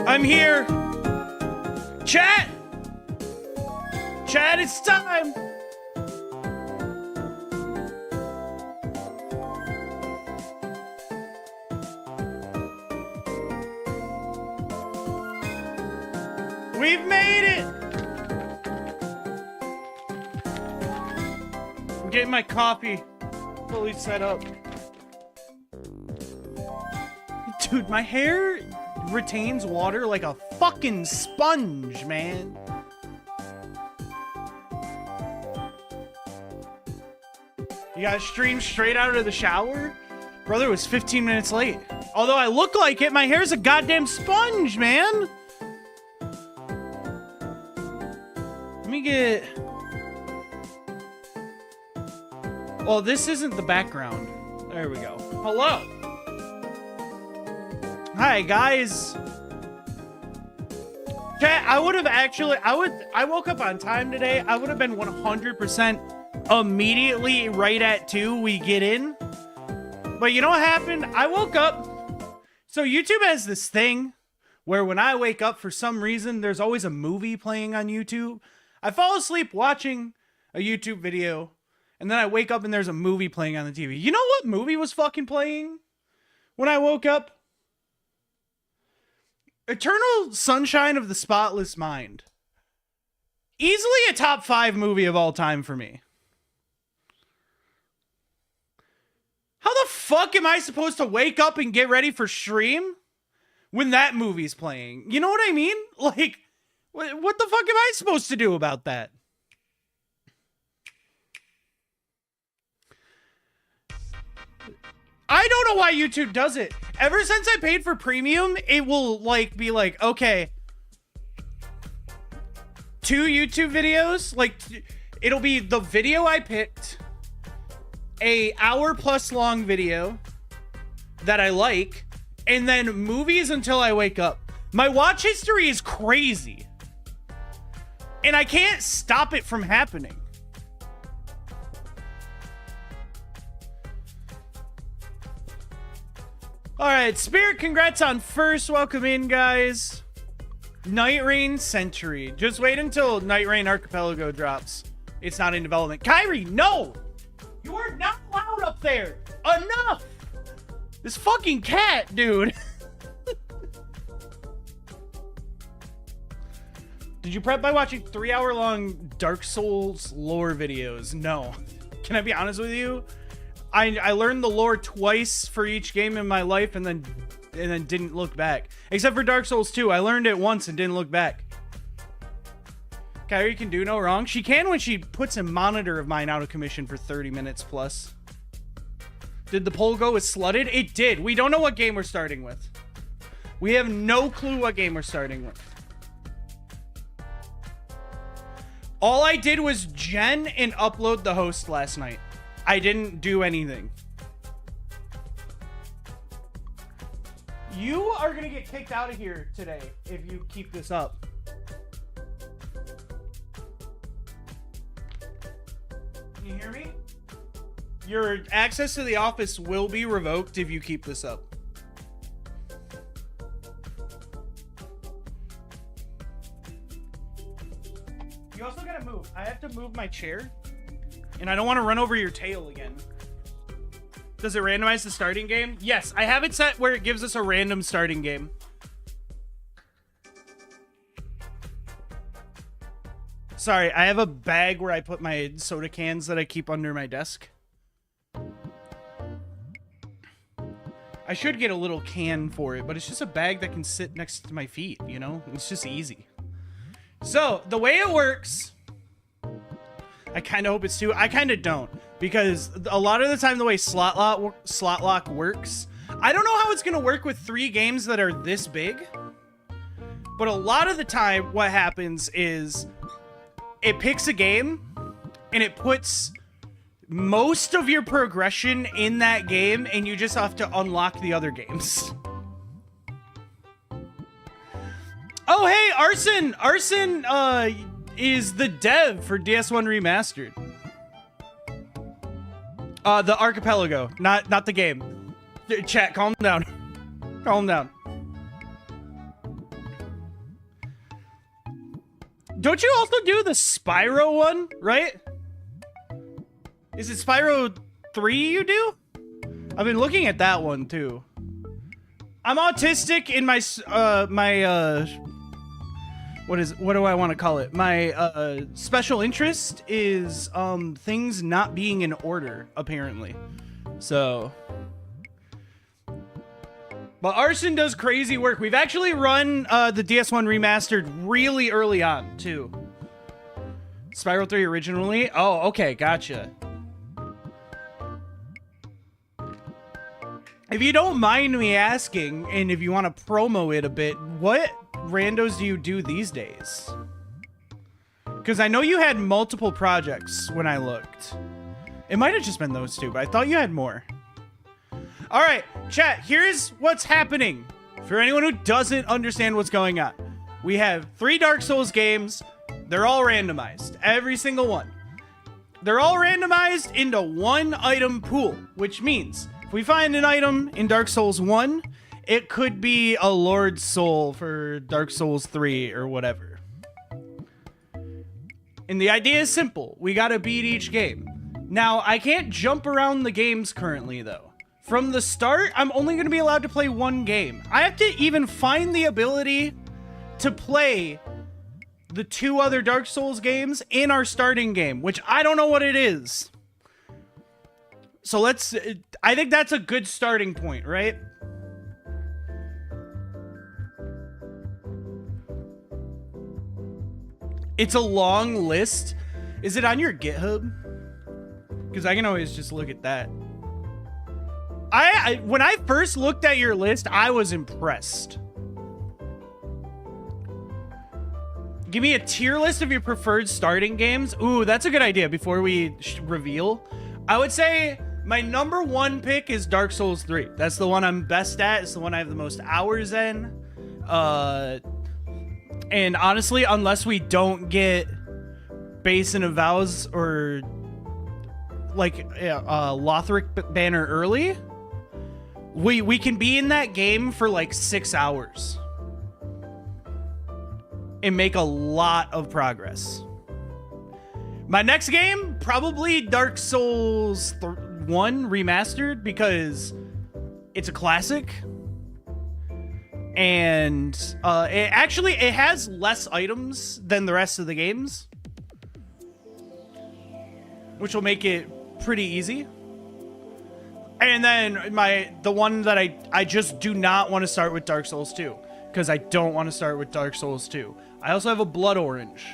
I'm here. Chat. Chat, it's time. We've made it. I'm getting my coffee fully set up. Dude, my hair retains water like a fucking sponge, man. You got streamed straight out of the shower? Brother was 15 minutes late. Although I look like it, my hair's a goddamn sponge, man. Let me get... Well, this isn't the background. There we go. Hello. Hi, guys. Chat, I would have actually... I woke up on time today. I would have been 100% immediately right at 2 we get in. But you know what happened? I woke up... So YouTube has this thing where when I wake up, for some reason, there's always a movie playing on YouTube. I fall asleep watching a YouTube video, and then I wake up and there's a movie playing on the TV. You know what movie was fucking playing when I woke up? Eternal Sunshine of the Spotless Mind. Easily a top 5 movie of all time for me. How the fuck am I supposed to wake up and get ready for stream when that movie's playing? You know what I mean? Like, what the fuck am I supposed to do about that? I don't know why YouTube does it. Ever since I paid for premium, it will like be like, okay, 2 YouTube videos, like it'll be the video I picked, a hour-plus long video that I like, and then movies until I wake up. My watch history is crazy, and I can't stop it from happening. All right, Spirit, congrats on first. Welcome in, guys. Night Rain Century. Just wait until Night Rain Archipelago drops. It's not in development. Kyrie, no! You are not allowed up there. Enough! This fucking cat, dude. Did you prep by watching 3-hour-long Dark Souls lore videos? No. Can I be honest with you? I learned the lore twice for each game in my life and then didn't look back. Except for Dark Souls 2. I learned it once and didn't look back. Kyrie can do no wrong. She can when she puts a monitor of mine out of commission for 30 minutes plus. Did the poll go with slutted? It did. We don't know what game we're starting with. We have no clue what game we're starting with. All I did was gen and upload the host last night. I didn't do anything. You are gonna get kicked out of here today if you keep this up. Can you hear me? Your access to the office will be revoked if you keep this up. You also gotta move. I have to move my chair. And I don't want to run over your tail again. Does it randomize the starting game? Yes, I have it set where it gives us a random starting game. Sorry, I have a bag where I put my soda cans that I keep under my desk. I should get a little can for it, but it's just a bag that can sit next to my feet, you know? It's just easy. So, the way it works... I kind of hope it's 2. I kind of don't, because a lot of the time the way slot lock works, I don't know how it's going to work with 3 games that are this big, but a lot of the time what happens is it picks a game and it puts most of your progression in that game and you just have to unlock the other games. Oh, hey, Arson! Arson, is the dev for DS1 Remastered. The Archipelago, not the game. Chat, calm down. Calm down. Don't you also do the Spyro one, right? Is it Spyro 3 you do? I've been looking at that one too. I'm autistic in my what do I want to call it? My special interest is things not being in order, apparently. So, but Arson does crazy work. We've actually run the DS1 remastered really early on too. Spyro 3 originally. Oh, okay, gotcha. If you don't mind me asking, and if you want to promo it a bit, what randos do you do these days? Because I know you had multiple projects when I looked. It might have just been those two, but I thought you had more. All right, chat, here's what's happening. For anyone who doesn't understand what's going on. We have 3 Dark Souls games. They're all randomized, every single one. They're all randomized into one item pool, which means if we find an item in Dark Souls 1, it could be a Lord's Soul for Dark Souls 3 or whatever. And the idea is simple. We gotta beat each game. Now, I can't jump around the games currently, though. From the start, I'm only gonna be allowed to play one game. I have to even find the ability to play the 2 other Dark Souls games in our starting game, which I don't know what it is. So I think that's a good starting point, right? It's a long list. Is it on your GitHub? Because I can always just look at that. When I first looked at your list, I was impressed. Give me a tier list of your preferred starting games. Ooh, that's a good idea before we reveal. I would say my number 1 pick is Dark Souls 3. That's the one I'm best at. It's the one I have the most hours in. And honestly, unless we don't get Basin of Vows or like Lothric Banner early, we can be in that game for like 6 hours and make a lot of progress. My next game, probably Dark Souls 1 Remastered, because it's a classic. And it has less items than the rest of the games, which will make it pretty easy. And then the one that I just do not want to start with Dark Souls 2, because I don't want to start with Dark Souls 2. I also have a Blood Orange.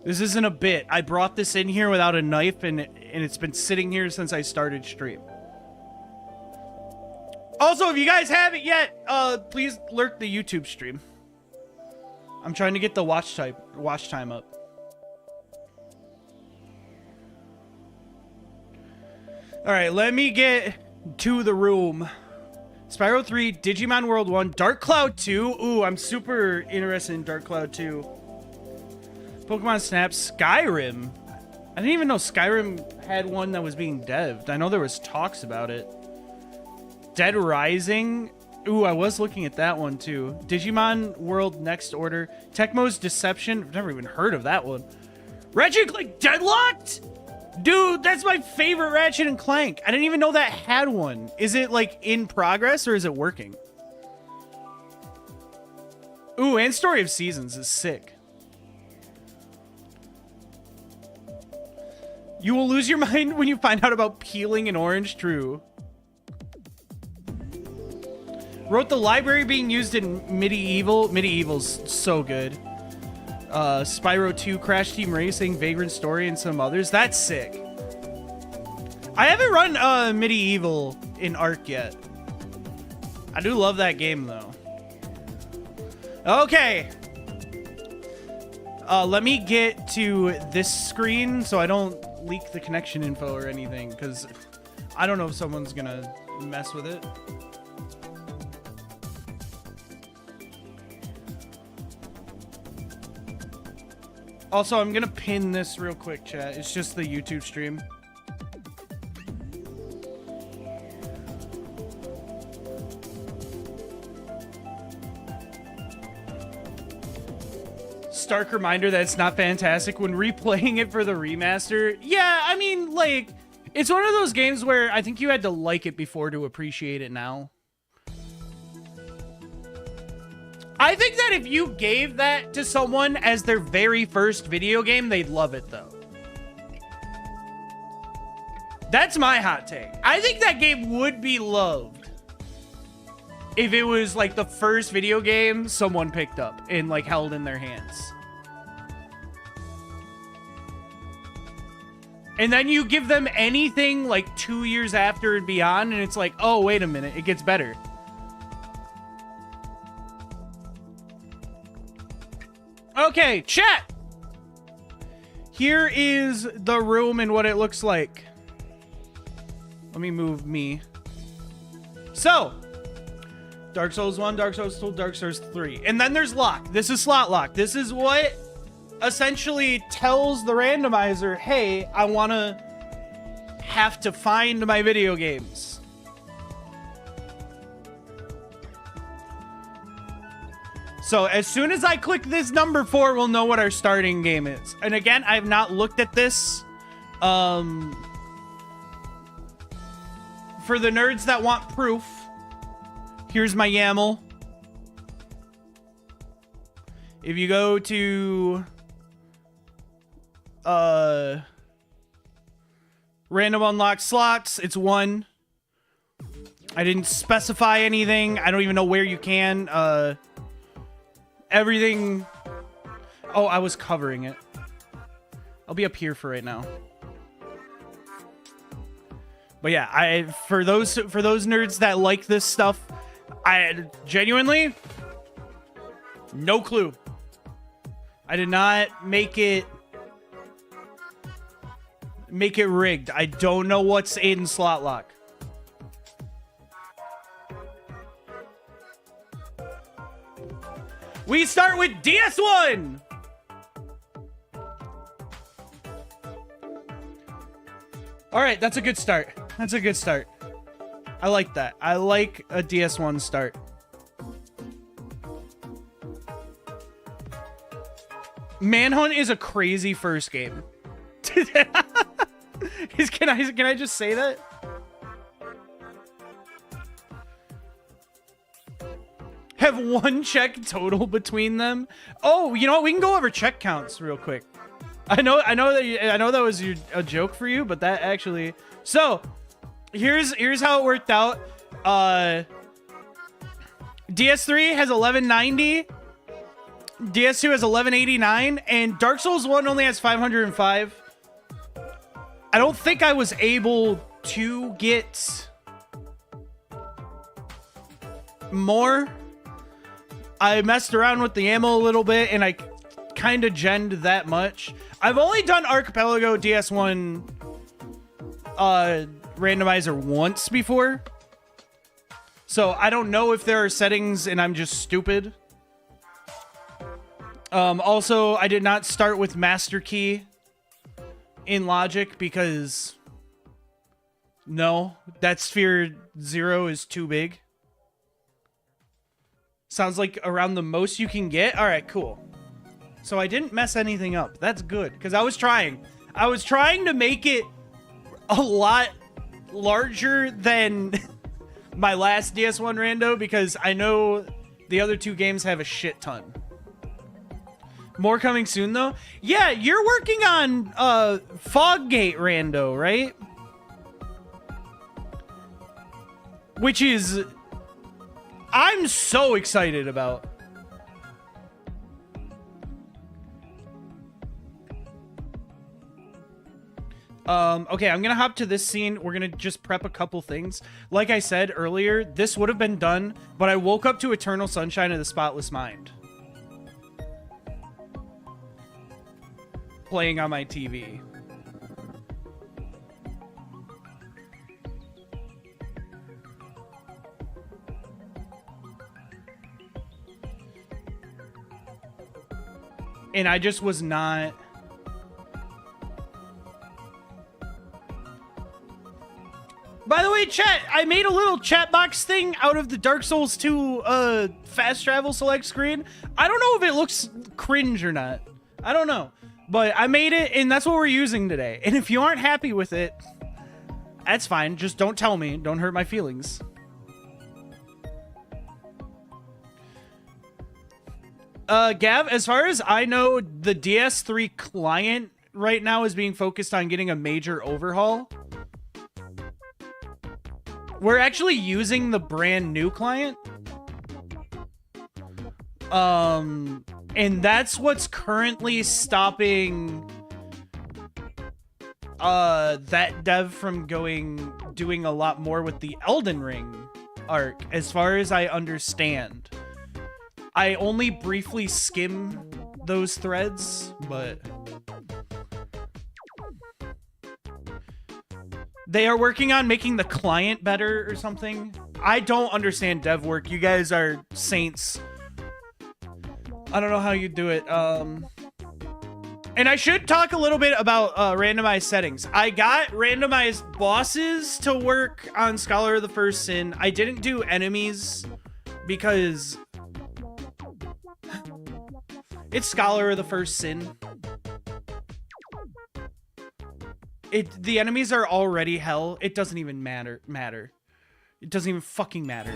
This isn't a bit. I brought this in here without a knife, and it's been sitting here since I started stream. Also, if you guys haven't yet, please lurk the YouTube stream. I'm trying to get the watch time up. All right, let me get to the room. Spyro 3, Digimon World 1, Dark Cloud 2. Ooh, I'm super interested in Dark Cloud 2. Pokemon Snap, Skyrim. I didn't even know Skyrim had one that was being devved. I know there was talks about it. Dead Rising. Ooh, I was looking at that one too. Digimon World Next Order. Tecmo's Deception. I've never even heard of that one. Ratchet & Clank Deadlocked? Dude, that's my favorite Ratchet & Clank. I didn't even know that had one. Is it like in progress or is it working? Ooh, and Story of Seasons is sick. You will lose your mind when you find out about peeling an orange. True. Wrote the library being used in Medieval. Medieval's so good. Spyro 2, Crash Team Racing, Vagrant Story, and some others. That's sick. I haven't run Medieval in Arc yet. I do love that game, though. Okay. Let me get to this screen so I don't leak the connection info or anything, because I don't know if someone's gonna mess with it. Also, I'm gonna pin this real quick, chat. It's just the YouTube stream. stark reminder that it's not fantastic when replaying it for the remaster. Yeah, I mean, like, it's one of those games where I think you had to like it before to appreciate it now. I think that if you gave that to someone as their very first video game, they'd love it, though. That's my hot take. I think that game would be loved if it was, like, the first video game someone picked up and, like, held in their hands. And then you give them anything, like, 2 years after and beyond, and it's like, oh, wait a minute, it gets better. Okay, chat! Here is the room and what it looks like. Let me move me. So, Dark Souls 1, Dark Souls 2, Dark Souls 3. And then there's lock. This is slot lock. This is what essentially tells the randomizer, hey, I want to have to find my video games. So as soon as I click this number 4, we'll know what our starting game is. And again, I have not looked at this. For the nerds that want proof, here's my YAML. If you go to random unlock slots, it's 1. I didn't specify anything. I don't even know where you can. Everything. Oh, I was covering it. I'll be up here for right now. But yeah, for those nerds that like this stuff, I genuinely no clue. I did not make it rigged. I don't know what's in slot lock. We start with DS1. All right, that's a good start. That's a good start. I like that. I like a DS1 start. Manhunt is a crazy first game. Can I just say that? Have 1 check total between them. Oh, you know what? We can go over check counts real quick. I know that was a joke for you, but that actually. So, here's how it worked out. DS3 has 1190. DS2 has 1189, and Dark Souls 1 only has 505. I don't think I was able to get more. I messed around with the ammo a little bit, and I kind of genned that much. I've only done Archipelago DS1 randomizer once before, so I don't know if there are settings and I'm just stupid. Also, I did not start with Master Key in Logic because no, that sphere 0 is too big. Sounds like around the most you can get. All right, cool. So I didn't mess anything up. That's good, because I was trying to make it a lot larger than my last DS1 rando, because I know the other 2 games have a shit ton. More coming soon, though. Yeah, you're working on Foggate rando, right? Which is I'm so excited about. Okay, I'm gonna hop to this scene. We're gonna just prep a couple things. Like I said earlier, this would have been done, but I woke up to Eternal Sunshine of the Spotless Mind playing on my TV. And I just was not... By the way, way, chat, I made a little chat box thing out of the Dark Souls 2 fast travel select screen. I don't know if it looks cringe or not. I don't know. But I made it, and that's what we're using today. And if you aren't happy with it, that's fine. Just don't tell me. Don't hurt my feelings. Gav, as far as I know, the DS3 client right now is being focused on getting a major overhaul. We're actually using the brand new client. And that's what's currently stopping that dev from doing a lot more with the Elden Ring arc, as far as I understand. I only briefly skim those threads, but they are working on making the client better or something. I don't understand dev work. You guys are saints. I don't know how you do it. And I should talk a little bit about randomized settings. I got randomized bosses to work on Scholar of the First Sin. I didn't do enemies because it's Scholar of the First Sin. The enemies are already hell. It doesn't even matter. It doesn't even fucking matter.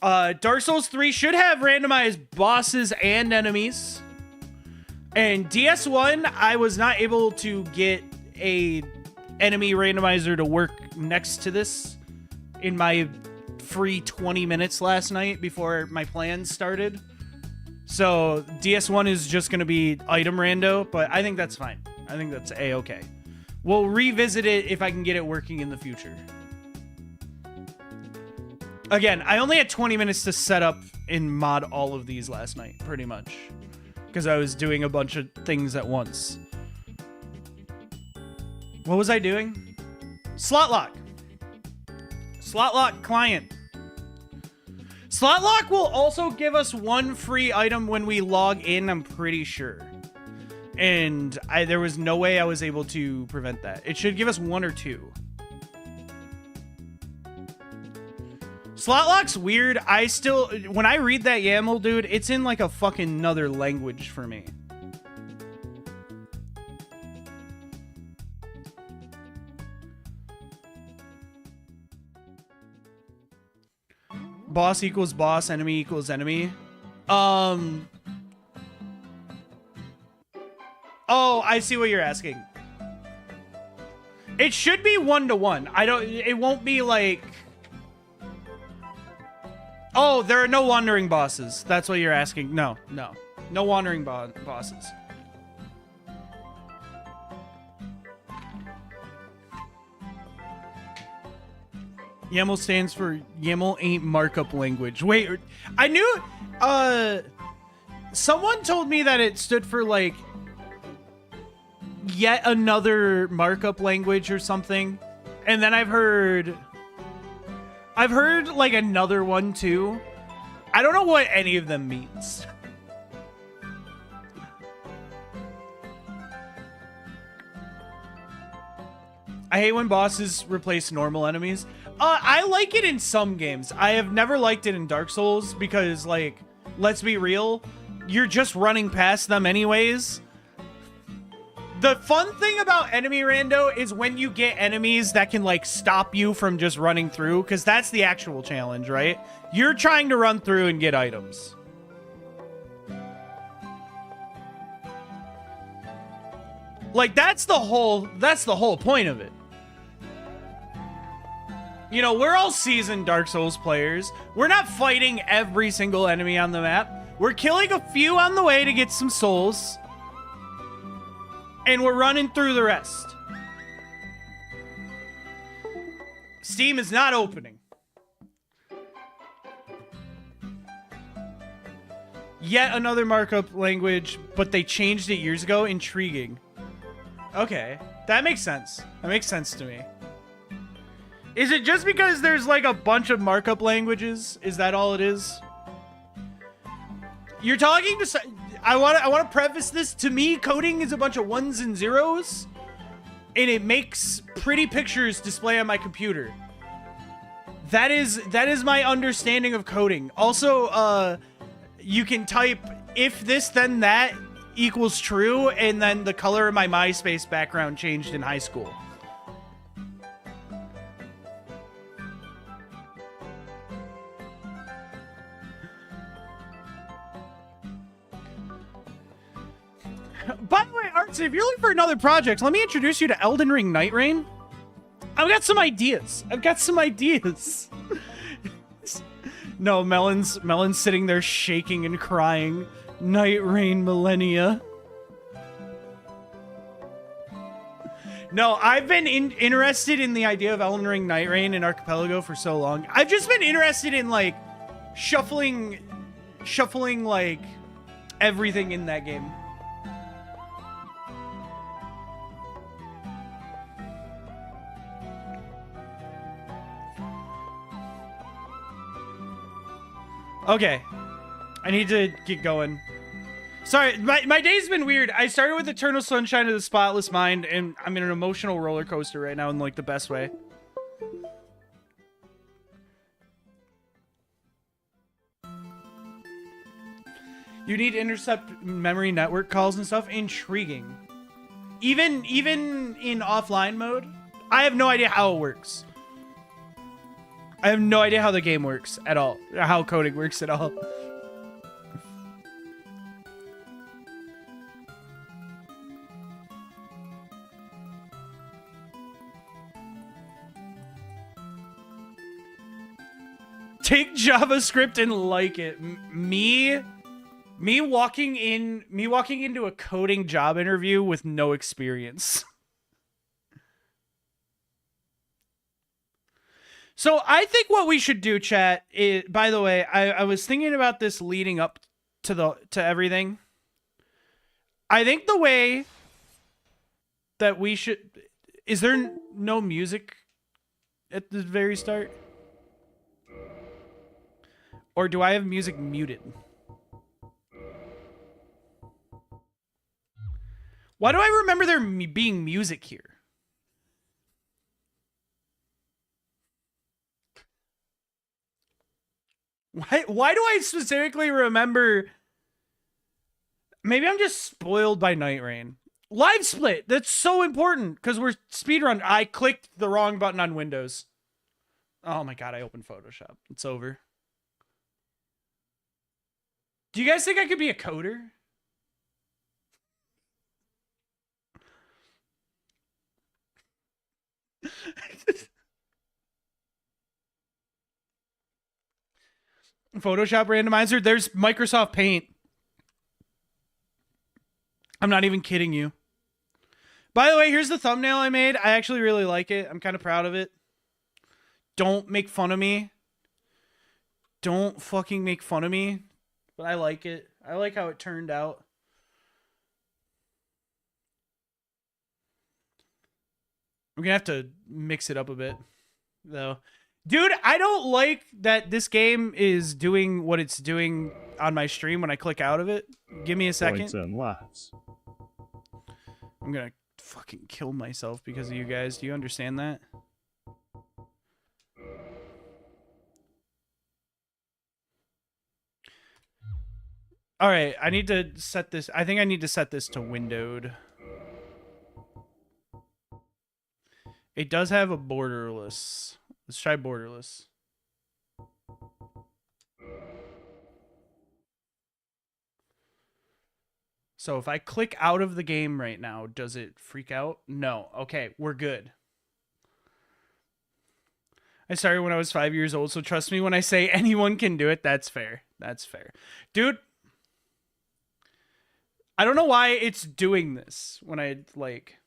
Dark Souls 3 should have randomized bosses and enemies. And DS1, I was not able to get a enemy randomizer to work next to this in my free 20 minutes last night before my plans started. So DS1 is just going to be item rando, but I think that's fine. I think that's a-okay. We'll revisit it if I can get it working in the future. Again, I only had 20 minutes to set up and mod all of these last night, pretty much. Because I was doing a bunch of things at once. What was I doing? Slot lock. Slot lock client. Slot lock will also give us one free item when we log in, I'm pretty sure. And there was no way I was able to prevent that. It should give us one or two. Slot lock's weird. When I read that YAML, dude, it's in like a fucking another language for me. Boss equals boss, enemy equals enemy. Oh, I see what you're asking. It should be 1-to-1. It won't be like... Oh, there are no wandering bosses. That's what you're asking. No. No wandering bosses. YAML stands for YAML ain't markup language. Wait, I knew... someone told me that it stood for, like, yet another markup language or something. And then I've heard like another one too. I don't know what any of them means. I hate when bosses replace normal enemies. I like it in some games. I have never liked it in Dark Souls because, like, let's be real, you're just running past them anyways. The fun thing about enemy rando is when you get enemies that can, like, stop you from just running through, because that's the actual challenge, right? You're trying to run through and get items. Like, that's the whole point of it. You know, we're all seasoned Dark Souls players. We're not fighting every single enemy on the map. We're killing a few on the way to get some souls. And we're running through the rest. Steam is not opening. Yet another markup language, but they changed it years ago. Intriguing. Okay, that makes sense. That makes sense to me. Is it just because there's like a bunch of markup languages? Is that all it is? You're talking to... I want to preface this. To me, coding is a bunch of ones and zeros, and it makes pretty pictures display on my computer. That is my understanding of coding. Also, you can type if this then that equals true, and then the color of my MySpace background changed in high school. By the way, Artsy, if you're looking for another project, let me introduce you to Elden Ring Night Rain. I've got some ideas. No, Melon's sitting there shaking and crying. Night Rain Millennia. No, I've been interested in the idea of Elden Ring Night Rain and Archipelago for so long. I've just been interested in, like, shuffling, like, everything in that game. Okay. I need to get going. Sorry, my day's been weird. I started with Eternal Sunshine of the Spotless Mind, and I'm in an emotional roller coaster right now in, like, the best way. You need to intercept memory network calls and stuff? Intriguing. Even in offline mode? I have no idea how it works. I have no idea how the game works at all. Or how coding works at all. Take JavaScript and like it. Me walking into a coding job interview with no experience. So I think what we should do, chat, is, by the way, I was thinking about this leading up to everything. I think the way that we should... Is there no music at the very start? Or do I have music muted? Why do I remember there being music here? Why do I specifically remember... Maybe I'm just spoiled by Night Rain. Live split! That's so important, because we're speedrun. I clicked the wrong button on Windows. Oh my god, I opened Photoshop. It's over. Do you guys think I could be a coder? Photoshop randomizer. There's Microsoft Paint. I'm not even kidding you. By the way, here's the thumbnail I made. I actually really like it. I'm kind of proud of it. Don't make fun of me. Don't fucking make fun of me. But I like it. I like how it turned out. I'm gonna have to mix it up a bit, though. Dude, I don't like that this game is doing what it's doing on my stream when I click out of it. Give me a second. I'm gonna fucking kill myself because of you guys. Do you understand that? Alright, I need to set this. I think I need to set this to windowed. It does have a borderless. Let's try borderless. So if I click out of the game right now, does it freak out? No. Okay, we're good. I started when I was 5 years old, so trust me when I say anyone can do it. That's fair. That's fair. Dude, I don't know why it's doing this when I, like...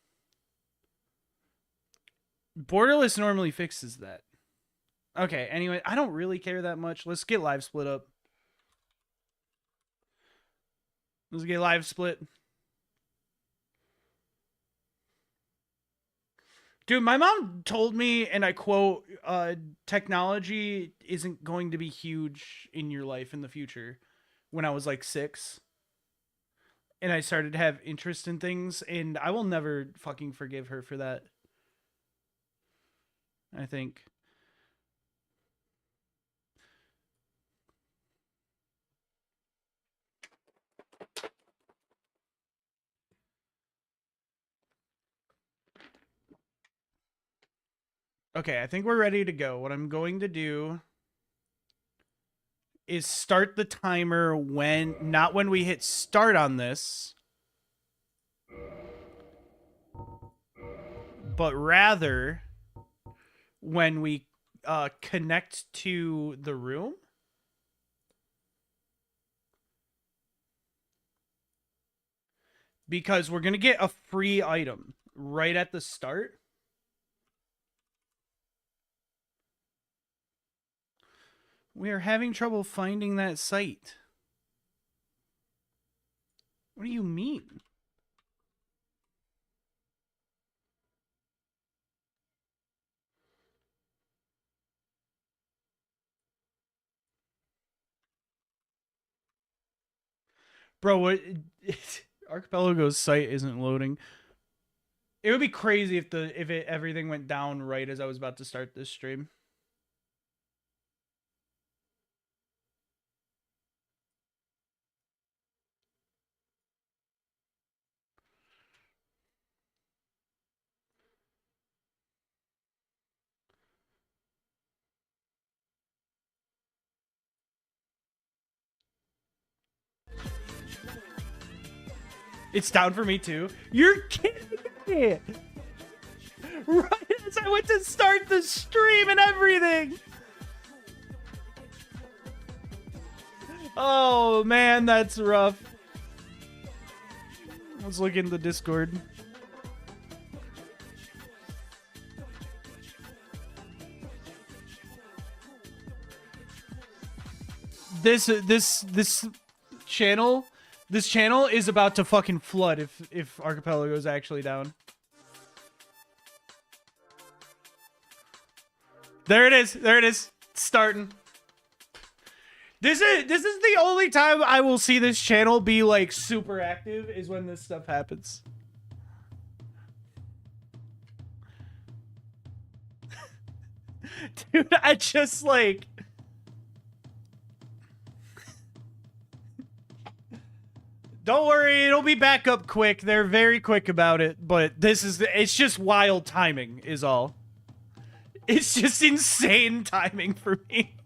Borderless normally fixes that. Okay, anyway, I don't really care that much. Let's get live split up. Let's get live split. Dude, my mom told me, and I quote, technology isn't going to be huge in your life in the future, when I was like 6. And I started to have interest in things, and I will never fucking forgive her for that. I think. Okay, I think we're ready to go. What I'm going to do is start the timer when, not when we hit start on this, but rather when we connect to the room. Because we're going to get a free item right at the start. We are having trouble finding that site. What do you mean? Bro, what? Archipelago's site isn't loading. It would be crazy if everything went down right as I was about to start this stream. It's down for me too. You're kidding me! Right as I went to start the stream and everything! Oh man, that's rough. Let's look in the Discord. This channel is about to fucking flood if Archipelago is actually down. There it is. There it is. It's starting. This is the only time I will see this channel be like super active is when this stuff happens. Dude, I just like don't worry, it'll be back up quick. They're very quick about it, but it's just wild timing is all. It's just insane timing for me.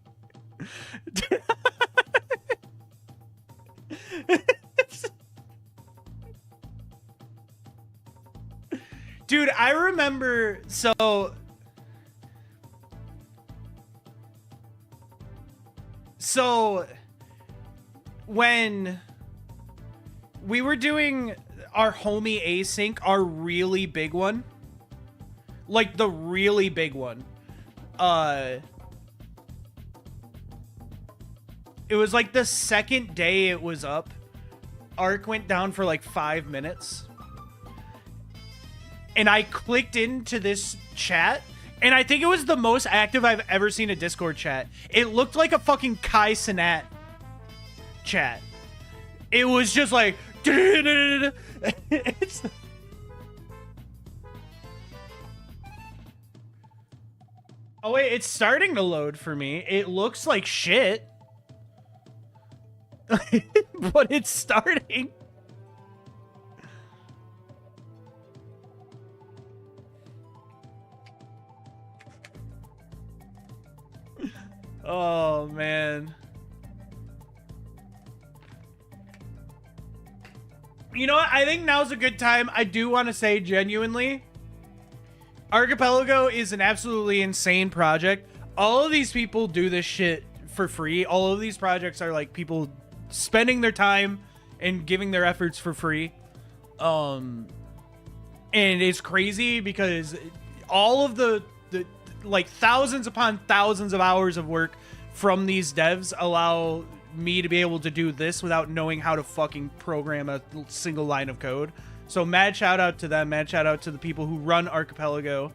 Dude, I remember so when we were doing our homie async, our really big one, like the really big one, it was like the second day it was up. Arc went down for like 5 minutes. And I clicked into this chat, and I think it was the most active I've ever seen a Discord chat. It looked like a fucking Kai Cenat chat. It was just like... It's... Oh wait, it's starting to load for me. It looks like shit. But it's starting. Oh man. You know what? I think now's a good time. I do want to say genuinely, Archipelago is an absolutely insane project. All of these people do this shit for free. All of these projects are like people spending their time and giving their efforts for free. And it's crazy because all of the like thousands upon thousands of hours of work from these devs allow me to be able to do this without knowing how to fucking program a single line of code. So mad shout out to them. Mad shout out to the people who run Archipelago.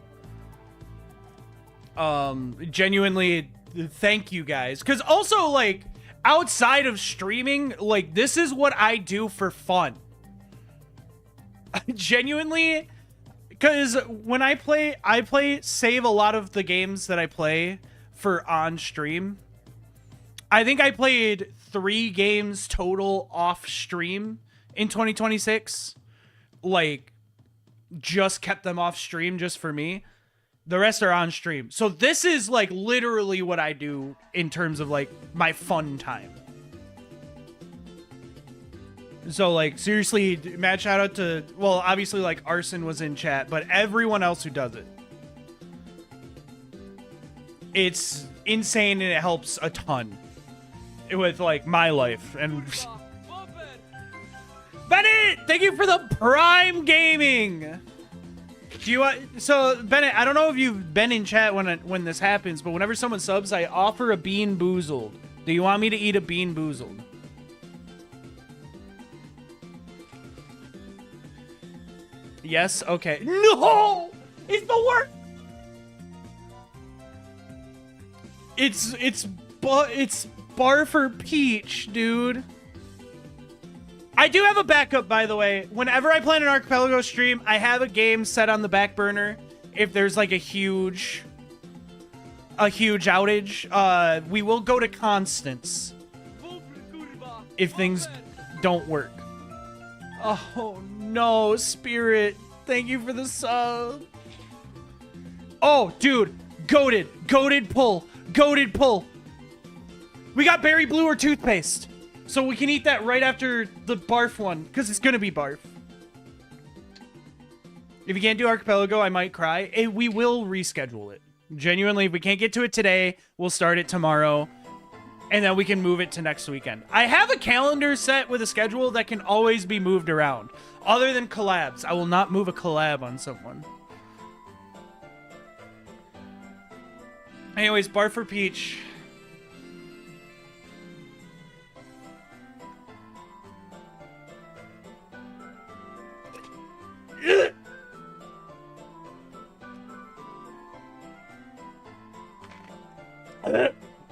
Genuinely, thank you guys. Because also, like, outside of streaming, like, this is what I do for fun. Genuinely, because when I save a lot of the games that I play for on stream. I think I played 3 games total off stream in 2026. Like, just kept them off stream just for me. The rest are on stream. So this is like literally what I do in terms of like my fun time. So like seriously, mad shout out to, well, obviously like Arson was in chat, but everyone else who does it. It's insane and it helps a ton with like my life. And Bennett, thank you for the Prime Gaming. Do you want, so Bennett, I don't know if you've been in chat when this happens, but whenever someone subs, I offer a bean boozled. Do you want me to eat a bean boozled? Yes. Okay. No, it's the worst. It's bar for peach, dude. I do have a backup, by the way. Whenever I plan an Archipelago stream, I have a game set on the back burner. If there's like a huge outage, we will go to Constance if things don't work. Oh no, Spirit! Thank you for the sub. Oh, dude, goated pull. We got berry blue or toothpaste. So we can eat that right after the barf one, because it's going to be barf. If you can't do Archipelago, I might cry. We will reschedule it. Genuinely, if we can't get to it today, we'll start it tomorrow. And then we can move it to next weekend. I have a calendar set with a schedule that can always be moved around. Other than collabs. I will not move a collab on someone. Anyways, bar for peach.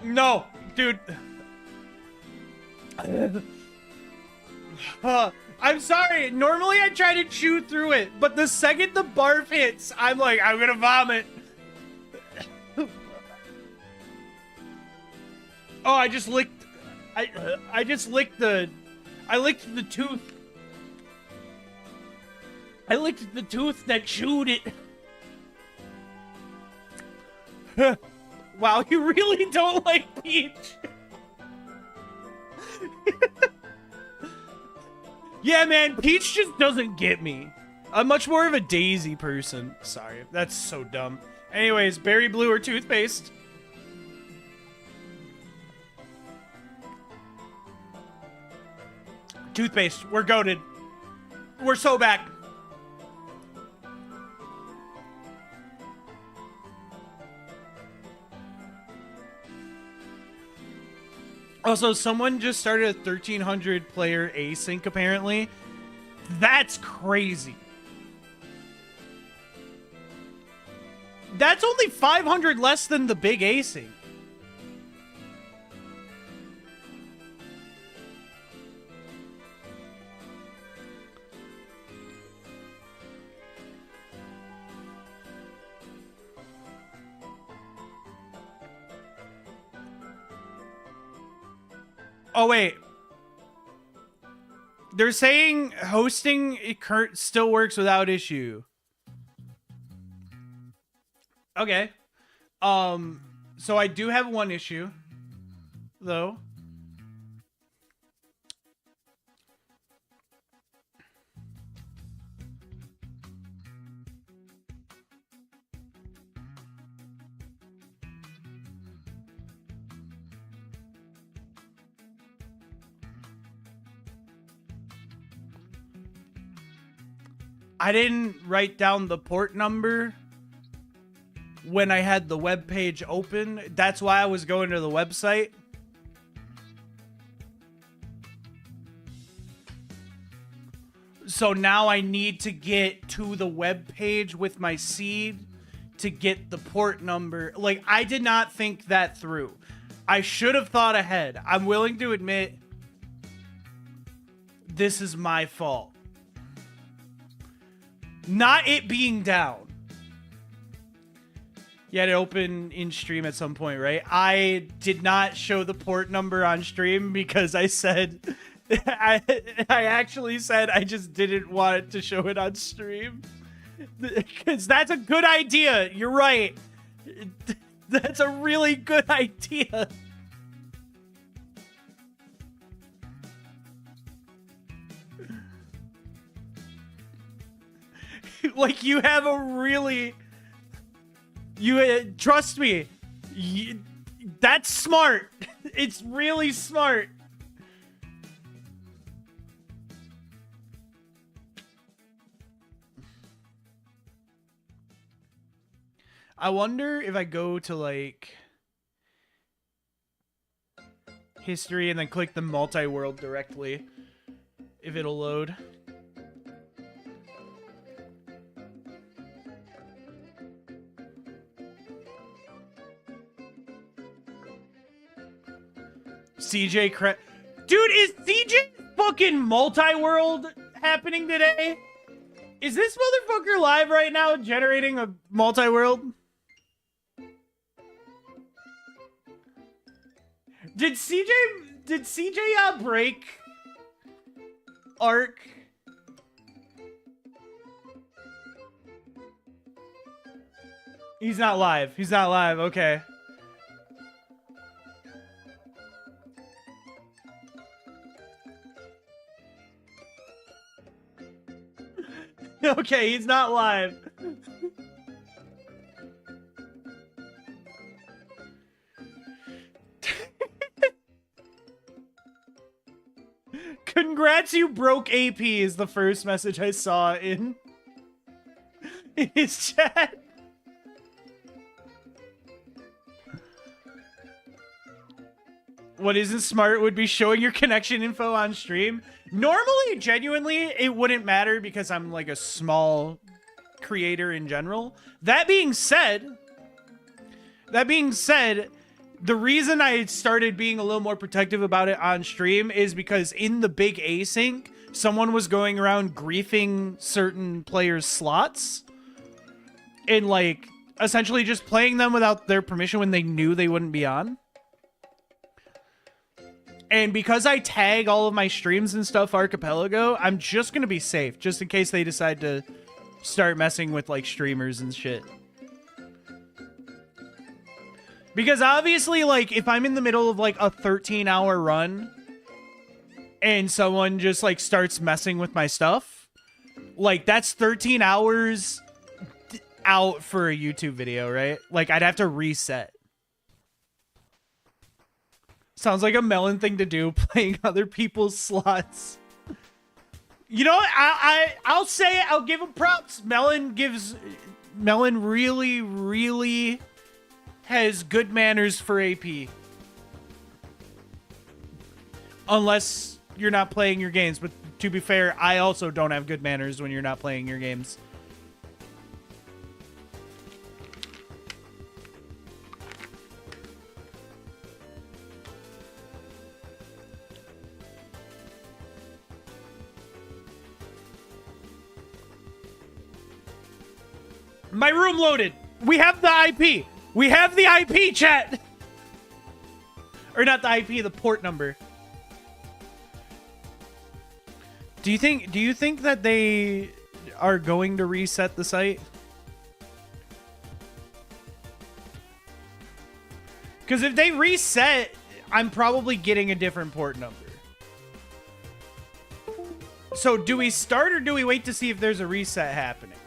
No, dude. I'm sorry. Normally I try to chew through it, but the second the barf hits, I'm like, I'm gonna vomit. Oh, I just licked. I just licked the. I licked the tooth. I licked the tooth that chewed it. Wow, you really don't like peach. Yeah, man, peach just doesn't get me. I'm much more of a daisy person. Sorry, that's so dumb. Anyways, berry blue or toothpaste? Toothpaste, we're goated. We're so back. Also, someone just started a 1,300 player async, apparently. That's crazy. That's only 500 less than the big async. Oh, wait. They're saying hosting still works without issue. Okay. So I do have one issue, though. I didn't write down the port number when I had the web page open. That's why I was going to the website. So now I need to get to the web page with my seed to get the port number. Like, I did not think that through. I should have thought ahead. I'm willing to admit this is my fault. Not it being down. You had it open in stream at some point, right? I did not show the port number on stream because I said... I actually said I just didn't want to show it on stream. Because that's a good idea. You're right. That's a really good idea. Like, you have a really... trust me. That's smart. It's really smart. I wonder if I go to, like, history and then click the multi-world directly, if it'll load. CJ Dude, is CJ fucking multi-world happening today? Is this motherfucker live right now generating a multi-world? Did CJ break Arc? He's not live. He's not live. Okay. Okay, he's not live. Congrats, you broke AP is the first message I saw in his chat. What isn't smart would be showing your connection info on stream. Normally, genuinely, it wouldn't matter because I'm like a small creator in general. That being said, the reason I started being a little more protective about it on stream is because in the big async, someone was going around griefing certain players' slots and like essentially just playing them without their permission when they knew they wouldn't be on. And because I tag all of my streams and stuff Archipelago, I'm just going to be safe just in case they decide to start messing with like streamers and shit. Because obviously, like, if I'm in the middle of, like, a 13-hour run and someone just, like, starts messing with my stuff, like, that's 13 hours out for a YouTube video, right? Like, I'd have to reset. Sounds like a Melon thing to do, playing other people's slots. You know what? I'll say it. I'll give him props. Melon really has good manners for AP. Unless you're not playing your games. But to be fair, I also don't have good manners when you're not playing your games. My room loaded. We have the IP. We have the IP, chat. Or not the IP, the port number. Do you think that they are going to reset the site? Because if they reset, I'm probably getting a different port number. So do we start or do we wait to see if there's a reset happening?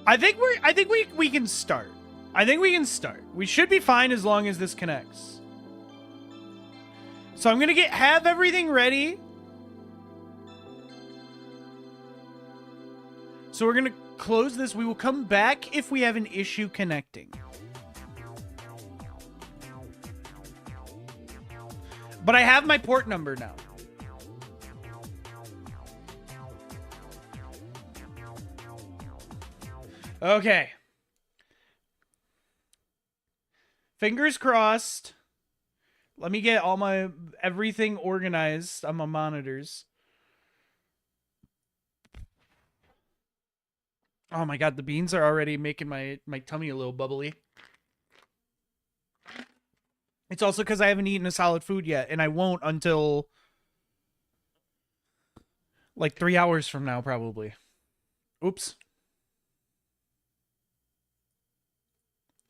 I think we can start. I think we can start. We should be fine as long as this connects. So I'm gonna have everything ready. So we're gonna close this. We will come back if we have an issue connecting. But I have my port number now. Okay. Fingers crossed. Let me get all my everything organized on my monitors. Oh my god, the beans are already making my tummy a little bubbly. It's also because I haven't eaten a solid food yet, and I won't until like 3 hours from now, probably. Oops.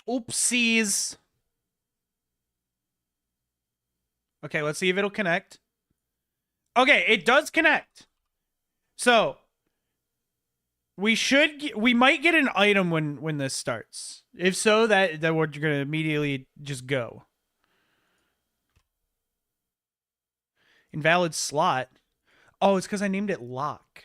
Oopsies. Okay, let's see if it'll connect. Okay, it does connect. So we might get an item when this starts. If so, that we're gonna immediately just go. Invalid slot. Oh, it's because I named it lock.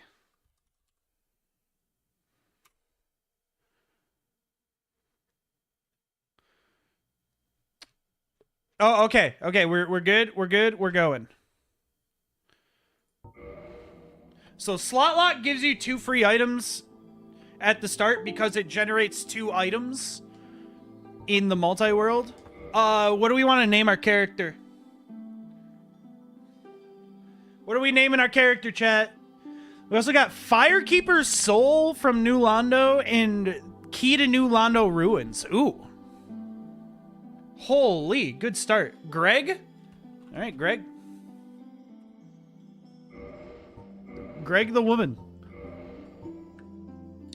Oh, okay. Okay, we're good. We're good. We're going. So slot lock gives you 2 free items at the start because it generates 2 items in the multi-world. What do we want to name our character? What are we naming our character, chat? We also got Firekeeper's Soul from New Londo and Key to New Londo Ruins. Ooh. Holy, good start. Greg? All right, Greg. Greg the woman.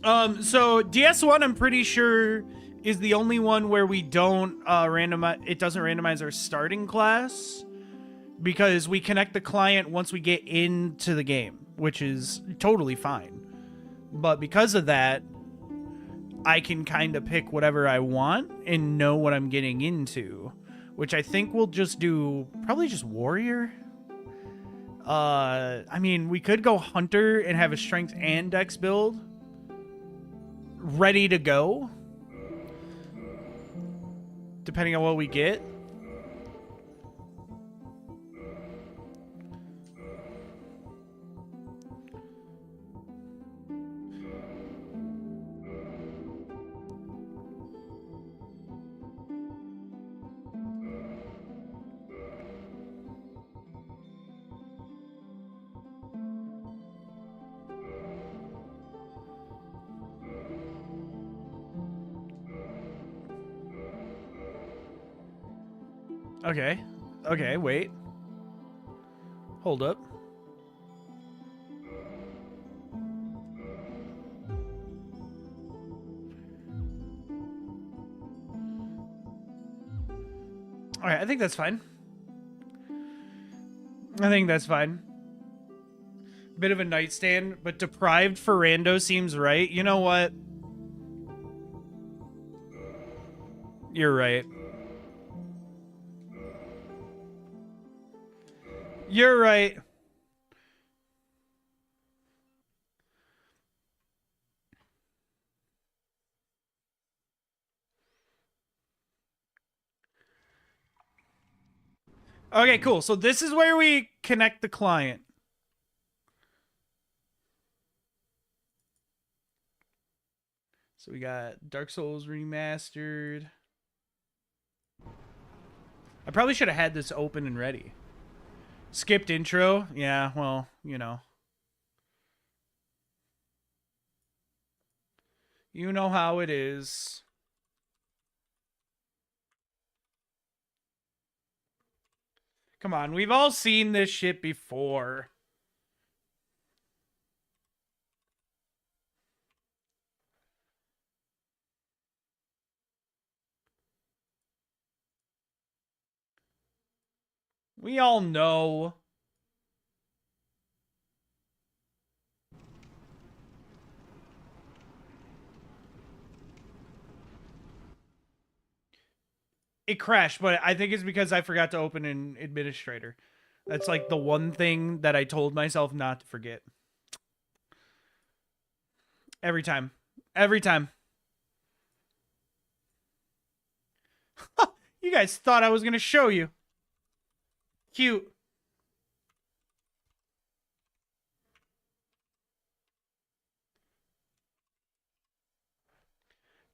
So DS1, I'm pretty sure, is the only one where we don't randomize. It doesn't randomize our starting class because we connect the client once we get into the game, which is totally fine. But because of that, I can kind of pick whatever I want and know what I'm getting into, which I think we'll just do probably just warrior. I mean, we could go hunter and have a strength and dex build ready to go, depending on what we get. Okay. Okay, wait. Hold up. Alright, I think that's fine. I think that's fine. Bit of a nightstand, but deprived for rando seems right. You know what? You're right. You're right. Okay, cool. So this is where we connect the client. So we got Dark Souls Remastered. I probably should have had this open and ready. Skipped intro. Yeah, well, you know. You know how it is. Come on, we've all seen this shit before. We all know. It crashed, but I think it's because I forgot to open an administrator. That's like the one thing that I told myself not to forget. Every time. Every time. You guys thought I was going to show you. Cute.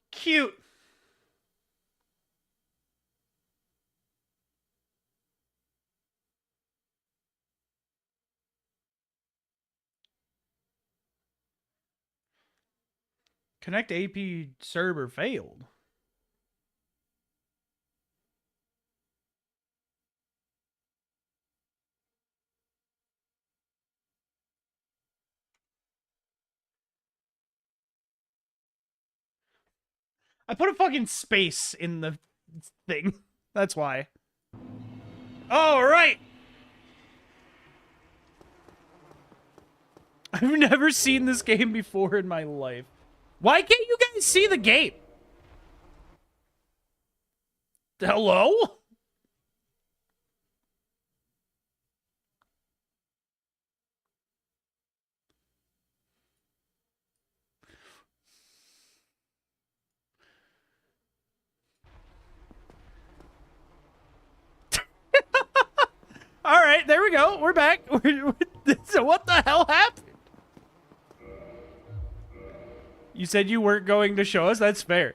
Cute. Connect AP server failed. I put a fucking space in the thing. That's why. All right. I've never seen this game before in my life. Why can't you guys see the game? Hello? All right, there we go. We're back. So what the hell happened? You said you weren't going to show us? That's fair.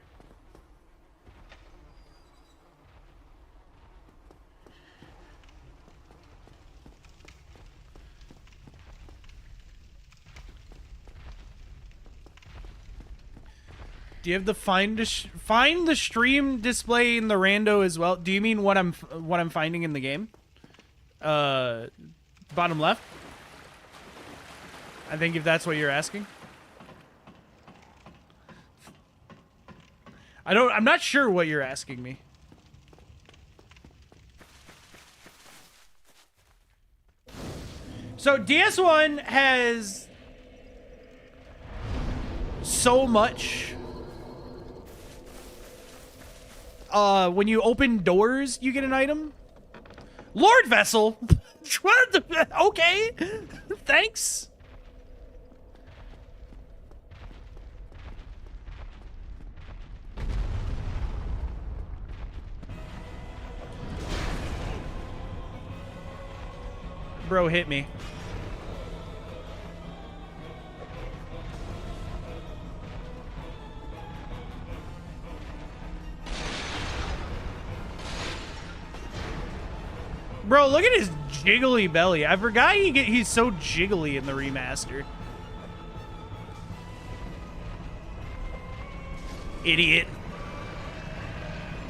Do you have the find the stream display in the rando as well? Do you mean what I'm finding in the game? Bottom left. I think if that's what you're asking. I'm not sure what you're asking me. So DS1 has so much. When you open doors, you get an item. Lord Vessel. Okay. Thanks. Bro hit me. Bro, look at his jiggly belly. I forgot he's so jiggly in the remaster. Idiot.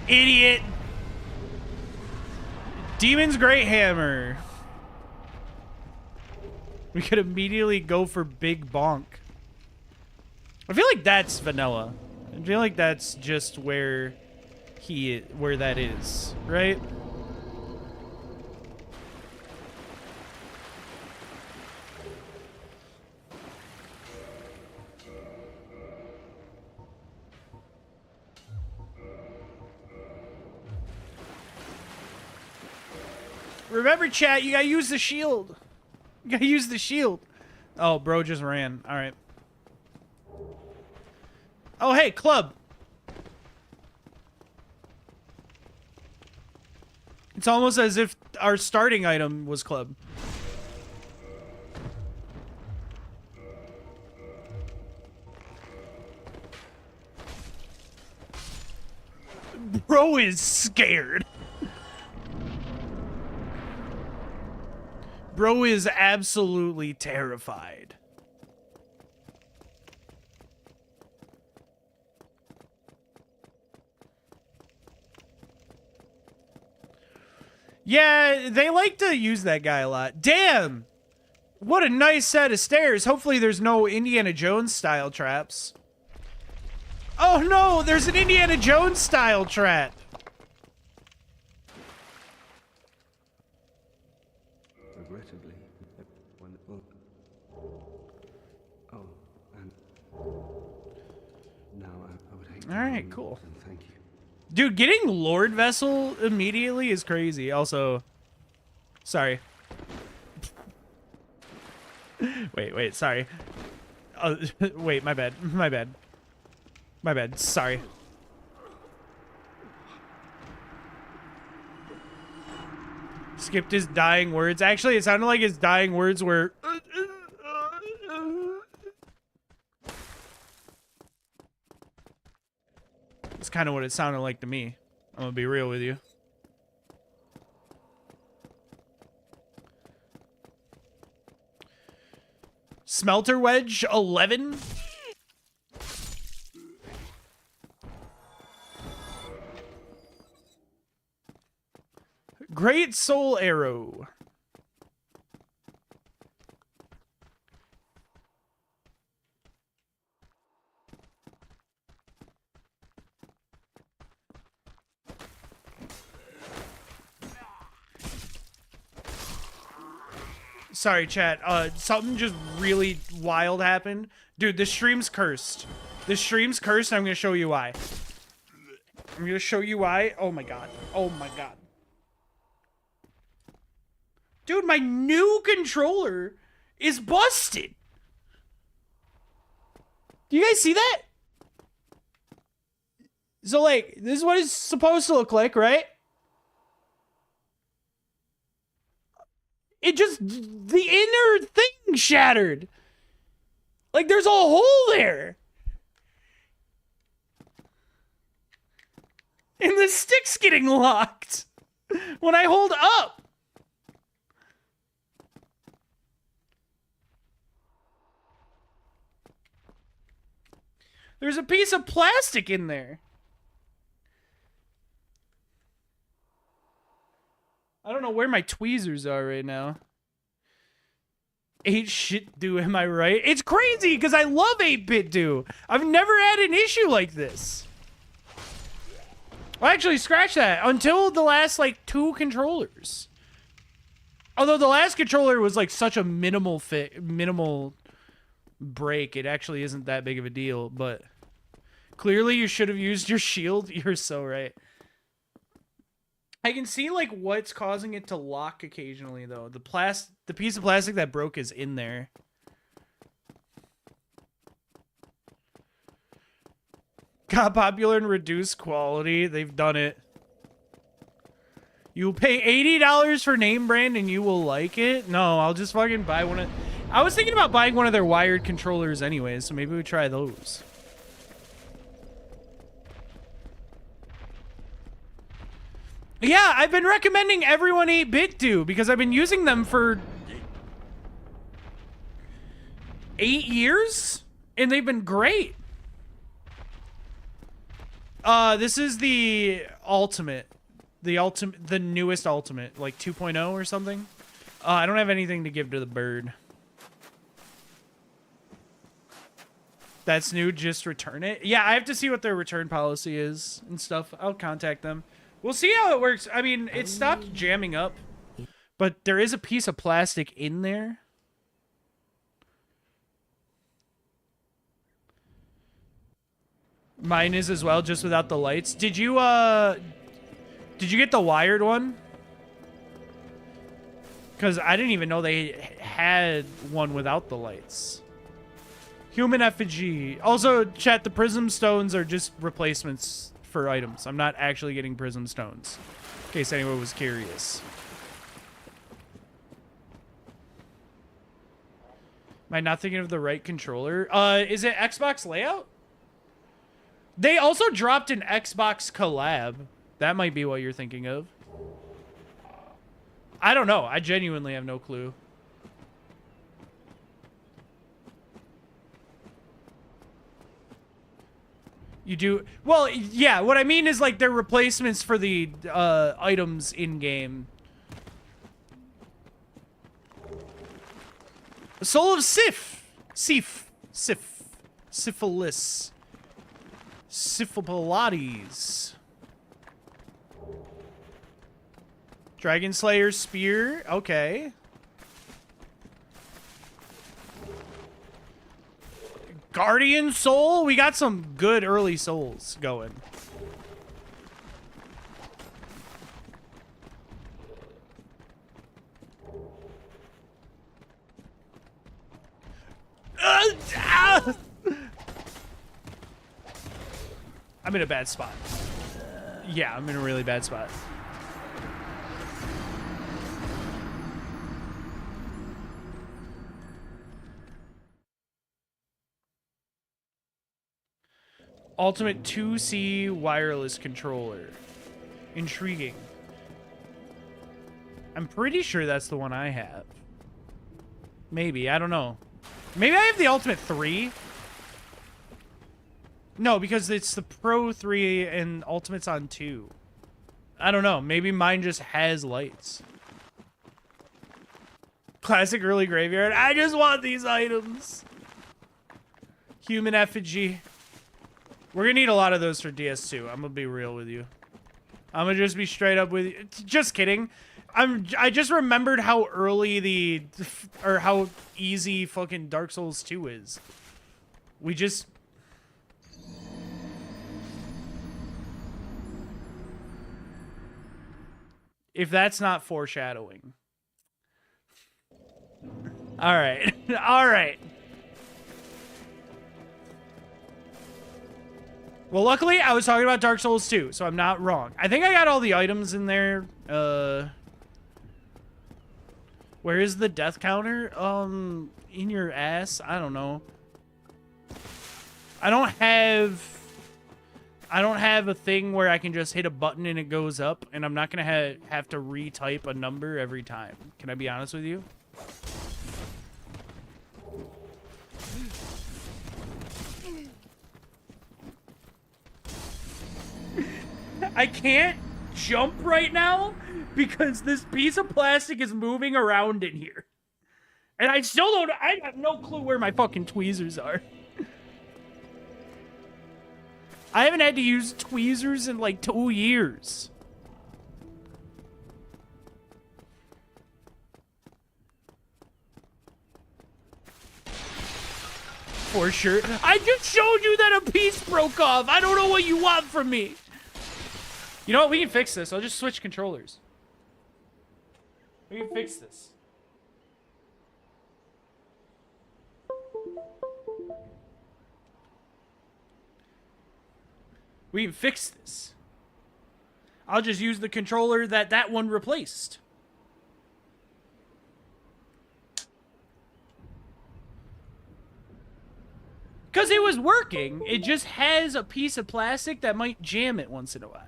Idiot. Demon's Great Hammer. We could immediately go for Big Bonk. I feel like that's vanilla. I feel like that's just where that is, right? Remember, chat, you gotta use the shield. You gotta use the shield. Oh, bro just ran. All right. Oh, hey, club. It's almost as if our starting item was club. Bro is scared. Bro is absolutely terrified. Yeah, they like to use that guy a lot. Damn! What a nice set of stairs. Hopefully there's no Indiana Jones style traps. Oh no, there's an Indiana Jones style trap. Regrettably, oh, and now I would hate to. All right, cool. And thank you. Dude, getting Lord Vessel immediately is crazy. Also, sorry. Wait, sorry. Wait, my bad. My bad. Sorry. Skipped his dying words. Actually, it sounded like his dying words were... It's kind of what it sounded like to me. I'm gonna be real with you. Smelter Wedge 11? Great soul arrow. Sorry, chat. Something just really wild happened. Dude, this stream's cursed. This stream's cursed, and I'm gonna show you why. I'm gonna show you why. Oh my god. Oh my god. Dude, my new controller is busted. Do you guys see that? So, like, this is what it's supposed to look like, right? It just, the inner thing shattered. Like, there's a hole there. And the stick's getting locked when I hold up. There's a piece of plastic in there. I don't know where my tweezers are right now. 8 shit do, am I right? It's crazy because I love 8-bit do. I've never had an issue like this. Well, actually, scratch that. Until the last, like, 2 controllers. Although the last controller was, like, such a minimal break, it actually isn't that big of a deal, but clearly you should have used your shield. You're so right. I can see, like, what's causing it to lock occasionally, though. The piece of plastic that broke is in there. Got popular and reduced quality. They've done it. You pay $80 for name brand and you will like it? No, I'll just fucking buy one of... I was thinking about buying one of their wired controllers anyways, so maybe we try those. Yeah, I've been recommending everyone 8-bit do because I've been using them for 8 years and they've been great. This is the ultimate. The newest ultimate, like 2.0 or something. I don't have anything to give to the bird. That's new, just return it. Yeah, I have to see what their return policy is and stuff. I'll contact them. We'll see how it works. I mean, it stopped jamming up, but there is a piece of plastic in there. Mine is as well, just without the lights. Did you get the wired one? Because I didn't even know they had one without the lights. Human effigy. Also, chat, the prism stones are just replacements for items. I'm not actually getting prism stones. In case anyone was curious. Am I not thinking of the right controller? Is it Xbox layout? They also dropped an Xbox collab. That might be what you're thinking of. I don't know. I genuinely have no clue. You do... Well, yeah, what I mean is, like, they're replacements for the items in-game. Soul of Sif. Syphilis. Syphiliades. Dragon Slayer Spear. Okay. Guardian Soul. We got some good early souls going. I'm in a bad spot. Yeah, I'm in a really bad spot. Ultimate 2C wireless controller. Intriguing. I'm pretty sure that's the one I have. Maybe, I don't know. Maybe I have the Ultimate 3. No, because it's the Pro 3 and Ultimate's on 2. I don't know. Maybe mine just has lights. Classic early graveyard. I just want these items. Human effigy. We're gonna need a lot of those for DS2. I'm gonna be real with you. I'm gonna just be straight up with you. Just kidding. I just remembered how early or how easy fucking Dark Souls 2 is. We just... If that's not foreshadowing. All right. All right. Well, luckily, I was talking about Dark Souls 2, so I'm not wrong. I think I got all the items in there. Where is the death counter? In your ass? I don't know. I don't have a thing where I can just hit a button and it goes up, and I'm not gonna have to retype a number every time. Can I be honest with you? I can't jump right now because this piece of plastic is moving around in here. And I have no clue where my fucking tweezers are. I haven't had to use tweezers in like 2 years. For sure. I just showed you that a piece broke off. I don't know what you want from me. You know what? We can fix this. I'll just switch controllers. We can fix this. We can fix this. I'll just use the controller that one replaced. Because it was working. It just has a piece of plastic that might jam it once in a while.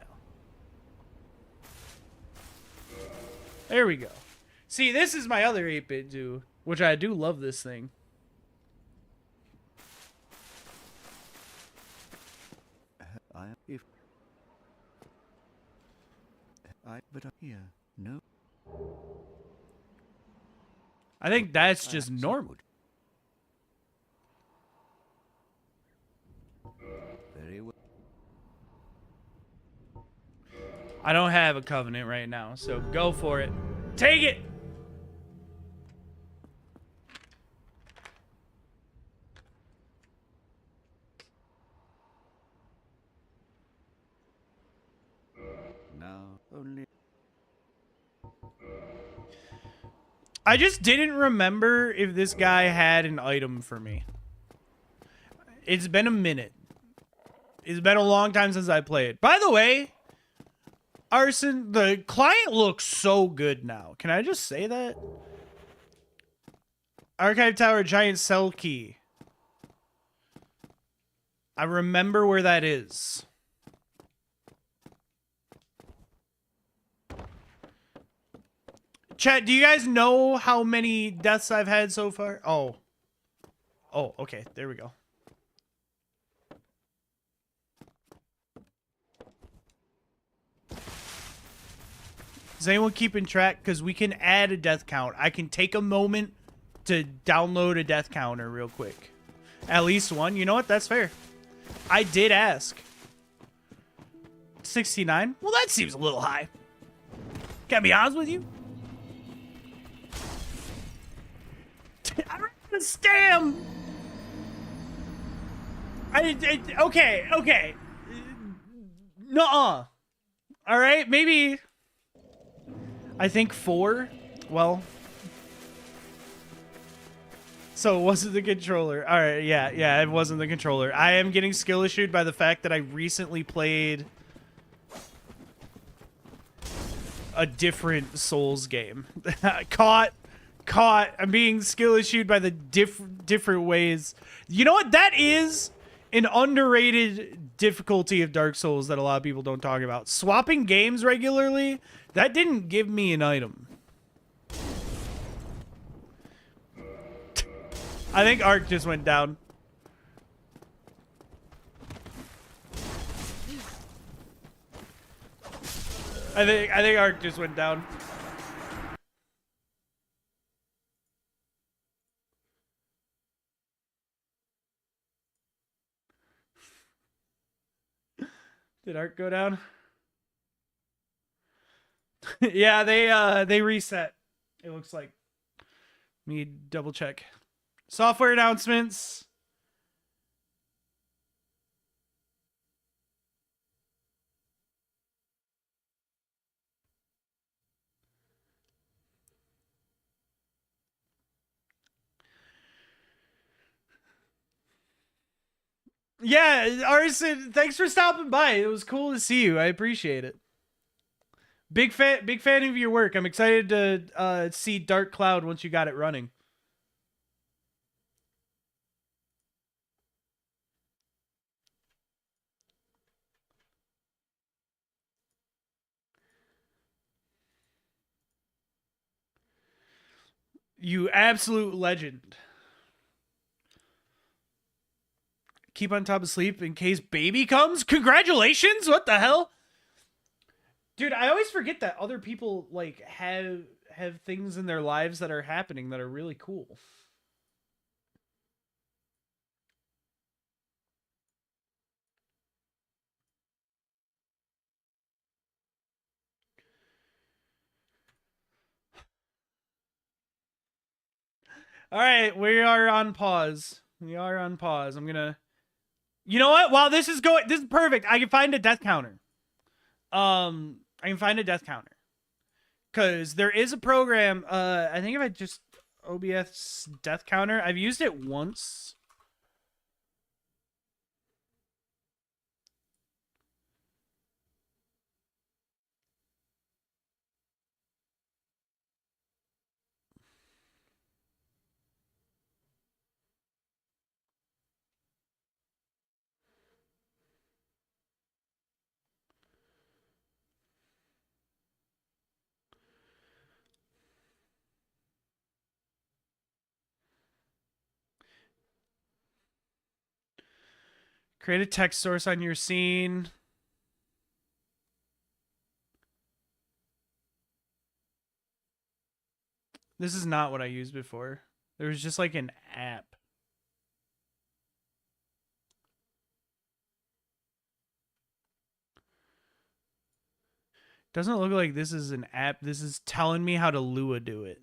There we go. See, this is my other 8-bit too, which I do love this thing. No. I think that's just normal. Very well. I don't have a covenant right now, so go for it. Take it! Now only. I just didn't remember if this guy had an item for me. It's been a minute. It's been a long time since I played. By the way, Arson, the client looks so good now. Can I just say that? Archive Tower Giant Cell Key. I remember where that is. Chat, do you guys know how many deaths I've had so far? Oh. Oh, okay. There we go. Is anyone keeping track? Because we can add a death count. I can take a moment to download a death counter real quick. At least one. You know what? That's fair. I did ask. 69? Well, that seems a little high. Can I be honest with you? I don't understand. Okay. Nuh-uh. All right, maybe. I think 4. Well. So it wasn't the controller. All right, yeah, it wasn't the controller. I am getting skill issued by the fact that I recently played a different Souls game. Caught. I'm being skill issued by the different ways. You know what? That is an underrated difficulty of Dark Souls that a lot of people don't talk about. Swapping games regularly, that didn't give me an item. I think Arc just went down. I think Ark just went down. Did Ark go down? Yeah, they reset. It looks like. Let me double check. Software announcements. Yeah, Arson, thanks for stopping by. It was cool to see you. I appreciate it. Big fan of your work. I'm excited to see Dark Cloud once you got it running. You absolute legend. Keep on top of sleep in case baby comes. Congratulations! What the hell? Dude, I always forget that other people like have things in their lives that are happening that are really cool. All right, we are on pause. We are on pause. I'm gonna. You know what? While this is perfect. I can find a death counter. I can find a death counter because there is a program. I think if I just OBS death counter, I've used it once. Create a text source on your scene. This is not what I used before. There was just like an app. Doesn't look like this is an app. This is telling me how to Lua do it.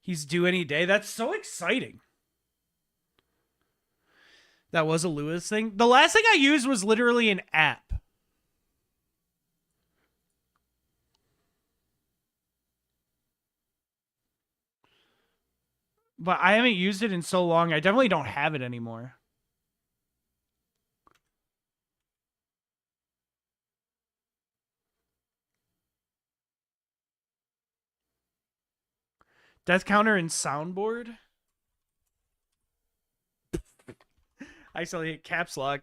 He's due any day. That's so exciting. That was a Lewis thing. The last thing I used was literally an app. But I haven't used it in so long. I definitely don't have it anymore. Death counter and soundboard. I still hit caps lock.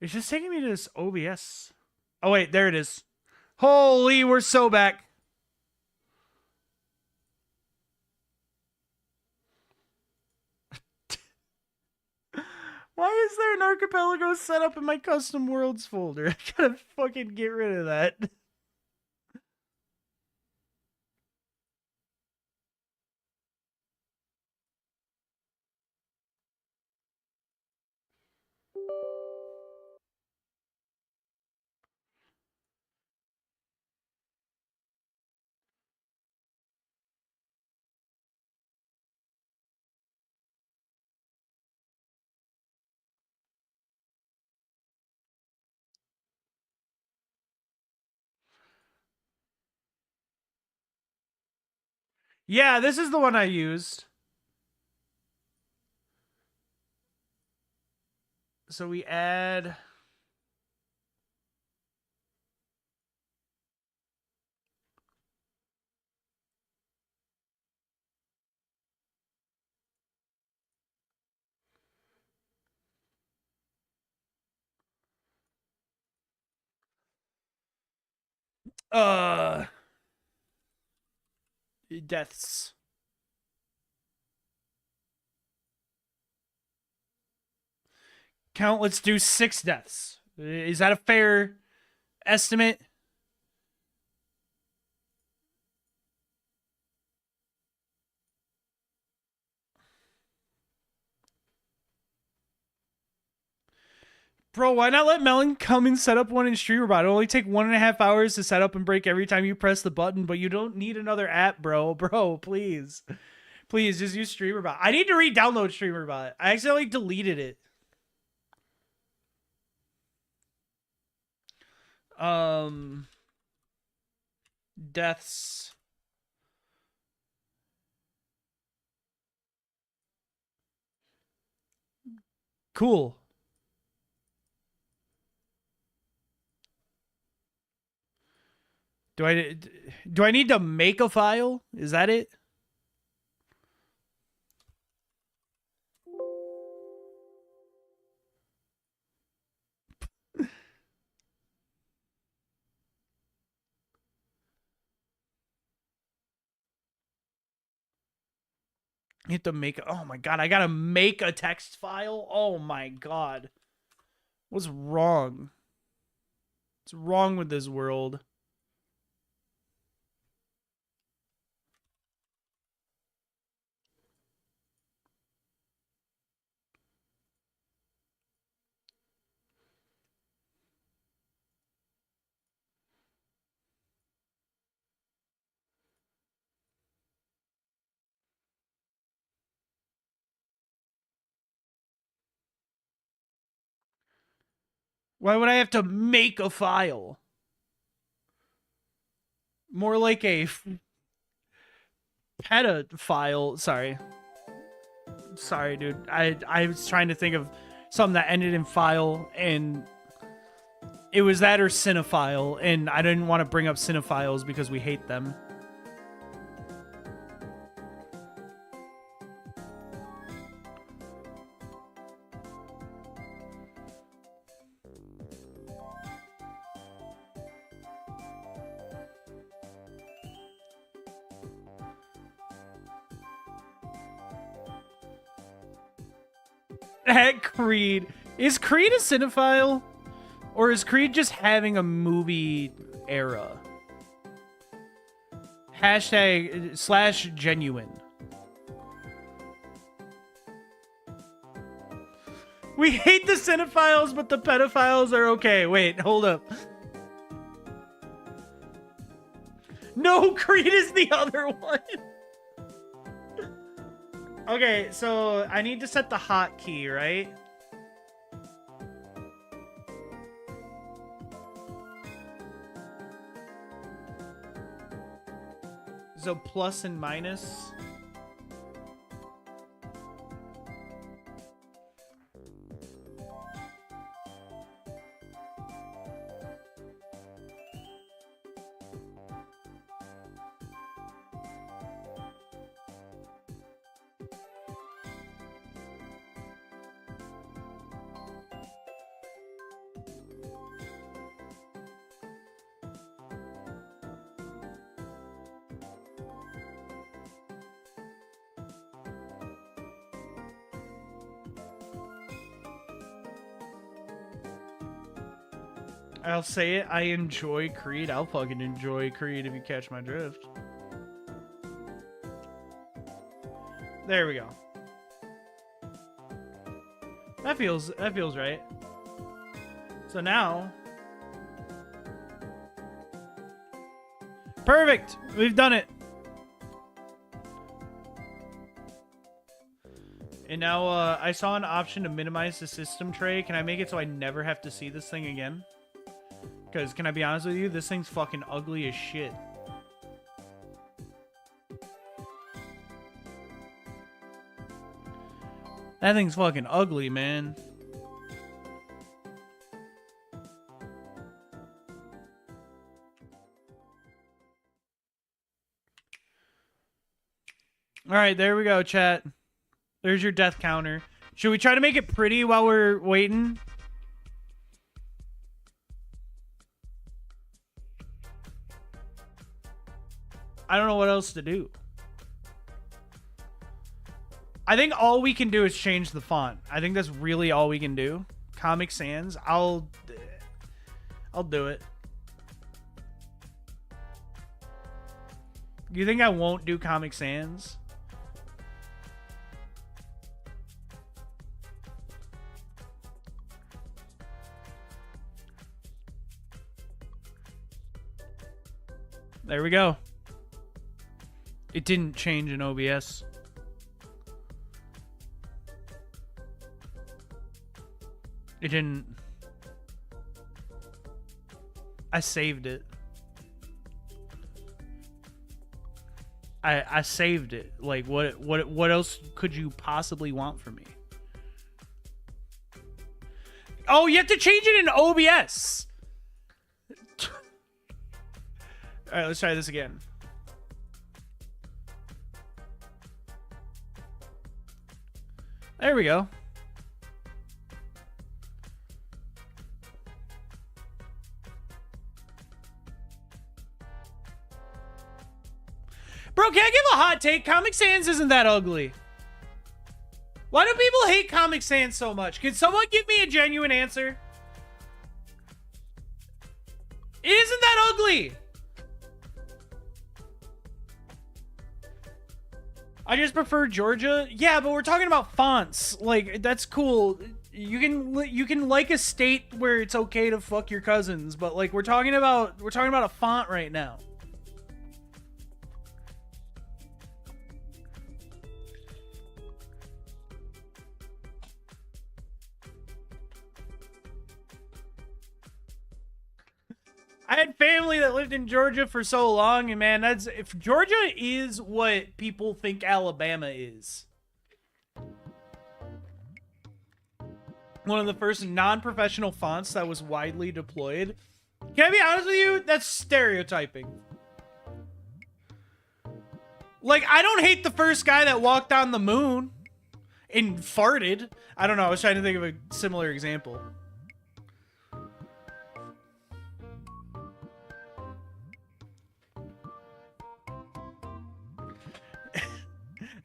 It's just taking me to this OBS. Oh wait, there it is. Holy, we're so back. Why is there an Archipelago set up in my custom worlds folder? I gotta fucking get rid of that. Yeah, this is the one I used. So we add... Deaths. count. Let's do 6 deaths. Is that a fair estimate? Bro, why not let Melon come and set up one in StreamerBot? It'll only take 1.5 hours to set up and break every time you press the button, but you don't need another app, bro. Bro, please. Please, just use StreamerBot. I need to re-download StreamerBot. I accidentally deleted it. Deaths. Cool. Do I need to make a file? Is that it? You have to make. Oh my god! I gotta make a text file. Oh my god! What's wrong? What's wrong with this world? Why would I have to make a file? More like a peta file. Sorry, dude. I was trying to think of something that ended in file, and it was that or cinephile, and I didn't want to bring up cinephiles because we hate them. At Creed. Is Creed a cinephile? Or is Creed just having a movie era? #/genuine. We hate the cinephiles, but the pedophiles are okay. Wait, hold up. No, Creed is the other one. Okay, so I need to set the hotkey, right? So plus and minus. I'll say it, I enjoy Creed. I'll fucking enjoy Creed if you catch my drift. There we go. That feels right. So now, perfect. We've done it. And now I saw an option to minimize the system tray. Can I make it so I never have to see this thing again? Because, can I be honest with you? This thing's fucking ugly as shit. That thing's fucking ugly, man. Alright, there we go, chat. There's your death counter. Should we try to make it pretty while we're waiting? I don't know what else to do. I think all we can do is change the font. I think that's really all we can do. Comic Sans. I'll do it. You think I won't do Comic Sans? There we go. It didn't change in OBS. It didn't. I saved it. I saved it. Like what else could you possibly want from me? Oh, you have to change it in OBS. All right, let's try this again. There we go. Bro, can I give a hot take? Comic Sans isn't that ugly. Why do people hate Comic Sans so much? Can someone give me a genuine answer? It isn't that ugly. I just prefer Georgia. Yeah, but we're talking about fonts. Like, that's cool. You can like a state where it's okay to fuck your cousins, but like we're talking about a font right now. I had family that lived in Georgia for so long, and man, if Georgia is what people think Alabama is. One of the first non-professional fonts that was widely deployed. Can I be honest with you? That's stereotyping. Like, I don't hate the first guy that walked on the moon and farted. I don't know, I was trying to think of a similar example.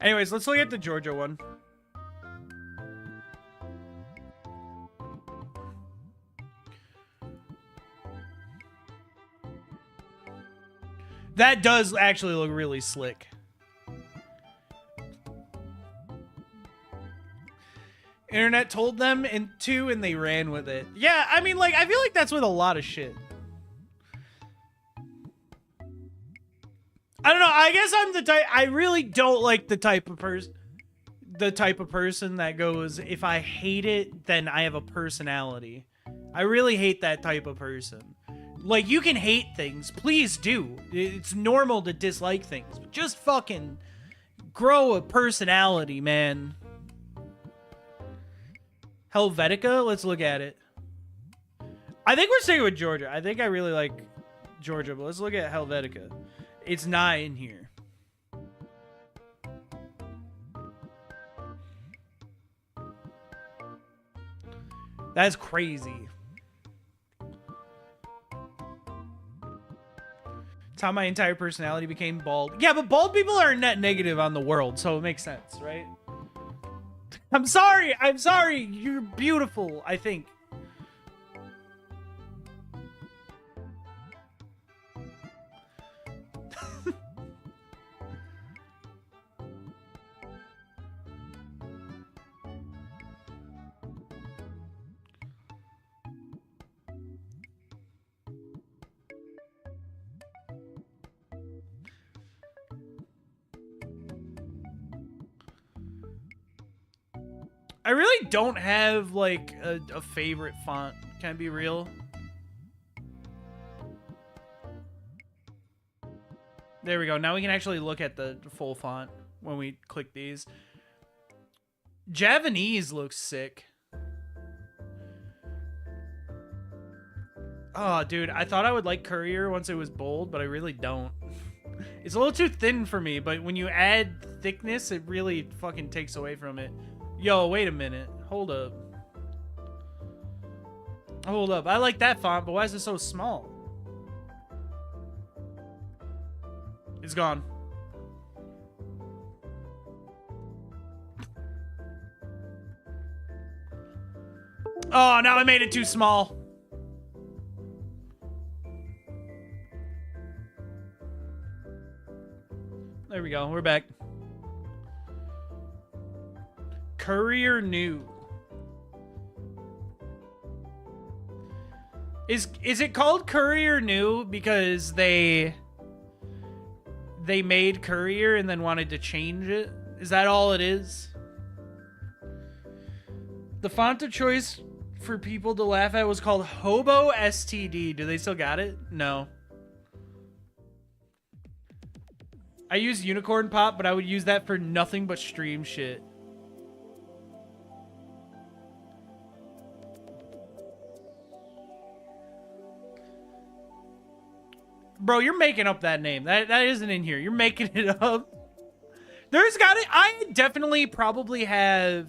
Anyways, let's look at the Georgia one. That does actually look really slick. Internet told them and they ran with it. Yeah, I mean, like, I feel like that's with a lot of shit. I don't know. I guess I'm the type. I really don't like the type of person that goes, if I hate it, then I have a personality. I really hate that type of person. Like, you can hate things. Please do. It's normal to dislike things. But just fucking grow a personality, man. Helvetica? Let's look at it. I think we're sticking with Georgia. I think I really like Georgia, but let's look at Helvetica. It's not in here. That's crazy. It's how my entire personality became bald. Yeah, but bald people are net negative on the world, so it makes sense, right? I'm sorry. I'm sorry. You're beautiful, I think. I really don't have, like, a favorite font. Can I be real? There we go. Now we can actually look at the full font when we click these. Javanese looks sick. Oh, dude. I thought I would like Courier once it was bold, but I really don't. It's a little too thin for me, but when you add thickness, it really fucking takes away from it. Yo, wait a minute. Hold up. Hold up. I like that font, but why is it so small? It's gone. Oh, now I made it too small. There we go. We're back. Courier New. Is it called Courier New because they made Courier and then wanted to change it? Is that all it is? The font of choice for people to laugh at was called Hobo STD. Do they still got it? No. I use Unicorn Pop, but I would use that for nothing but stream shit. Bro, you're making up that name. That isn't in here. You're making it up. There's got it. I definitely probably have.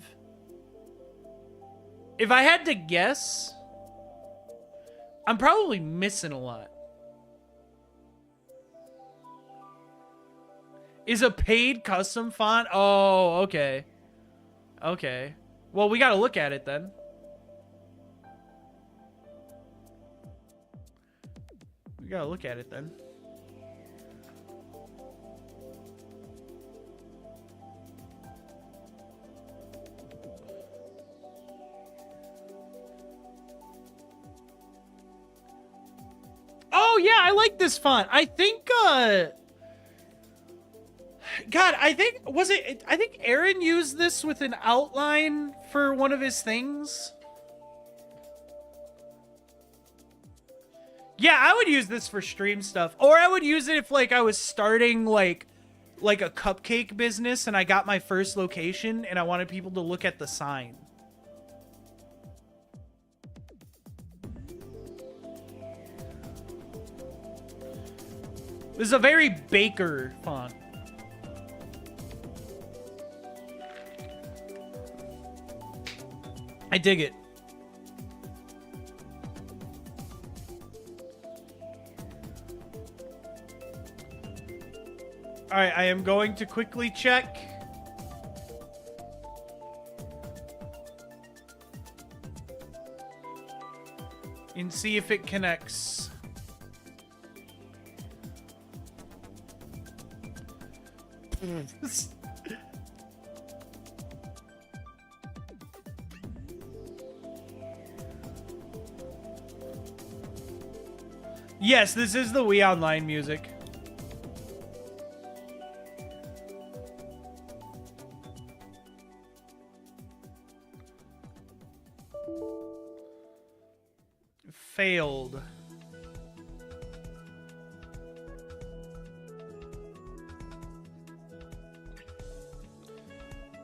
If I had to guess, I'm probably missing a lot. Is a paid custom font? Oh, okay. Okay. Well, we gotta look at it then. We gotta look at it then. Oh yeah, I like this font. I think God, I think I think Aaron used this with an outline for one of his things. Yeah, I would use this for stream stuff. Or I would use it if like I was starting like a cupcake business and I got my first location and I wanted people to look at the sign. This is a very baker font. I dig it. All right, I am going to quickly check. And see if it connects. Yes, this is the Wii Online music. Failed.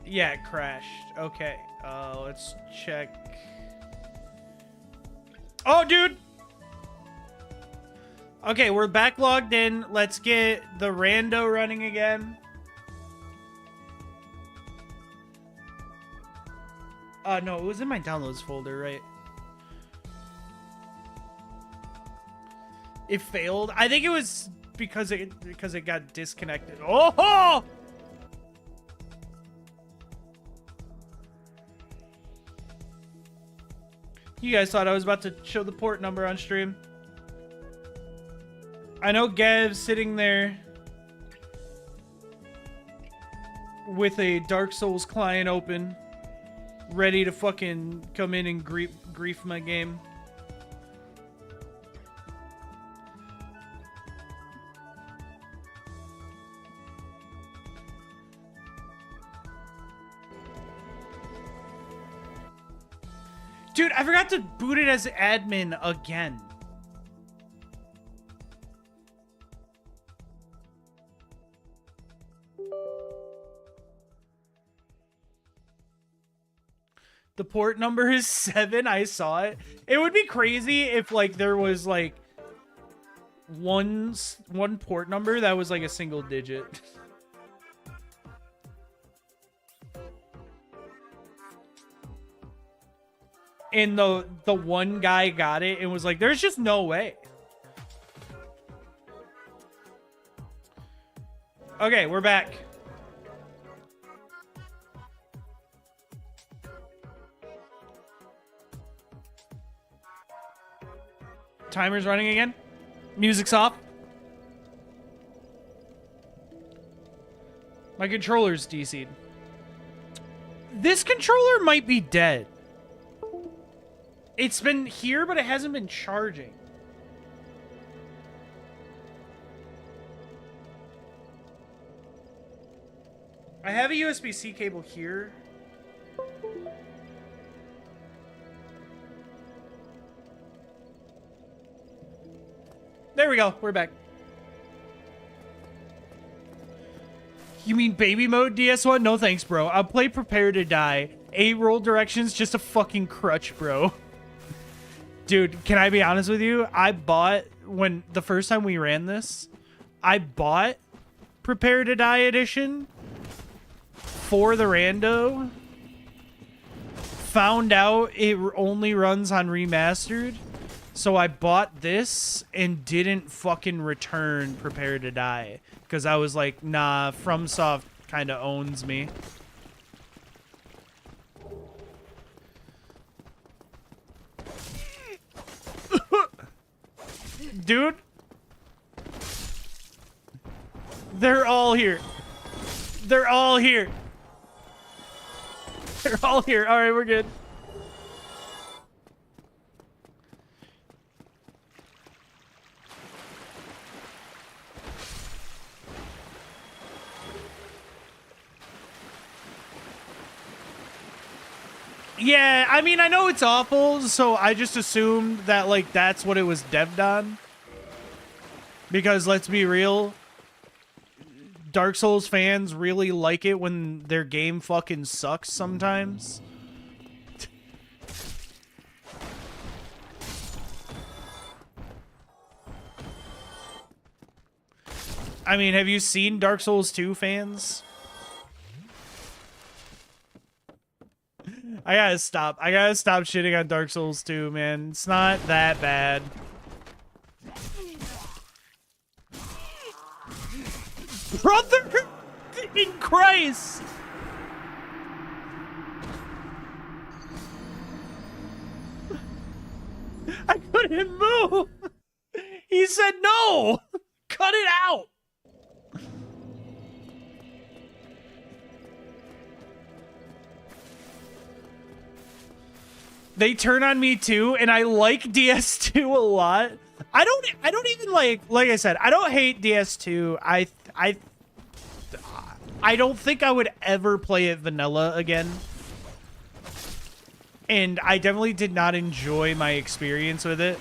Yeah, it crashed. Okay, let's check. Oh, dude! Okay, we're back logged in. Let's get the rando running again. No, it was in my downloads folder, right? It failed. I think it was because it got disconnected. Oh! You guys thought I was about to show the port number on stream. I know Gav's sitting there with a Dark Souls client open, ready to fucking come in and grief my game. Dude, I forgot to boot it as admin again. The port number is 7. I saw it. It would be crazy if like there was like one port number that was like a single digit. And the one guy got it and was like, there's just no way. Okay, we're back. Timer's running again. Music's off. My controller's DC'd. This controller might be dead. It's been here, but it hasn't been charging. I have a USB-C cable here. There we go. We're back. You mean baby mode DS1? No thanks, bro. I'll play Prepare to Die. 8 roll directions, just a fucking crutch, bro. Dude, can I be honest with you? I bought, when the first time we ran this, I bought Prepare to Die edition for the rando. Found out it only runs on remastered. So I bought this and didn't fucking return Prepare to Die. Because I was like, nah, FromSoft kind of owns me. Dude. They're all here. They're all here. They're all here. All right, we're good. Yeah, I mean, I know it's awful, so I just assumed that, like, that's what it was devved on. Because, let's be real, Dark Souls fans really like it when their game fucking sucks sometimes. I mean, have you seen Dark Souls 2 fans? I gotta stop. I gotta stop shitting on Dark Souls 2, man. It's not that bad. Brother in Christ! I couldn't move! He said no! Cut it out! They turn on me too, and I like DS2 a lot. I don't even like I said, I don't hate DS2. I don't think I would ever play it vanilla again. And I definitely did not enjoy my experience with it.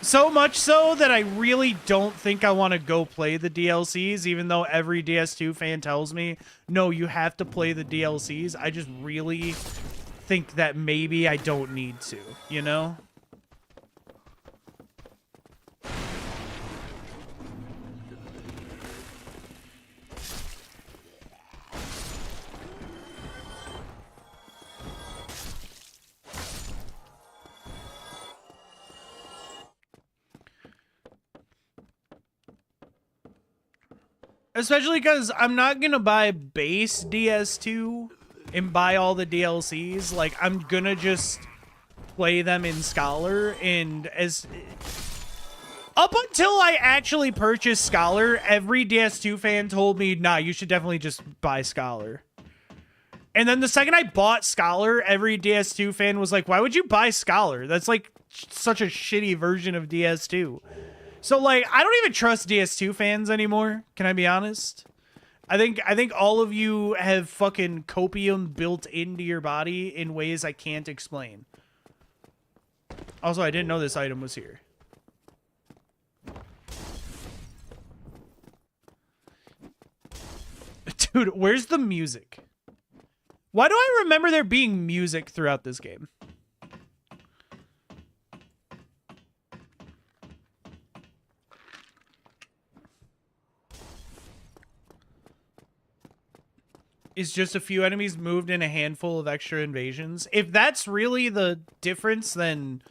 So much so that I really don't think I want to go play the DLCs, even though every DS2 fan tells me, no, you have to play the DLCs. I just really think that maybe I don't need to, you know? Especially because I'm not gonna buy base DS2 and buy all the DLCs. Like, I'm gonna just play them in Scholar, and as up until I actually purchased Scholar, every DS2 fan told me, nah, you should definitely just buy Scholar. And then the second I bought Scholar, every DS2 fan was like, why would you buy Scholar? That's like such a shitty version of DS2. So, like, I don't even trust DS2 fans anymore, can I be honest? I think all of you have fucking copium built into your body in ways I can't explain. Also, I didn't know this item was here. Dude, where's the music? Why do I remember there being music throughout this game? Is just a few enemies moved in a handful of extra invasions. If that's really the difference, then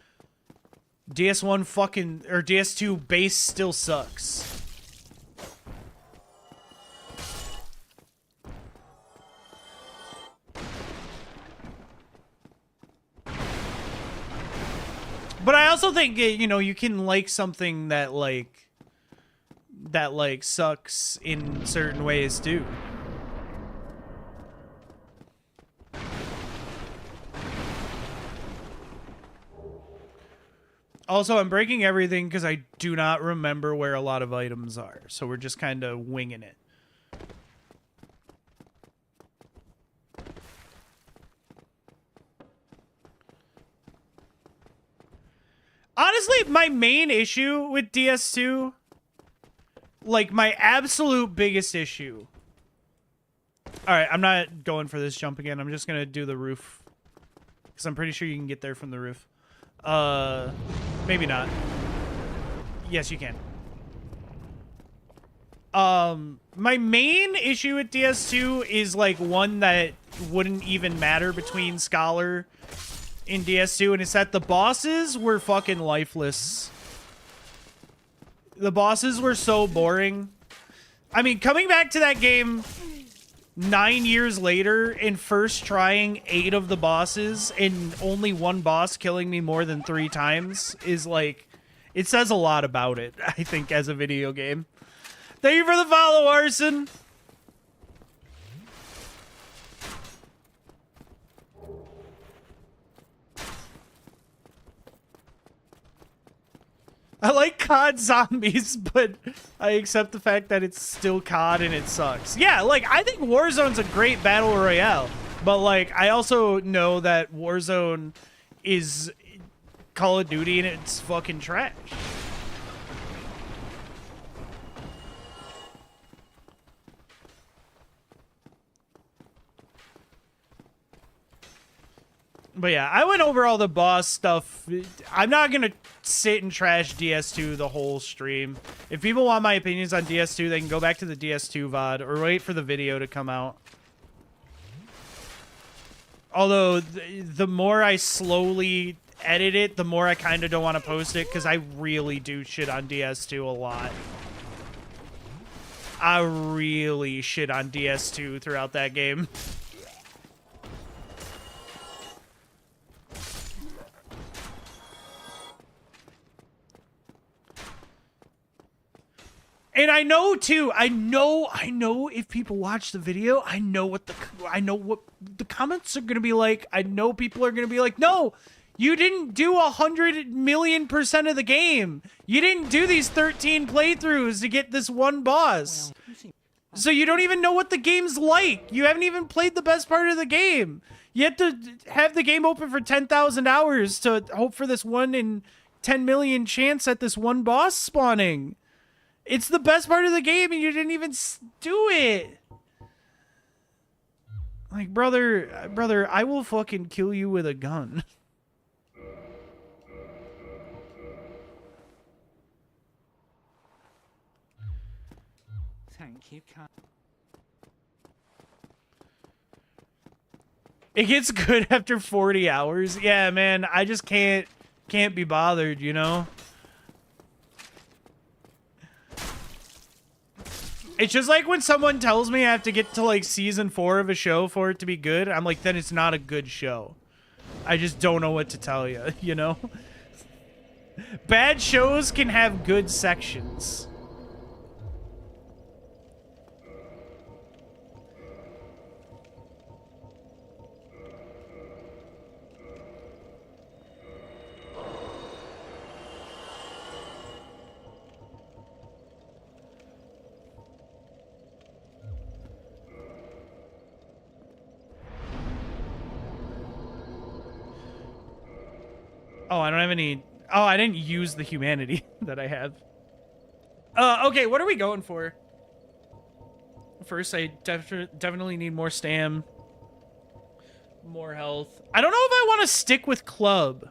DS1 fucking, or DS2 base still sucks. But I also think, you know, you can like something that sucks in certain ways too. Also, I'm breaking everything because I do not remember where a lot of items are, so we're just kind of winging it. Honestly, my main issue with DS2, like my absolute biggest issue. All right, I'm not going for this jump again. I'm just going to do the roof because I'm pretty sure you can get there from the roof. Maybe not. Yes, you can. My main issue with DS2 is like one that wouldn't even matter between Scholar in DS2, and it's that the bosses were fucking lifeless. The bosses were so boring. I mean, coming back to that game 9 years later and first trying 8 of the bosses and only one boss killing me more than 3 times is like, it says a lot about it, I think, as a video game. Thank you for the follow, Arson. I like COD Zombies, but I accept the fact that it's still COD and it sucks. Yeah, like, I think Warzone's a great battle royale, but, like, I also know that Warzone is Call of Duty and it's fucking trash. But yeah, I went over all the boss stuff. I'm not going to sit and trash DS2 the whole stream. If people want my opinions on DS2, they can go back to the DS2 VOD or wait for the video to come out. Although, the more I slowly edit it, the more I kind of don't want to post it because I really do shit on DS2 a lot. I really shit on DS2 throughout that game. And I know too. I know if people watch the video, I know what the comments are gonna be like. I know people are gonna be like, "No, you didn't do 100,000,000% of the game. You didn't do these 13 playthroughs to get this one boss. So you don't even know what the game's like. You haven't even played the best part of the game. You have to have the game open for 10,000 hours to hope for this 1 in 10 million chance at this one boss spawning." It's the best part of the game, and you didn't even do it. Like, brother, I will fucking kill you with a gun. Thank you, It gets good after 40 hours. Yeah, man, I just can't be bothered, you know? It's just like when someone tells me I have to get to like season 4 of a show for it to be good. I'm like, then it's not a good show. I just don't know what to tell you, you know? Bad shows can have good sections. Oh, I don't have any... Oh, I didn't use the humanity that I have. Okay, what are we going for? First, I definitely need more stam. More health. I don't know if I want to stick with club.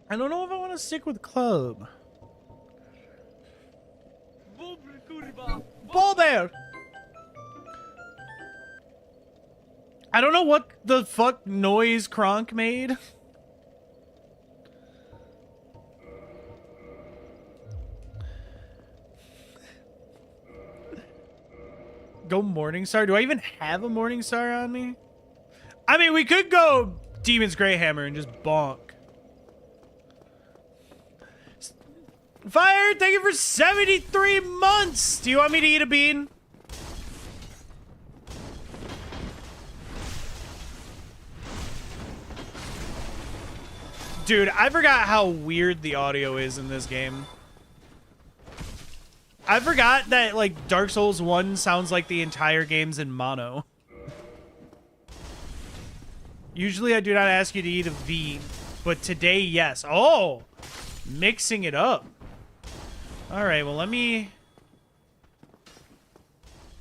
I don't know if I want to stick with club. Ball bear! I don't know what the fuck noise Kronk made. Go Morningstar. Do I even have a Morningstar on me? I mean, we could go Demon's Greyhammer and just bonk. Fire, thank you for 73 months. Do you want me to eat a bean? Dude, I forgot how weird the audio is in this game. I forgot that, like, Dark Souls 1 sounds like the entire game's in mono. Usually I do not ask you to eat a V, but today, yes. Oh! Mixing it up. Alright, well, let me...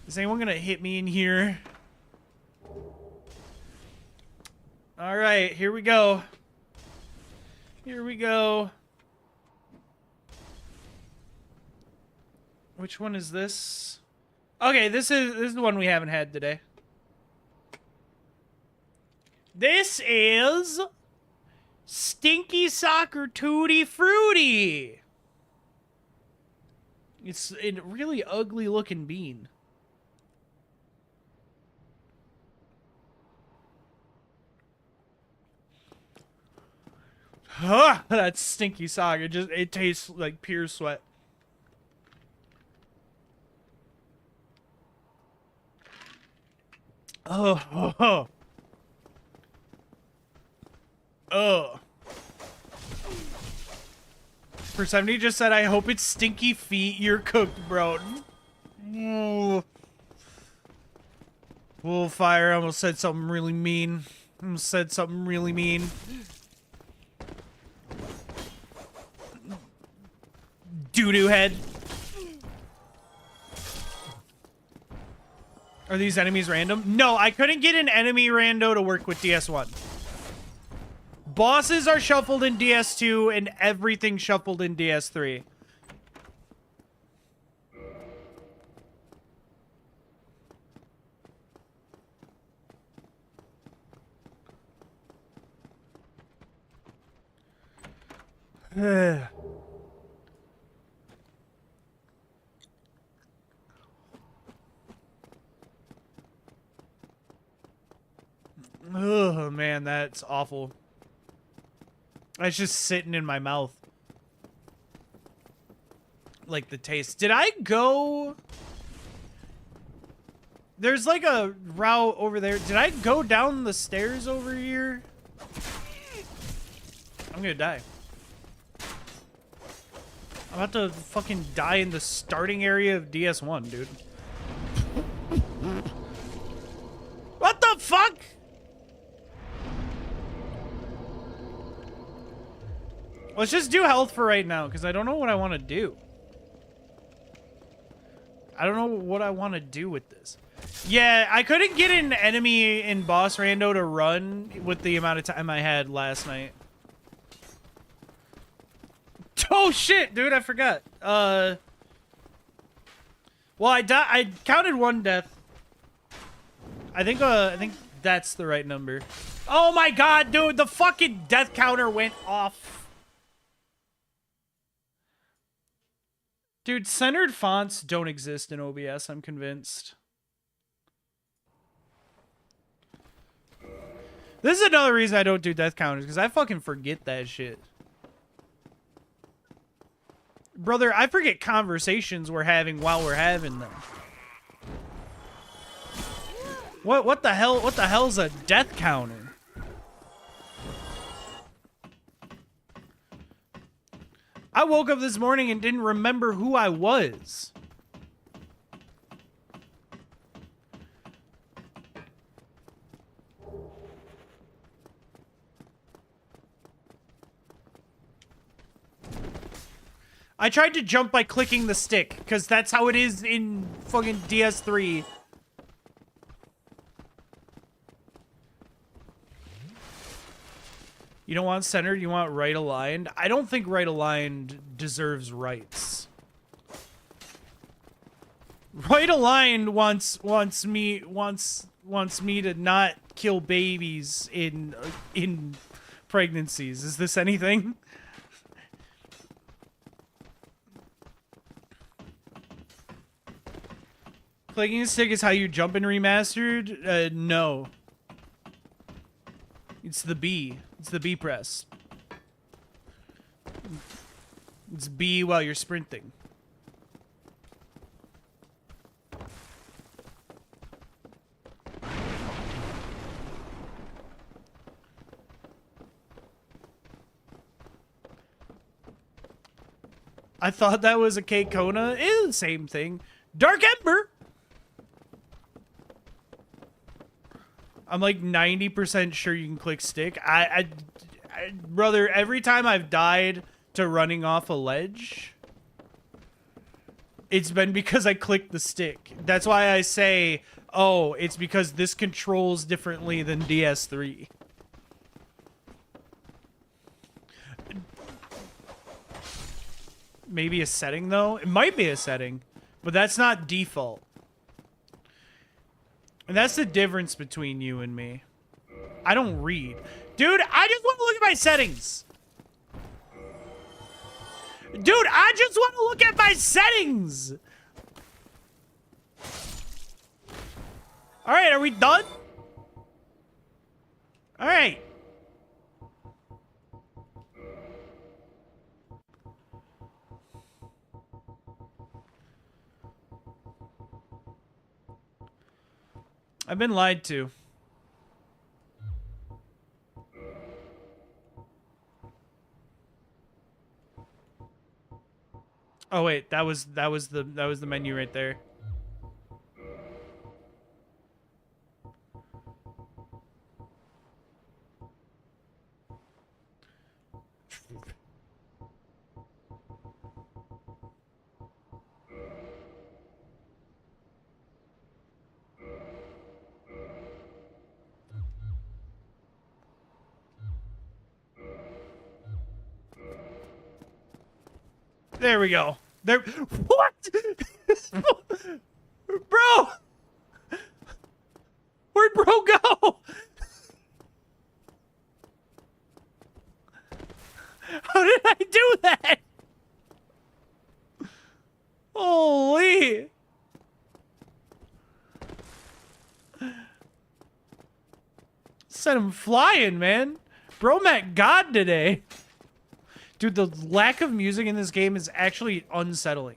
Is anyone gonna hit me in here? Alright, here we go. Here we go. Which one is this? Okay, this is the one we haven't had today. This is Stinky Soccer Tutti Fruity. It's a really ugly looking bean. Huh, that stinky sock. It tastes like pure sweat. Oh. For 70 just said, I hope it's stinky feet you're cooked, bro. Oh, fire. I almost said something really mean. Doo-doo head. Are these enemies random? No, I couldn't get an enemy rando to work with DS1. Bosses are shuffled in DS2 and everything shuffled in DS3. Oh man, that's awful. It's just sitting in my mouth. Like the taste. Did I go? There's like a route over there. Did I go down the stairs over here? I'm gonna die. I'm about to fucking die in the starting area of DS1, dude. What the fuck? Let's just do health for right now, because I don't know what I want to do. I don't know what I want to do with this. Yeah, I couldn't get an enemy in boss rando to run with the amount of time I had last night. Oh shit, dude, I forgot. Well, I counted one death. I think that's the right number. Oh my god, dude, the fucking death counter went off. Dude, centered fonts don't exist in OBS, I'm convinced. This is another reason I don't do death counters, because I fucking forget that shit. Brother, I forget conversations we're having while we're having them. What the hell's a death counter? I woke up this morning and didn't remember who I was. I tried to jump by clicking the stick, because that's how it is in fucking DS3. You don't want centered, you want right aligned? I don't think right aligned deserves rights. Right aligned wants me to not kill babies in pregnancies. Is this anything? Clicking a stick is how you jump in Remastered? No. It's the B. It's the B press. It's B while you're sprinting. I thought that was a K-Kona. It's the same thing. Dark Ember! I'm like 90% sure you can click stick. Brother, every time I've died to running off a ledge, it's been because I clicked the stick. That's why I say, oh, it's because this controls differently than DS3. Maybe a setting, though? It might be a setting, but that's not default. And that's the difference between you and me. I don't read. Dude, I just want to look at my settings. Dude, I just want to look at my settings. All right, are we done? All right. I've been lied to. Oh wait, that was the menu right there. There we go. There. What? Bro! Where'd bro go? How did I do that? Holy. Sent him flying, man. Bro met God today. Dude, the lack of music in this game is actually unsettling.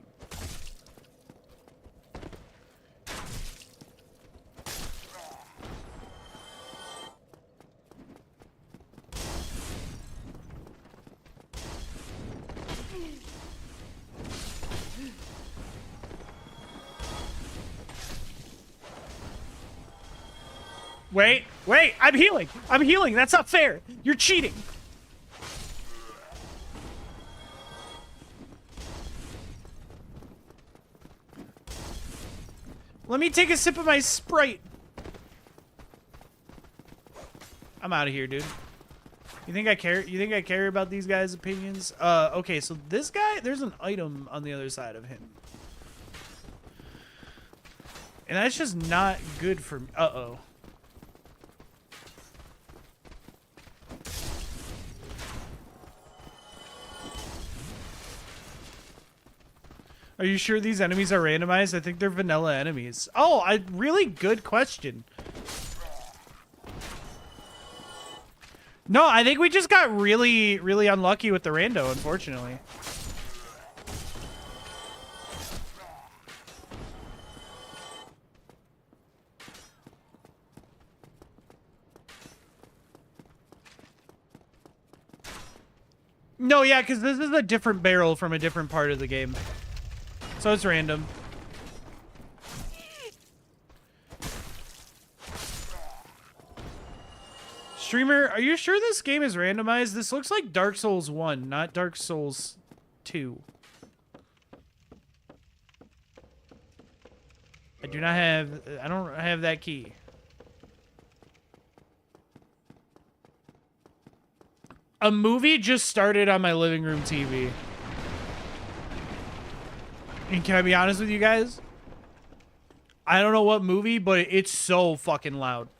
Wait, I'm healing. I'm healing. That's not fair. You're cheating. Let me take a sip of my Sprite. I'm out of here, dude. You think I care? You think I care about these guys' opinions? Okay, so this guy, there's an item on the other side of him. And that's just not good for me. Uh-oh. Are you sure these enemies are randomized? I think they're vanilla enemies. Oh, a really good question. No, I think we just got really, really unlucky with the rando, unfortunately. No, yeah, because this is a different barrel from a different part of the game. So it's random. Streamer, are you sure this game is randomized? This looks like Dark Souls 1, not Dark Souls 2. I don't have that key. A movie just started on my living room TV. And can I be honest with you guys? I don't know what movie, but it's so fucking loud.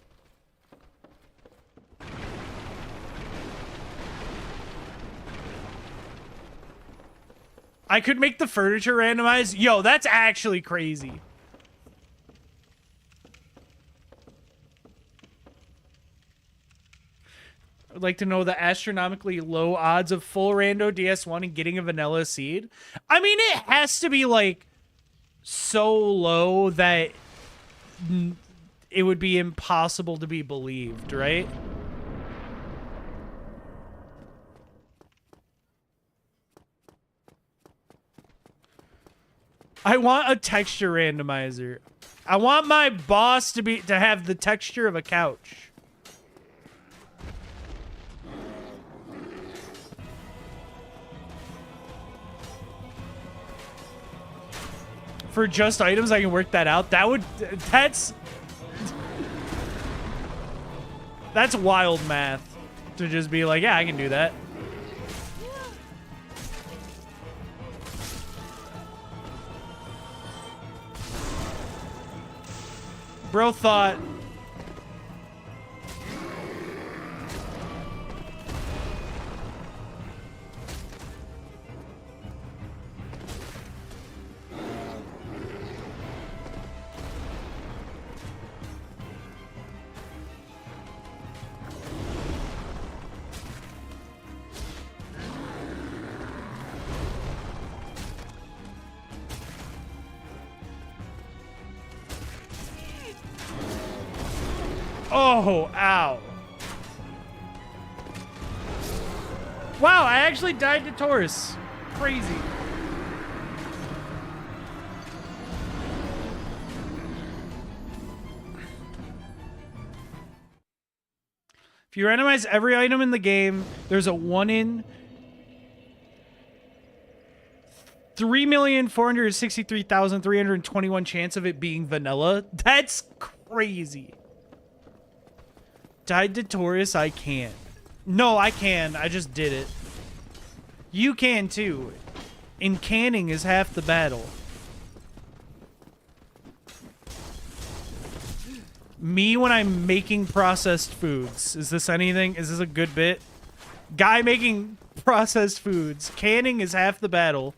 I could make the furniture randomized. Yo, that's actually crazy. I'd like to know the astronomically low odds of full rando DS1 and getting a vanilla seed. I mean, it has to be like so low that it would be impossible to be believed, right? I want a texture randomizer. I want my boss to have the texture of a couch. For just items, I can work that out. That's wild math to just be like, yeah, I can do that. Bro thought. Oh, ow. Wow, I actually died to Taurus. Crazy. If you randomize every item in the game, there's a 1 in 3,463,321 chance of it being vanilla. That's crazy. Died to Taurus, I can't. No, I can. I just did it. You can too. And canning is half the battle. Me when I'm making processed foods. Is this anything? Is this a good bit? Guy making processed foods. Canning is half the battle.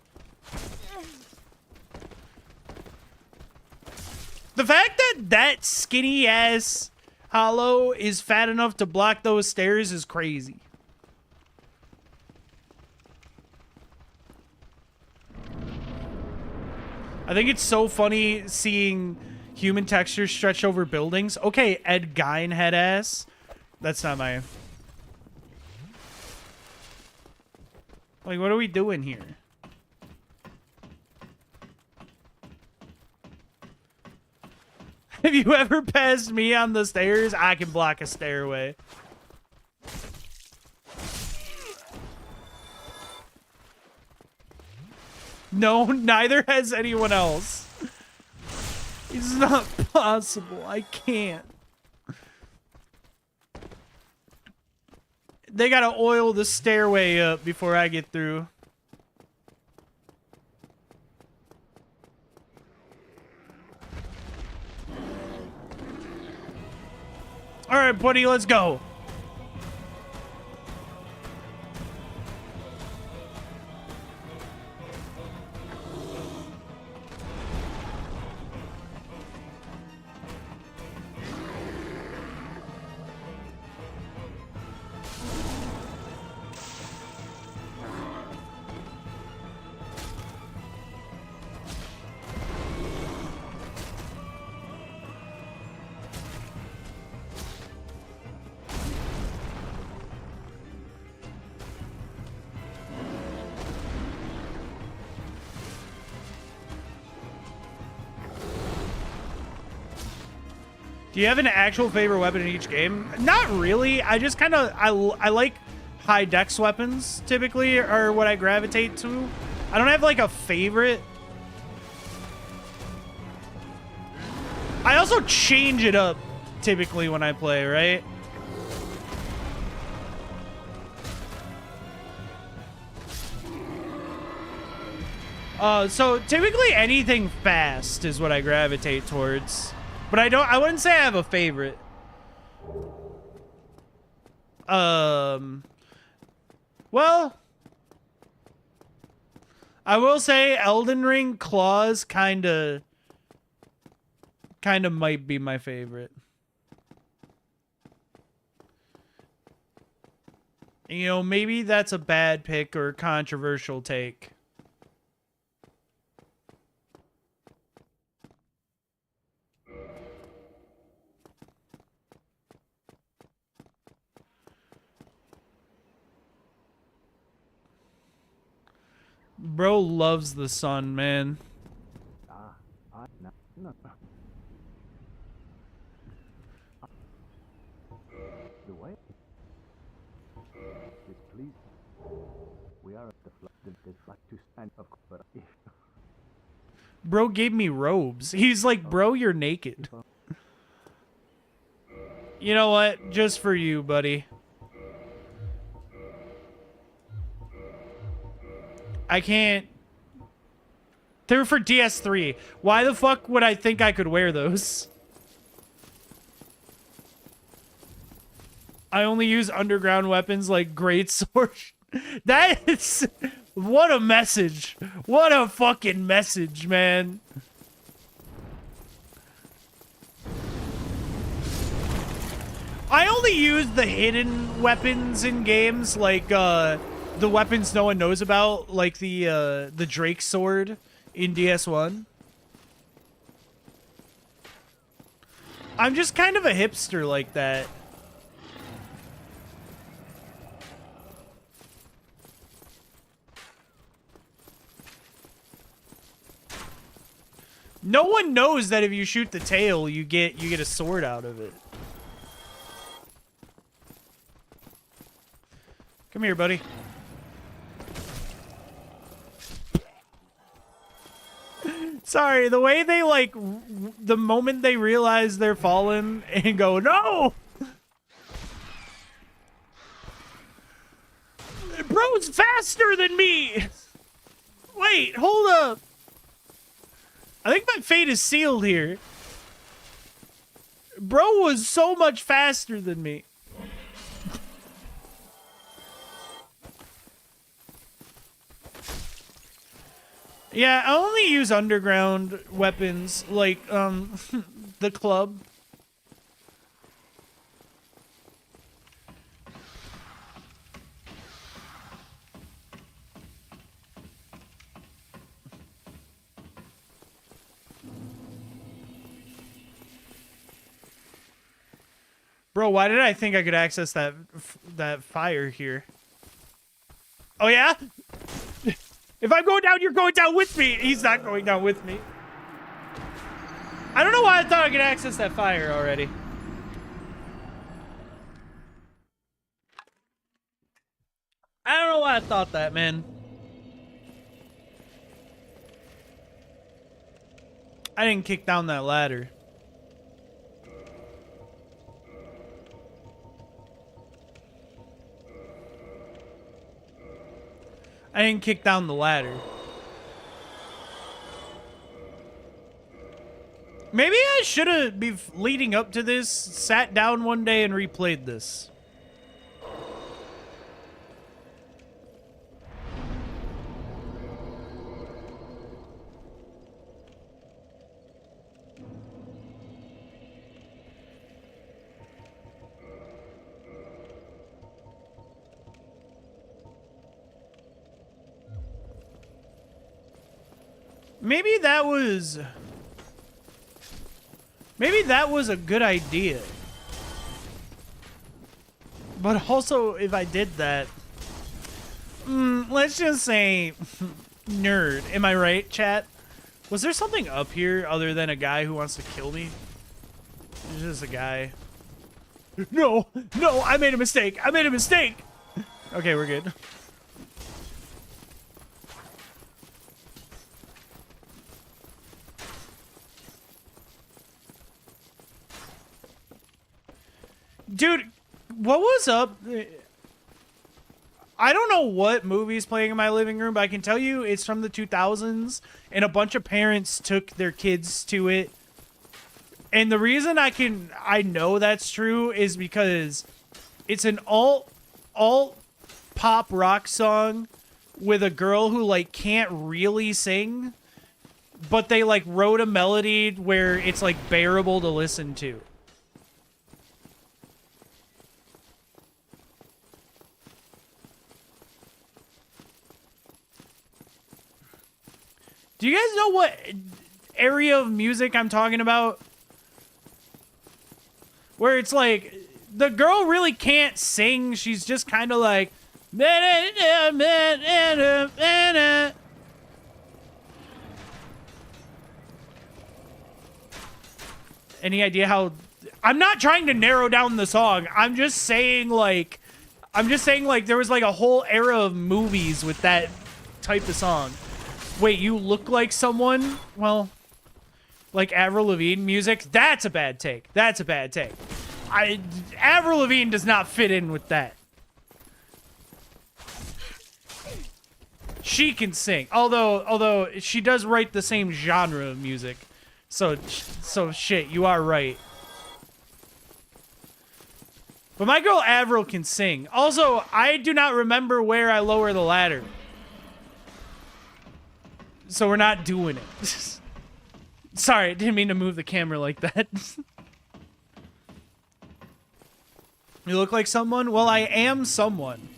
The fact that that skinny ass Hollow is fat enough to block those stairs is crazy. I think it's so funny seeing human textures stretch over buildings. Okay, Ed Gein head ass. That's not my... Like, what are we doing here? Have you ever passed me on the stairs? I can block a stairway. No, neither has anyone else. It's not possible. I can't. They gotta oil the stairway up before I get through. All right, buddy, let's go. Do you have an actual favorite weapon in each game? Not really. I just kind of, I like high dex weapons typically are what I gravitate to. I don't have like a favorite. I also change it up typically when I play, right? So typically anything fast is what I gravitate towards. But I wouldn't say I have a favorite. Well, I will say Elden Ring claws kind of might be my favorite. You know, maybe that's a bad pick or controversial take. Bro loves the sun, man. No. The way? Yes, please. We are at the flag to stand up, but if Bro gave me robes. He's like, bro, you're naked. You know what? Just for you, buddy. I can't. They're for DS3. Why the fuck would I think I could wear those? I only use underground weapons like greatsword. That is... What a message. What a fucking message, man. I only use the hidden weapons in games, like, the weapons no one knows about, like the Drake sword in DS1. I'm just kind of a hipster like that. No one knows that if you shoot the tail, you get a sword out of it. Come here, buddy. Sorry, the way they, like, the moment they realize they're fallen and go, no! Bro's faster than me! Wait, hold up. I think my fate is sealed here. Bro was so much faster than me. Yeah, I only use underground weapons, like, the club. Bro, why did I think I could access that fire here? Oh, yeah? If I'm going down, you're going down with me. He's not going down with me. I don't know why I thought I could access that fire already. I don't know why I thought that, man. I didn't kick down that ladder. I didn't kick down the ladder. Maybe I should have, leading up to this, sat down one day and replayed this. Maybe that was a good idea. But also, if I did that, let's just say nerd. Am I right, chat? Was there something up here other than a guy who wants to kill me? It's just a guy. No, I made a mistake. Okay, we're good. Dude, what was up? I don't know what movie's playing in my living room, but I can tell you it's from the 2000s, and a bunch of parents took their kids to it. And the reason I know that's true is because it's an alt pop rock song with a girl who, like, can't really sing, but they, like, wrote a melody where it's, like, bearable to listen to. Do you guys know what area of music I'm talking about? Where it's like, the girl really can't sing. She's just kind of like... Any idea how... I'm not trying to narrow down the song. I'm just saying, like, there was, like, a whole era of movies with that type of song. Wait, you look like someone? Well, like Avril Lavigne music? That's a bad take. That's a bad take. Avril Lavigne does not fit in with that. She can sing. Although she does write the same genre of music. So shit, you are right. But my girl Avril can sing. Also, I do not remember where I lower the ladder. So we're not doing it. Sorry, I didn't mean to move the camera like that. You look like someone? Well, I am someone.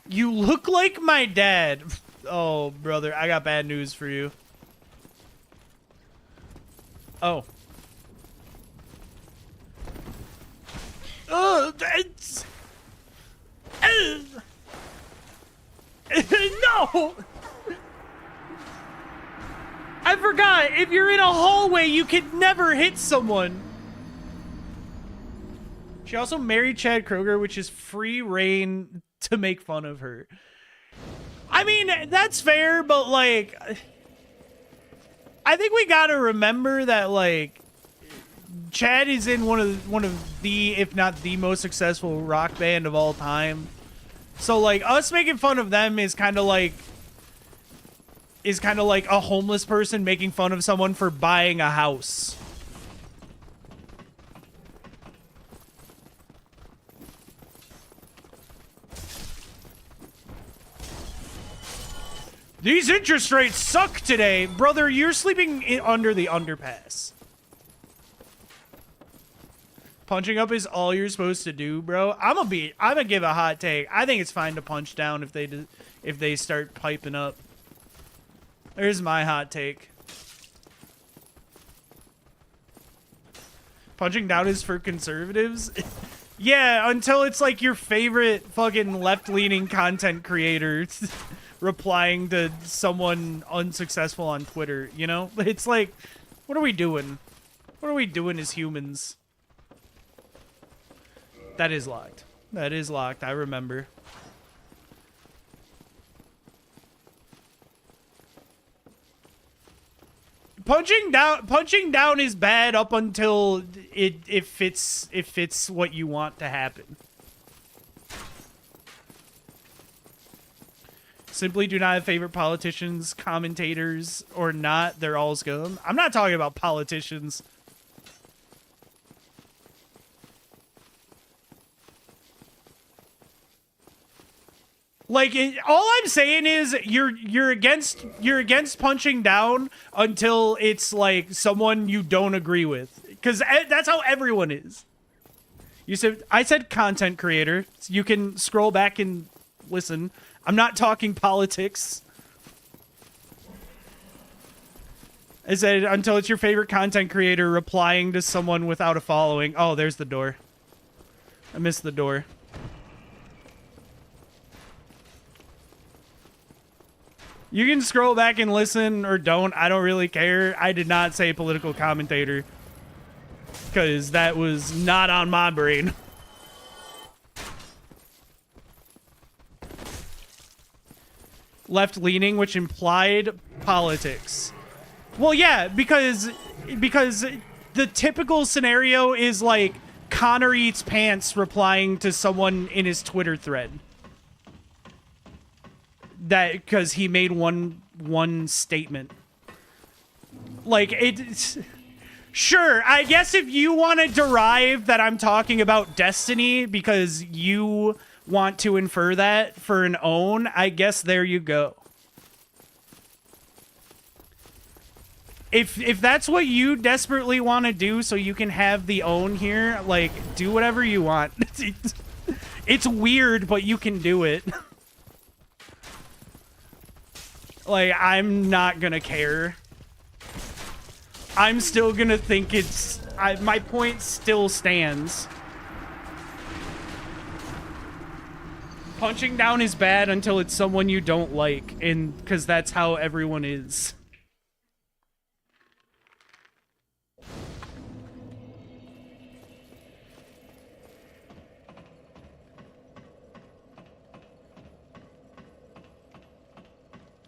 You look like my dad. Oh, brother, I got bad news for you. Oh. It's... No! I forgot, if you're in a hallway, you can never hit someone. She also married Chad Kroger, which is free reign to make fun of her. I mean, that's fair, but, like... I think we gotta remember that, like... Chad is in one of the, if not the most successful rock band of all time. So, like, us making fun of them is kind of like a homeless person making fun of someone for buying a house. These interest rates suck today. Brother, you're sleeping under the underpass. Punching up is all you're supposed to do, bro. I'm gonna give a hot take. I think it's fine to punch down if they start piping up. There's my hot take. Punching down is for conservatives? Yeah, until it's like your favorite fucking left-leaning content creator replying to someone unsuccessful on Twitter, you know? It's like, what are we doing? What are we doing as humans? That is locked. That is locked, I remember. Punching down is bad up until it fits what you want to happen. Simply do not have favorite politicians, commentators, or not. They're all scum. I'm not talking about politicians. Like, all I'm saying is you're against punching down until it's like someone you don't agree with, because that's how everyone is. I said content creator. So you can scroll back and listen. I'm not talking politics. I said until it's your favorite content creator replying to someone without a following. Oh, there's the door. I missed the door. You can scroll back and listen or don't. I don't really care. I did not say political commentator, because that was not on my brain. Left-leaning, which implied politics. Well, yeah, because the typical scenario is like Connor Eats Pants replying to someone in his Twitter thread. That because he made one statement. Like, it's sure, I guess if you want to derive that I'm talking about Destiny because you want to infer that for an own, I guess there you go. If that's what you desperately want to do so you can have the own here, like, do whatever you want. It's weird, but you can do it. Like, I'm not gonna care. I'm still gonna think it's... my point still stands. Punching down is bad until it's someone you don't like, and because that's how everyone is.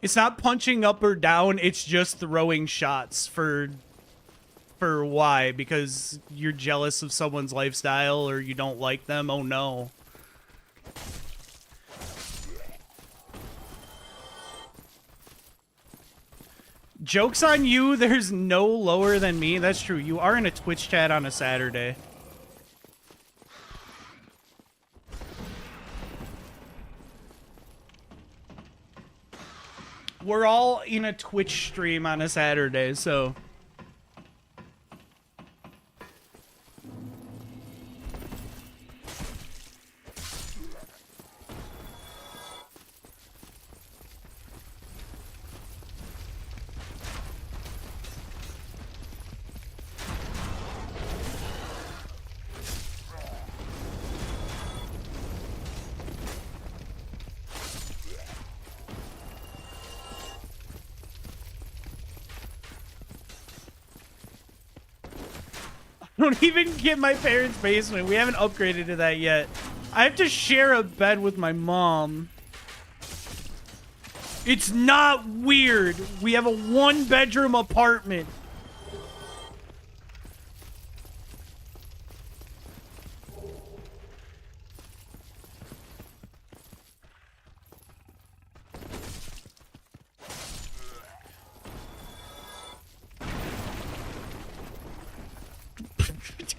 It's not punching up or down, it's just throwing shots for why? Because you're jealous of someone's lifestyle or you don't like them? Oh no. Joke's on you, there's no lower than me. That's true. You are in a Twitch chat on a Saturday. We're all in a Twitch stream on a Saturday, so... Don't even get my parents' basement. We haven't upgraded to that yet. I have to share a bed with my mom. It's not weird. We have a one-bedroom apartment.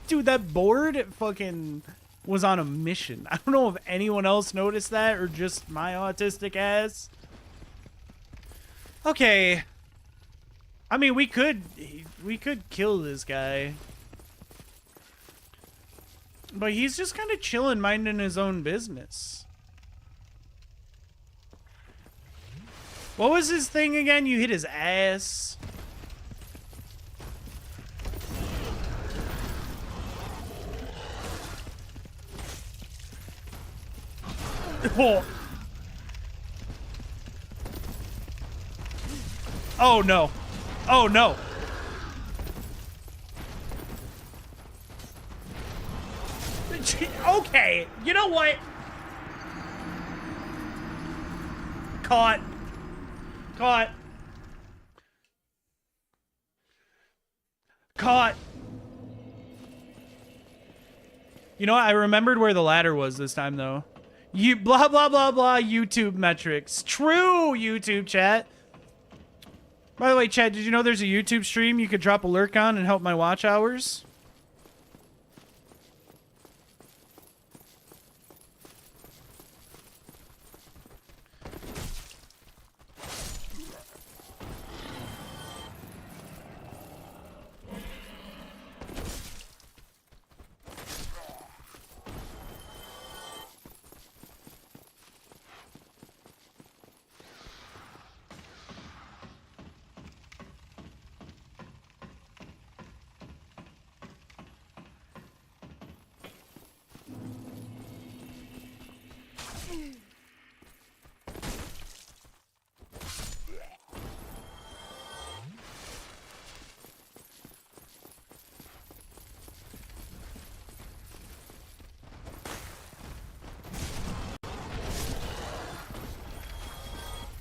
Dude, that board fucking was on a mission. I don't know if anyone else noticed that or just my autistic ass. Okay. I mean, we could kill this guy. But he's just kind of chilling, minding his own business. What was his thing again? You hit his ass. Oh. Oh no. Oh no. Okay, you know what? Caught. Caught. Caught. You know what? I remembered where the ladder was this time, though. You blah blah blah blah YouTube metrics. True, YouTube chat. By the way, chat, did you know there's a YouTube stream you could drop a lurk on and help my watch hours?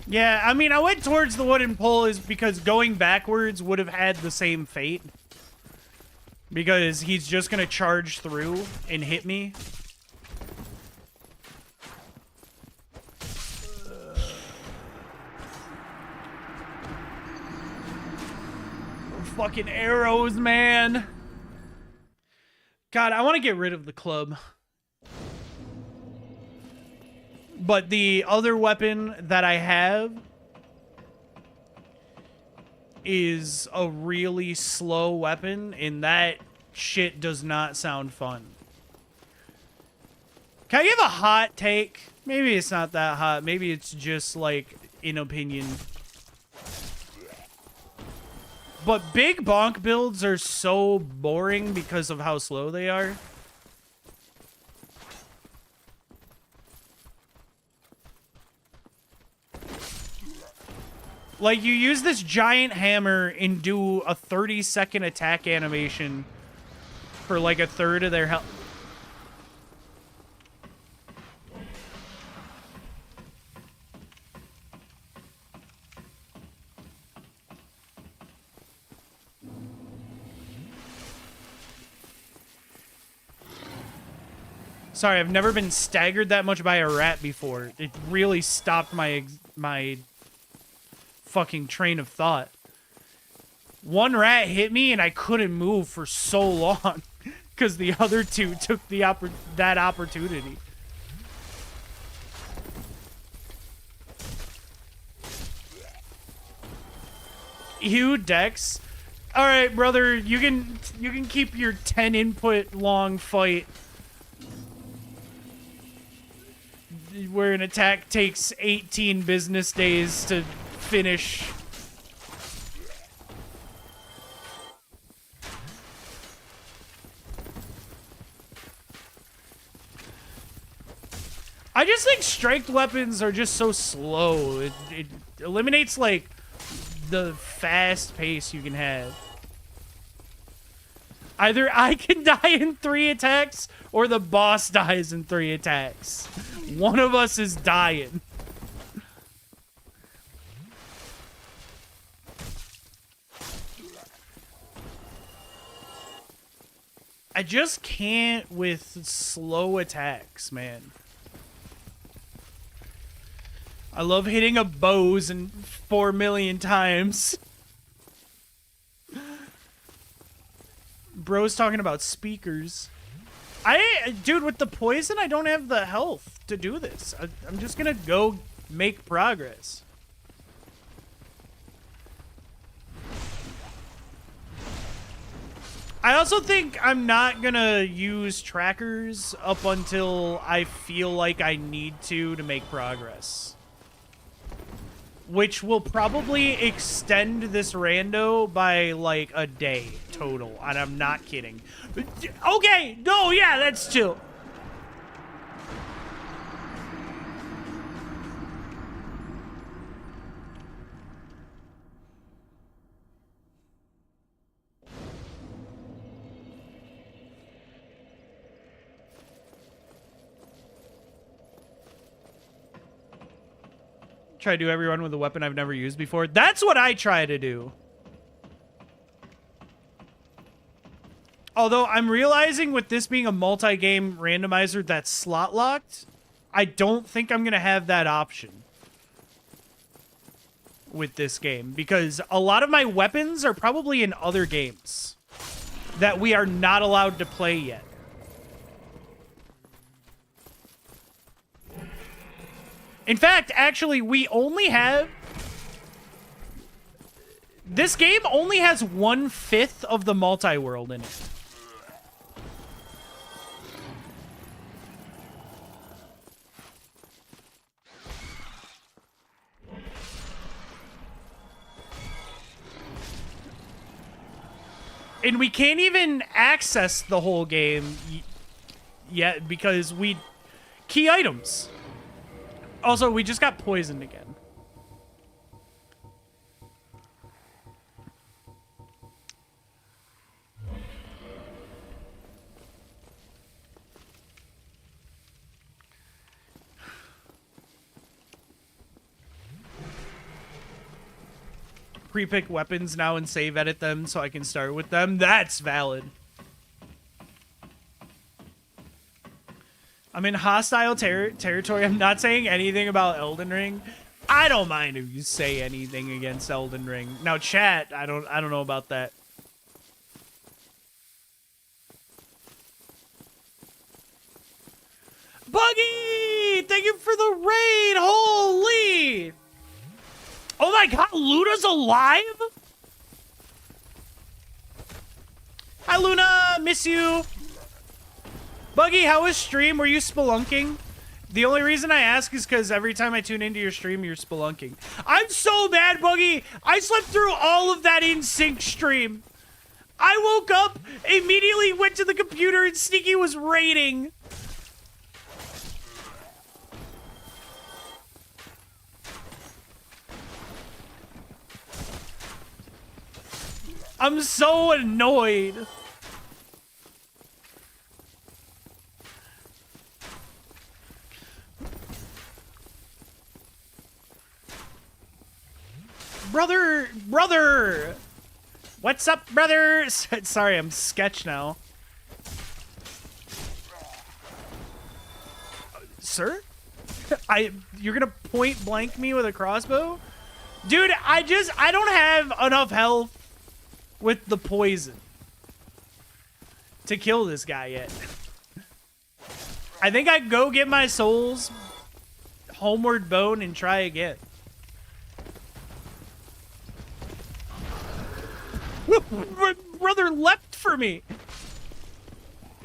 Yeah, I mean, I went towards the wooden pole is because going backwards would have had the same fate. Because he's just gonna charge through and hit me. Fucking arrows, man. God, I want to get rid of the club. But the other weapon that I have is a really slow weapon, and that shit does not sound fun. Can I give a hot take? Maybe it's not that hot. Maybe it's just, like, an opinion. But big bonk builds are so boring because of how slow they are. Like, you use this giant hammer and do a 30-second attack animation for like a third of their health. Sorry, I've never been staggered that much by a rat before. It really stopped my fucking train of thought. One rat hit me and I couldn't move for so long because the other two took that opportunity. Ew, Dex. All right, brother, you can keep your 10 input long fight where an attack takes 18 business days to finish. I just think striked weapons are just so slow. It eliminates, like, the fast pace you can have. Either I can die in 3 attacks, or the boss dies in 3 attacks. One of us is dying. I just can't with slow attacks, man. I love hitting a bows and 4 million times. Bro's talking about speakers. Dude, with the poison, I don't have the health to do this. I'm just gonna go make progress. I also think I'm not gonna use trackers up until I feel like I need to make progress. Which will probably extend this rando by like a day total, and I'm not kidding. Okay, no, yeah, that's chill. Try to do everyone with a weapon I've never used before. That's what I try to do. Although I'm realizing with this being a multi-game randomizer that's slot locked, I don't think I'm going to have that option with this game, because a lot of my weapons are probably in other games that we are not allowed to play yet. In fact, actually, we only have... This game only has 1/5 of the multi-world in it. And we can't even access the whole game yet because we... Key items. Also, we just got poisoned again. Pre-pick weapons now and save edit them so I can start with them. That's valid. I'm in hostile territory. I'm not saying anything about Elden Ring. I don't mind if you say anything against Elden Ring. Now, chat, I don't know about that. Buggy! Thank you for the raid! Holy! Oh my god, Luna's alive? Hi, Luna! Miss you! Buggy, how was stream? Were you spelunking? The only reason I ask is because every time I tune into your stream, you're spelunking. I'm so mad, Boogie. I slept through all of that In Sync stream. I woke up, immediately went to the computer, and Sneaky was raiding. I'm so annoyed. Brother! What's up, brother? Sorry, I'm sketch now. Sir? You're gonna point blank me with a crossbow? Dude, I don't have enough health with the poison to kill this guy yet. I think I'd go get my soul's homeward bone and try again. Brother leapt for me.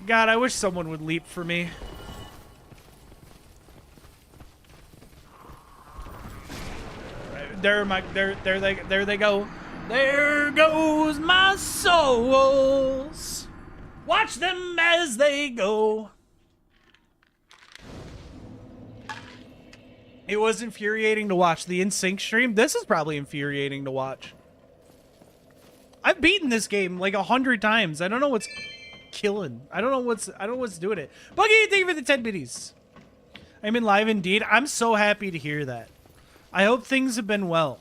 God, I wish someone would leap for me. There they go. There goes my souls. Watch them as they go. It was infuriating to watch the In Sync stream. This is probably infuriating to watch. I've beaten this game like 100 times. I don't know what's killing. I don't know what's doing it. Buggy, thank you for the 10 biddies. I'm in live indeed. I'm so happy to hear that. I hope things have been well.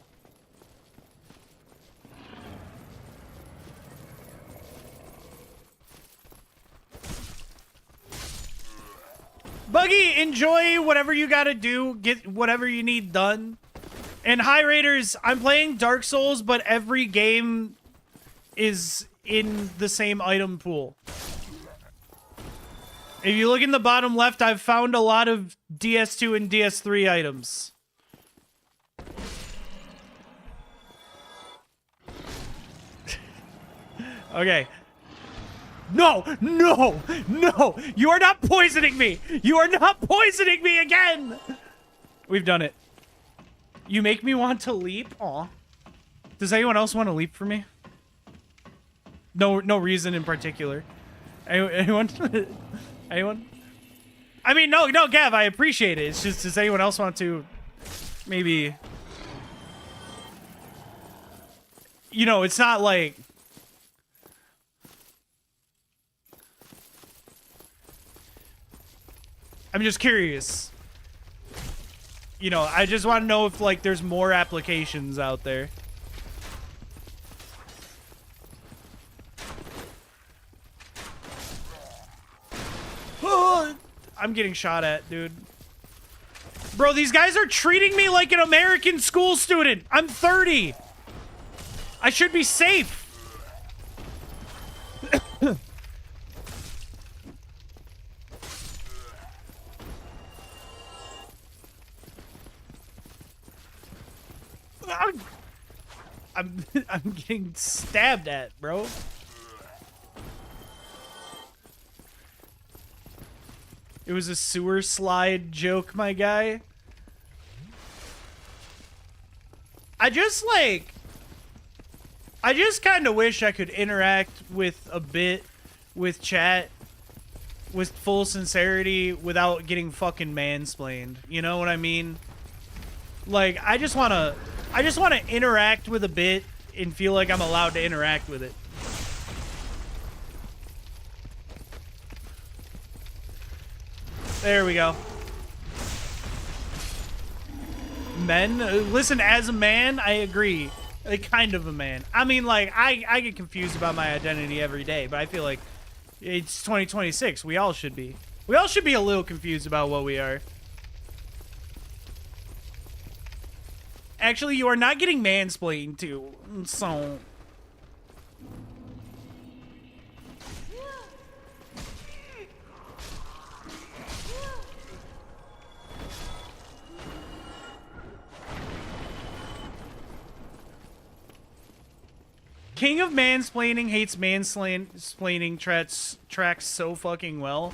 Buggy, enjoy whatever you gotta do. Get whatever you need done. And hi, Raiders. I'm playing Dark Souls, but every game is in the same item pool. If you look in the bottom left, I've found a lot of DS2 and DS3 items. Okay. No! No! No! You are not poisoning me! You are not poisoning me again! We've done it. You make me want to leap? Aw. Does anyone else want to leap for me? No reason in particular. Anyone? Anyone? I mean, no, Gav, I appreciate it. It's just, does anyone else want to maybe... You know, it's not like... I'm just curious. You know, I just want to know if, like, there's more applications out there. I'm getting shot at, dude. Bro, these guys are treating me like an American school student. I'm 30. I should be safe. I'm getting stabbed at, bro. It was a sewer slide joke, my guy. I just kind of wish I could interact with a bit with chat with full sincerity without getting fucking mansplained. You know what I mean? Like, I just want to interact with a bit and feel like I'm allowed to interact with it. There we go. Men? Listen, as a man, I agree. Like, kind of a man. I mean, like, I get confused about my identity every day, but I feel like it's 2026. We all should be. We all should be a little confused about what we are. Actually, you are not getting mansplained to, so... King of Mansplaining hates mansplaining tracks so fucking well.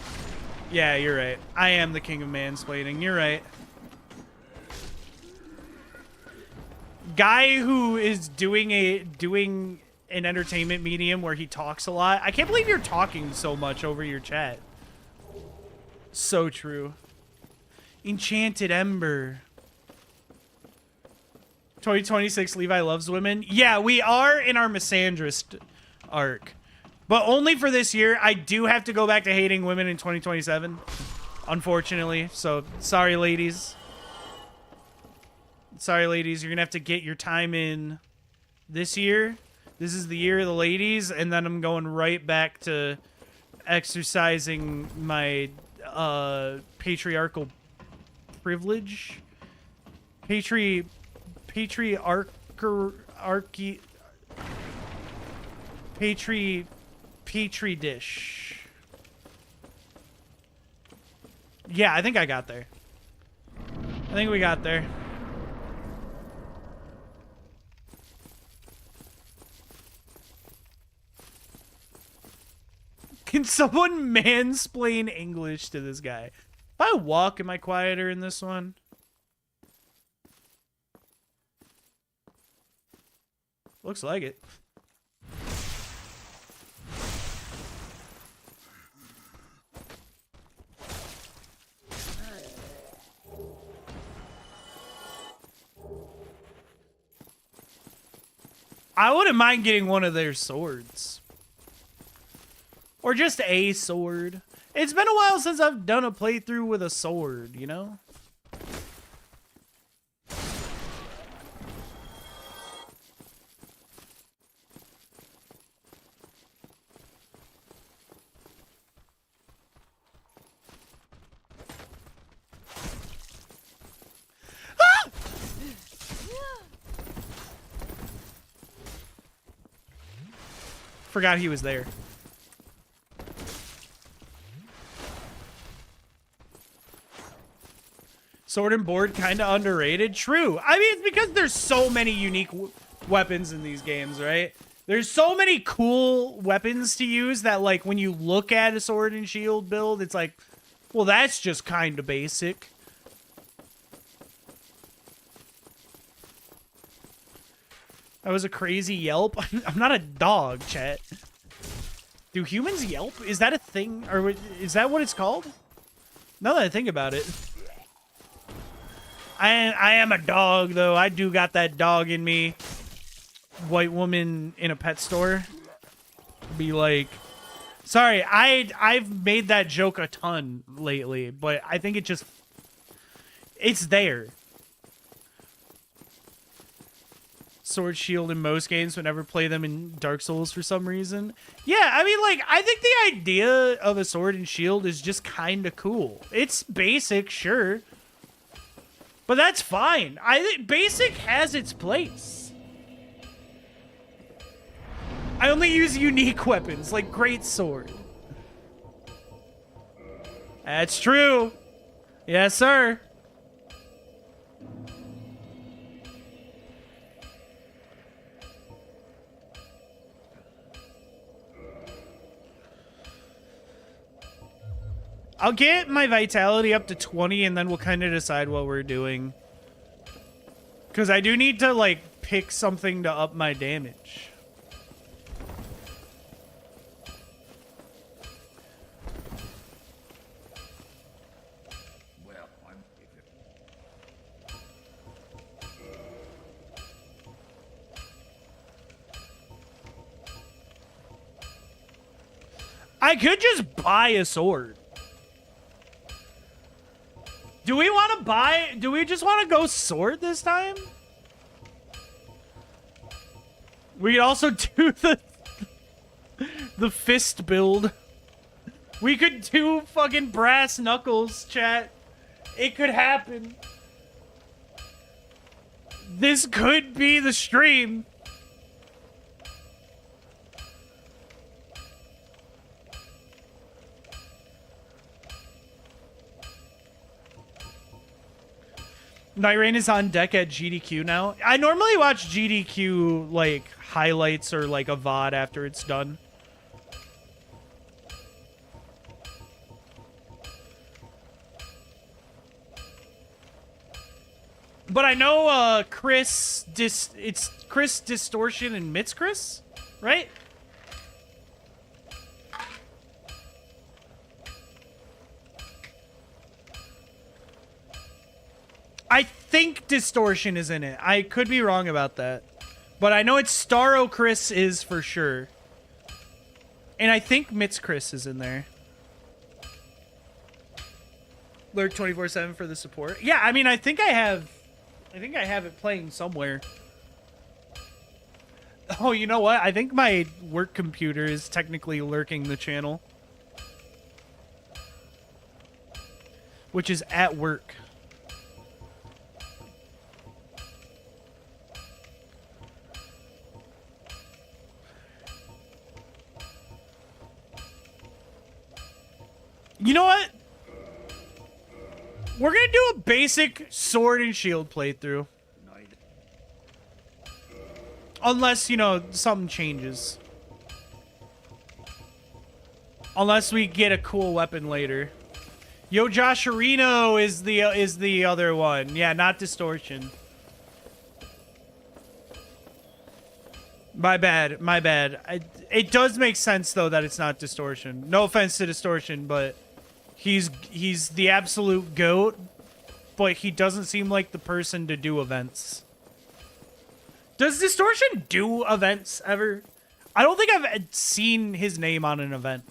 Yeah, you're right. I am the king of mansplaining. You're right. Guy who is doing an entertainment medium where he talks a lot. I can't believe you're talking so much over your chat. So true. Enchanted Ember. 2026 Levi loves women. Yeah, we are in our misandrist arc. But only for this year. I do have to go back to hating women in 2027. Unfortunately. So, sorry, ladies. Sorry, ladies. You're going to have to get your time in this year. This is the year of the ladies. And then I'm going right back to exercising my patriarchal privilege. Petri dish. Yeah, I think I got there. I think we got there. Can someone mansplain English to this guy? If I walk, am I quieter in this one? Looks like it. I wouldn't mind getting one of their swords. Or just a sword. It's been a while since I've done a playthrough with a sword, you know? Forgot he was there. Sword and board kind of underrated. True. I mean, it's because there's so many unique weapons in these games, right? There's so many cool weapons to use that, like, when you look at a sword and shield build, it's like, well, that's just kind of basic. That was a crazy yelp. I'm not a dog, chat. Do humans yelp? Is that a thing? Or is that what it's called? Now that I think about it. I am a dog, though. I do got that dog in me. White woman in a pet store. Be like... Sorry, I've made that joke a ton lately, but I think it just... It's there. Sword shield in most games, but never play them in Dark Souls for some reason. Yeah, I mean, like, I think the idea of a sword and shield is just kind of cool. It's basic, sure. But that's fine. I think basic has its place. I only use unique weapons, like great sword. That's true. Yes, sir. I'll get my vitality up to 20 and then we'll kind of decide what we're doing. Because I do need to, like, pick something to up my damage. Well, I could just buy a sword. Do we want to buy... Do we just want to go sword this time? We could also do the fist build. We could do fucking brass knuckles, chat. It could happen. This could be the stream. Night Rain is on deck at GDQ now. I normally watch GDQ, like, highlights or, like, a VOD after it's done. But I know Chris it's Chris Distortion and Mitz Chris, right? I think Distortion is in it. I could be wrong about that. But I know it's Starro Chris is for sure. And I think Mitz Chris is in there. Lurk 24/7 for the support. Yeah, I mean, I think I have it playing somewhere. Oh, you know what? I think my work computer is technically lurking the channel. Which is at work. You know what? We're gonna do a basic sword and shield playthrough. Unless, you know, something changes. Unless we get a cool weapon later. Yo, Josherino is the other one. Yeah, not Distortion. My bad. My bad. It does make sense though that it's not Distortion. No offense to Distortion, but he's the absolute GOAT, but he doesn't seem like the person to do events. Does Distortion do events ever? I don't think I've seen his name on an event.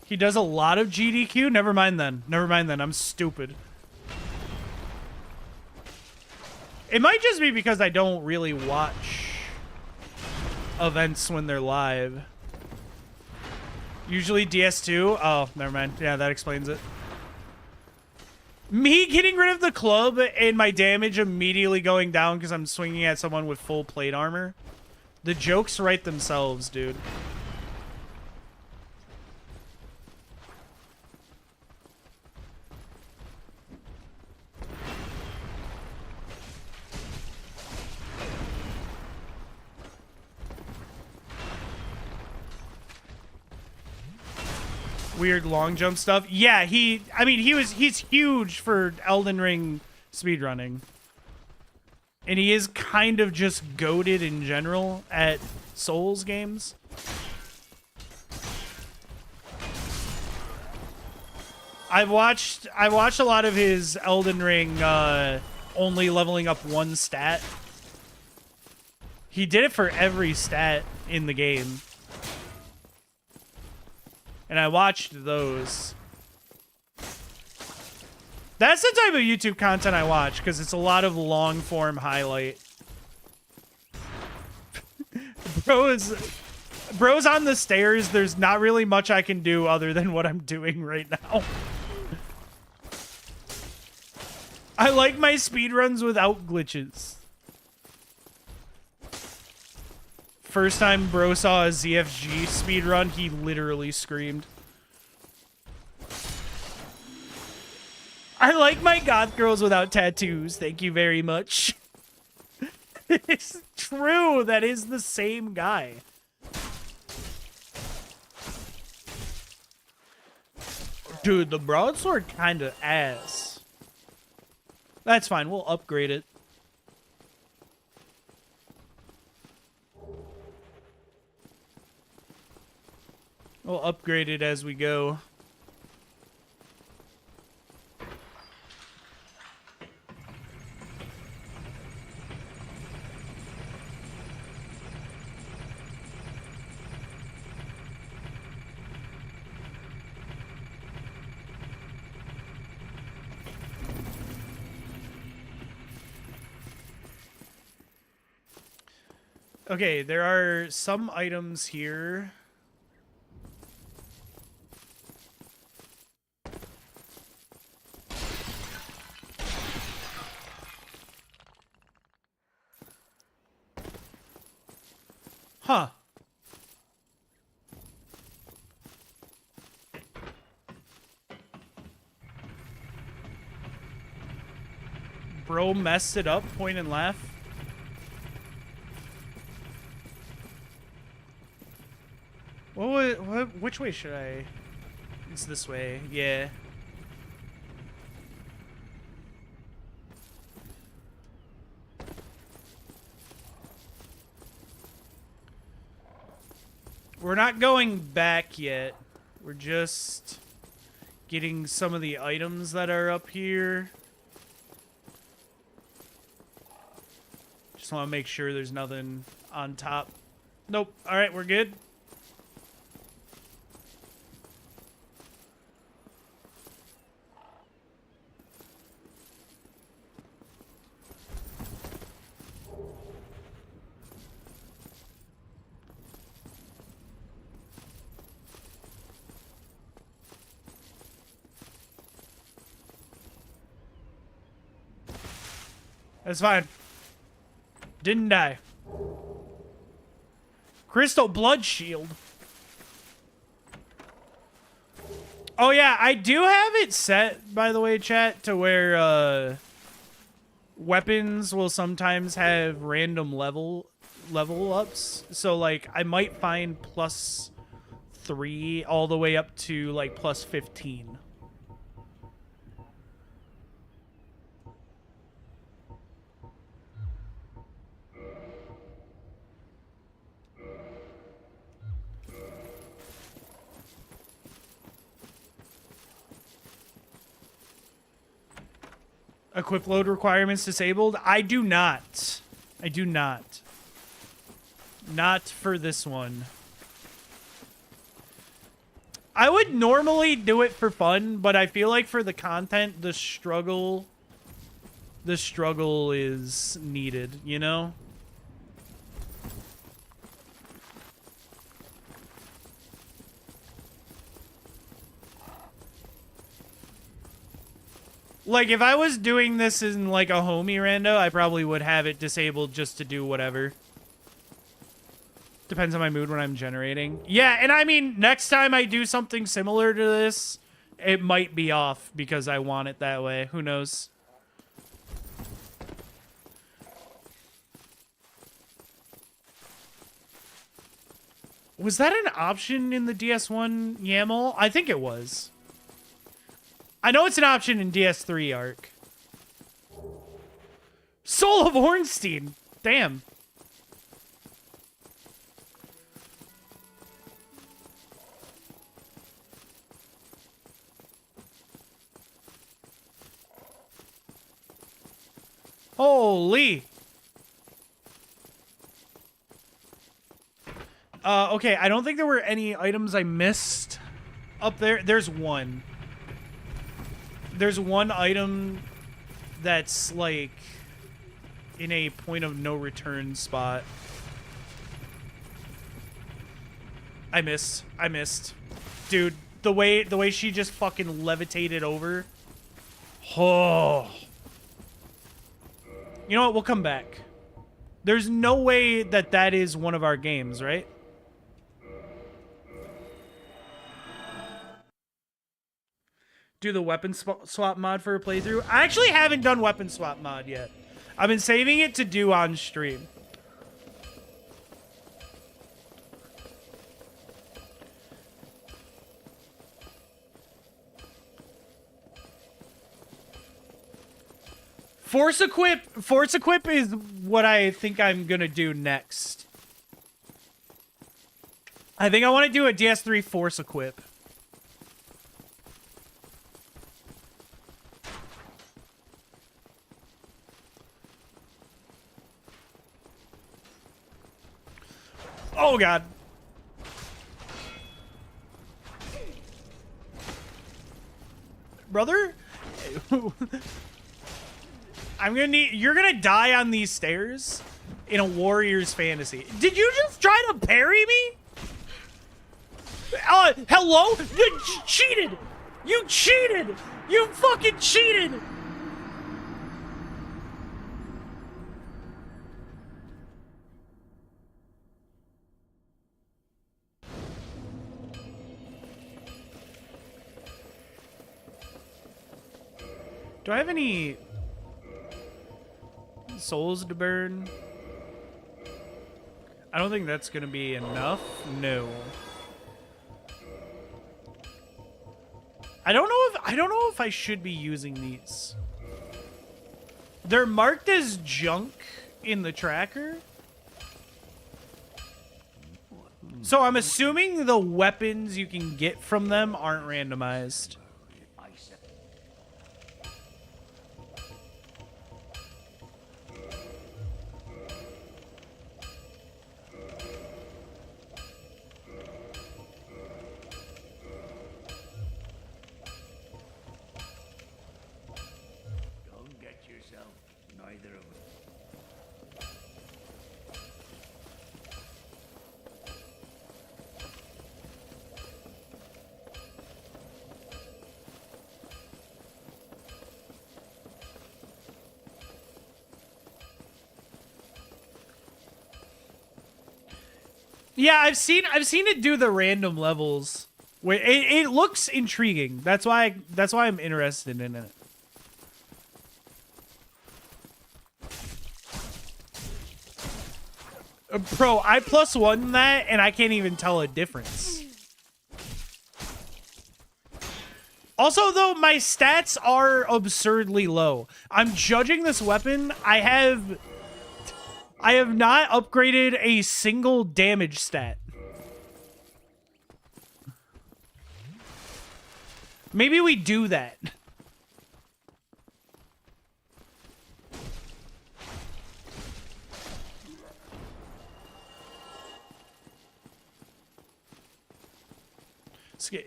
He does a lot of GDQ? Never mind then. Never mind then. I'm stupid. It might just be because I don't really watch events when they're live. Usually DS2. Oh, never mind. Yeah, that explains it. Me getting rid of the club and my damage immediately going down because I'm swinging at someone with full plate armor. The jokes write themselves, dude. Weird long jump stuff. Yeah, I mean, he's huge for Elden Ring speedrunning. And he is kind of just goated in general at Souls games. I've watched a lot of his Elden Ring only leveling up one stat. He did it for every stat in the game. And I watched those. That's the type of YouTube content I watch, because it's a lot of long-form highlight. Bro's on the stairs. There's not really much I can do other than what I'm doing right now. I like my speedruns without glitches. First time bro saw a ZFG speedrun, he literally screamed. I like my goth girls without tattoos. Thank you very much. It's true. That is the same guy. Dude, the broadsword kind of ass. That's fine. We'll upgrade it. We'll upgrade it as we go. Okay, there are some items here. Huh. Bro messed it up, point and laugh. Which way should I? It's this way, yeah. We're not going back yet. We're just getting some of the items that are up here. Just want to make sure there's nothing on top. Nope. All right, we're good. That's fine. Didn't die. Crystal blood shield. Oh yeah, I do have it set, by the way, chat, to where weapons will sometimes have random level ups. So like I might find +3 all the way up to like +15. Equip load requirements disabled? I do not. I do not. Not for this one. I would normally do it for fun, but I feel like for the content, the struggle is needed, you know? Like, if I was doing this in, like, a homie rando, I probably would have it disabled just to do whatever. Depends on my mood when I'm generating. Yeah, and I mean, next time I do something similar to this, it might be off because I want it that way. Who knows? Was that an option in the DS1 YAML? I think it was. I know it's an option in DS3 Arc. Soul of Ornstein. Damn. Holy. Okay, I don't think there were any items I missed up there. There's one. There's one item that's, like, in a point of no return spot. I missed. Dude, the way she just fucking levitated over. Oh. You know what? We'll come back. There's no way that that is one of our games, right? Do the weapon swap mod for a playthrough. I actually haven't done weapon swap mod yet. I've been saving it to do on stream. Force equip is what I think I'm gonna do next. I think I want to do a DS3 force equip. Oh, God. Brother? You're gonna die on these stairs in a warrior's fantasy. Did you just try to parry me? Hello? You cheated! You cheated! You fucking cheated! Do I have any souls to burn? I don't think that's gonna be enough. No. I don't know if I should be using these. They're marked as junk in the tracker. So I'm assuming the weapons you can get from them aren't randomized. Yeah, I've seen it do the random levels. Where it looks intriguing. That's why I'm interested in it. Bro, I +1 that and I can't even tell a difference. Also, though, my stats are absurdly low. I'm judging this weapon. I have not upgraded a single damage stat. Maybe we do that.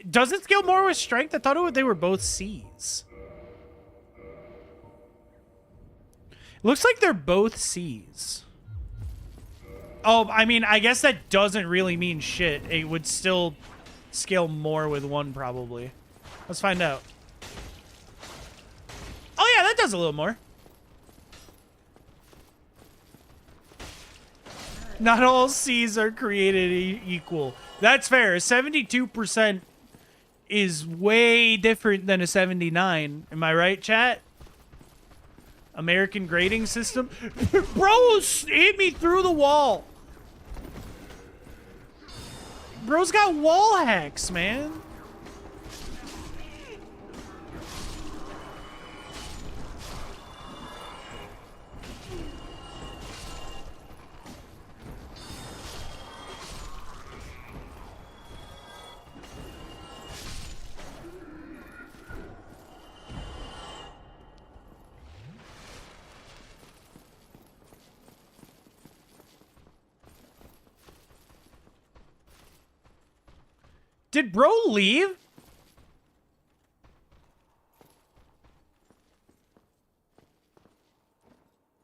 Does it scale more with strength? I thought they were both C's. Looks like they're both C's. Oh, I mean, I guess that doesn't really mean shit. It would still scale more with one, probably. Let's find out. Oh, yeah, that does a little more. Not all C's are created equal. That's fair. 72% is way different than a 79. Am I right, chat? American grading system. Bro hit me through the wall. Bro's got wall hacks, man. Did bro leave?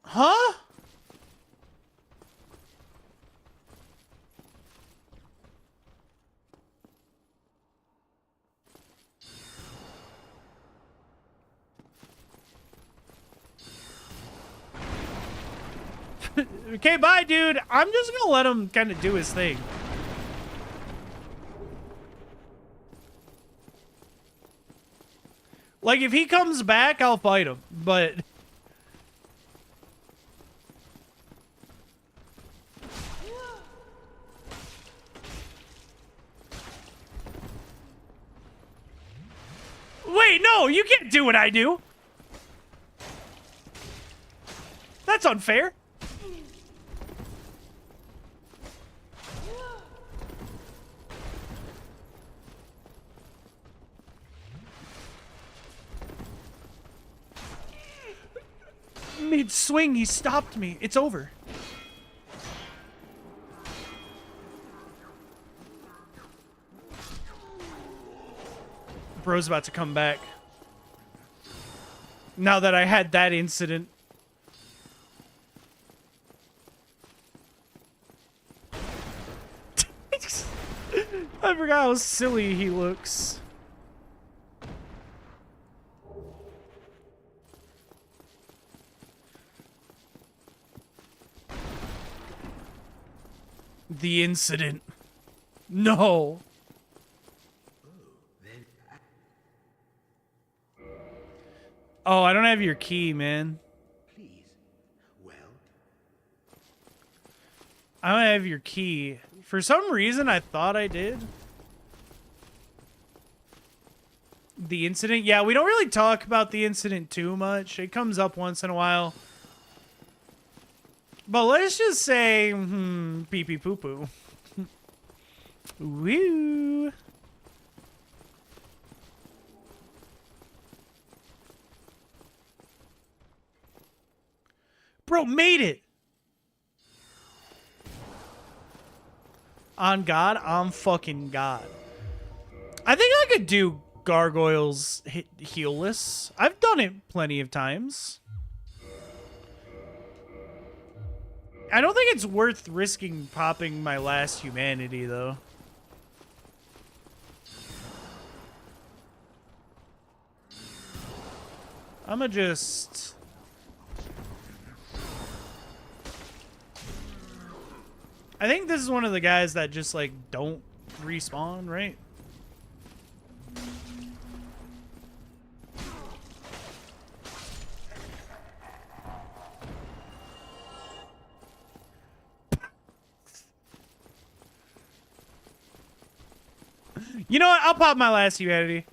Huh? Okay, bye, dude. I'm just gonna let him kind of do his thing. Like, if he comes back, I'll fight him, but... Wait, no, you can't do what I do. That's unfair. Mid-swing, he stopped me. It's over. Bro's about to come back. Now that I had that incident. I forgot how silly he looks. The incident. No. Oh, I don't have your key, man. Please. Well. I don't have your key. For some reason, I thought I did. The incident? Yeah, we don't really talk about the incident too much. It comes up once in a while. But let's just say, pee pee poo poo. Woo. Bro, made it. On God, I'm fucking God. I think I could do gargoyles healless. I've done it plenty of times. I don't think it's worth risking popping my last humanity, though. I'ma just... I think this is one of the guys that just, like, don't respawn, right? You know what? I'll pop my last humanity.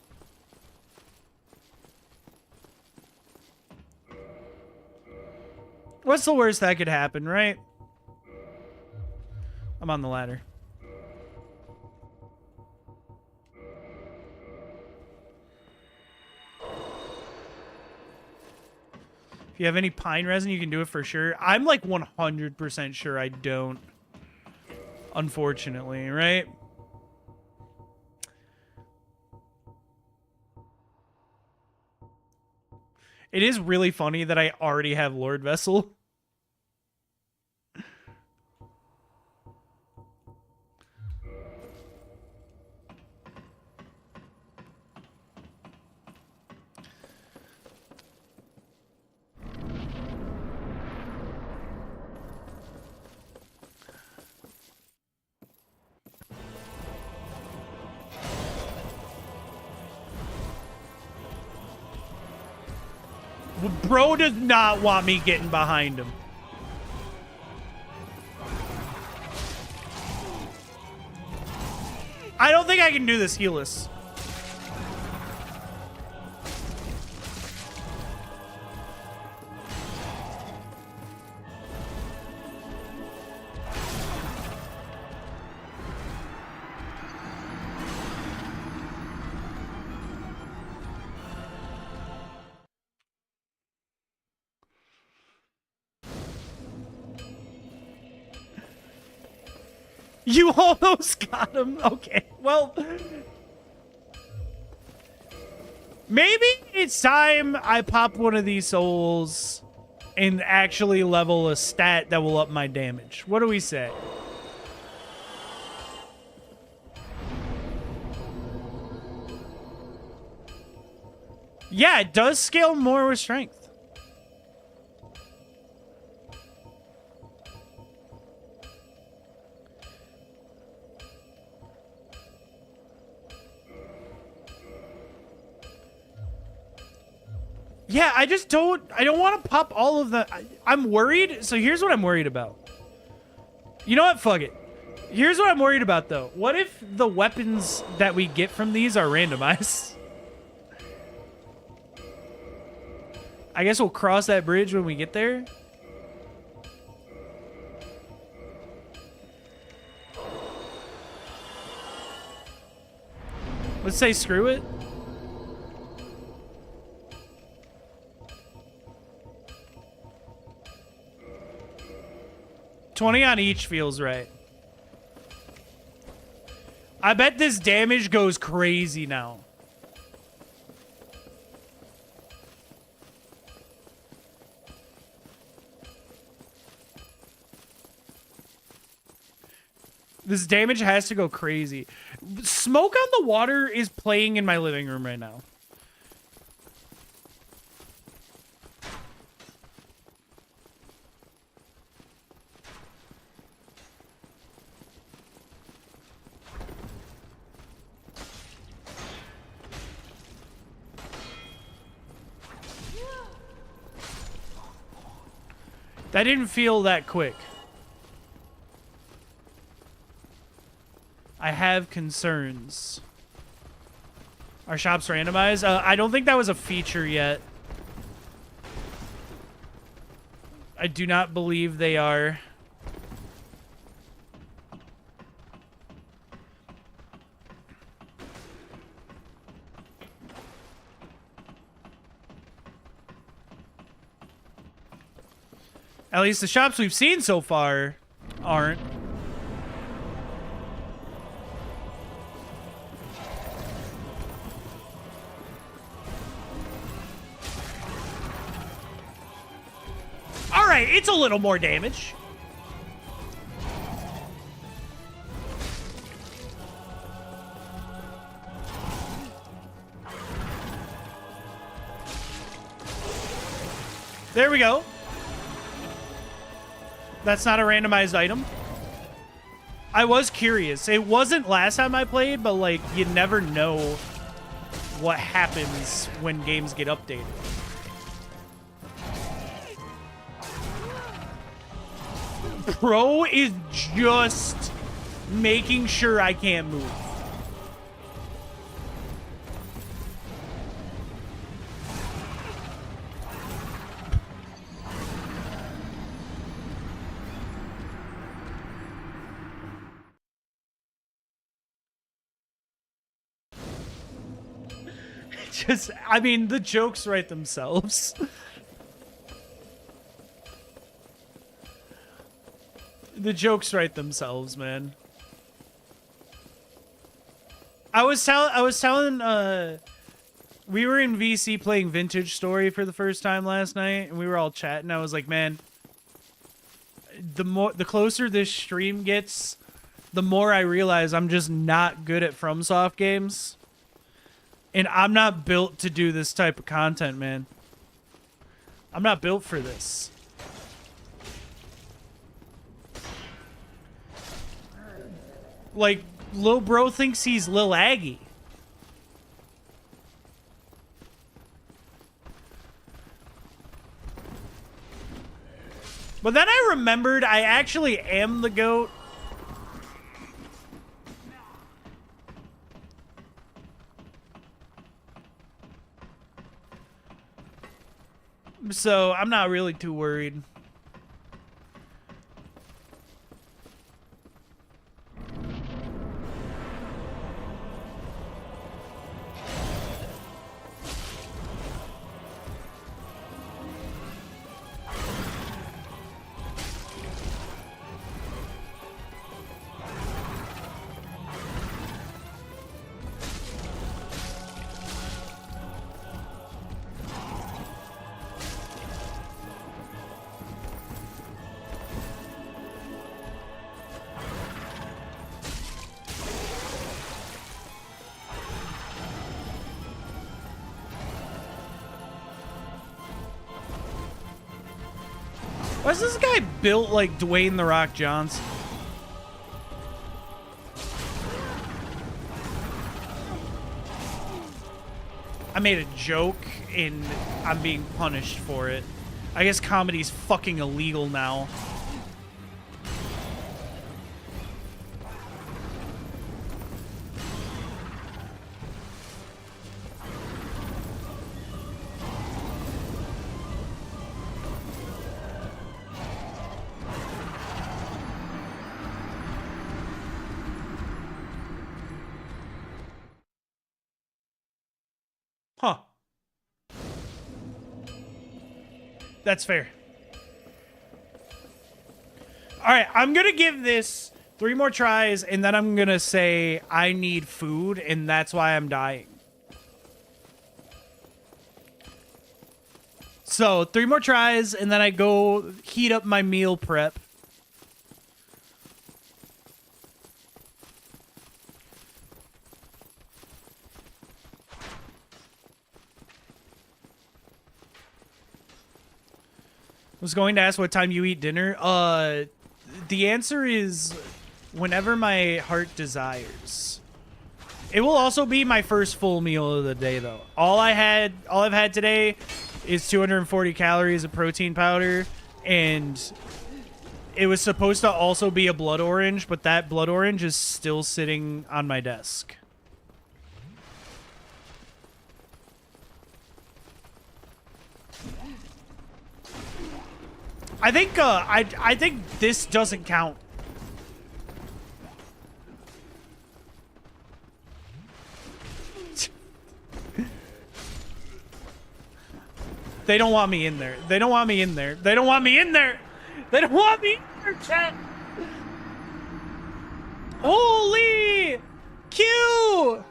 What's the worst that could happen, right? I'm on the ladder. If you have any pine resin, you can do it for sure. I'm like 100% sure I don't. Unfortunately, right? It is really funny that I already have Lord Vessel. Bro does not want me getting behind him. I don't think I can do this healless. You almost got him. Okay, well, maybe it's time I pop one of these souls and actually level a stat that will up my damage. What do we say? Yeah, it does scale more with strength. Yeah, I don't want to pop all of the... I'm worried. So here's what I'm worried about. You know what? Fuck it. Here's what I'm worried about, though. What if the weapons that we get from these are randomized? I guess we'll cross that bridge when we get there. Let's say screw it. $20 on each feels right. I bet this damage goes crazy now. This damage has to go crazy. Smoke on the Water is playing in my living room right now. That didn't feel that quick. I have concerns. Our shop's randomized? I don't think that was a feature yet. I do not believe they are. At least the shops we've seen so far aren't. All right, it's a little more damage. There we go. That's not a randomized item. I was curious. It wasn't last time I played, but like you never know what happens when games get updated. Pro is just making sure I can't move. Just, I mean, the jokes write themselves. The jokes write themselves, man. I was telling, we were in VC playing Vintage Story for the first time last night, and we were all chatting. I was like, man, the closer this stream gets, the more I realize I'm just not good at FromSoft games. And I'm not built to do this type of content, man. I'm not built for this. Like, Lil Bro thinks he's Lil Aggie. But then I remembered I actually am the GOAT. So I'm not really too worried. Why is this guy built like Dwayne "The Rock" Johnson? I made a joke and I'm being punished for it. I guess comedy's fucking illegal now. Huh. That's fair. All right, I'm going to give this 3 more tries, and then I'm going to say I need food, and that's why I'm dying. So, 3 more tries, and then I go heat up my meal prep. Was going to ask what time you eat dinner. The answer is whenever my heart desires. It will also be my first full meal of the day, though. All I've had today is 240 calories of protein powder, and it was supposed to also be a blood orange, but that blood orange is still sitting on my desk. I think I think this doesn't count. They don't want me in there. They don't want me in there. They don't want me in there. They don't want me in there, chat. Holy Q!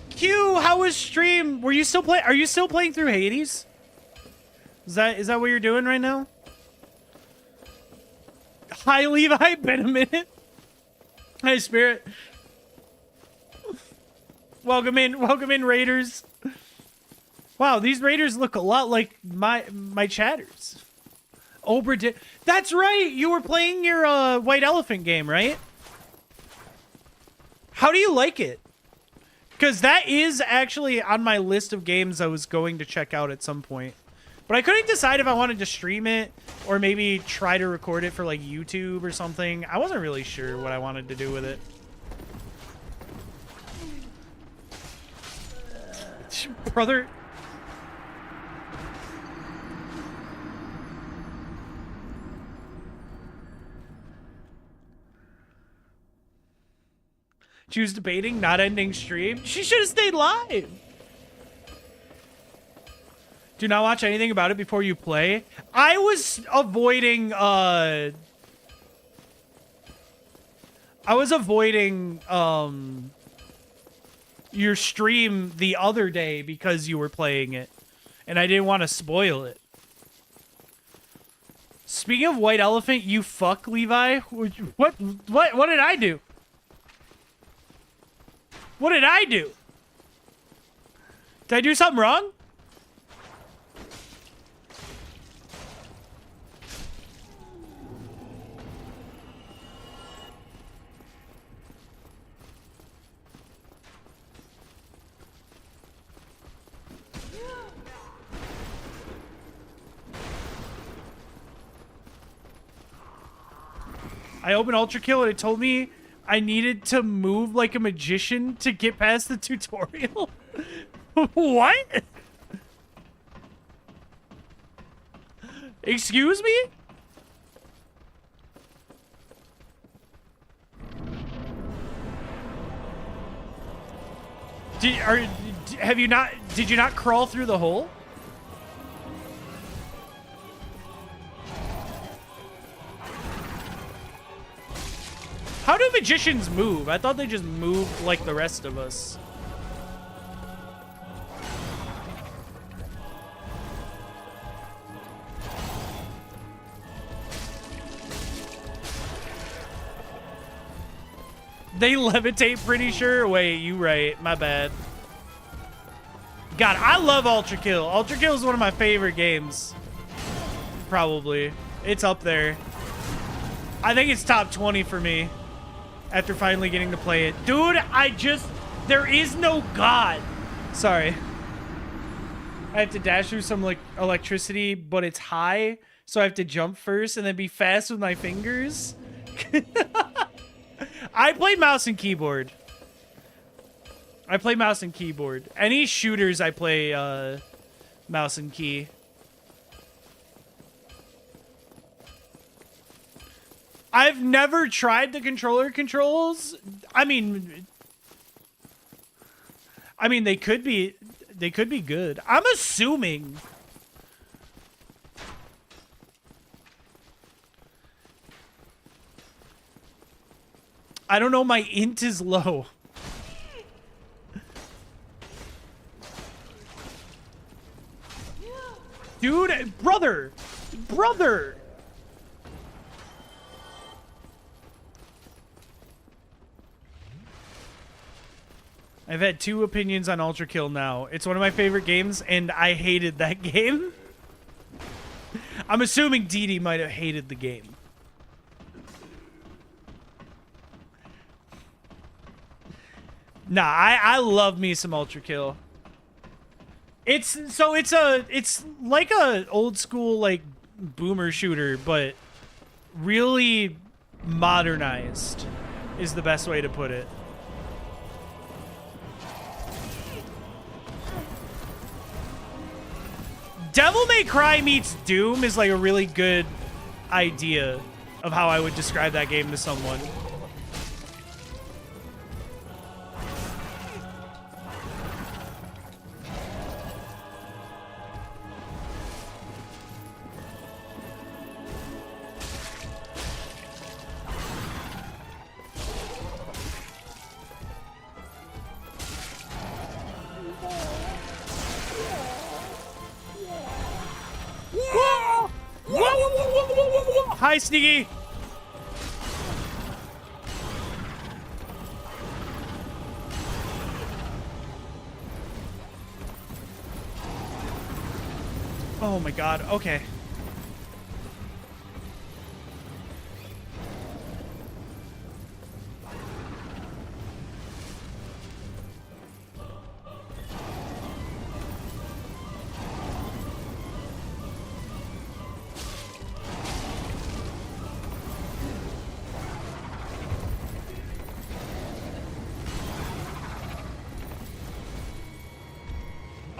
Q, how was stream? Were you still playing? Are you still playing through Hades? Is that what you're doing right now? Hi, Levi. Been a minute. Hi, Spirit. Welcome in, Raiders. Wow, these Raiders look a lot like my chatters. Ober did. That's right. You were playing your White Elephant game, right? How do you like it? Because that is actually on my list of games I was going to check out at some point. But I couldn't decide if I wanted to stream it or maybe try to record it for like YouTube or something. I wasn't really sure what I wanted to do with it. Brother. Choose debating, not ending stream. She should have stayed live. Do not watch anything about it before you play. I was avoiding your stream the other day because you were playing it, and I didn't want to spoil it. Speaking of White Elephant, you fuck, Levi. What did I do? What did I do? Did I do something wrong? I opened Ultra Kill and it told me I needed to move like a magician to get past the tutorial. What? Excuse me? Did you not crawl through the hole? How do magicians move? I thought they just moved like the rest of us. They levitate, pretty sure. Wait, you right. My bad. God, I love Ultra Kill. Ultra Kill is one of my favorite games. Probably. It's up there. I think it's top 20 for me. After finally getting to play it. Dude, there is no God. Sorry. I have to dash through some like electricity, but it's high. So I have to jump first and then be fast with my fingers. I play mouse and keyboard. Any shooters I play mouse and key. I've never tried the controller controls. I mean they could be good. I'm assuming. I don't know, my int is low. Dude, brother. I've had 2 opinions on Ultra Kill now. It's one of my favorite games, and I hated that game. I'm assuming Dee Dee might have hated the game. Nah, I love me some Ultra Kill. It's like a old school like boomer shooter, but really modernized is the best way to put it. Devil May Cry meets Doom is like a really good idea of how I would describe that game to someone. Hi, Sneaky. Oh my god, okay.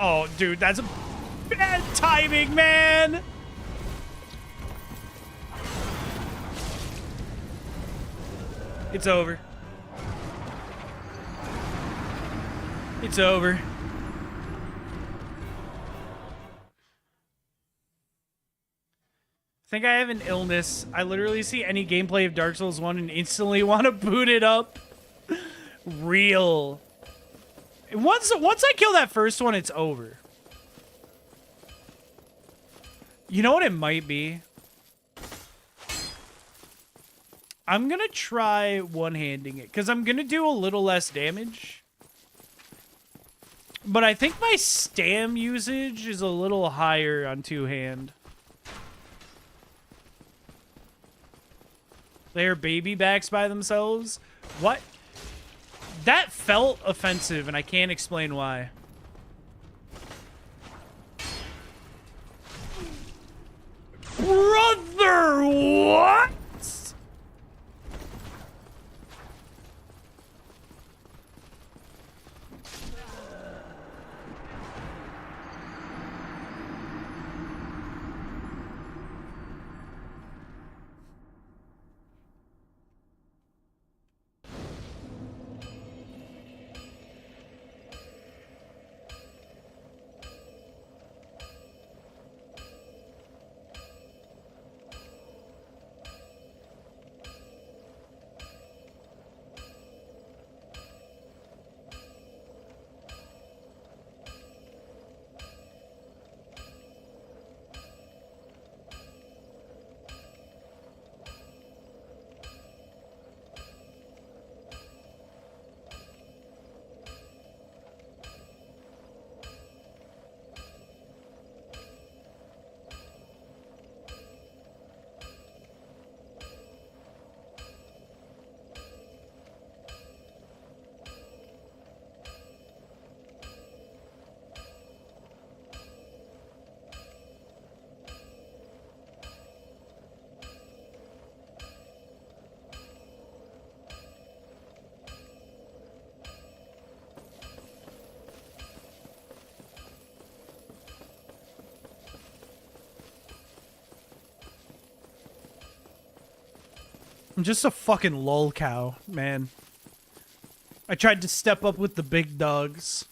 Oh, dude, that's a bad timing, man. It's over. It's over. I think I have an illness. I literally see any gameplay of Dark Souls 1 and instantly want to boot it up. Real. Once I kill that first one, it's over. You know what it might be? I'm gonna try one-handing it, because I'm gonna do a little less damage. But I think my stam usage is a little higher on two-hand. They're baby backs by themselves? What? That felt offensive, and I can't explain why. Brother, what? I'm just a fucking lol cow, man. I tried to step up with the big dogs.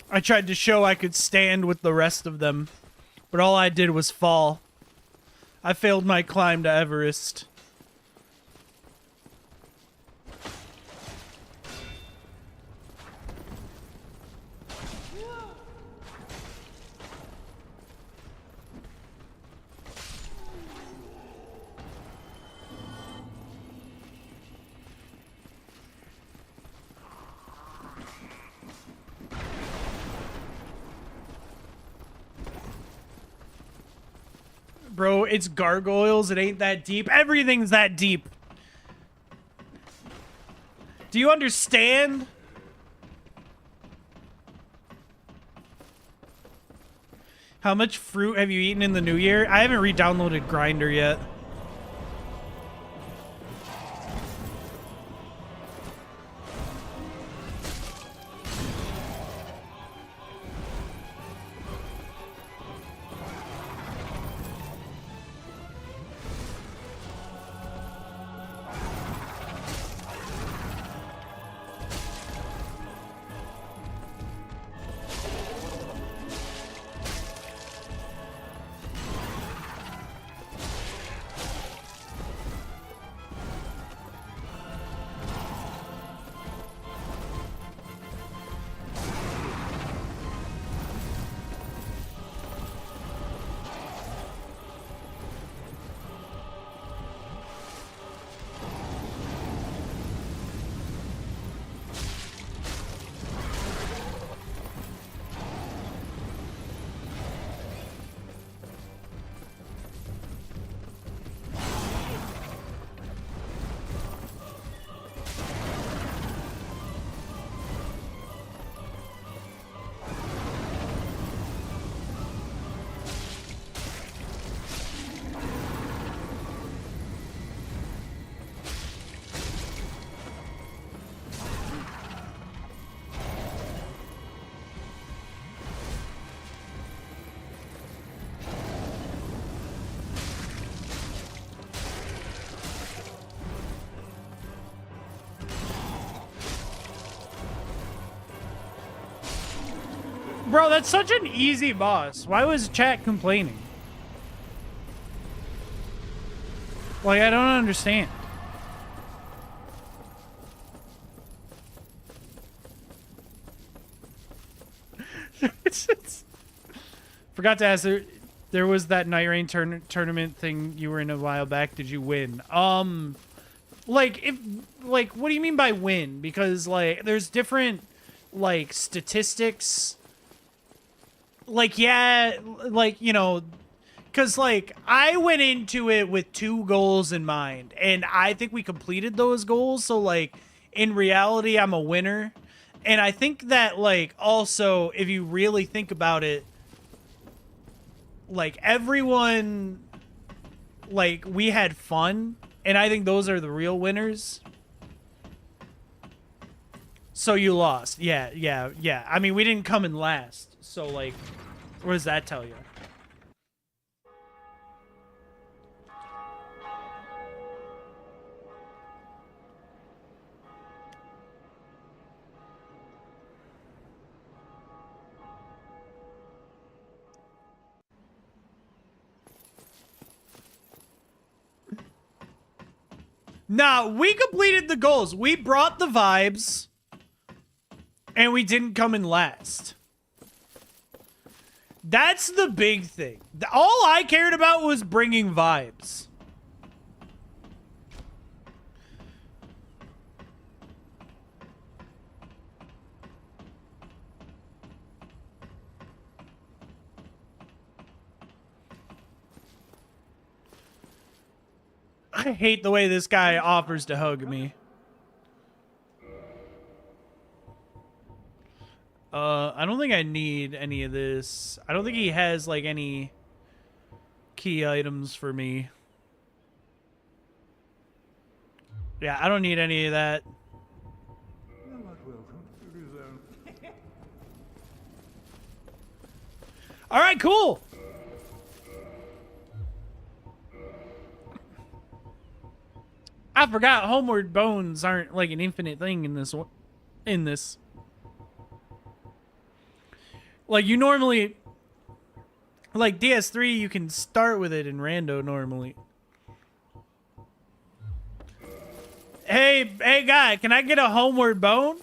I tried to show I could stand with the rest of them, but all I did was fall. I failed my climb to Everest. Bro, it's gargoyles. It ain't that deep. Everything's that deep. Do you understand? How much fruit have you eaten in the new year? I haven't re-downloaded Grindr yet. Bro, that's such an easy boss. Why was chat complaining? Like, I don't understand. Forgot to ask, there was that Night Rain tournament thing you were in a while back. Did you win? Like, what do you mean by win? Because, like, there's different, like, statistics. Like, yeah, like, you know, because, like, I went into it with 2 goals in mind, and I think we completed those goals, so, like, in reality, I'm a winner. And I think that, like, also, if you really think about it, like, everyone, like, we had fun, and I think those are the real winners. So you lost. Yeah. I mean, we didn't come in last, so, like, what does that tell you? Nah, we completed the goals. We brought the vibes, and we didn't come in last. That's the big thing. All I cared about was bringing vibes. I hate the way this guy offers to hug me. I don't think I need any of this. I don't think he has, like, any key items for me. Yeah, I don't need any of that. All right, cool. I forgot homeward bones aren't, like, an infinite thing in this one. Like, you normally, like, DS3, you can start with it in rando normally. Hey, guy, can I get a homeward bone?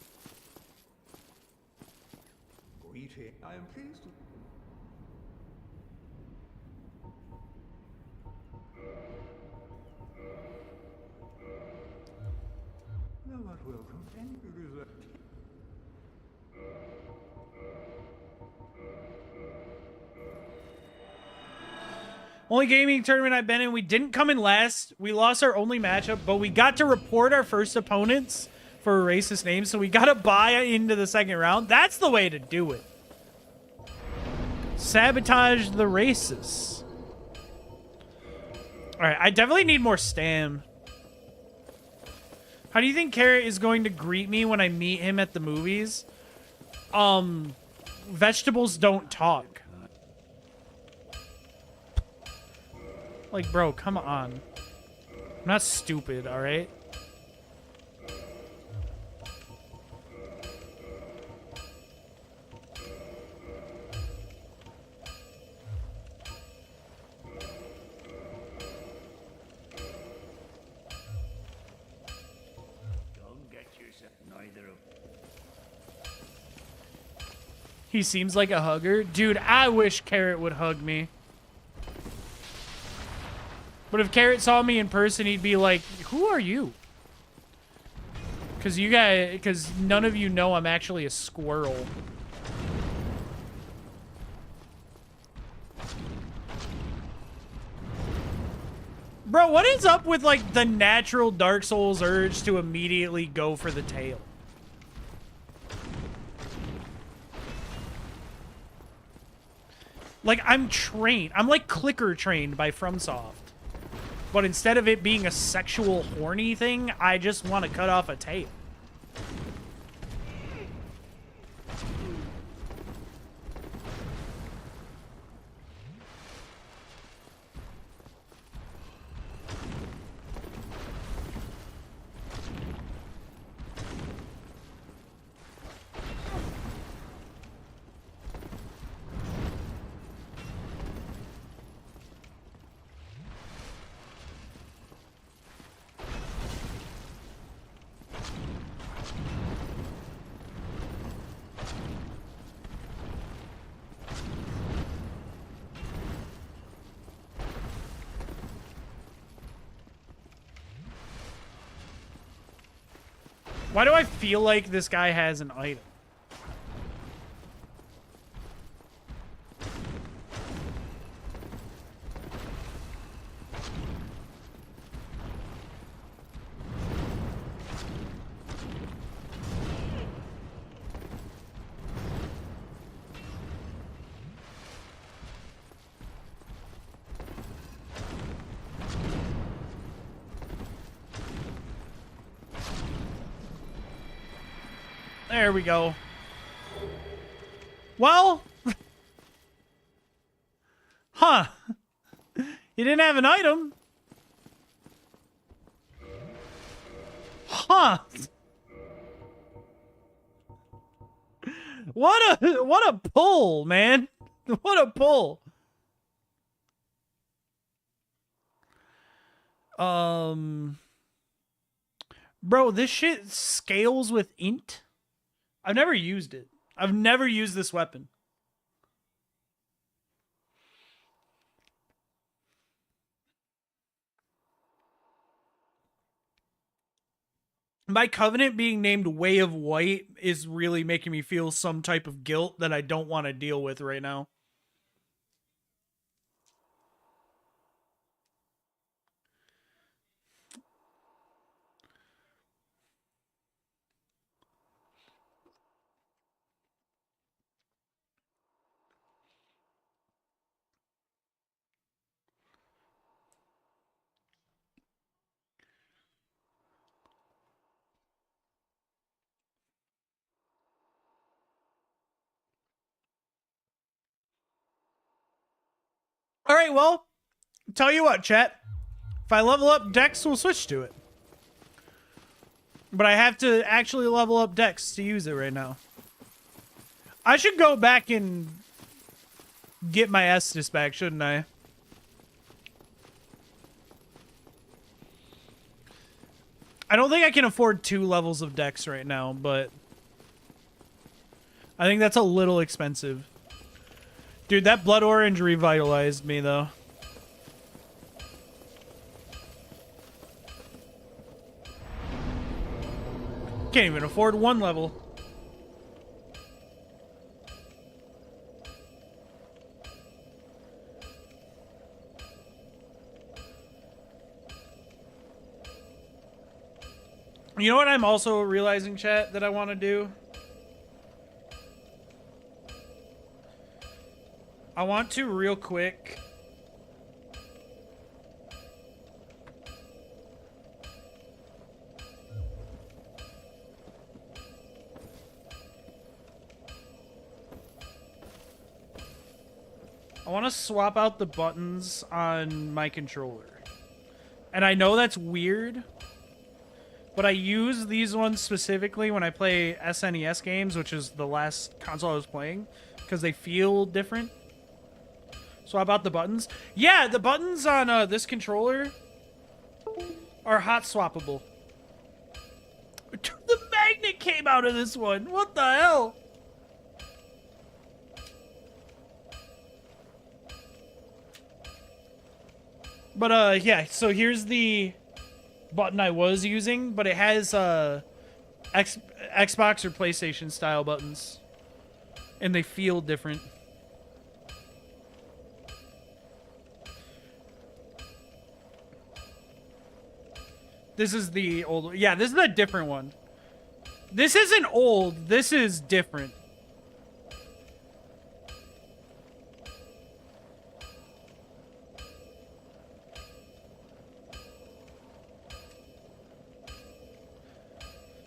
I am pleased to... Thou art welcome. And you deserve... Only gaming tournament I've been in, we didn't come in last. We lost our only matchup, but we got to report our first opponents for a racist name, so we got to buy into the second round. That's the way to do it. Sabotage the racists. All right, I definitely need more stam. How do you think Carrot is going to greet me when I meet him at the movies? Vegetables don't talk. Like, bro, come on. I'm not stupid, all right? Don't get yourself neither of... He seems like a hugger. Dude, I wish Carrot would hug me. But if Carrot saw me in person, he'd be like, who are you? Because none of you know I'm actually a squirrel. Bro, what is up with, like, the natural Dark Souls urge to immediately go for the tail? Like, I'm trained. I'm, like, clicker trained by FromSoft. But instead of it being a sexual horny thing, I just want to cut off a tail. Why do I feel like this guy has an item? There we go. Well, huh. You didn't have an item. Huh. What a pull, man. What a pull. Bro, this shit scales with int. I've never used it. I've never used this weapon. My Covenant being named Way of White is really making me feel some type of guilt that I don't want to deal with right now. All right, well, tell you what, chat. If I level up Dex, we'll switch to it. But I have to actually level up Dex to use it right now. I should go back and get my Estus back, shouldn't I? I don't think I can afford 2 levels of Dex right now, but I think that's a little expensive. Dude, that blood orange revitalized me, though. Can't even afford 1 level. You know what I'm also realizing, chat, that I want to do? I want to real quick. I want to swap out the buttons on my controller. And I know that's weird, but I use these ones specifically when I play SNES games, which is the last console I was playing, because they feel different. Swap out the buttons. Yeah, the buttons on this controller are hot swappable. The magnet came out of this one. What the hell? But yeah, so here's the button I was using, but it has Xbox or PlayStation style buttons, and they feel different. This is the old. Yeah, this is a different one. This isn't old. This is different.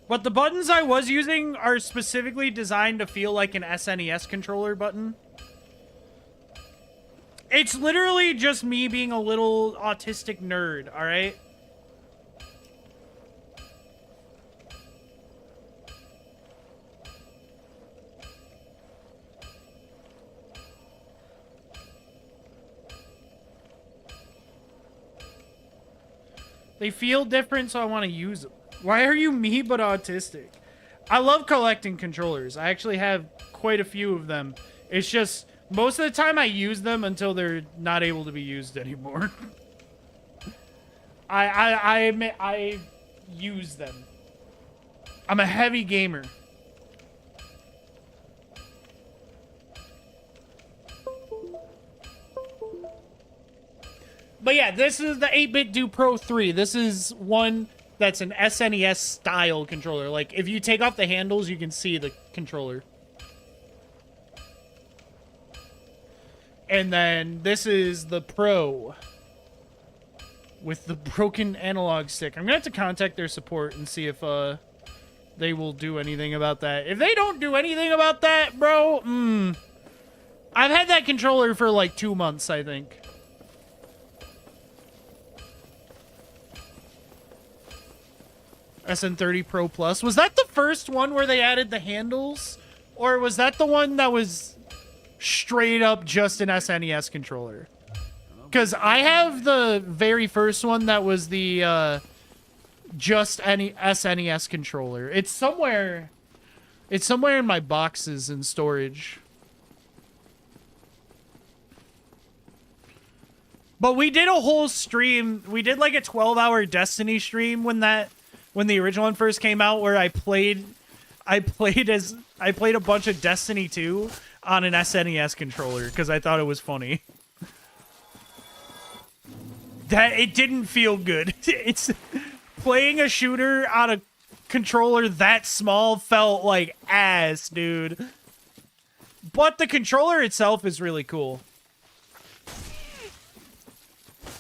But the buttons I was using are specifically designed to feel like an SNES controller button. It's literally just me being a little autistic nerd, all right? They feel different, so I want to use them. Why are you me but autistic? I love collecting controllers. I actually have quite a few of them. It's just, most of the time I use them until they're not able to be used anymore. I use them. I'm a heavy gamer. But yeah, this is the 8-Bit Do Pro 3. This is one that's an SNES style controller. Like, if you take off the handles, you can see the controller. And then this is the Pro with the broken analog stick. I'm gonna have to contact their support and see if they will do anything about that. If they don't do anything about that, bro, I've had that controller for like 2 months, I think. SN30 Pro Plus. Was that the first one where they added the handles? Or was that the one that was straight up just an SNES controller? Because I have the very first one that was the just any SNES controller. It's somewhere in my boxes in storage. But we did a whole stream. We did like a 12-hour Destiny stream when the original one first came out, where I played a bunch of Destiny 2 on an SNES controller because I thought it was funny. That it didn't feel good. It's playing a shooter on a controller that small felt like ass, dude. But the controller itself is really cool.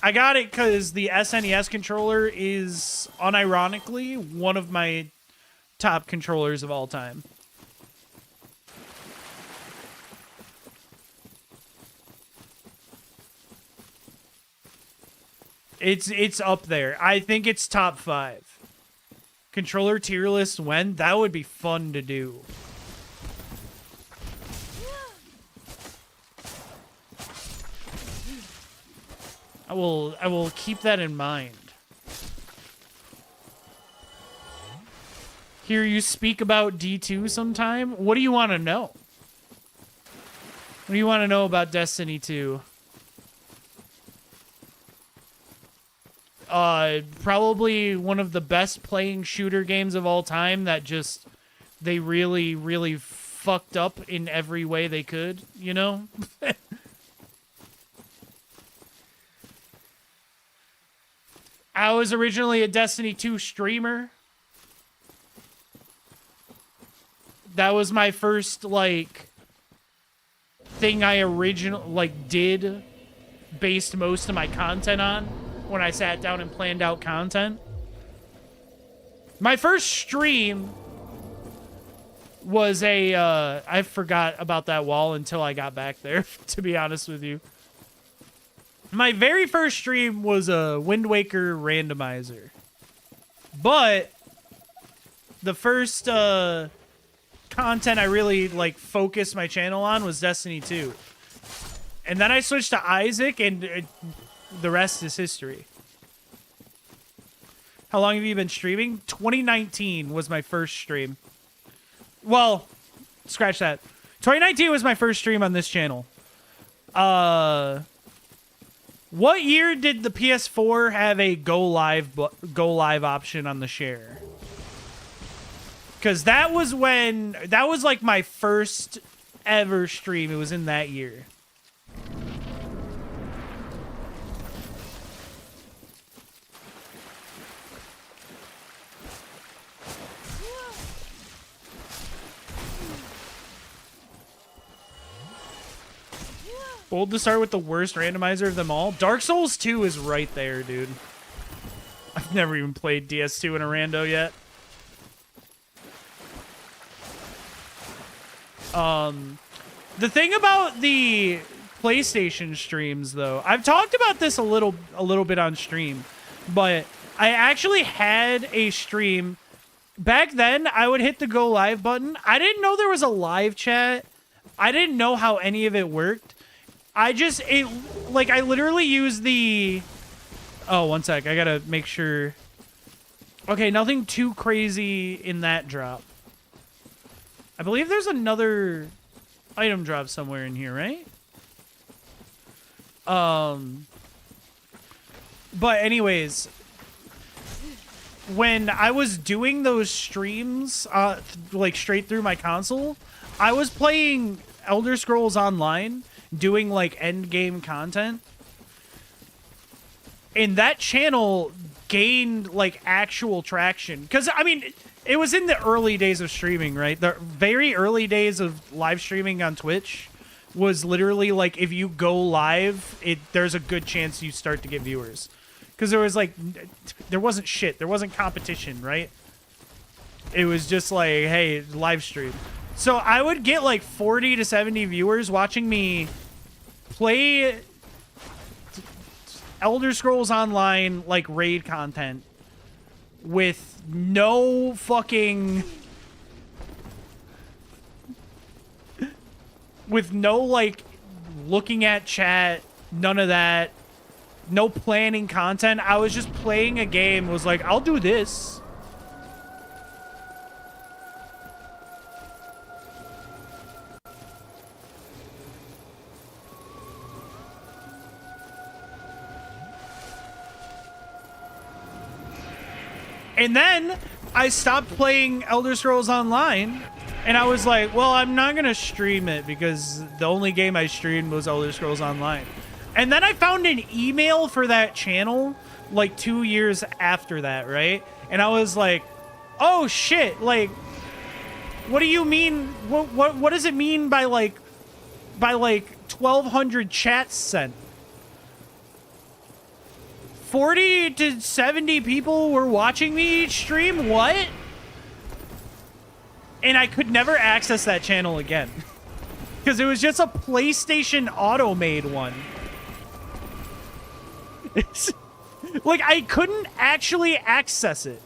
I got it because the SNES controller is, unironically, one of my top controllers of all time. It's up there. I think it's top 5. Controller tier list when? That would be fun to do. I will keep that in mind. Hear you speak about D2 sometime? What do you want to know? What do you want to know about Destiny 2? Probably one of the best playing shooter games of all time that just, they really, really fucked up in every way they could, you know? I was originally a Destiny 2 streamer. That was my first, like, thing I did, based most of my content on when I sat down and planned out content. My first stream was I forgot about that wall until I got back there, to be honest with you. My very first stream was a Wind Waker randomizer. But the first content I really focused my channel on was Destiny 2. And then I switched to Isaac, and the rest is history. How long have you been streaming? 2019 was my first stream. Well, scratch that. 2019 was my first stream on this channel. What year did the PS4 have a go live option on the share? Because that was like my first ever stream. It was in that year. Bold to start with the worst randomizer of them all. Dark Souls 2 is right there, dude. I've never even played DS2 in a rando yet. The thing about the PlayStation streams, though, I've talked about this a little bit on stream, but I actually had a stream. Back then, I would hit the go live button. I didn't know there was a live chat. I didn't know how any of it worked. I literally use the... Oh, one sec. I gotta make sure. Okay, nothing too crazy in that drop. I believe there's another item drop somewhere in here, right? But anyways, when I was doing those streams, like straight through my console, I was playing Elder Scrolls Online, doing like end game content. And that channel gained like actual traction. Because, I mean, it was in the early days of streaming, right? The very early days of live streaming on Twitch was literally like if you go live, there's a good chance you start to get viewers. Because there was like, there wasn't shit. There wasn't competition, right? It was just like, hey, live stream. So I would get like 40 to 70 viewers watching me play Elder Scrolls Online, like, raid content with no fucking... with no, like, looking at chat, none of that, no planning content. I was just playing a game, was like, I'll do this. And then I stopped playing Elder Scrolls Online, and I was like, well, I'm not going to stream it because the only game I streamed was Elder Scrolls Online. And then I found an email for that channel like 2 years after that, right? And I was like, oh shit, like, what do you mean? What does it mean by like 1,200 chats sent? 40 to 70 people were watching me each stream? What? And I could never access that channel again. Because it was just a PlayStation auto-made one. Like, I couldn't actually access it.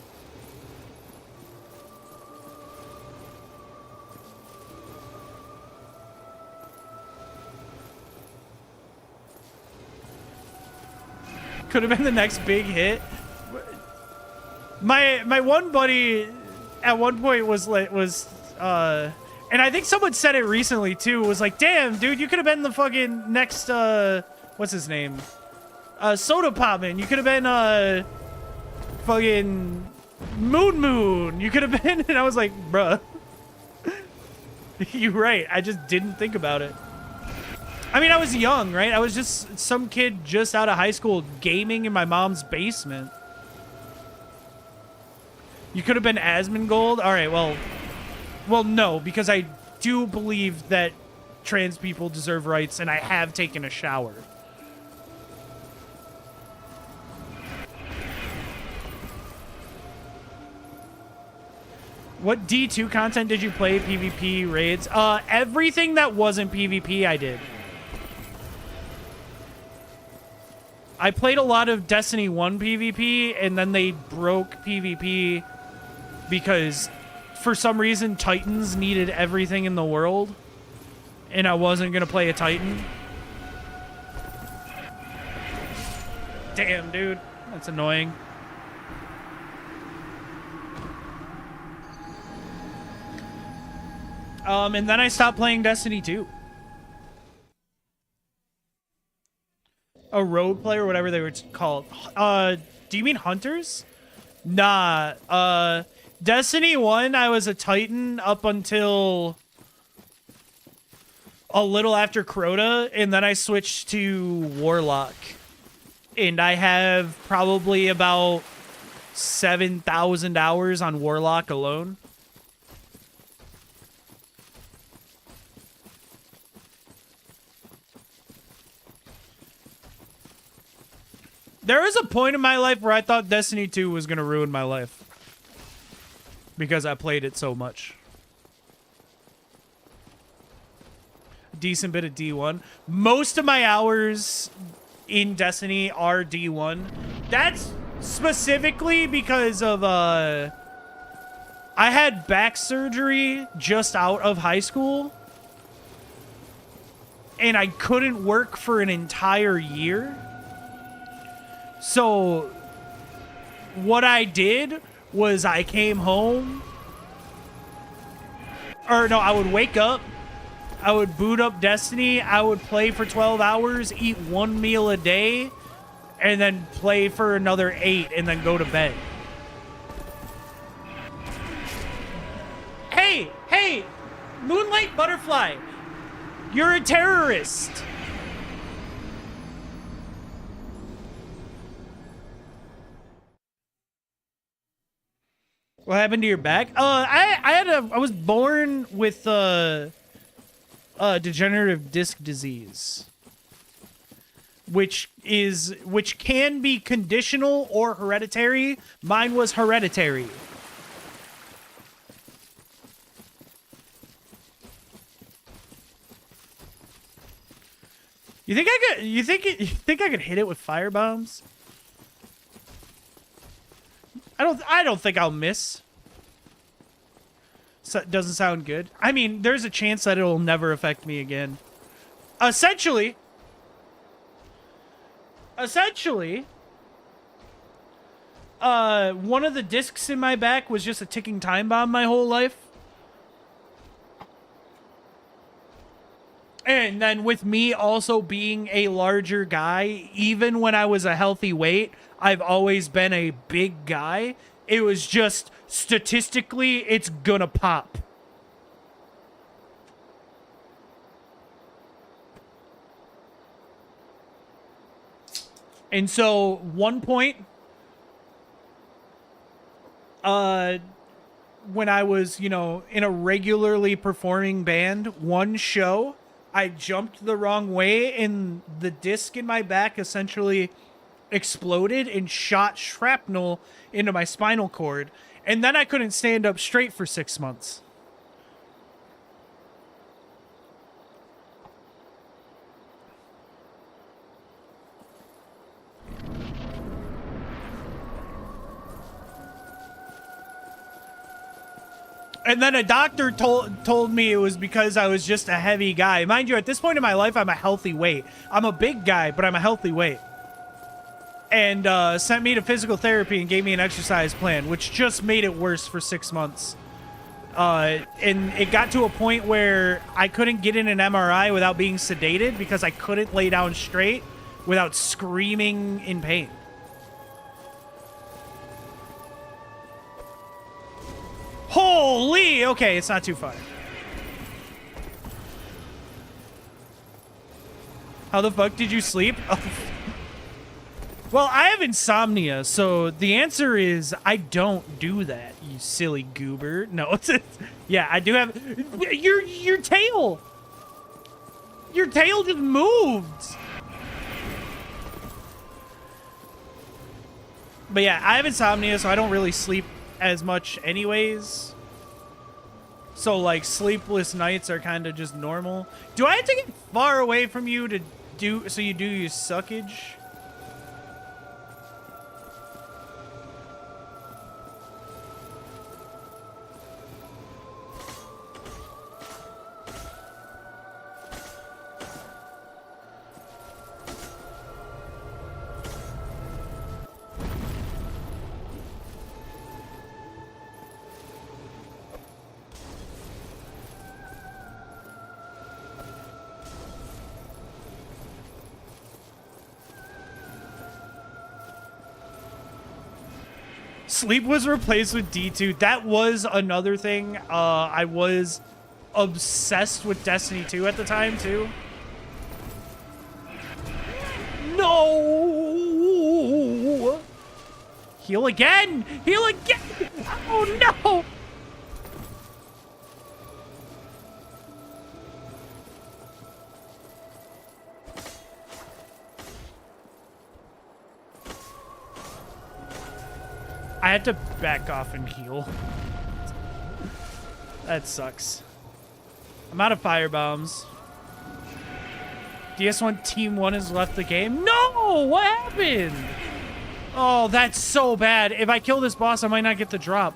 Could have been the next big hit. My one buddy at one point was and I think someone said it recently too, was like, damn dude, you could have been the fucking next what's his name, Soda Popman. You could have been fucking Moon. You could have been. And I was like, bruh, you're right, I just didn't think about it. I mean, I was young, right? I was just some kid just out of high school gaming in my mom's basement. You could have been Asmongold? All right, well, no, because I do believe that trans people deserve rights, and I have taken a shower. What D2 content did you play? PvP raids? Everything that wasn't PvP, I did. I played a lot of Destiny 1 PvP, and then they broke PvP because for some reason Titans needed everything in the world, and I wasn't going to play a Titan. Damn, dude. That's annoying. And then I stopped playing Destiny 2. A road player, whatever they were called. Do you mean hunters? Nah. Destiny 1, I was a Titan up until a little after Crota, and then I switched to Warlock. And I have probably about 7,000 hours on Warlock alone. There was a point in my life where I thought Destiny 2 was going to ruin my life. Because I played it so much. Decent bit of D1. Most of my hours in Destiny are D1. That's specifically because of, I had back surgery just out of high school. And I couldn't work for an entire year. So, what I did was I came home, or no, I would wake up, I would boot up Destiny, I would play for 12 hours, eat one meal a day, and then play for another 8, and then go to bed. Hey, Moonlight Butterfly, you're a terrorist. What happened to your back? I was born with degenerative disc disease, which can be conditional or hereditary. Mine was hereditary. You think I could hit it with fire bombs? I don't think I'll miss. So it doesn't sound good. I mean, there's a chance that it'll never affect me again. Essentially, one of the discs in my back was just a ticking time bomb my whole life. And then with me also being a larger guy, even when I was a healthy weight, I've always been a big guy. It was just, statistically, it's gonna pop. And so, one point, when I was, you know, in a regularly performing band, one show, I jumped the wrong way and the disc in my back essentially exploded and shot shrapnel into my spinal cord. And then I couldn't stand up straight for 6 months. And then a doctor told me it was because I was just a heavy guy. Mind you, at this point in my life, I'm a healthy weight. I'm a big guy, but I'm a healthy weight. And sent me to physical therapy and gave me an exercise plan, which just made it worse for 6 months. And it got to a point where I couldn't get in an MRI without being sedated because I couldn't lay down straight without screaming in pain. Holy! Okay, it's not too far. How the fuck did you sleep? Oh. Well, I have insomnia, so the answer is I don't do that, you silly goober. No, yeah, I do have... Your tail! Your tail just moved! But yeah, I have insomnia, so I don't really sleep as much anyways. So like sleepless nights are kind of just normal. Do I have to get far away from you to do so you do your suckage? Sleep was replaced with D2. That was another thing. I was obsessed with Destiny 2 at the time, too. No! Heal again! Heal again! Oh, no! I had to back off and heal. That sucks. I'm out of fire bombs. DS1 Team 1 has left the game. No! What happened? Oh, that's so bad. If I kill this boss, I might not get the drop.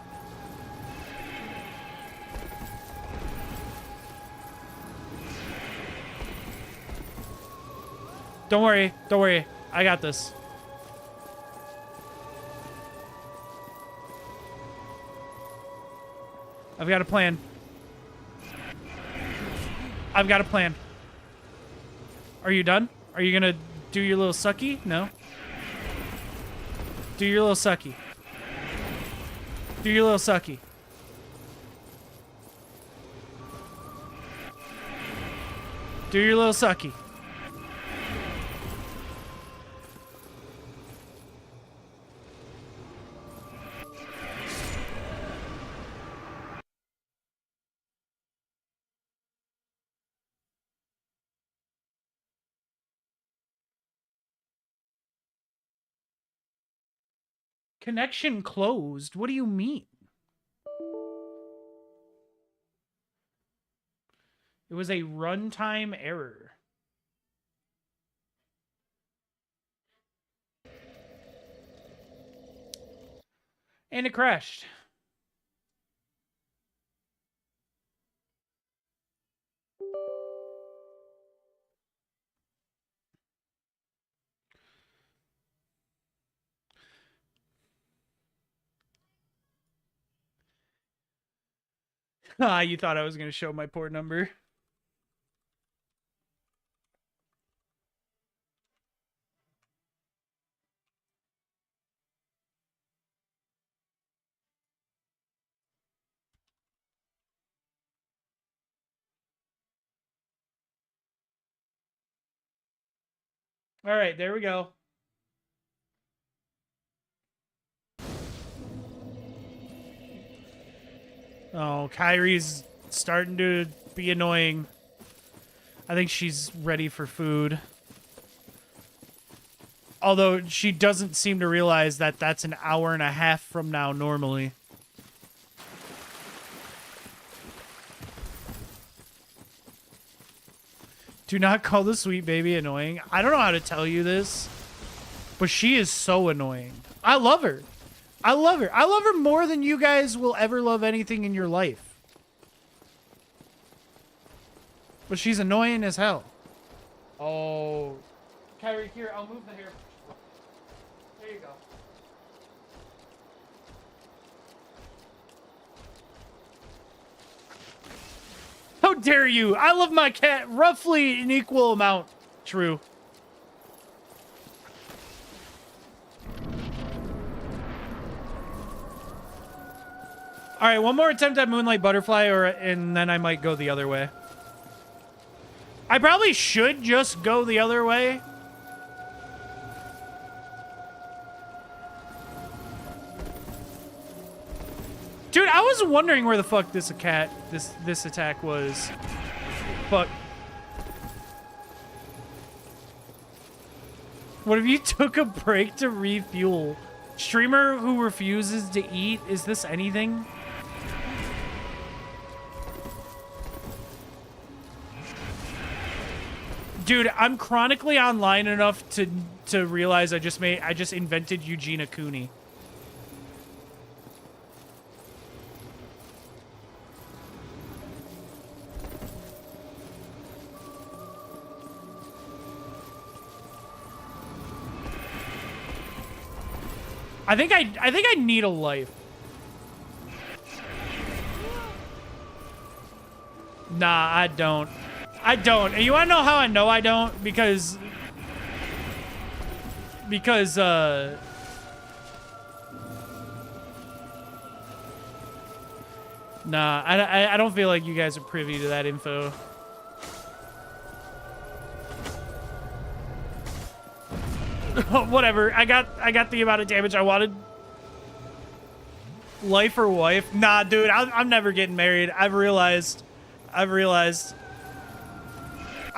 Don't worry. Don't worry. I got this. I've got a plan. I've got a plan. Are you done? Are you gonna do your little sucky? No? Do your little sucky. Do your little sucky. Do your little sucky. Connection closed? What do you mean? It was a runtime error. And it crashed. Ah, you thought I was going to show my port number. All right, there we go. Oh, Kyrie's starting to be annoying. I think she's ready for food. Although she doesn't seem to realize that that's an hour and a half from now normally. Do not call the sweet baby annoying. I don't know how to tell you this, but she is so annoying. I love her. I love her. I love her more than you guys will ever love anything in your life. But she's annoying as hell. Oh. Kyrie, here, I'll move the hair. There you go. How dare you? I love my cat roughly an equal amount. True. All right, one more attempt at Moonlight Butterfly, and then I might go the other way. I probably should just go the other way. Dude, I was wondering where the fuck this attack was. Fuck. What if you took a break to refuel? Streamer who refuses to eat? Is this anything? Dude, I'm chronically online enough to realize I just invented Eugene Cooney. I think I need a life. Nah, I don't. I don't. And you wanna know how I know I don't? Because nah, I don't feel like you guys are privy to that info. Whatever. I got the amount of damage I wanted. Life or wife? Nah, dude. I'm never getting married. I've realized.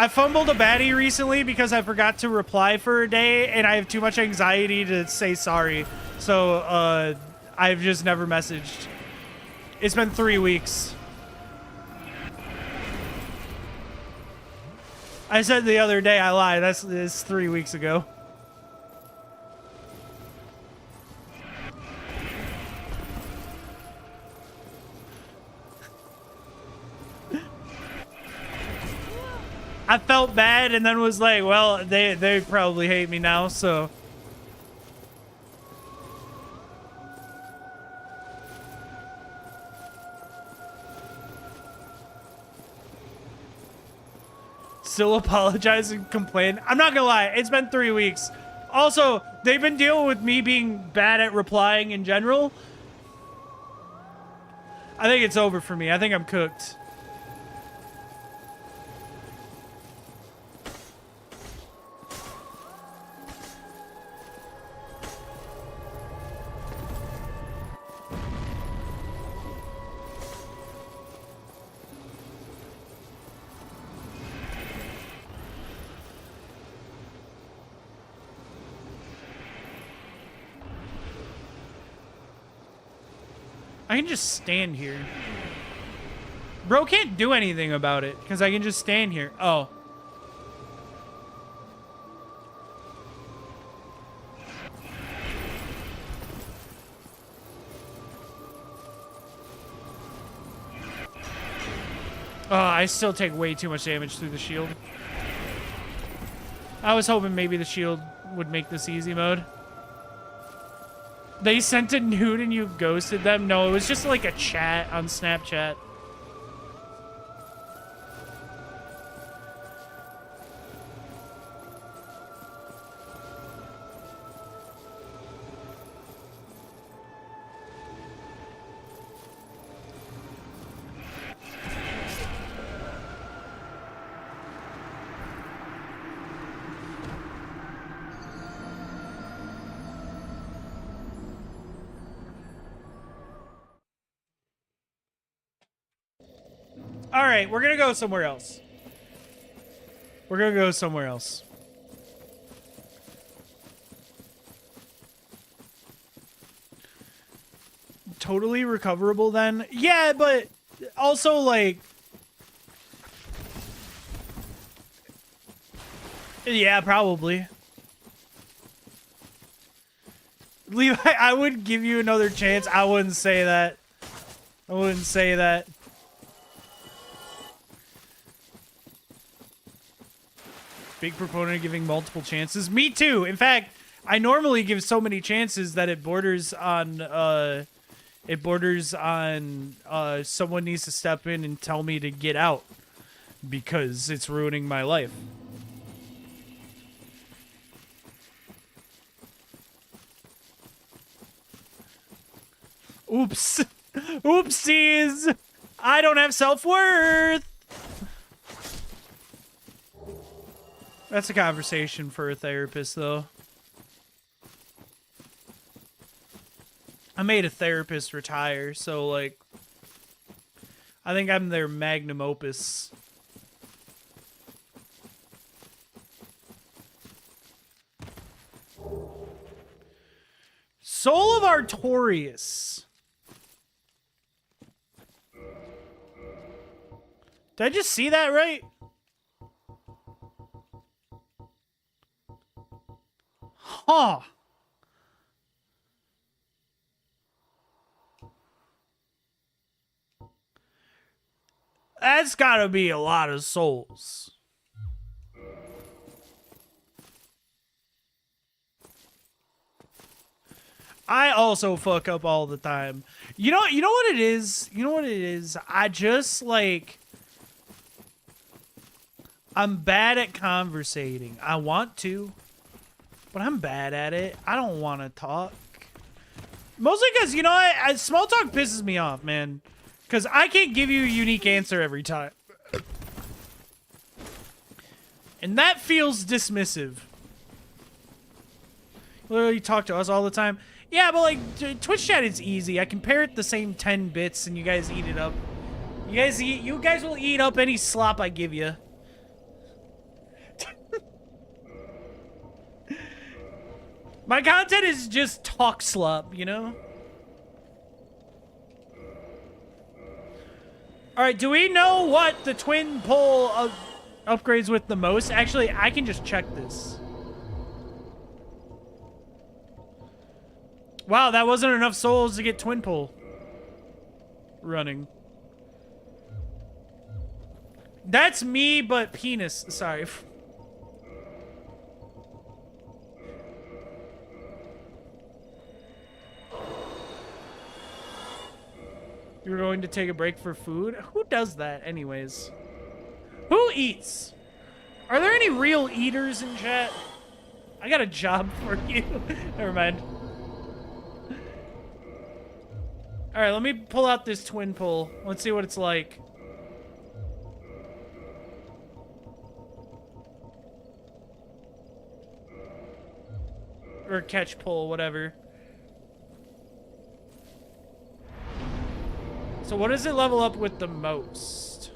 I fumbled a baddie recently because I forgot to reply for a day, and I have too much anxiety to say sorry. So, I've just never messaged. It's been 3 weeks. I said the other day, I lied. That's 3 weeks ago. I felt bad and then was like, well, they probably hate me now, so. Still apologize and complain. I'm not gonna lie, it's been 3 weeks. Also, they've been dealing with me being bad at replying in general. I think it's over for me. I think I'm cooked. I can just stand here. Bro can't do anything about it because I can just stand here. Oh. Oh, I still take way too much damage through the shield. I was hoping maybe the shield would make this easy mode. They sent a nude and you ghosted them? No, it was just like a chat on Snapchat. All right, we're gonna go somewhere else. We're gonna go somewhere else. Totally recoverable then? Yeah, but also like... Yeah, probably. Levi, I would give you another chance. I wouldn't say that. I wouldn't say that. Big proponent of giving multiple chances. Me too. In fact, I normally give so many chances that it borders on someone needs to step in and tell me to get out because it's ruining my life. Oops. Oopsies. I don't have self-worth. That's a conversation for a therapist, though. I made a therapist retire, so, like, I think I'm their magnum opus. Soul of Artorias. Did I just see that right? Huh. That's gotta be a lot of souls. I also fuck up all the time. You know what it is? You know what it is? I just, like... I'm bad at conversating. I want to, but I'm bad at it. I don't want to talk. Mostly because, you know, small talk pisses me off, man. Because I can't give you a unique answer every time. And that feels dismissive. Literally talk to us all the time. Yeah, but like, Twitch chat is easy. I can parrot the same 10 bits and you guys eat it up. You guys will eat up any slop I give you. My content is just talk slop, you know? Alright, do we know what the twin pole upgrades with the most? Actually, I can just check this. Wow, that wasn't enough souls to get twin pole running. That's me, but penis. Sorry. You're going to take a break for food? Who does that anyways? Who eats? Are there any real eaters in chat? I got a job for you. Never mind. Alright, let me pull out this twin pole. Let's see what it's like. Or catch pull, whatever. So what does it level up with the most?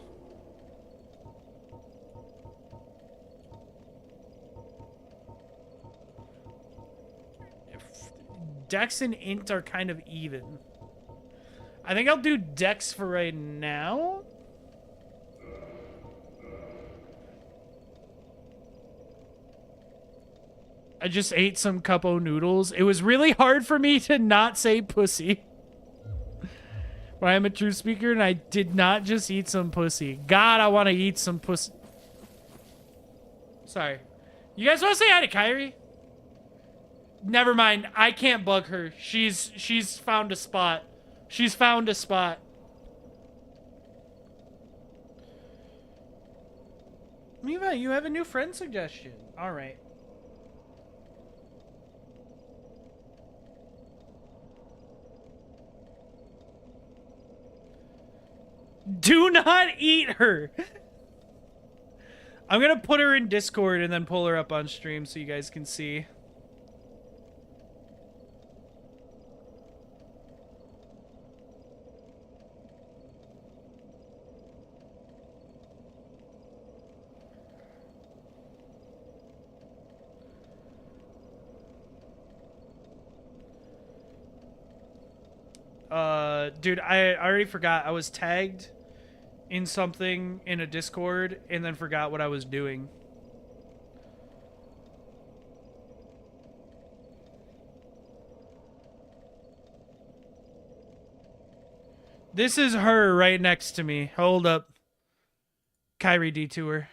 Dex and Int are kind of even. I think I'll do Dex for right now. I just ate some cup o' noodles. It was really hard for me to not say pussy. But I am a true speaker and I did not just eat some pussy. God, I want to eat some pussy. Sorry. You guys want to say hi to Kyrie? Never mind. I can't bug her. She's found a spot. She's found a spot. Miva, you have a new friend suggestion. All right. Do not eat her. I'm gonna put her in Discord and then pull her up on stream so you guys can see. Dude, I already forgot. I was tagged in something in a Discord and then forgot what I was doing. This is her right next to me. Hold up. Kyrie Detour.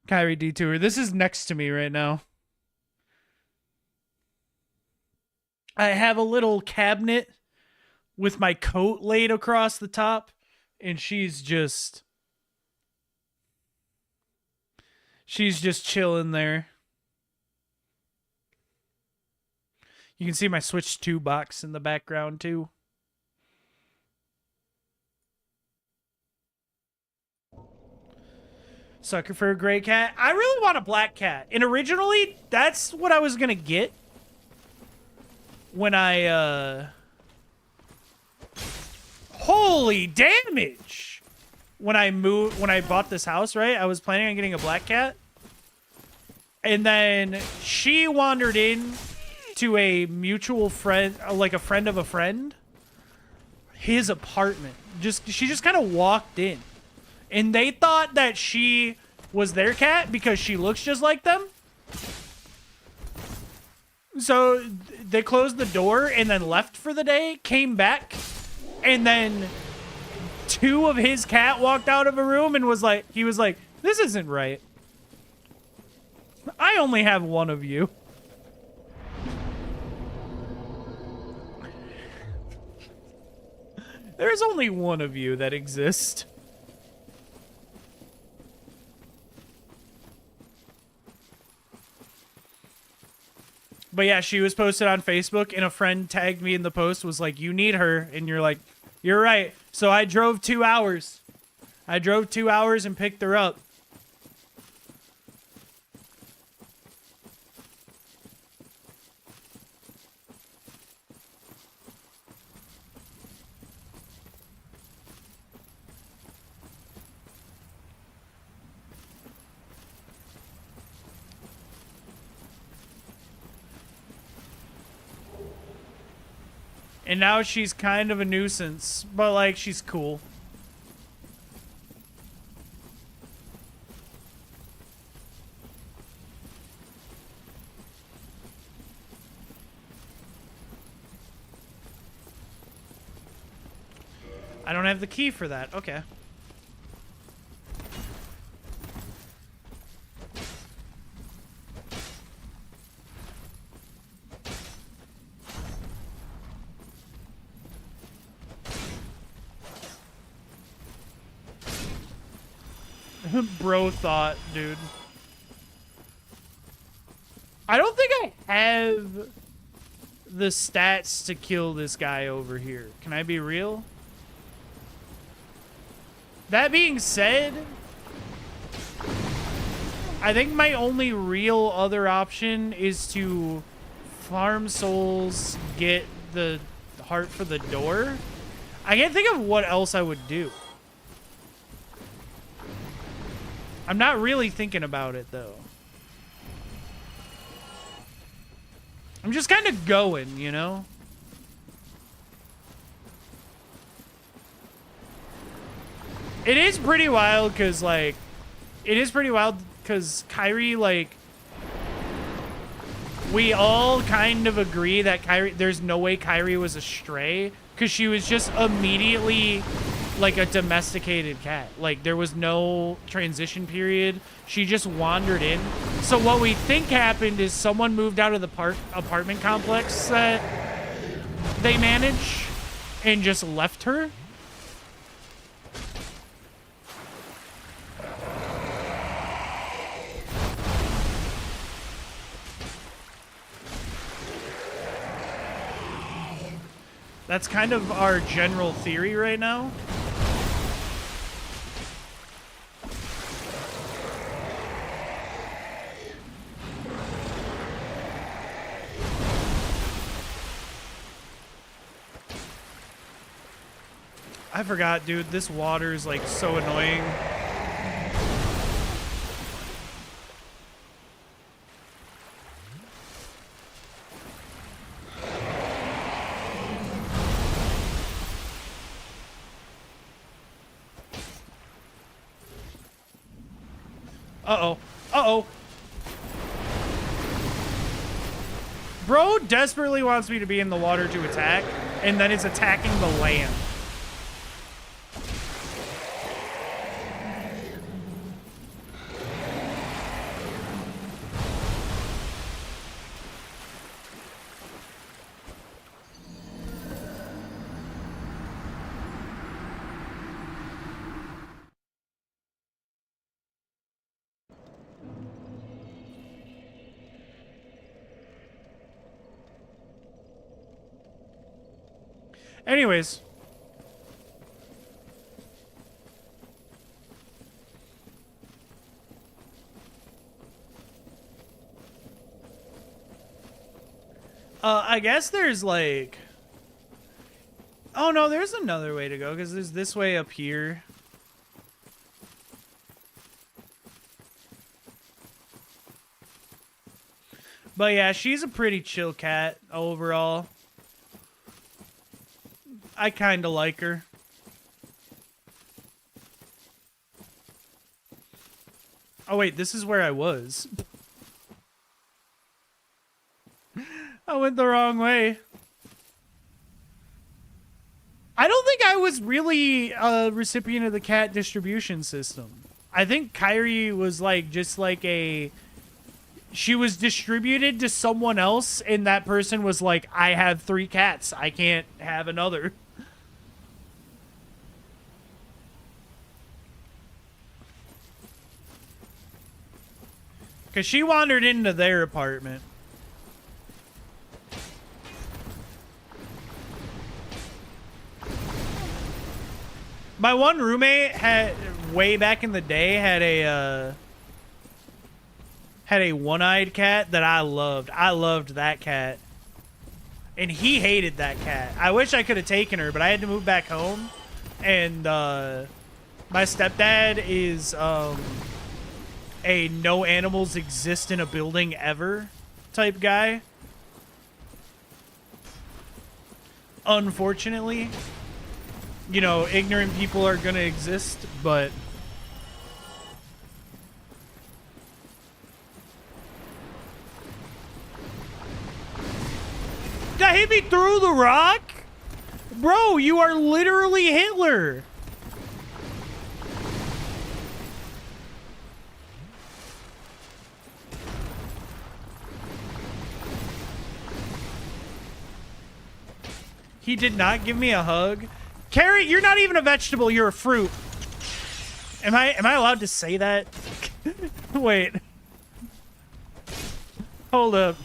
Kyrie Detour. This is next to me right now. I have a little cabinet with my coat laid across the top, and she's just chilling there. You can see my Switch 2 box in the background too. Sucker for a gray cat. I really want a black cat. And originally, that's what I was gonna get when I, holy damage! When I bought this house, right? I was planning on getting a black cat. And then she wandered in to a mutual friend, like a friend of a friend, his apartment. She just kind of walked in. And they thought that she was their cat because she looks just like them. So they closed the door and then left for the day, came back, and then two of his cat walked out of a room and he was like, this isn't right. I only have one of you. There's only one of you that exists. But yeah, she was posted on Facebook, and a friend tagged me in the post, was like, you need her. And you're like, you're right. So I drove 2 hours. I drove 2 hours and picked her up. And now she's kind of a nuisance, but like, she's cool. I don't have the key for that. Okay. Bro thought, dude. I don't think I have the stats to kill this guy over here. Can I be real? That being said, I think my only real other option is to farm souls, get the heart for the door. I can't think of what else I would do. I'm not really thinking about it, though. I'm just kind of going, you know? It is pretty wild, because, like... It is pretty wild, because Kyrie, like... We all kind of agree that Kyrie... There's no way Kyrie was a stray, because she was just immediately... like a domesticated cat. Like, there was no transition period. She just wandered in. So what we think happened is someone moved out of the apartment complex that they manage and just left her. That's kind of our general theory right now. I forgot, dude. This water is like so annoying. Uh-oh. Uh-oh. Bro desperately wants me to be in the water to attack, and then it's attacking the land. Anyways. I guess there's like... Oh no, there's another way to go, because there's this way up here. But yeah, she's a pretty chill cat overall. I kind of like her. Oh wait, this is where I was. I went the wrong way. I don't think I was really a recipient of the cat distribution system. I think Kyrie was like just like a... She was distributed to someone else, and that person was like, I have 3 cats. I can't have another. Because she wandered into their apartment. My one roommate had, way back in the day, had a one-eyed cat that I loved. I loved that cat. And he hated that cat. I wish I could have taken her, but I had to move back home. And my stepdad is a no animals exist in a building ever type guy. Unfortunately. You know, ignorant people are gonna exist, but... That hit me through the rock? Bro, you are literally Hitler. He did not give me a hug. Carrot, you're not even a vegetable, you're a fruit. Am I allowed to say that? Wait. Hold up.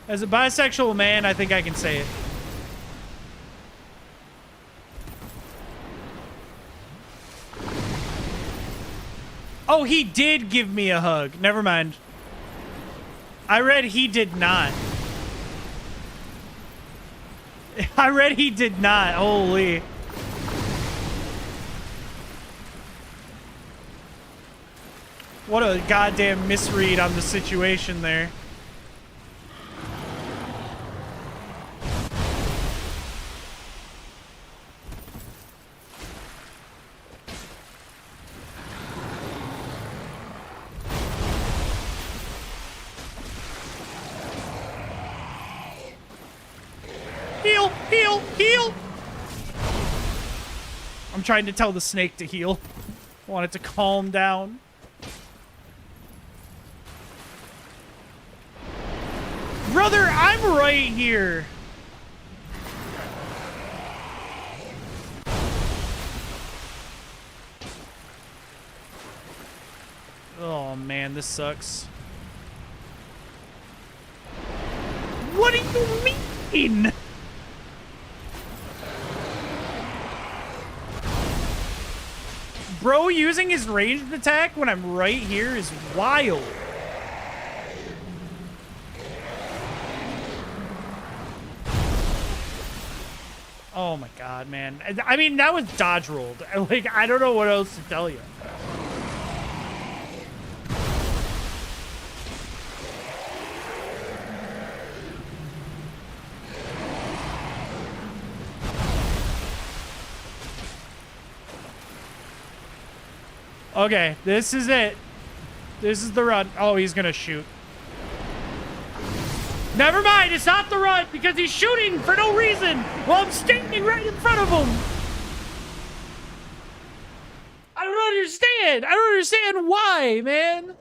As a bisexual man, I think I can say it. Oh, he did give me a hug. Never mind. I read he did not. I read he did not. Holy. What a goddamn misread on the situation there. Heal! Heal! Heal! I'm trying to tell the snake to heal. I want it to calm down. Brother, I'm right here. Oh man, this sucks. What do you mean? Bro using his ranged attack when I'm right here is wild. Oh my god, man. I mean, that was dodge rolled. Like, I don't know what else to tell you. Okay, this is it. This is the run. Oh, he's gonna shoot. Never mind, it's not the run because he's shooting for no reason while I'm standing right in front of him. I don't understand. I don't understand why, man.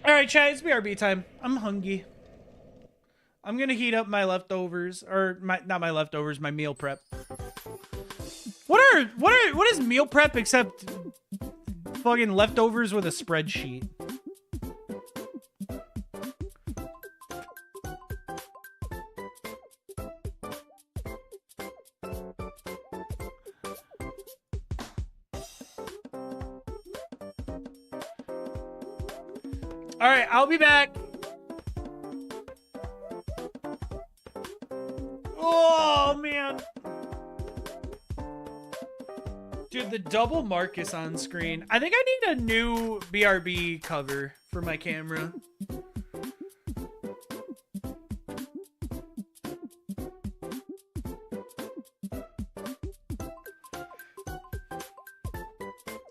All right, chat, it's BRB time. I'm hungry. I'm gonna heat up my leftovers, or not my leftovers, my meal prep. What is meal prep except fucking leftovers with a spreadsheet? All right, I'll be back. Oh, man. Dude, the double Marcus on screen. I think I need a new BRB cover for my camera.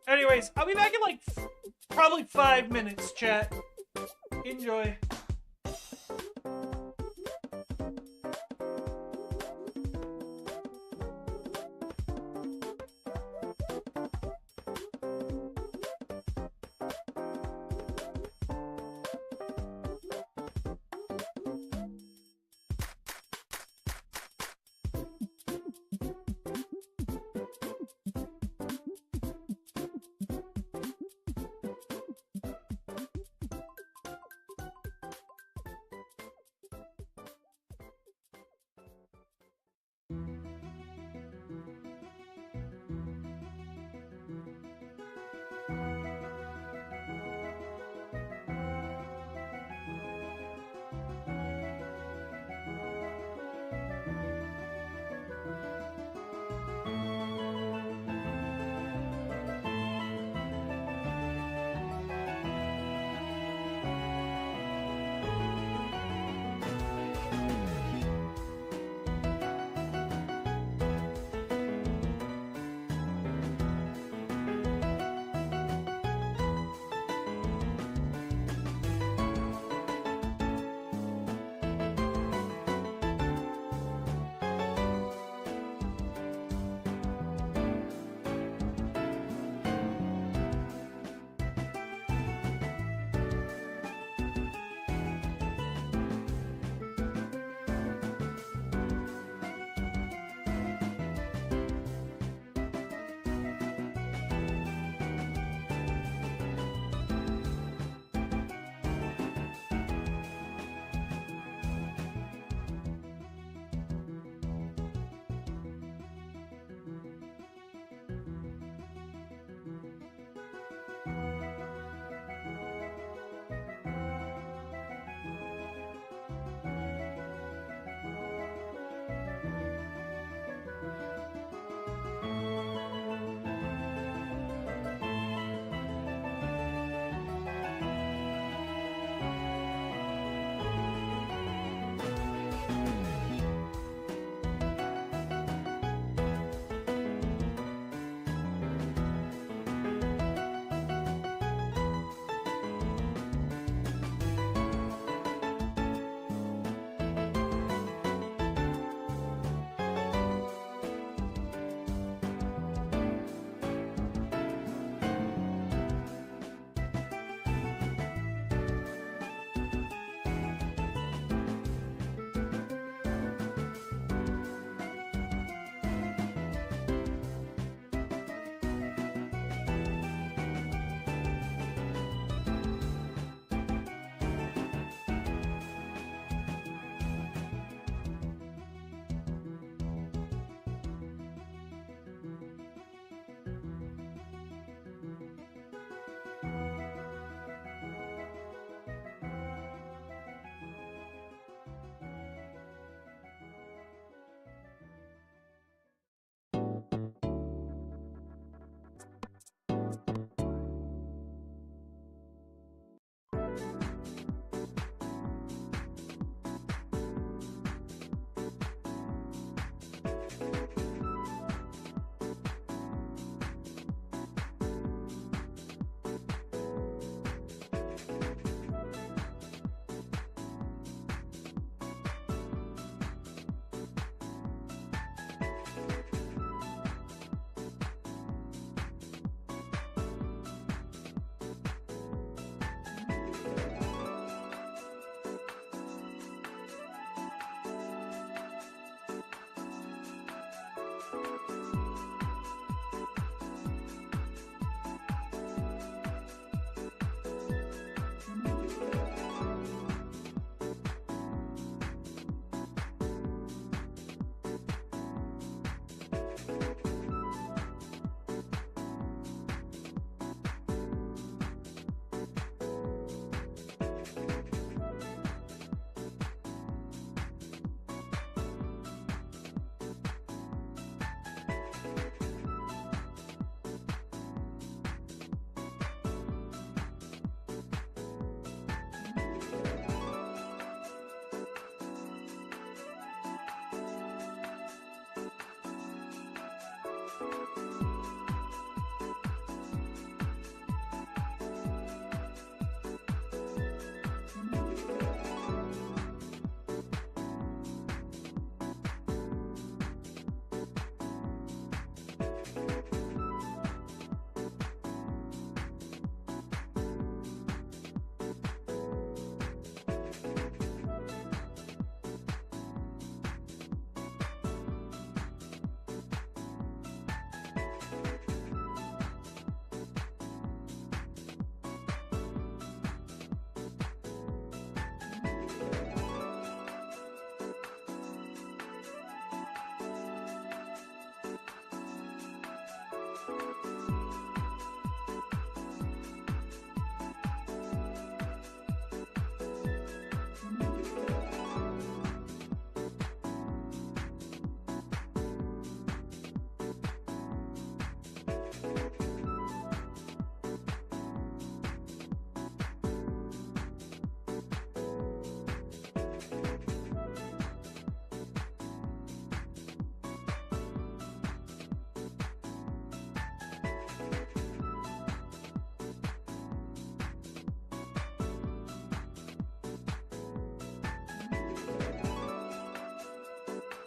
Anyways, I'll be back in like probably 5 minutes, chat. Enjoy.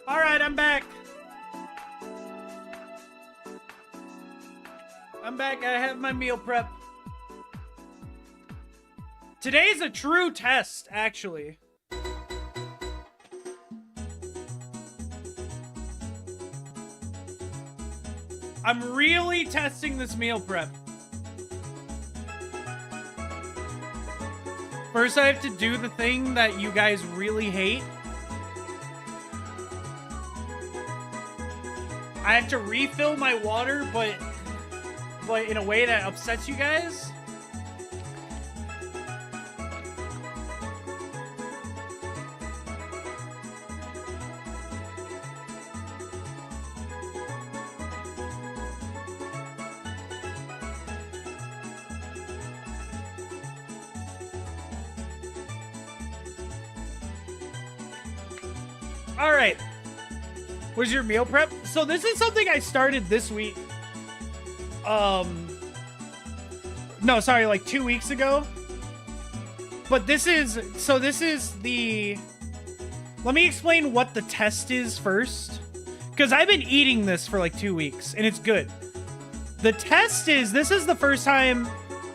All right, I'm back. I'm back. I have my meal prep. Today's a true test, actually. I'm really testing this meal prep. First, I have to do the thing that you guys really hate. I have to refill my water, but in a way that upsets you guys. All right. Where's your meal prep? So this is something I started this week. No, sorry, like 2 weeks ago. But this is the... Let me explain what the test is first. Because I've been eating this for like 2 weeks, and it's good. The test is, this is the first time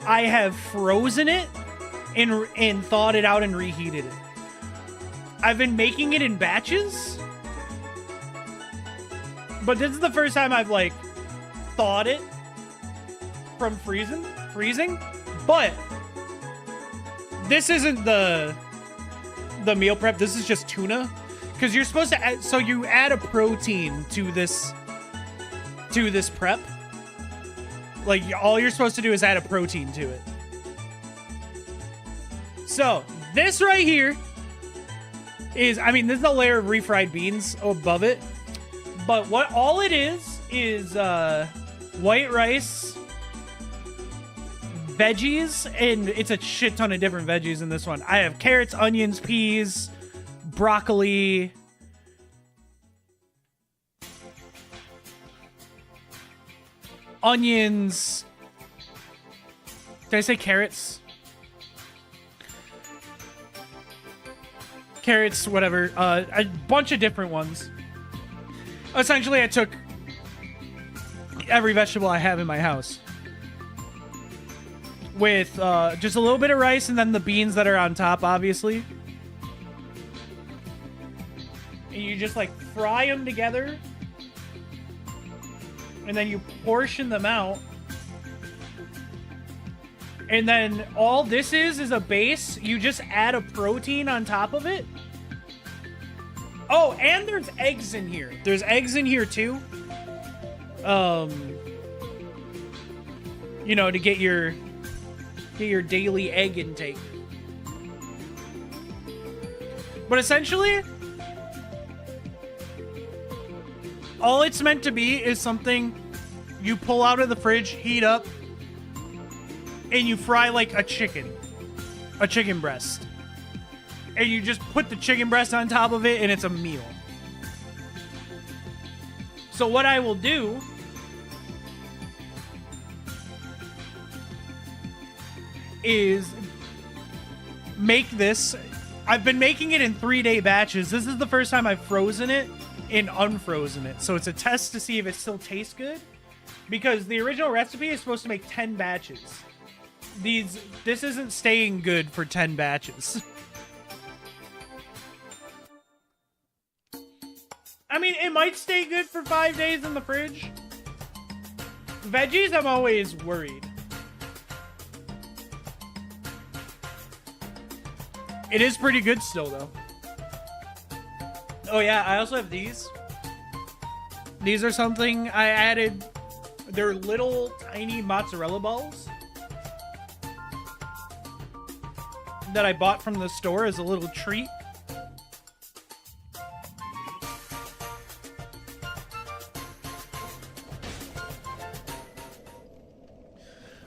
I have frozen it and thawed it out and reheated it. I've been making it in batches. But this is the first time I've, like, thawed it from freezing. But this isn't the meal prep. This is just tuna. Because you're supposed to add, so you add a protein to this prep. Like, all you're supposed to do is add a protein to it. So, this right here is, I mean, this is a layer of refried beans above it. But what all it is white rice, veggies, and it's a shit ton of different veggies in this one. I have carrots, onions, peas, broccoli, onions. Did I say carrots? Carrots, whatever. A bunch of different ones. Essentially, I took every vegetable I have in my house with just a little bit of rice and then the beans that are on top, obviously. And you just, like, fry them together. And then you portion them out. And then all this is a base. You just add a protein on top of it. Oh, and there's eggs in here. There's eggs in here too. You know, to get your daily egg intake. But essentially, all it's meant to be is something you pull out of the fridge, heat up, and you fry like a chicken breast. And you just put the chicken breast on top of it, and it's a meal. So what I will do is make this. I've been making it in 3-day batches. This is the first time I've frozen it and unfrozen it. So it's a test to see if it still tastes good. Because the original recipe is supposed to make 10 batches. This isn't staying good for 10 batches. I mean, it might stay good for 5 days in the fridge. Veggies, I'm always worried. It is pretty good still, though. Oh, yeah, I also have these. These are something I added. They're little, tiny mozzarella balls that I bought from the store as a little treat.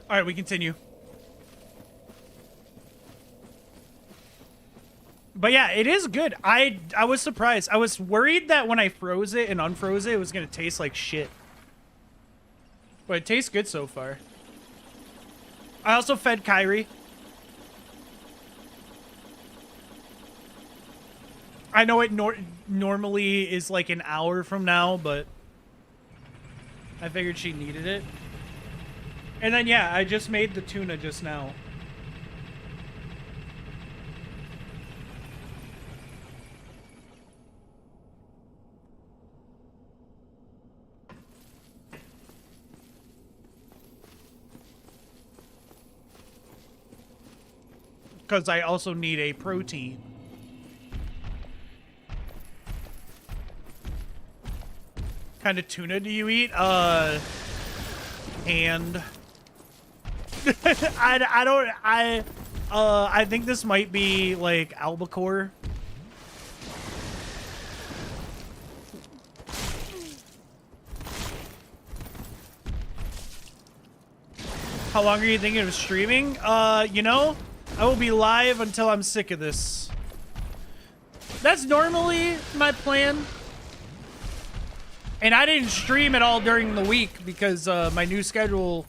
All right, we continue. But yeah, it is good. I was surprised. I was worried that when I froze it and unfroze it, it was going to taste like shit. But it tastes good so far. I also fed Kyrie. I know it normally is like an hour from now, but I figured she needed it. And then, yeah, I just made the tuna just now. Because I also need a protein. Kind of tuna do you eat? And I think this might be like albacore. How long are you thinking of streaming? You know, I will be live until I'm sick of this. That's normally my plan. And I didn't stream at all during the week because my new schedule,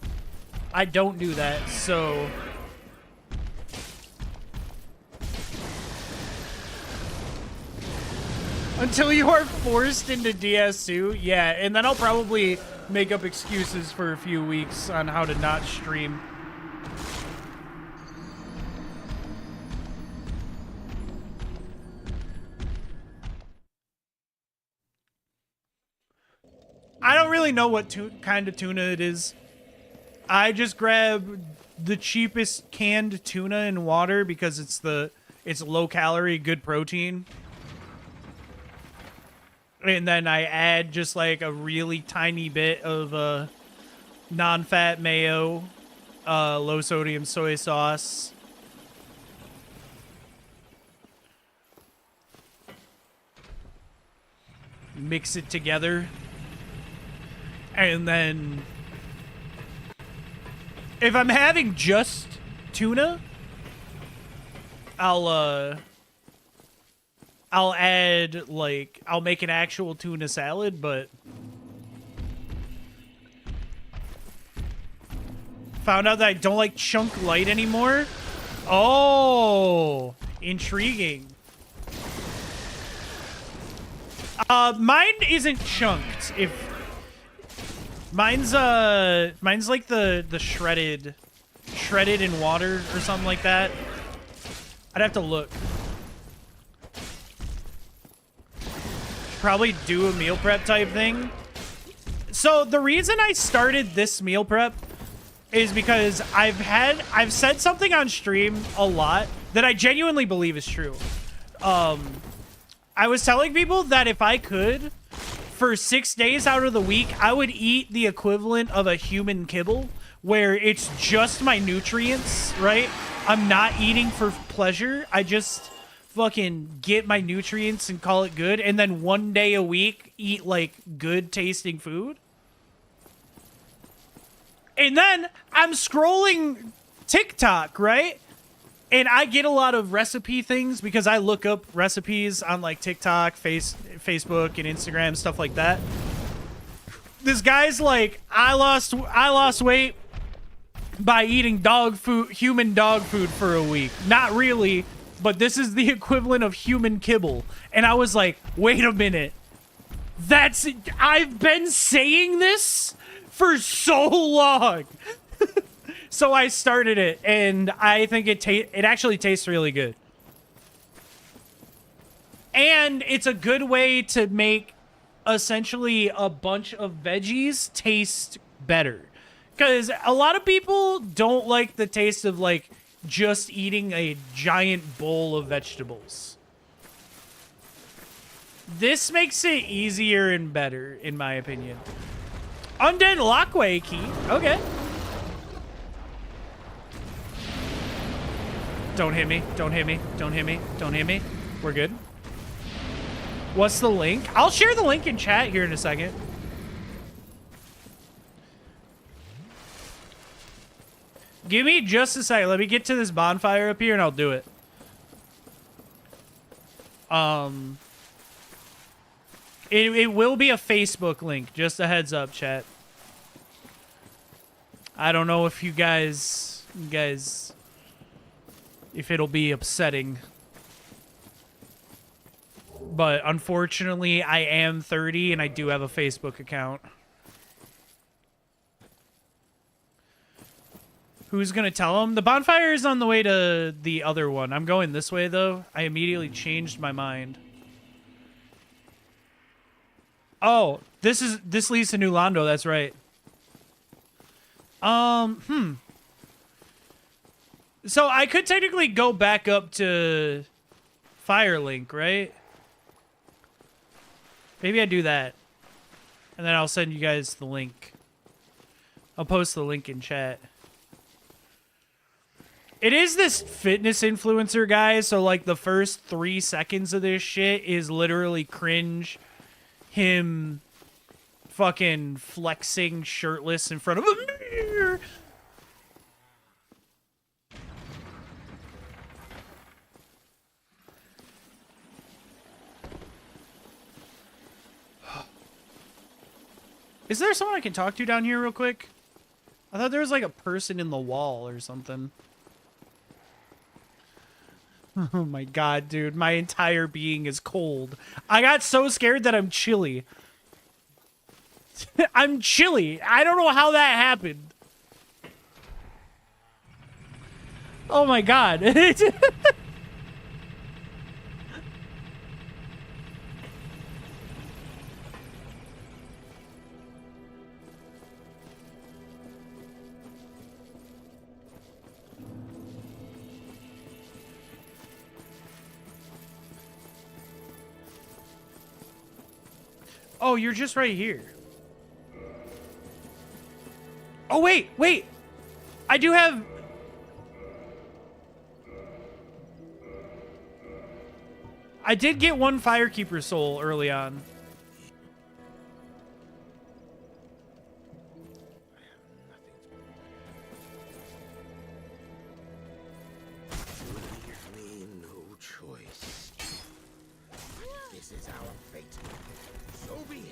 I don't do that, so... Until you are forced into DS2, yeah, and then I'll probably make up excuses for a few weeks on how to not stream. I don't really know what kind of tuna it is. I just grab the cheapest canned tuna in water because it's low calorie, good protein. And then I add just like a really tiny bit of non-fat mayo, low sodium soy sauce. Mix it together. And then if I'm having just tuna, I'll add, like, I'll make an actual tuna salad, but found out that I don't like chunk light anymore. Oh, intriguing. Mine isn't chunked. Mine's like the shredded in water or something like that. I'd have to look. Probably do a meal prep type thing. So the reason I started this meal prep is because I've said something on stream a lot that I genuinely believe is true. I was telling people that if I could, for 6 days out of the week, I would eat the equivalent of a human kibble, where it's just my nutrients, right? I'm not eating for pleasure. I just fucking get my nutrients and call it good, and then 1 day a week eat like good tasting food. And then I'm scrolling TikTok, right? And I get a lot of recipe things because I look up recipes on like TikTok, Facebook, and Instagram, stuff like that. This guy's like, I lost weight by eating human dog food for a week. Not really, but this is the equivalent of human kibble. And I was like, wait a minute. I've been saying this for so long. So I started it, and I think it actually tastes really good. And it's a good way to make essentially a bunch of veggies taste better. Because a lot of people don't like the taste of, like, just eating a giant bowl of vegetables. This makes it easier and better, in my opinion. Undead Lockway key. Okay. Don't hit me. Don't hit me. Don't hit me. Don't hit me. We're good. What's the link? I'll share the link in chat here in a second. Give me just a second. Let me get to this bonfire up here and I'll do it. It will be a Facebook link. Just a heads up, chat. I don't know if you guys, if it'll be upsetting. But unfortunately, I am 30 and I do have a Facebook account. Who's gonna tell him? The bonfire is on the way to the other one. I'm going this way, though. I immediately changed my mind. Oh, this leads to New Londo. That's right. So I could technically go back up to Firelink, right? Maybe I do that. And then I'll send you guys the link. I'll post the link in chat. It is this fitness influencer guy, so like the first 3 seconds of this shit is literally cringe. Him fucking flexing shirtless in front of a mirror. Is there someone I can talk to down here real quick? I thought there was like a person in the wall or something. Oh my god, dude. My entire being is cold. I got so scared that I'm chilly. I'm chilly. I don't know how that happened. Oh my god. Oh, you're just right here. Oh, wait, wait. I do have... I did get 1 Firekeeper soul early on. Leave me no choice. This is our fate. So be it.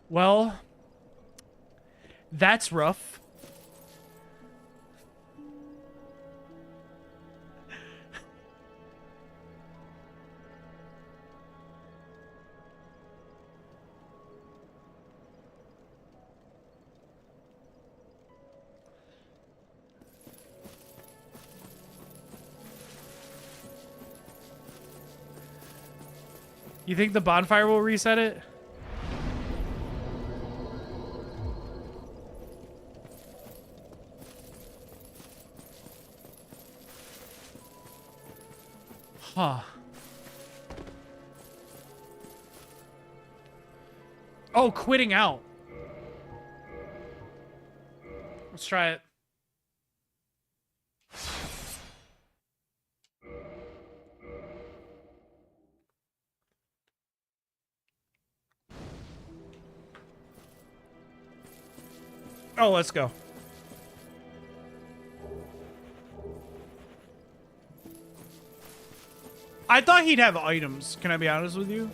Well, that's rough. You think the bonfire will reset it? Huh. Oh, quitting out. Let's try it. Oh, let's go. I thought he'd have items. Can I be honest with you?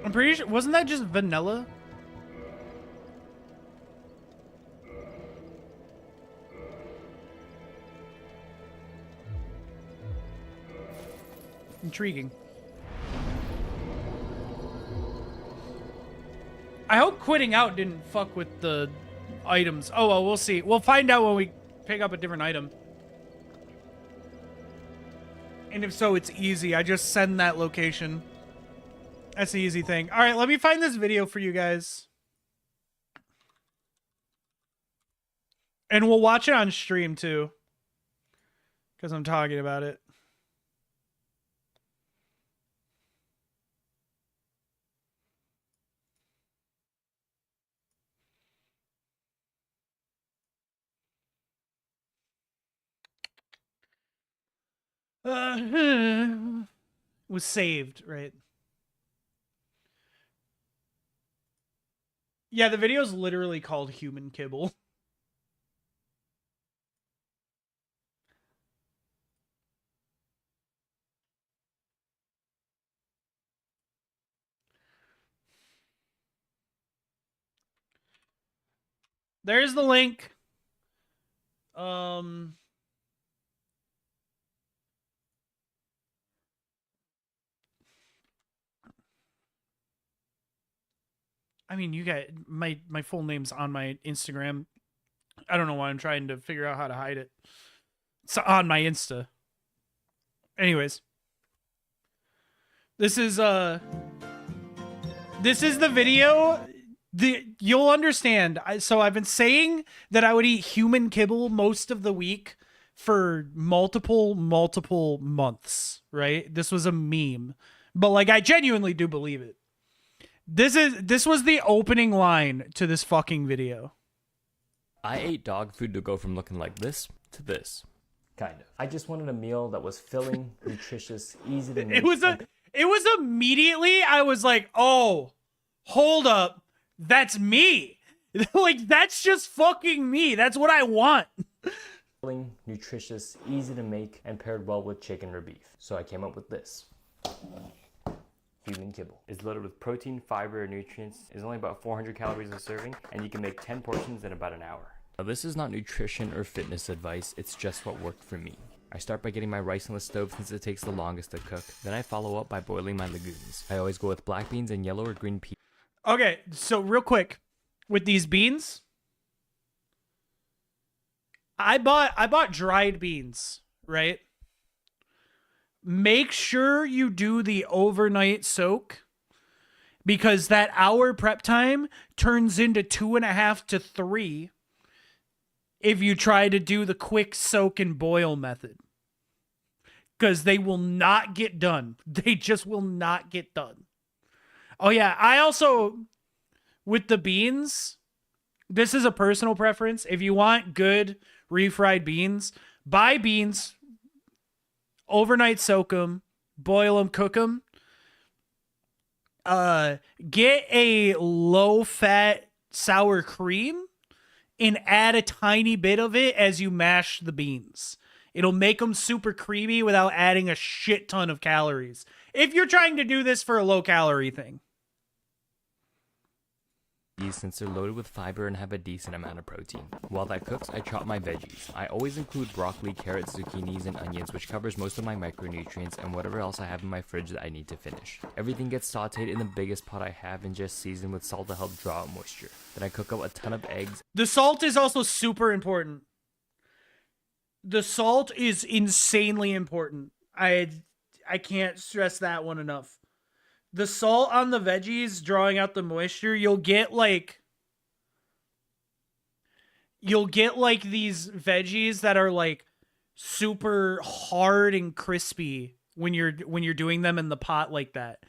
I'm pretty sure, wasn't that just vanilla? Intriguing. I hope quitting out didn't fuck with the items. Oh, well, we'll see. We'll find out when we pick up a different item. And if so, it's easy. I just send that location. That's the easy thing. All right, let me find this video for you guys. And we'll watch it on stream, too. because I'm talking about it. Was saved, right? Yeah, the video is literally called Human Kibble. There's the link. I mean, you got my full name's on my Instagram. I don't know why I'm trying to figure out how to hide it. It's on my Insta. Anyways, this is the video. You'll understand. So I've been saying that I would eat human kibble most of the week for multiple months, right? This was a meme, but like I genuinely do believe it. This was the opening line to this fucking video. I ate dog food to go from looking like this to this. Kind of. I just wanted a meal that was filling, nutritious, easy to make. It was immediately I was like, "Oh, hold up. That's me." Like that's just fucking me. That's what I want. Filling, nutritious, easy to make, and paired well with chicken or beef. So I came up with this. Human kibble. It's loaded with protein, fiber, and nutrients. It's only about 400 calories a serving, and you can make 10 portions in about an hour. Now, this is not nutrition or fitness advice, it's just what worked for me. I start by getting my rice on the stove since it takes the longest to cook. Then I follow up by boiling my legumes. I always go with black beans and yellow or green peas. Okay, so real quick, with these beans, I bought dried beans, right? Make sure you do the overnight soak because that hour prep time turns into 2.5 to 3 if you try to do the quick soak and boil method. Because they will not get done. They just will not get done. Oh yeah, I also, with the beans, this is a personal preference. If you want good refried beans, buy beans, overnight soak them, boil them, cook them. Get a low-fat sour cream and add a tiny bit of it as you mash the beans. It'll make them super creamy without adding a shit ton of calories. If you're trying to do this for a low-calorie thing. Since they're loaded with fiber and have a decent amount of protein. While that cooks, I chop my veggies. I always include broccoli, carrots, zucchinis, and onions, which covers most of my micronutrients and whatever else I have in my fridge that I need to finish. Everything gets sauteed in the biggest pot I have and just seasoned with salt to help draw out moisture. Then I cook up a ton of eggs. The salt is also super important. The salt is insanely important. I can't stress that one enough. The salt on the veggies, drawing out the moisture, you'll get like these veggies that are like super hard and crispy when you're doing them in the pot like that.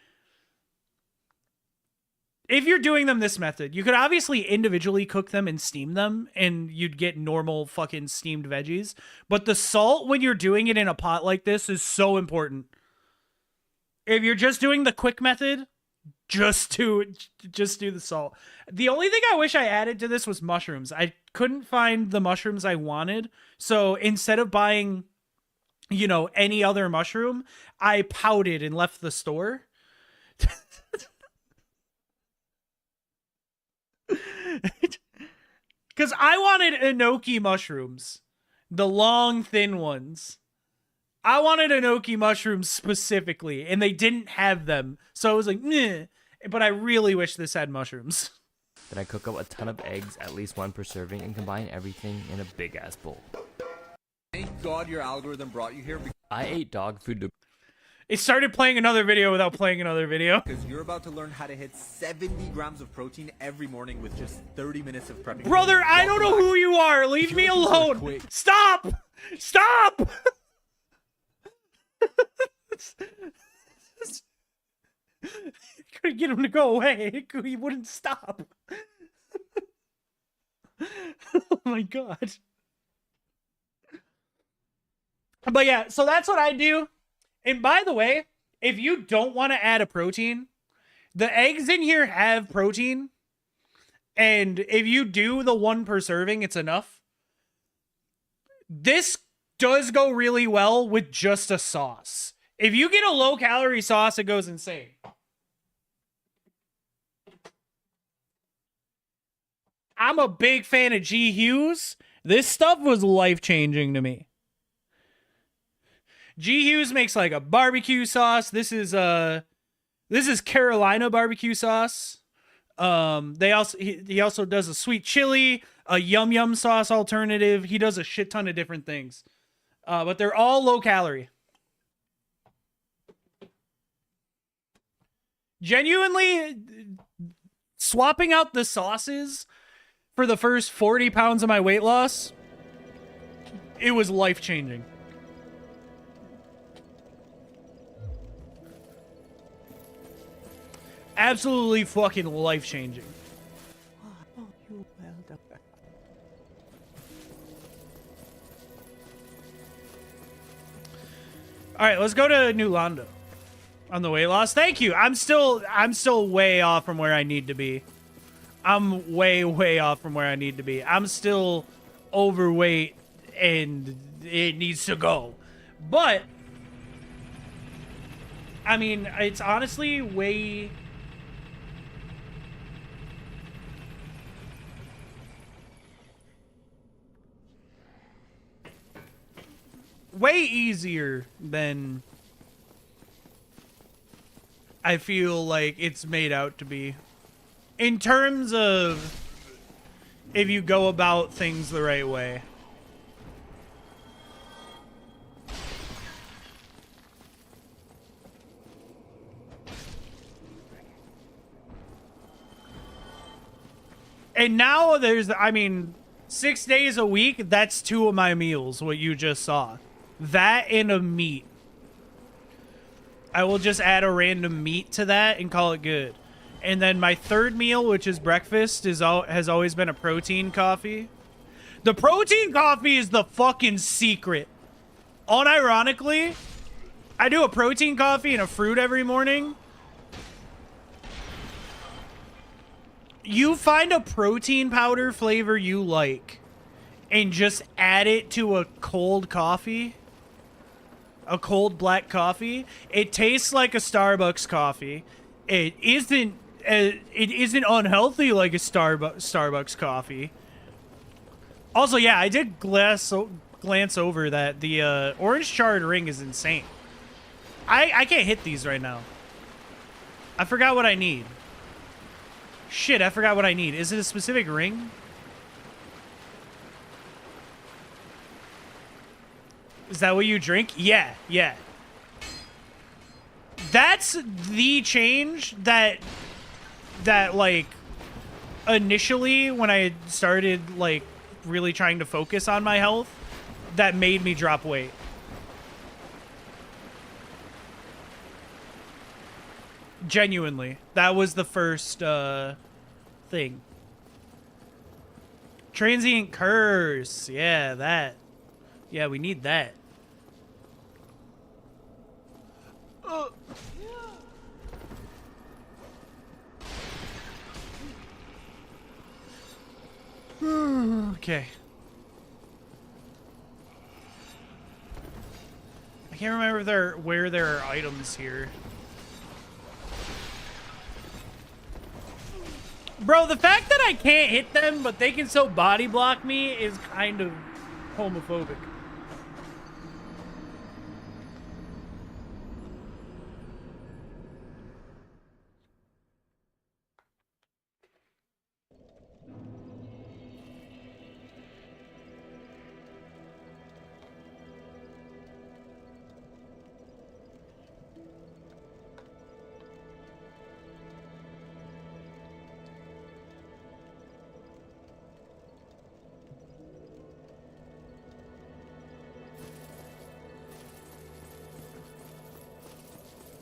If you're doing them this method, you could obviously individually cook them and steam them and you'd get normal fucking steamed veggies. But the salt when you're doing it in a pot like this is so important. If you're just doing the quick method, just do the salt. The only thing I wish I added to this was mushrooms. I couldn't find the mushrooms I wanted. So instead of buying, any other mushroom, I pouted and left the store. Because I wanted enoki mushrooms. The long, thin ones. I wanted enoki mushrooms specifically, and they didn't have them. So I was like, meh. But I really wish this had mushrooms. Then I cook up a ton of eggs, at least one per serving, and combine everything in a big-ass bowl. Thank God your algorithm brought you here I ate dog food to... It started playing another video without playing another video. because you're about to learn how to hit 70 grams of protein every morning with just 30 minutes of prepping. Brother, I don't know who you are. Leave me alone. Stop! Stop! Couldn't get him to go away. He wouldn't stop. Oh my god. But yeah, so that's what I do. And by the way, if you don't want to add a protein, the eggs in here have protein. And if you do the 1 per serving, it's enough. This does go really well with just a sauce. If you get a low-calorie sauce, it goes insane. I'm a big fan of G. Hughes. This stuff was life-changing to me. G. Hughes makes like a barbecue sauce. This is Carolina barbecue sauce. He also does a sweet chili, a yum yum sauce alternative. He does a shit ton of different things. But they're all low calorie. Genuinely, swapping out the sauces for the first 40 pounds of my weight loss, it was life-changing. Absolutely fucking life-changing. All right, let's go to New Londo on the weight loss. Thank you. I'm still way off from where I need to be. I'm way off from where I need to be. I'm still overweight and it needs to go. But I mean, it's honestly way easier than I feel like it's made out to be. In terms of if you go about things the right way. And now there's, I mean, 6 days a week, that's 2 of my meals, what you just saw. That and a meat. I will just add a random meat to that and call it good. And then my third meal, which is breakfast, has always been a protein coffee. The protein coffee is the fucking secret. Unironically, I do a protein coffee and a fruit every morning. You find a protein powder flavor you like and just add it to a cold coffee. A cold black coffee. It tastes like a Starbucks coffee. It isn't unhealthy like a Starbucks coffee. Also, yeah, I did glance over that the orange charred ring is insane. I can't hit these right now. I forgot what I need. Shit, I forgot what I need. Is it a specific ring? Is that what you drink? Yeah, yeah. That's the change that like initially when I started like really trying to focus on my health that made me drop weight. Genuinely, that was the first thing. Transient curse. Yeah, that. Yeah, we need that. Okay. I can't remember where there are items here. Bro, the fact that I can't hit them, but they can still body block me is kind of homophobic.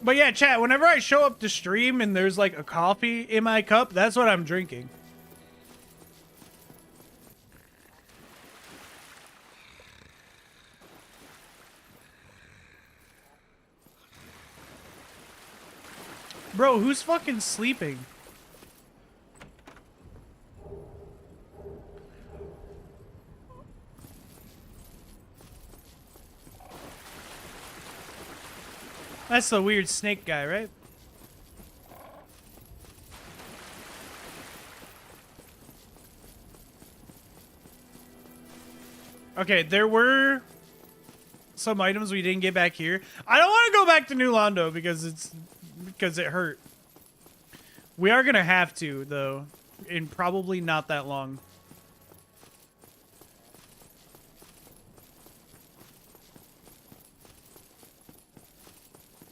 But yeah, chat, whenever I show up to stream and there's like a coffee in my cup, that's what I'm drinking. Bro, who's fucking sleeping? That's the weird snake guy, right? Okay, there were some items we didn't get back here. I don't want to go back to New Londo because it hurt. We are gonna have to, though, in probably not that long.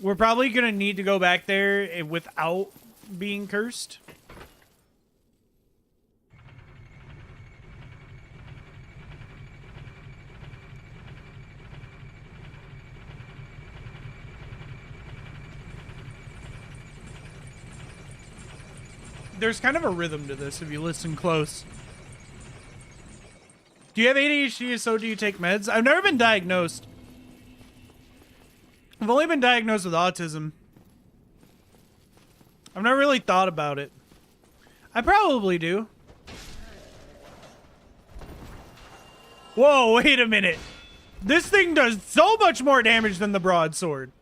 We're probably gonna need to go back there without being cursed. There's kind of a rhythm to this if you listen close. Do you have ADHD, so do you take meds? I've never been diagnosed. I've only been diagnosed with autism. I've never really thought about it. I probably do. Whoa, wait a minute. This thing does so much more damage than the broadsword.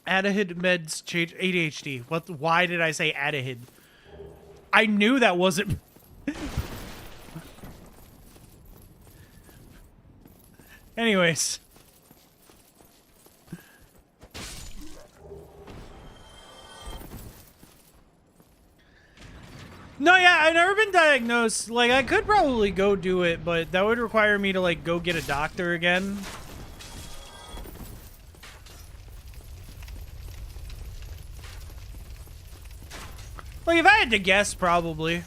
Adahid meds change ADHD. What? Why did I say Adahid? I knew that wasn't. Anyways. No, yeah, I've never been diagnosed. Like, I could probably go do it, but that would require me to, like, go get a doctor again. Like, if I had to guess, probably.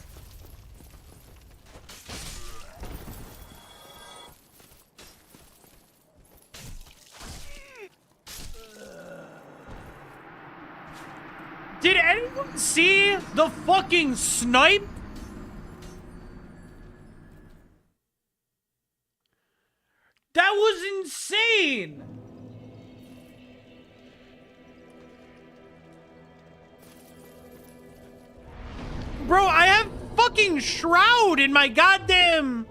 Did anyone see the fucking snipe? That was insane! Bro, I have fucking Shroud in my goddamn...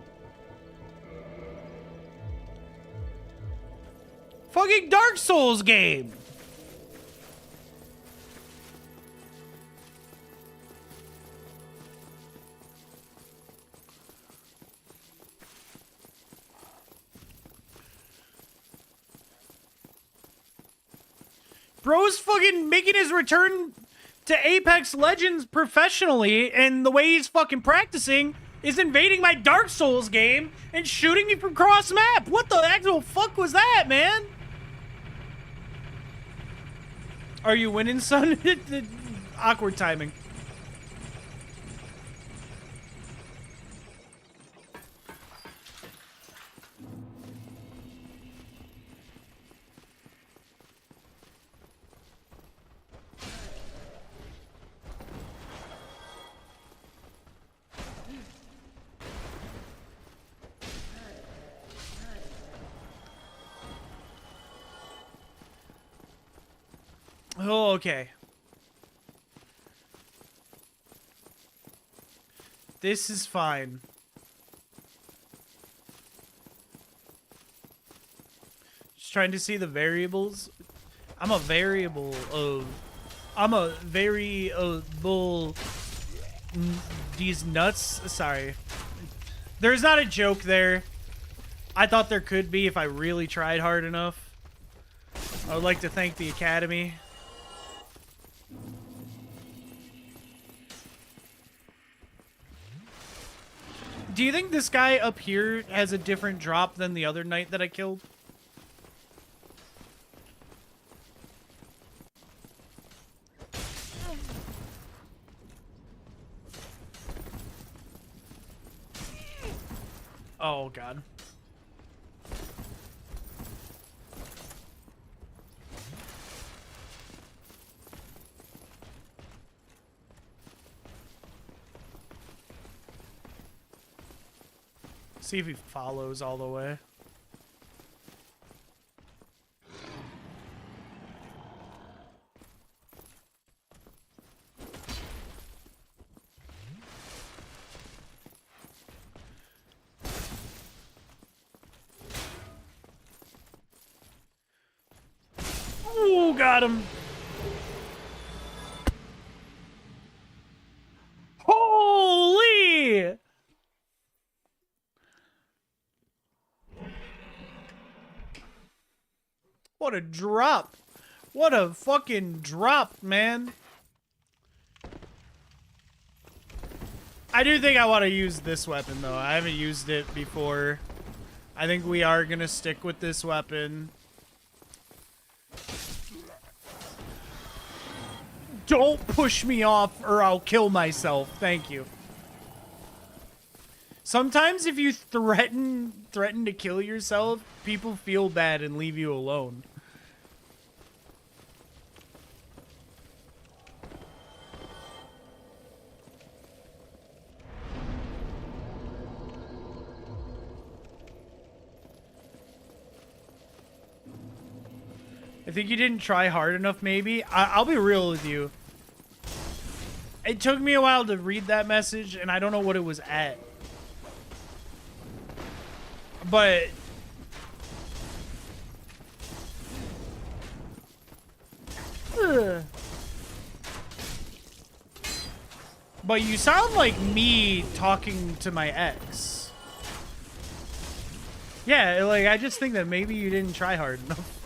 fucking Dark Souls game. Bro's fucking making his return to Apex Legends professionally, and the way he's fucking practicing is invading my Dark Souls game and shooting me from cross map. What the actual fuck was that, man? Are you winning, son? Awkward timing. Oh, okay. This is fine. Just trying to see the variables. I'm a variable. These nuts. Sorry. There's not a joke there. I thought there could be if I really tried hard enough. I would like to thank the Academy. Do you think this guy up here has a different drop than the other knight that I killed? Oh, God. See if he follows all the way. Ooh, got him. Holy! What a drop. What a fucking drop, man. I do think I want to use this weapon, though. I haven't used it before. I think we are going to stick with this weapon. Don't push me off or I'll kill myself. Thank you. Sometimes if you threaten to kill yourself, people feel bad and leave you alone. I think you didn't try hard enough, maybe. I'll be real with you. It took me a while to read that message, and I don't know what it was at. But... Ugh. But you sound like me talking to my ex. Yeah, like, I just think that maybe you didn't try hard enough.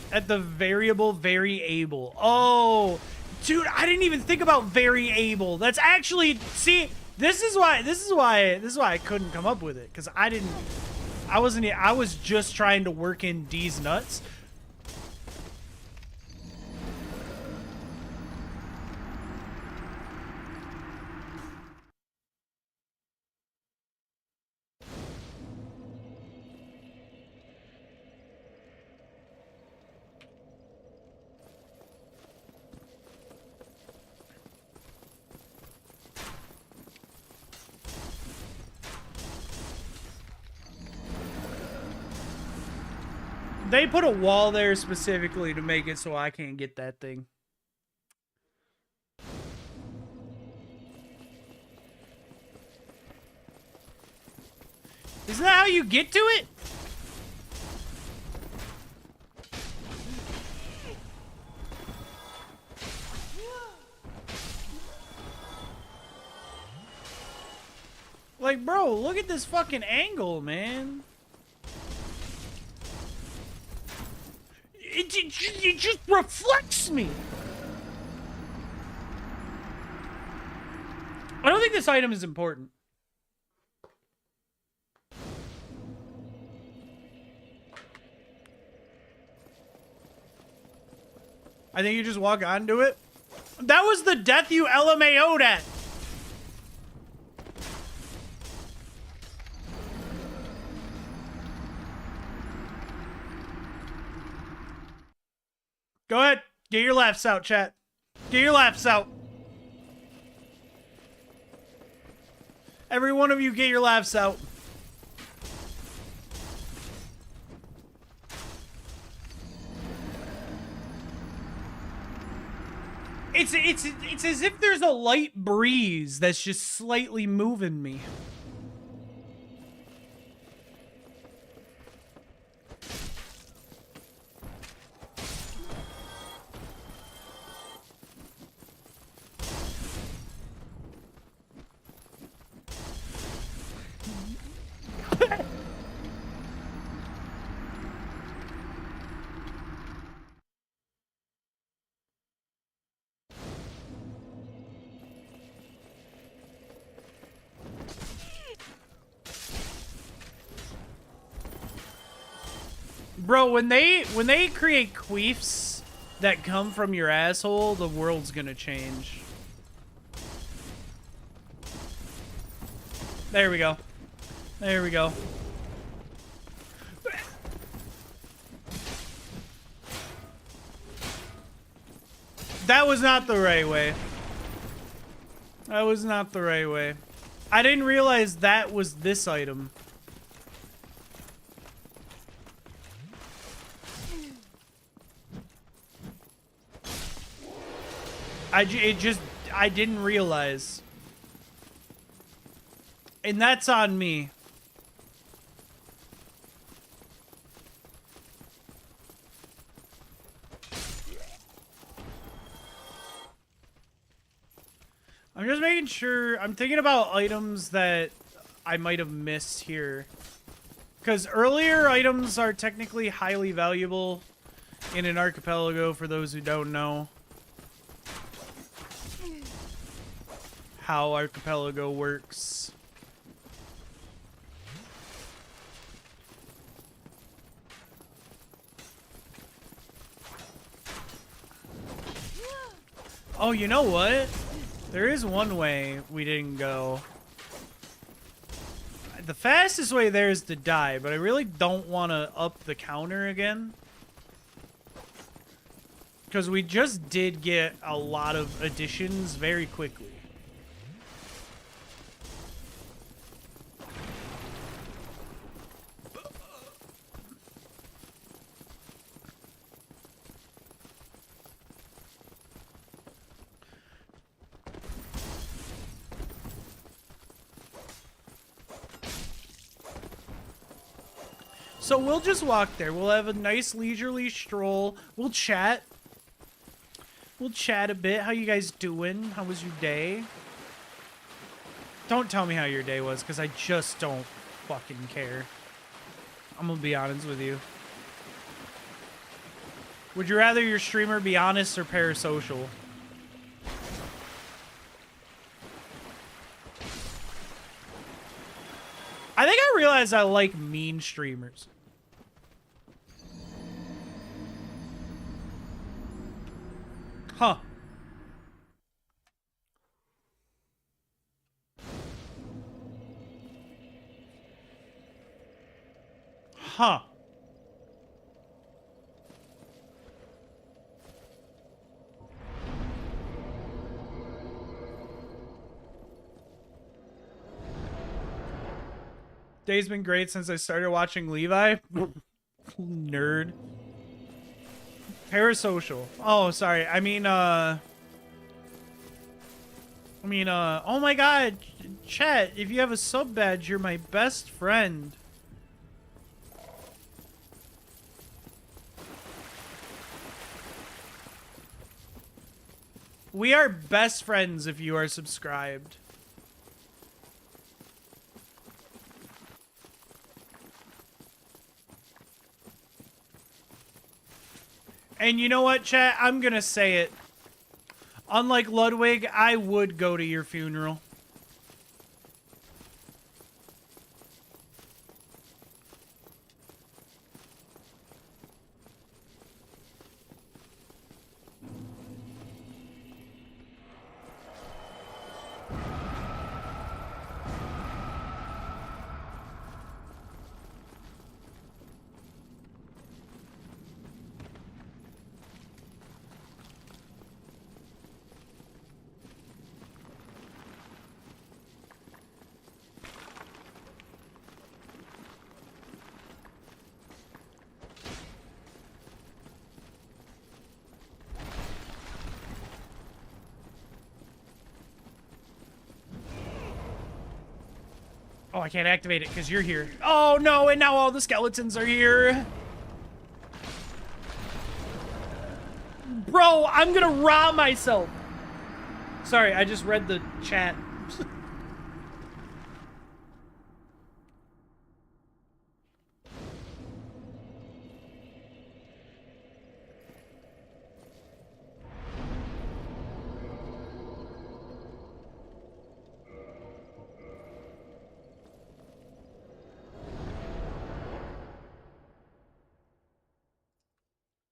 At the variable very able. Oh, dude, I didn't even think about very able. That's actually, see, this is why I couldn't come up with it, because I was just trying to work in D's nuts. They put a wall there specifically to make it so I can't get that thing. Isn't that how you get to it? Like, bro, look at this fucking angle, man. It just reflects me. I don't think this item is important. I think you just walk onto it. That was the death you LMAO'd at. Go ahead. Get your laughs out, chat. Get your laughs out. Every one of you get your laughs out. It's as if there's a light breeze that's just slightly moving me. Bro, when they create queefs that come from your asshole, the world's gonna change. There we go. There we go. That was not the right way. That was not the right way. I didn't realize that was this item. I didn't realize. And that's on me. I'm just making sure. I'm thinking about items that I might have missed here. Because earlier items are technically highly valuable in an archipelago, for those who don't know how archipelago works. Oh, you know what? There is one way we didn't go. The fastest way there is to die, but I really don't want to up the counter again. Because we just did get a lot of additions very quickly. So we'll just walk there. We'll have a nice leisurely stroll. We'll chat. We'll chat a bit. How you guys doing? How was your day? Don't tell me how your day was, because I just don't fucking care. I'm gonna be honest with you. Would you rather your streamer be honest or parasocial? I think I realized I like mean streamers. Huh. Huh. Day's been great since I started watching Levi. Nerd. Parasocial. Oh, sorry. I mean, oh my god, chat, if you have a sub badge, you're my best friend. We are best friends if you are subscribed. And you know what, chat? I'm gonna say it. Unlike Ludwig, I would go to your funeral. Oh, I can't activate it because you're here. Oh, no, and now all the skeletons are here. Bro, I'm gonna rob myself. Sorry, I just read the chat.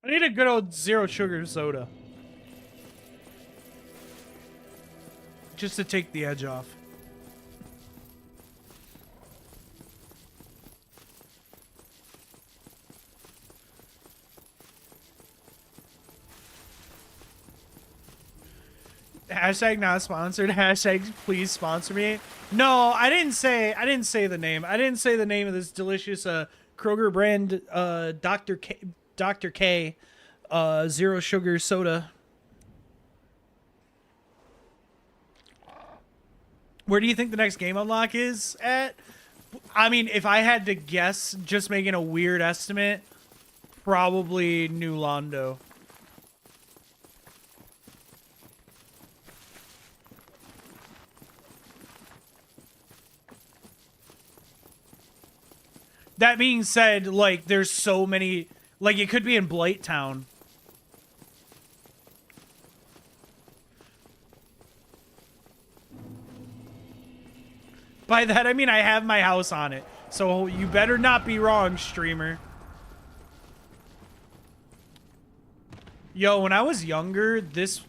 I need a good old zero sugar soda. Just to take the edge off. Hashtag not sponsored. Hashtag please sponsor me. No, I didn't say the name. I didn't say the name of this delicious Kroger brand Dr. K zero sugar soda. Where do you think the next game unlock is at? I mean, if I had to guess, just making a weird estimate, probably New Londo. That being said, like, there's so many... Like, it could be in Blight Town. By that, I mean I have my house on it. So you better not be wrong, streamer. Yo, when I was younger, this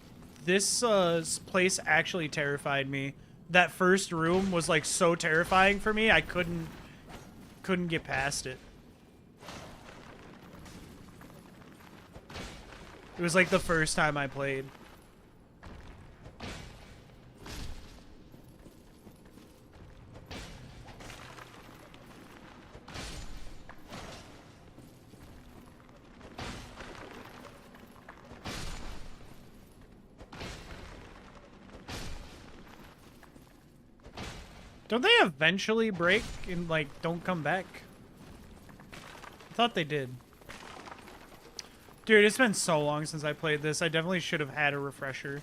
place actually terrified me. That first room was, like, so terrifying for me, I couldn't get past it. It was like the first time I played. Don't they eventually break and, like, don't come back? I thought they did. Dude, it's been so long since I played this. I definitely should have had a refresher.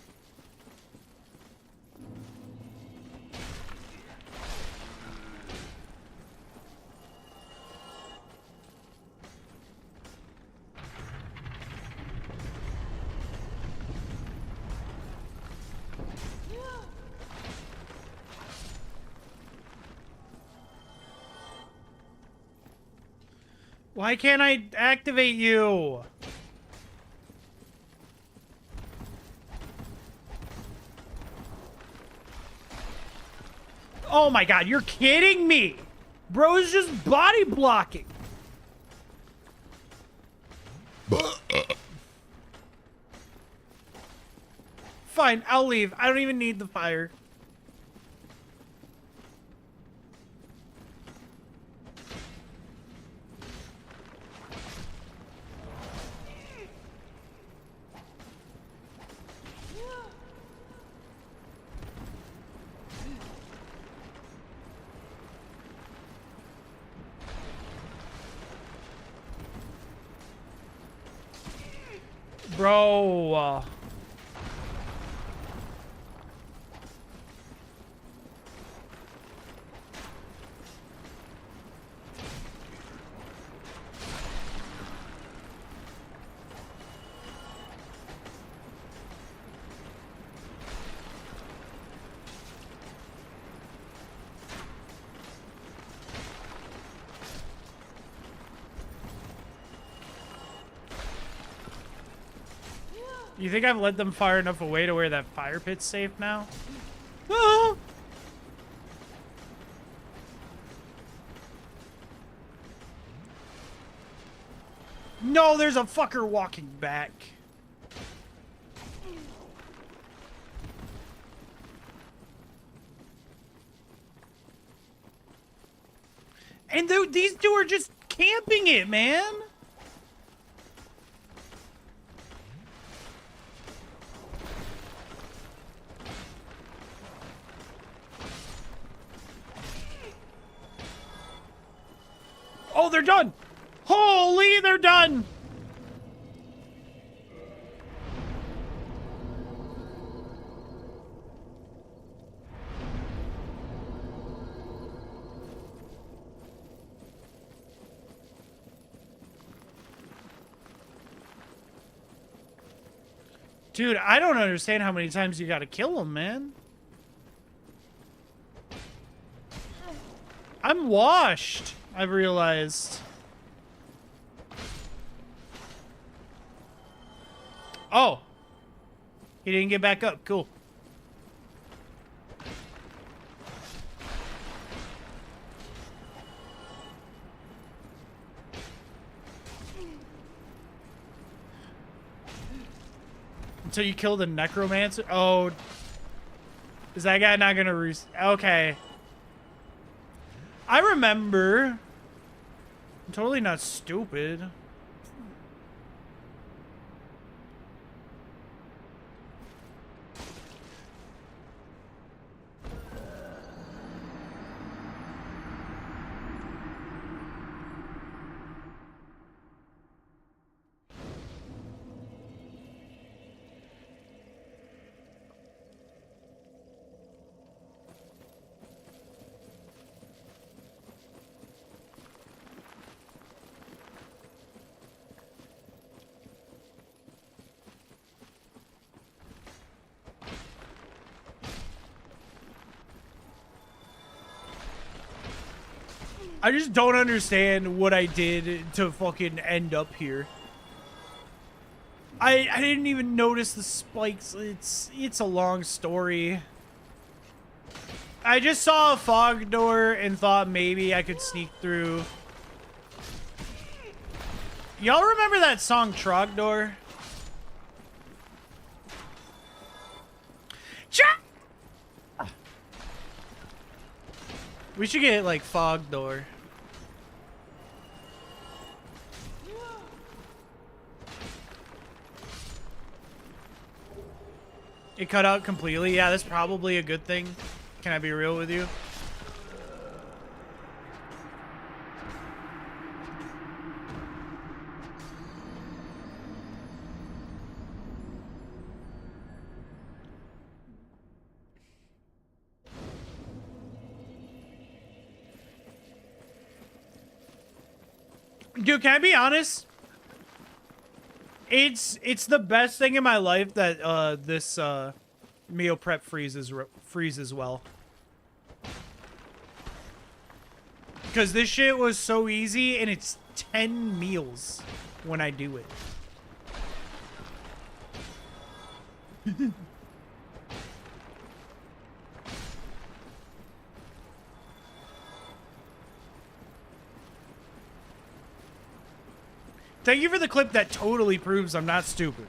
Why can't I activate you? Oh my god, you're kidding me! Bro's just body blocking. Fine, I'll leave. I don't even need the fire. Bro. You think I've led them far enough away to where that fire pit's safe now? Ah! No, there's a fucker walking back. And these two are just camping it, man. Oh, they're done! Holy, they're done! Dude, I don't understand how many times you gotta kill them, man. I'm washed, I've realized. Oh. He didn't get back up. Cool. Until you kill the necromancer? Oh. Is that guy not gonna okay. I remember. I'm totally not stupid. I just don't understand what I did to fucking end up here. I didn't even notice the spikes. It's a long story. I just saw a fog door and thought maybe I could sneak through. Y'all remember that song Trogdor? We should get like fog door. It cut out completely. Yeah, that's probably a good thing. Can I be real with you? Dude, can I be honest? It's the best thing in my life that this meal prep freezes well. Because this shit was so easy and it's 10 meals when I do it. Thank you for the clip that totally proves I'm not stupid.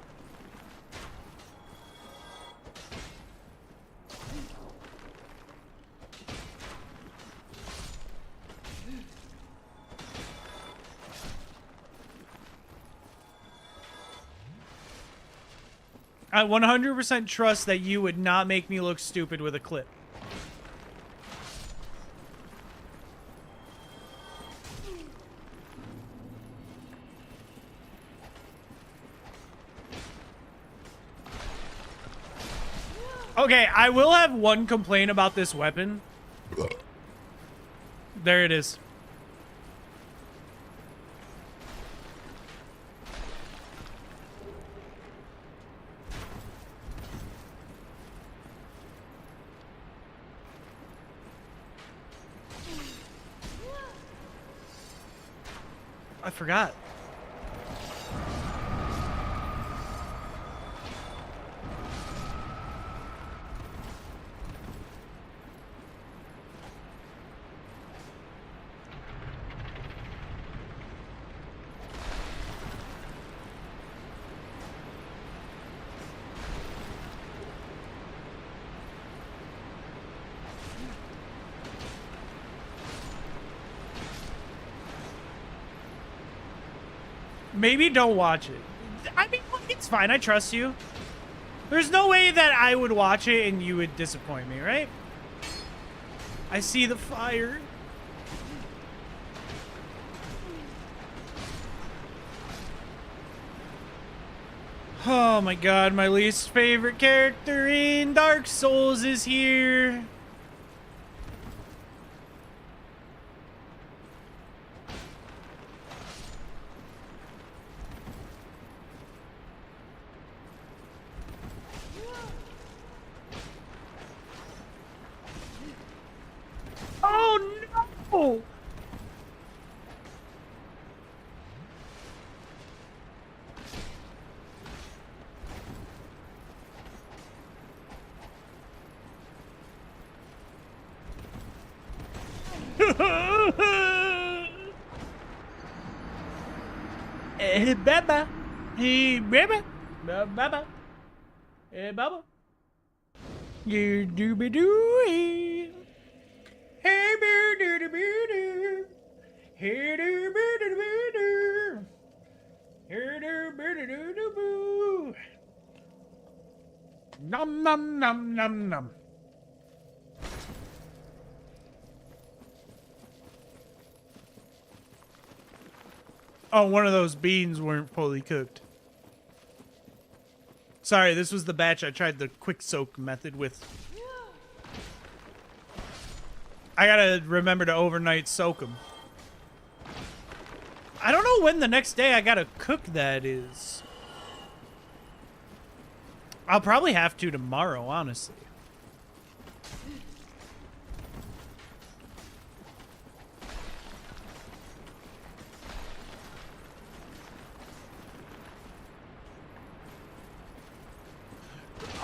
I 100% trust that you would not make me look stupid with a clip. Okay, I will have one complaint about this weapon. There it is. I forgot. Maybe don't watch it. I mean, it's fine. I trust you. There's no way that I would watch it and you would disappoint me, right? I see the fire. Oh my god, my least favorite character in Dark Souls is here. Oh no! Baba. Hey, Baba. Baba. Hey, Baba. You dooby doo. Hey, boo doo doo boo doo. Hey, doo boo doo boo doo. Hey, doo boo doo doo doo boo. Nom nom nom nom nom. Oh, one of those beans weren't fully cooked. Sorry, this was the batch I tried the quick soak method with. I gotta remember to overnight soak them. I don't know when the next day I gotta cook that is. I'll probably have to tomorrow, honestly.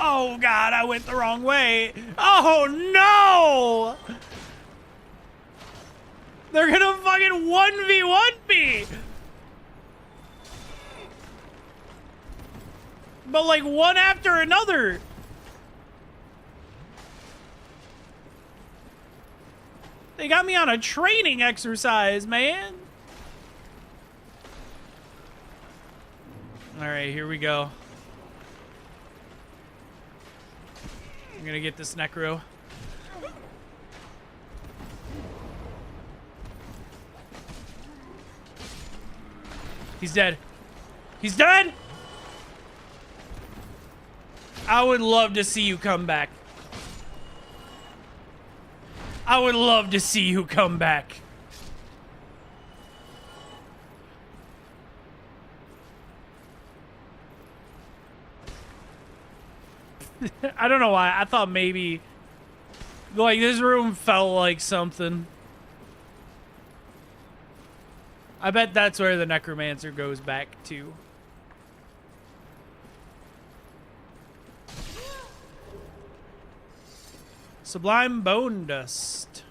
Oh God, I went the wrong way. Oh no! They're gonna fucking 1v1 me! But like one after another. They got me on a training exercise, man. All right, here we go. I'm gonna get this necro. He's dead. He's dead! I would love to see you come back. I would love to see you come back. I don't know why. I thought maybe like this room felt like something. I bet that's where the necromancer goes back to. Sublime bone dust.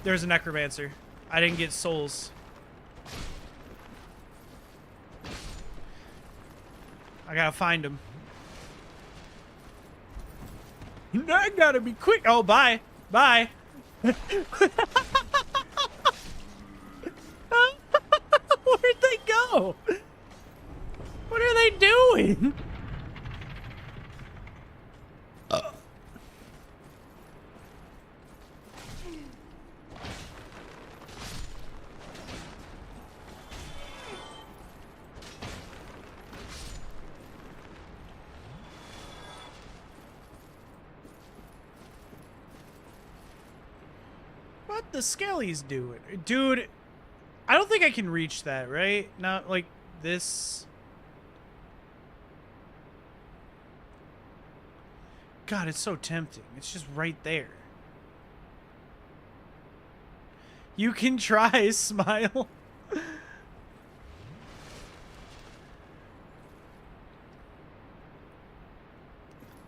There's a necromancer. I didn't get souls. I gotta find him. I gotta be quick. Oh, bye. Bye. Where'd they go? What are they doing? What the Skelly's doing? Dude, I don't think I can reach that, right? Not like this. God, it's so tempting. It's just right there. You can try, smile.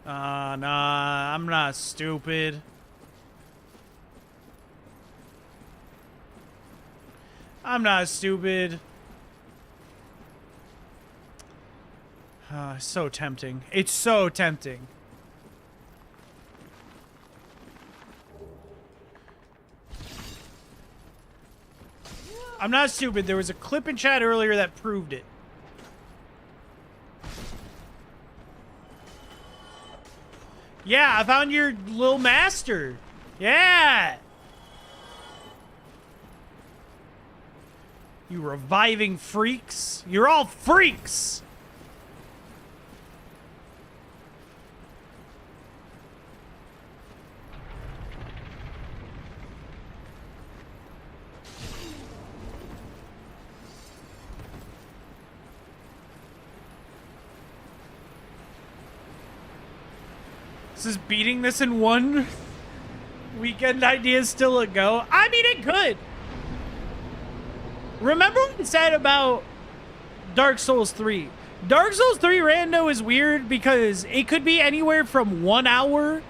Nah, I'm not stupid. I'm not stupid. So tempting. It's so tempting. I'm not stupid. There was a clip in chat earlier that proved it. Yeah, I found your little master. Yeah. You reviving freaks. You're all freaks. This is beating this in one weekend idea still a go. I mean, it could. Remember what I said about Dark Souls 3? Dark Souls 3 rando is weird because it could be anywhere from 1 hour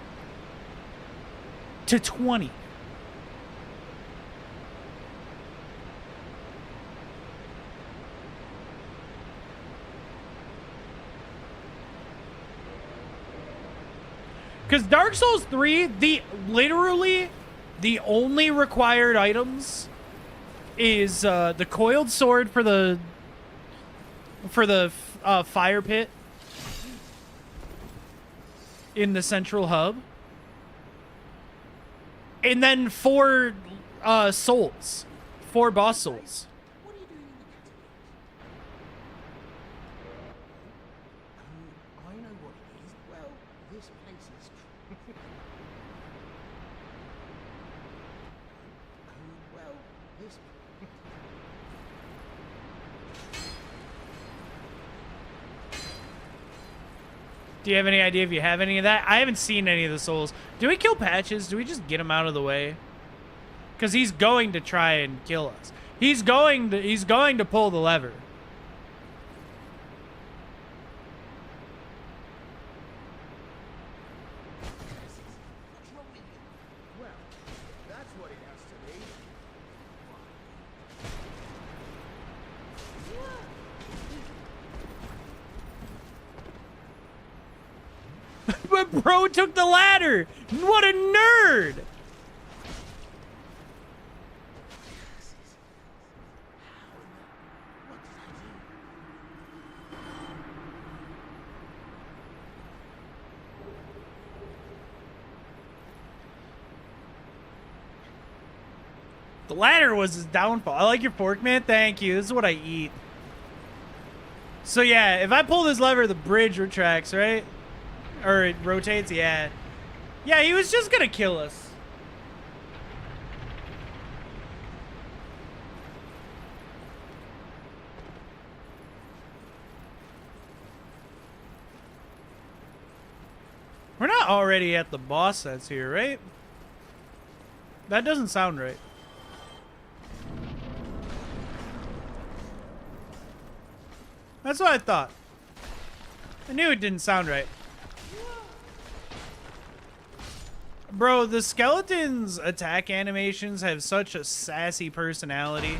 to 20. Dark Souls 3, literally the only required items is the coiled sword for the fire pit in the central hub, and then 4 souls, 4 boss souls. I know what it is. Well, this place is. Well, this. Do you have any idea if you have any of that? I haven't seen any of the souls. Do we kill Patches? Do we just get him out of the way? Because he's going to try and kill us. He's going to pull the lever. Well, that's what it has to be. But bro took the ladder. What a nerd. The ladder was his downfall. I like your fork, man. Thank you. This is what I eat. So yeah, if I pull this lever, the bridge retracts, right? Or it rotates, yeah. Yeah, he was just gonna kill us. We're not already at the boss that's here, right? That doesn't sound right. That's what I thought. I knew it didn't sound right. Bro, the skeleton's attack animations have such a sassy personality.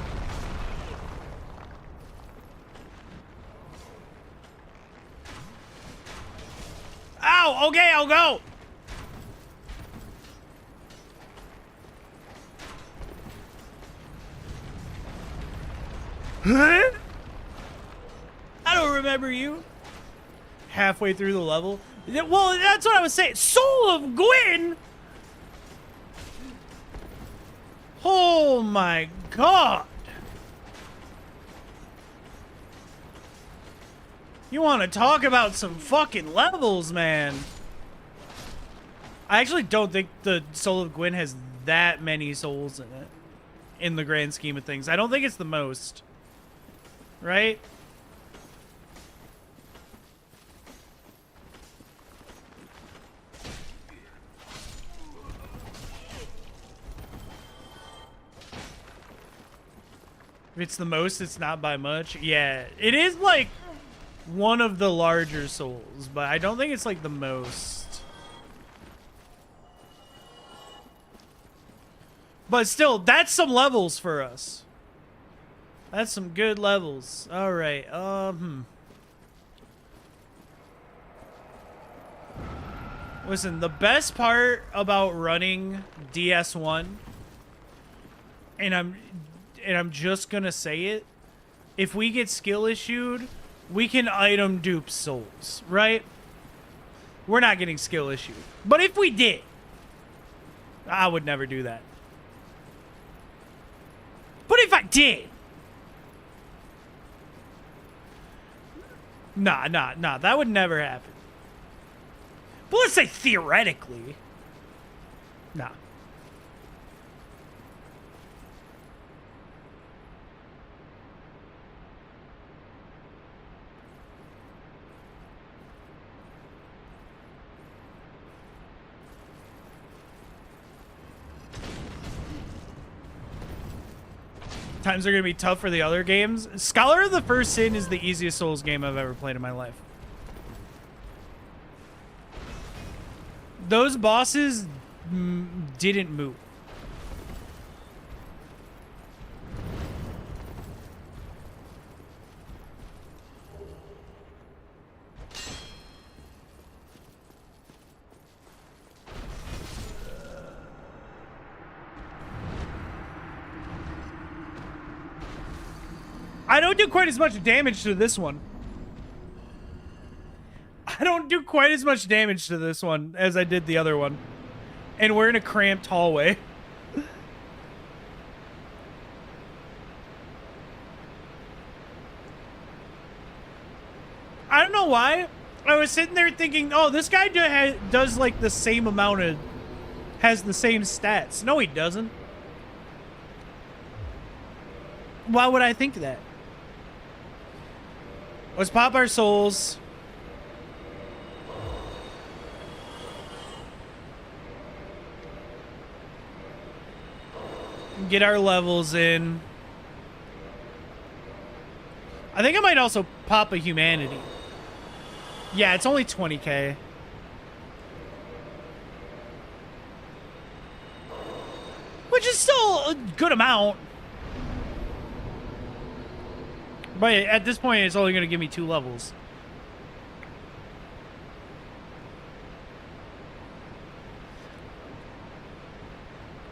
Ow! Okay, I'll go! Huh? I don't remember you. Halfway through the level. Well, that's what I was saying. Soul of Gwyn? Oh my god. You want to talk about some fucking levels, man. I actually don't think the Soul of Gwyn has that many souls in it. In the grand scheme of things. I don't think it's the most. Right? If it's the most, it's not by much. Yeah, it is like one of the larger souls, but I don't think it's like the most. But still, that's some levels for us. That's some good levels. All right. Listen, the best part about running DS1, and I'm just gonna say it, if we get skill issued, we can item dupe souls, right? We're not getting skill issued. But if we did, I would never do that. But if I did, nah, that would never happen. But let's say theoretically, nah. Times are gonna be tough for the other games. Scholar of the First Sin is the easiest Souls game I've ever played in my life. Those bosses didn't move. I don't do quite as much damage to this one. I don't do quite as much damage to this one as I did the other one. And we're in a cramped hallway. I don't know why. I was sitting there thinking, oh, this guy does like the same amount of... has the same stats. No, he doesn't. Why would I think that? Let's pop our souls. Get our levels in. I think I might also pop a humanity. Yeah, it's only 20k. Which is still a good amount. But at this point, it's only going to give me 2 levels.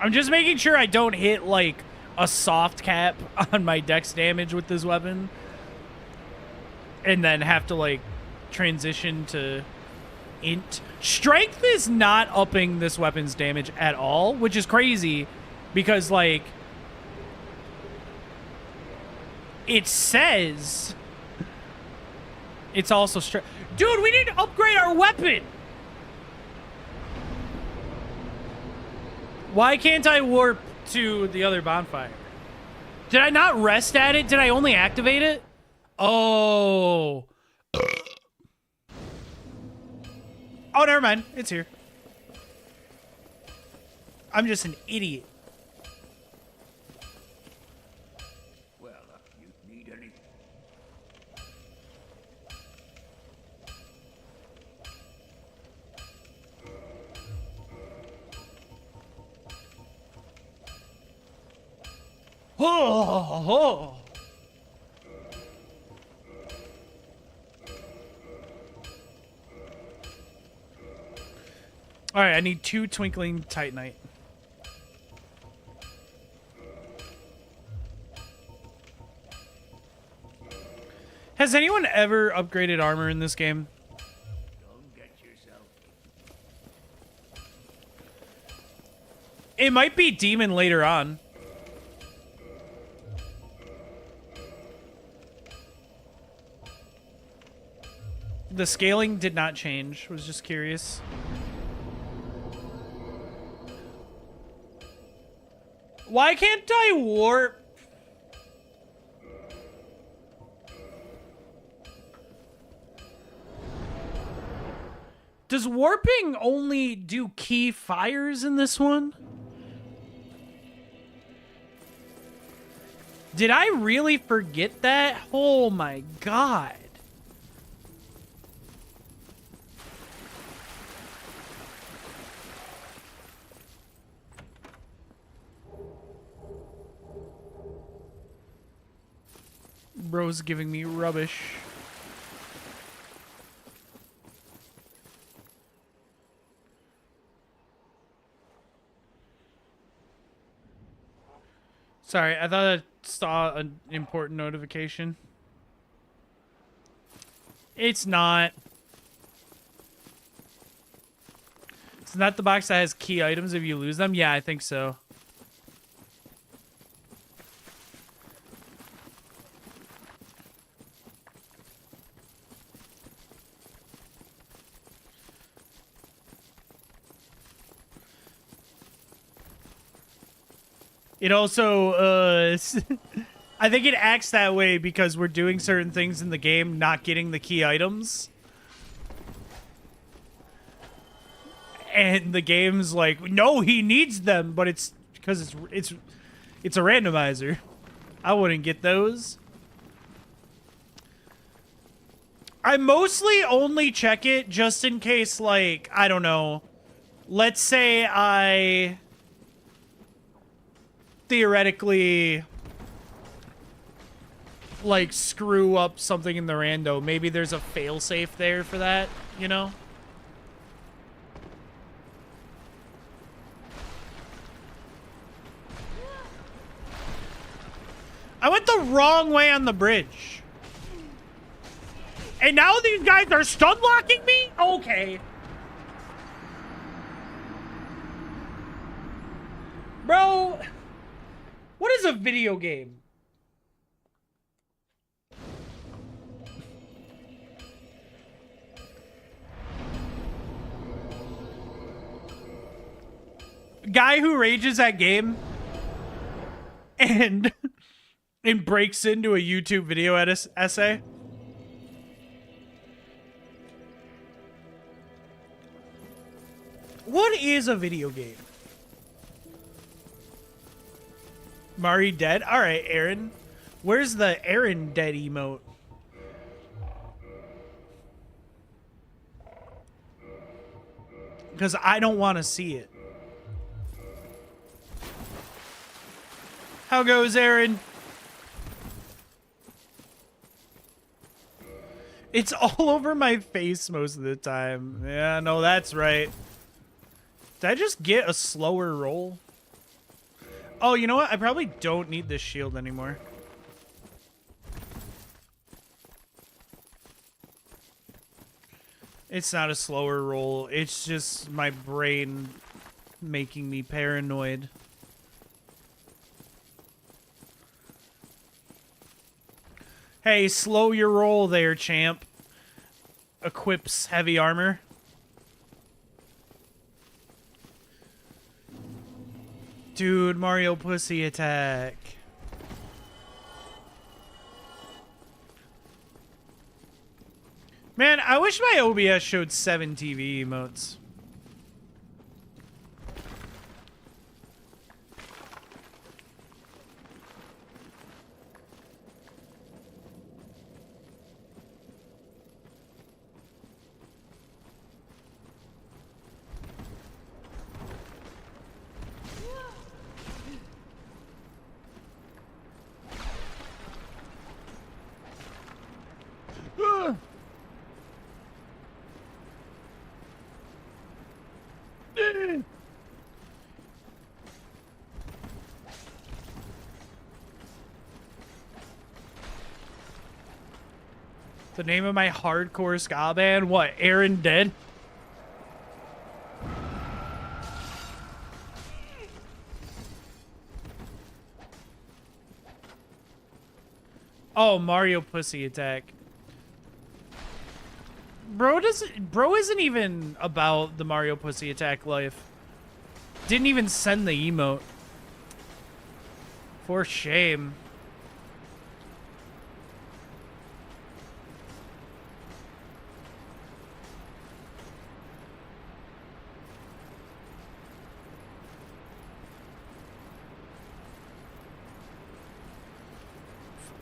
I'm just making sure I don't hit, like, a soft cap on my dex damage with this weapon. And then have to, like, transition to int. Strength is not upping this weapon's damage at all, which is crazy because, like, it says it's also strength. Dude, we need to upgrade our weapon. Why can't I warp to the other bonfire? Did I not rest at it? Did I only activate it? Oh. Oh, never mind. It's here. I'm just an idiot. Well, you need any... Oh. All right, I need 2 twinkling titanite. Has anyone ever upgraded armor in this game? Don't get yourself... It might be demon later on. The scaling did not change. Was just curious. Why can't I warp? Does warping only do key fires in this one? Did I really forget that? Oh my god. Bro's giving me rubbish. Sorry, I thought I saw an important notification. It's not. It's not the box that has key items if you lose them? Yeah, I think so. It also, I think it acts that way because we're doing certain things in the game, not getting the key items. And the game's like, no, he needs them, but it's because it's a randomizer. I wouldn't get those. I mostly only check it just in case, like, I don't know. Let's say I theoretically like screw up something in the rando. Maybe there's a failsafe there for that, you know? I went went the wrong way on the bridge. And now these guys are stun locking me? Okay. Bro, what is a video game? Guy who rages at game and breaks into a YouTube video essay. What is a video game? Mari dead? Alright, Aaron. Where's the Aaron dead emote? Because I don't want to see it. How goes, Aaron? It's all over my face most of the time. Yeah, no, that's right. Did I just get a slower roll? Oh, you know what? I probably don't need this shield anymore. It's not a slower roll. It's just my brain making me paranoid. Hey, slow your roll there, champ. Equips heavy armor. Dude, Mario pussy attack. Man, I wish my OBS showed 7 TV emotes. The name of my hardcore ska band? What, Aaron Dead? Oh, Mario Pussy Attack. Bro isn't even about the Mario Pussy Attack life. Didn't even send the emote. For shame.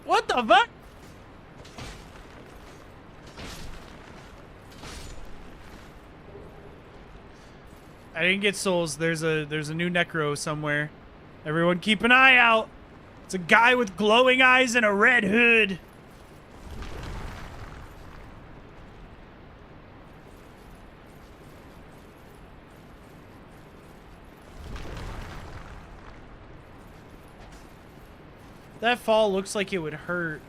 What the fuck? I didn't get souls. There's a new necro somewhere. Everyone keep an eye out. It's a guy with glowing eyes and a red hood. That fall looks like it would hurt.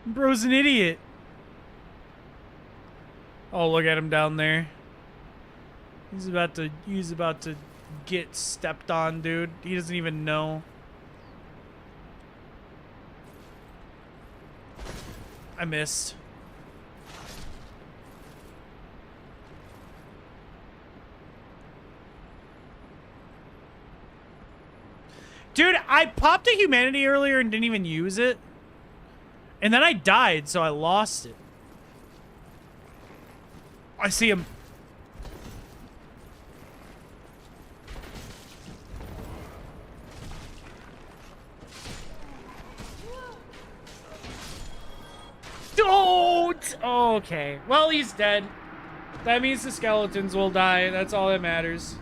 Bro's an idiot. Oh, look at him down there. He's about to get stepped on, dude. He doesn't even know. I missed. Dude, I popped a humanity earlier and didn't even use it. And then I died, so I lost it. I see him. Don't! Okay. Well, he's dead. That means the skeletons will die. That's all that matters.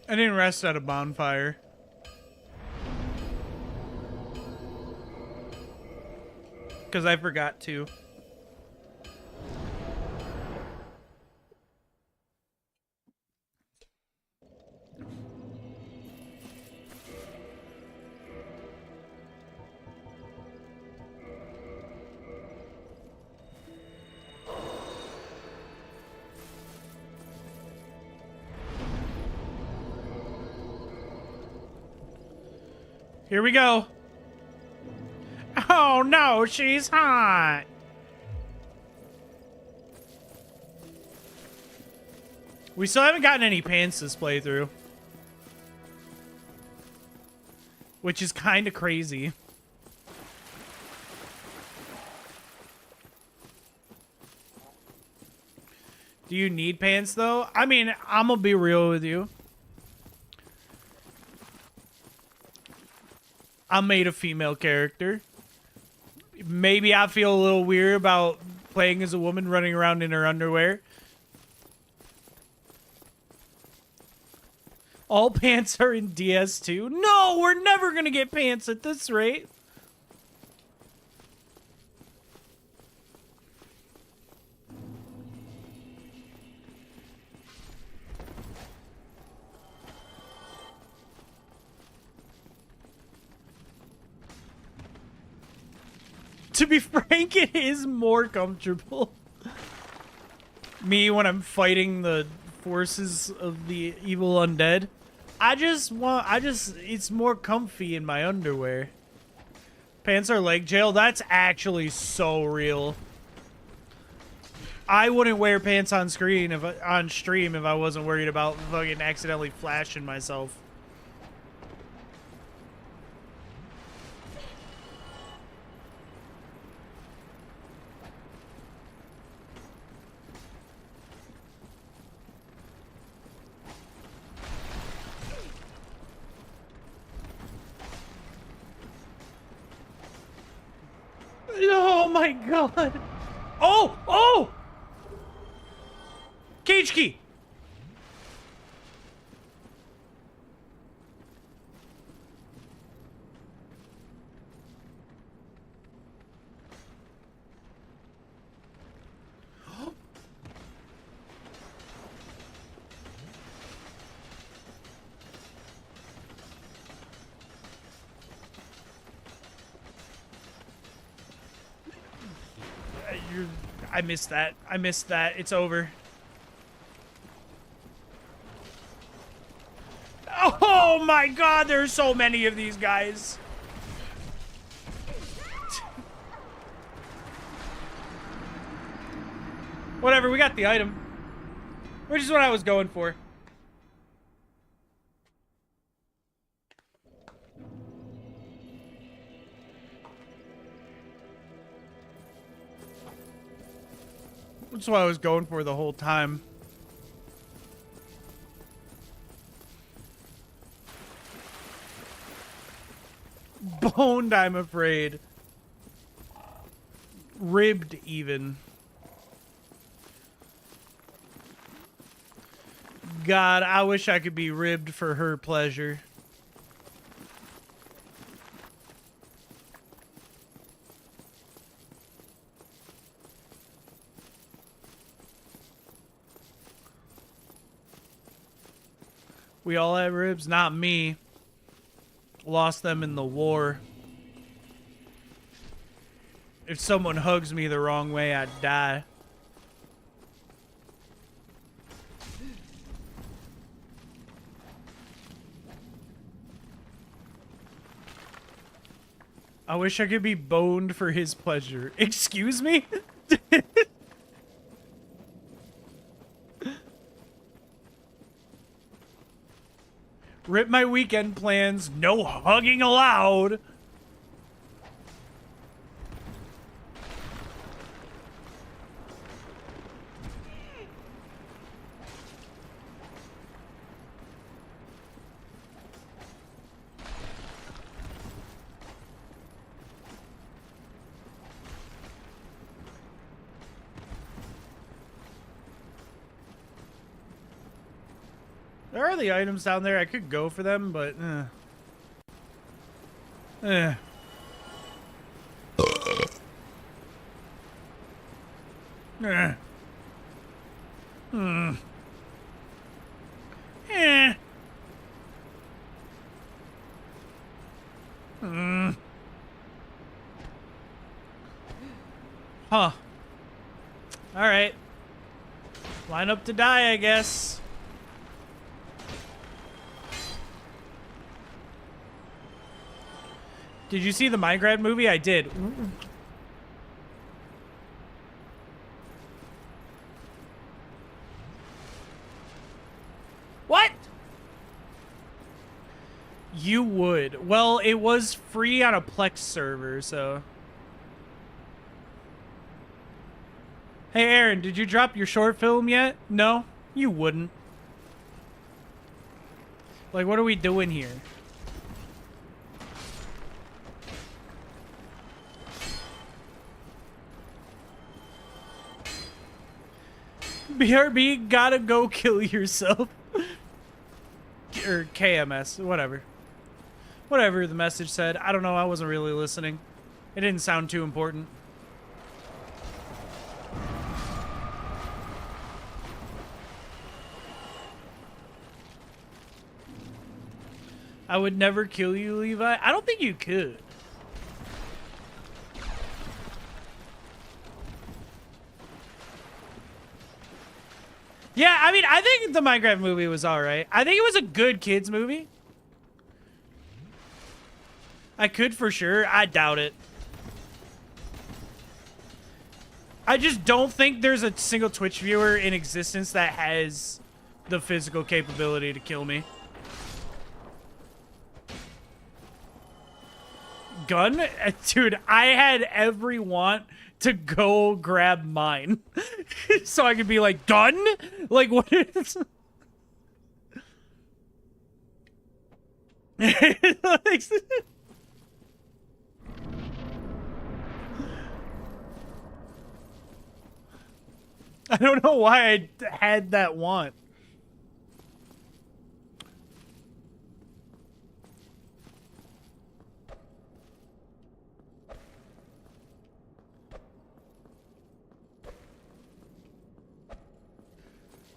I didn't rest at a bonfire. because I forgot to. Here we go. Oh no, she's hot. We still haven't gotten any pants this playthrough, which is kind of crazy. Do you need pants though? I mean, I'm gonna be real with you. I made a female character. Maybe I feel a little weird about playing as a woman running around in her underwear. All pants are in DS2. No, we're never gonna get pants at this rate. To be frank, it is more comfortable. Me when I'm fighting the forces of the evil undead. It's more comfy in my underwear. Pants are leg jail. That's actually so real. I wouldn't wear pants on stream if I wasn't worried about fucking accidentally flashing myself. Oh my god. Oh! Oh! Cage key! I missed that. I missed that. It's over. Oh my god, there's so many of these guys. Whatever, we got the item. Which is what I was going for. That's what I was going for the whole time. Boned, I'm afraid. Ribbed, even. God, I wish I could be ribbed for her pleasure. We all have ribs, not me. Lost them in the war. If someone hugs me the wrong way, I'd die. I wish I could be boned for his pleasure. Excuse me? Rip my weekend plans. No hugging allowed. There are the items down there. I could go for them, but Eh. Hmm. Eh. Hmm. Huh. Alright. Line up to die, I guess. Did you see the Minecraft movie? I did. What? You would. Well, it was free on a Plex server, so... Hey, Aaron, did you drop your short film yet? No? You wouldn't. Like, what are we doing here? BRB, gotta go kill yourself. Or KMS, whatever. Whatever the message said. I don't know, I wasn't really listening. It didn't sound too important. I would never kill you, Levi. I don't think you could. Yeah, I mean, I think the Minecraft movie was alright. I think it was a good kids movie. I could for sure. I doubt it. I just don't think there's a single Twitch viewer in existence that has the physical capability to kill me. Gun? Dude, I had every want to go grab mine. So I could be like, gun? Like, what is... I don't know why I had that want.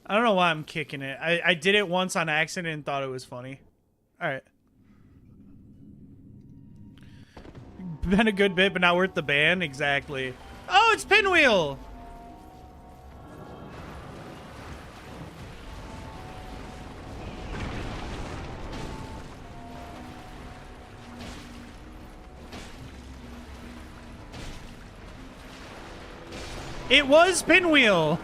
I don't know why I'm kicking it. I did it once on accident and thought it was funny. Alright. Been a good bit, but not worth the ban? Exactly. Oh, it's Pinwheel! It was Pinwheel!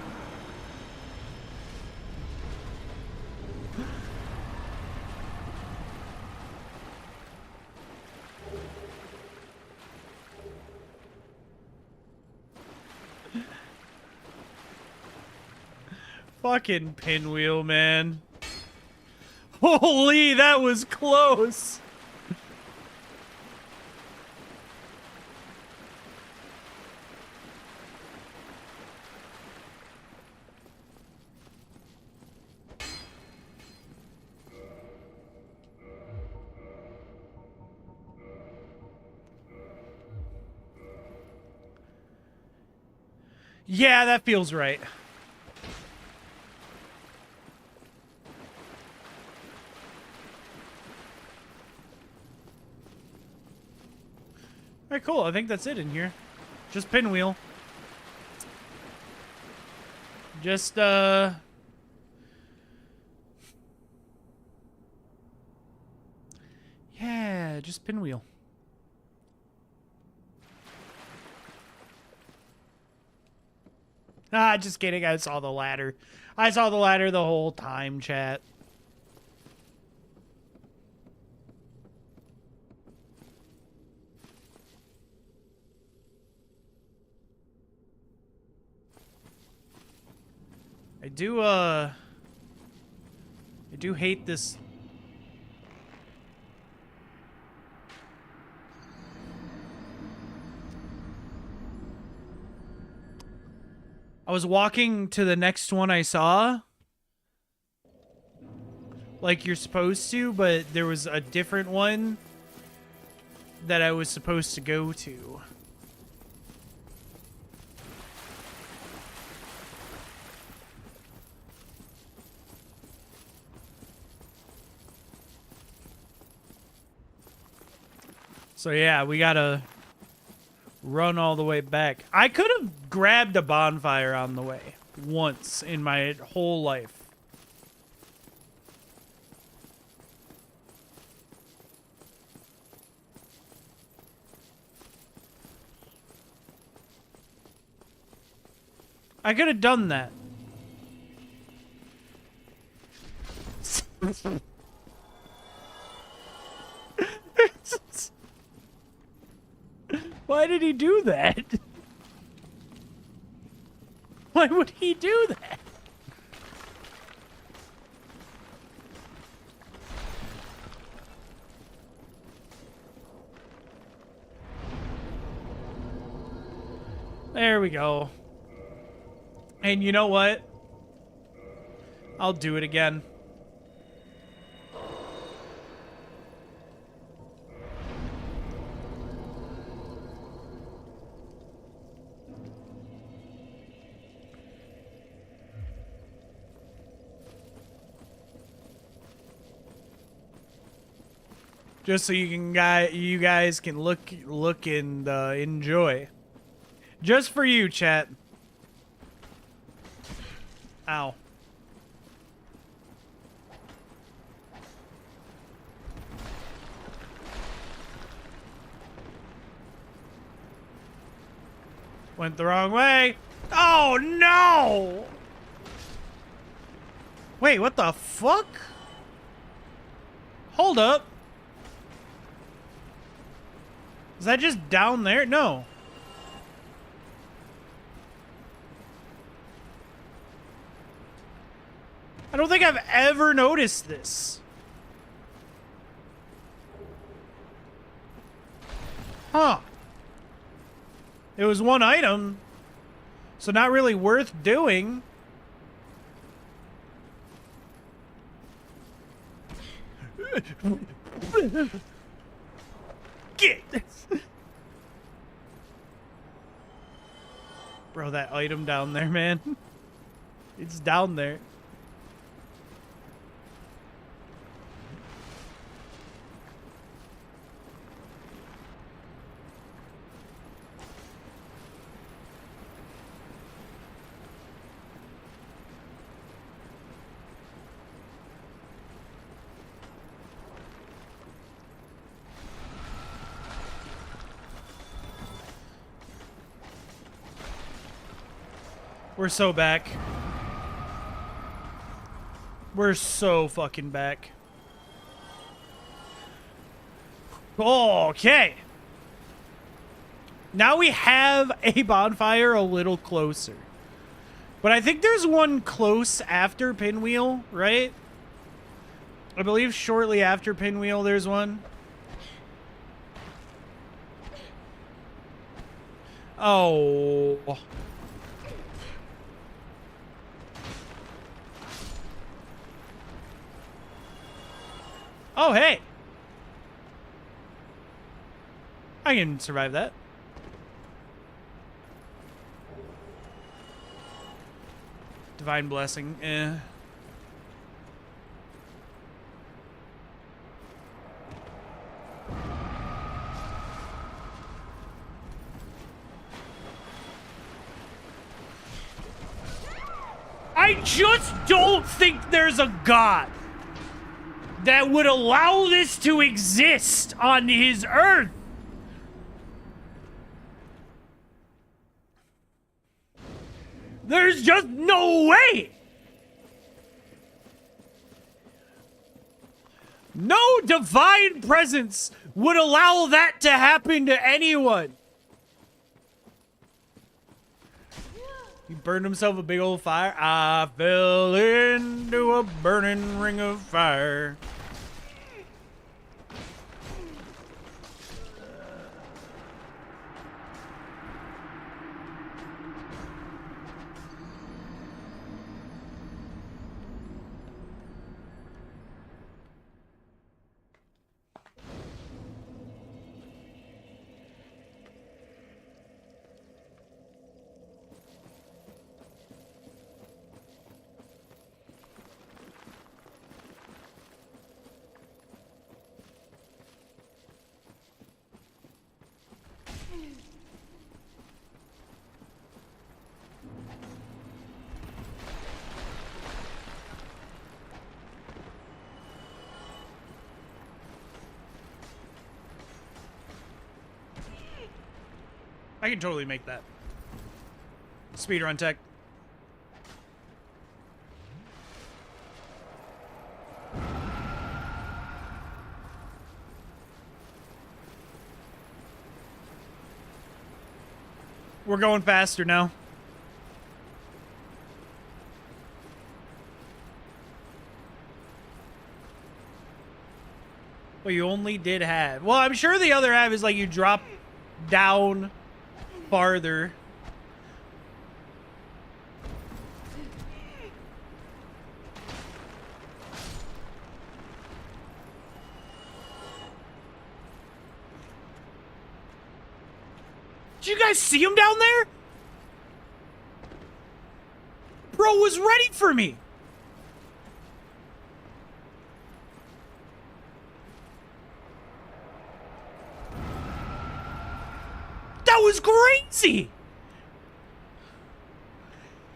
Fucking Pinwheel, man. Holy, that was close. Yeah, that feels right. Alright, cool. I think that's it in here. Just Pinwheel. Just, yeah, just Pinwheel. Ah, just kidding. I saw the ladder. I saw the ladder the whole time, chat. I do hate this. I was walking to the next one I saw, like you're supposed to, but there was a different one that I was supposed to go to. So yeah, we gotta run all the way back. I could have grabbed a bonfire on the way once in my whole life. I could have done that. Why did he do that? Why would he do that? There we go. And you know what? I'll do it again. Just so you guys can look and enjoy. Just for you, chat. Ow. Went the wrong way. Oh no! Wait, what the fuck? Hold up. Is that just down there? No. I don't think I've ever noticed this. Huh. It was one item, so not really worth doing. Get! Bro, that item down there, man. It's down there. We're so back. We're so fucking back. Okay. Now we have a bonfire a little closer. But I think there's one close after Pinwheel, right? I believe shortly after Pinwheel there's one. Oh. Oh, hey. I can survive that. Divine Blessing, eh. I just don't think there's a god that would allow this to exist on his earth. There's just no way. No divine presence would allow that to happen to anyone. He burned himself a big old fire. I fell into a burning ring of fire. I can totally make that. Speedrun tech. We're going faster now. Well, you only did have. Well, I'm sure the other half is like you drop down farther. Did you guys see him down there? Bro was ready for me. That was crazy.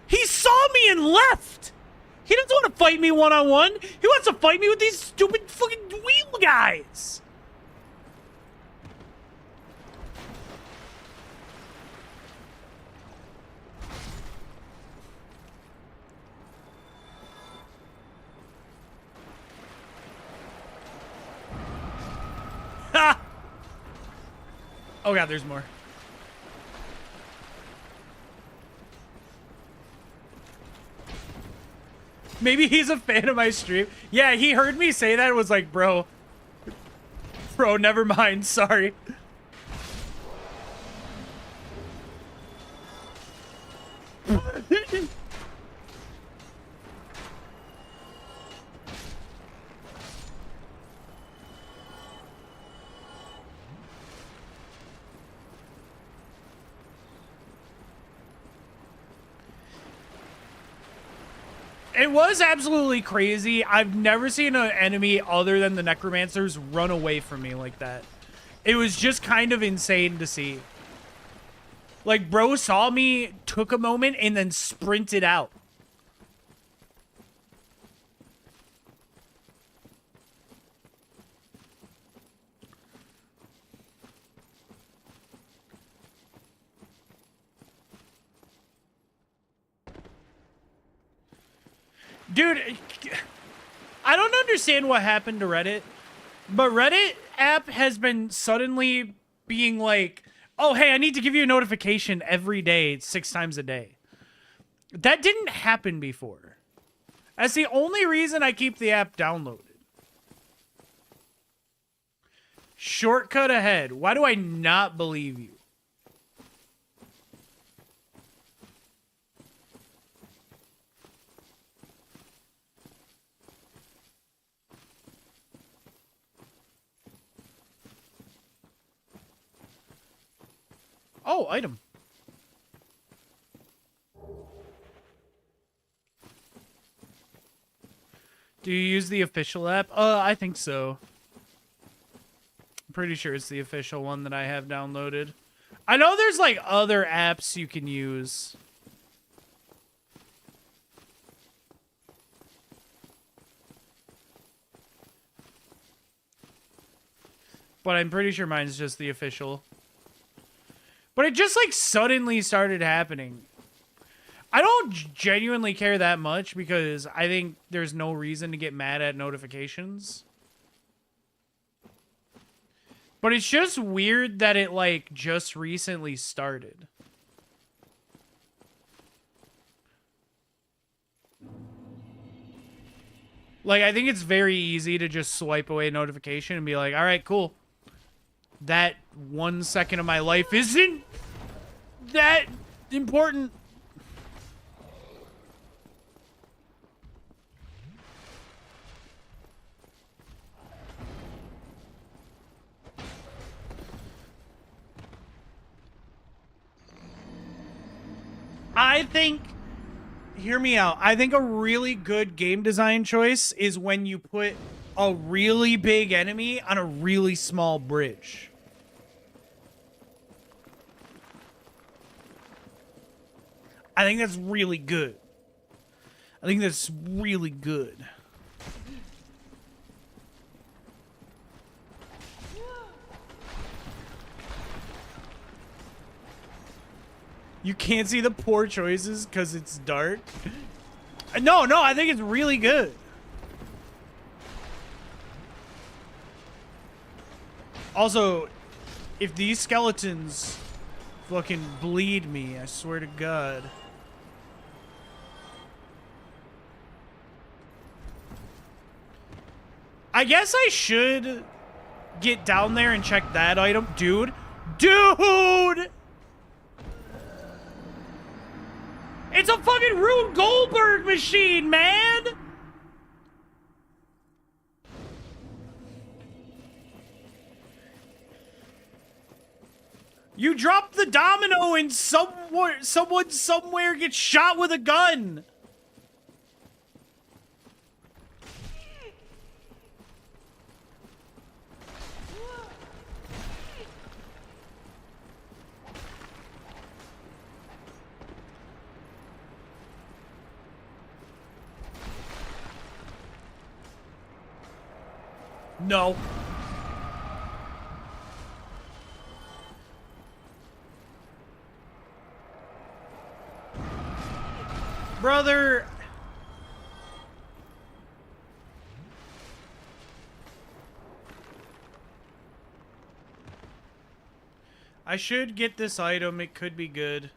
He saw me and left. He doesn't want to fight me one-on-one. He wants to fight me with these stupid fucking wheel guys. Ha! Oh god, there's more. Maybe he's a fan of my stream. Yeah, he heard me say that and was like, bro, never mind, sorry. It was absolutely crazy. I've never seen an enemy other than the necromancers run away from me like that. It was just kind of insane to see. Like, bro saw me, took a moment, and then sprinted out. Dude, I don't understand what happened to Reddit, but Reddit app has been suddenly being like, oh, hey, I need to give you a notification every day, 6 times a day. That didn't happen before. That's the only reason I keep the app downloaded. Shortcut ahead. Why do I not believe you? Oh, item. Do you use the official app? I think so. I'm pretty sure it's the official one that I have downloaded. I know there's like other apps you can use. But I'm pretty sure mine's just the official. But it just, like, suddenly started happening. I don't genuinely care that much because I think there's no reason to get mad at notifications. But it's just weird that it, like, just recently started. Like, I think it's very easy to just swipe away a notification and be like, all right, cool. That 1 second of my life isn't that important. I think, hear me out, I think a really good game design choice is when you put a really big enemy on a really small bridge. I think that's really good. I think that's really good. You can't see the poor choices because it's dark. No, I think it's really good. Also, if these skeletons fucking bleed me, I swear to God. I guess I should get down there and check that item. Dude! It's a fucking Rube Goldberg machine, man! You drop the domino and someone somewhere gets shot with a gun. No. Brother. I should get this item. It could be good.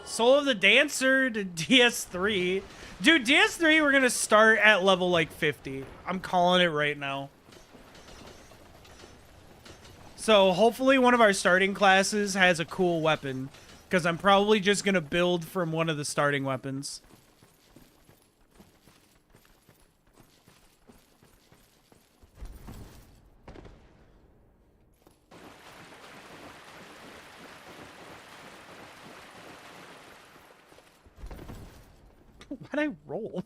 Soul of the Dancer to DS3. Dude, DS3 we're gonna start at level like 50. I'm calling it right now. So hopefully one of our starting classes has a cool weapon, because I'm probably just gonna build from one of the starting weapons. Why'd I roll?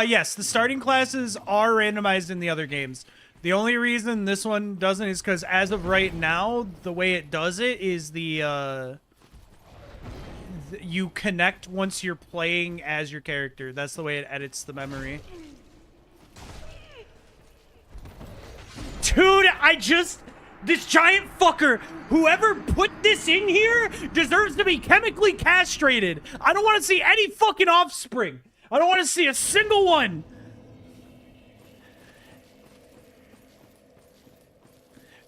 Yes, the starting classes are randomized in the other games. The only reason this one doesn't is because as of right now, the way it does it is you connect once you're playing as your character. That's the way it edits the memory. Dude, this giant fucker, whoever put this in here deserves to be chemically castrated. I don't want to see any fucking offspring. I don't want to see a single one.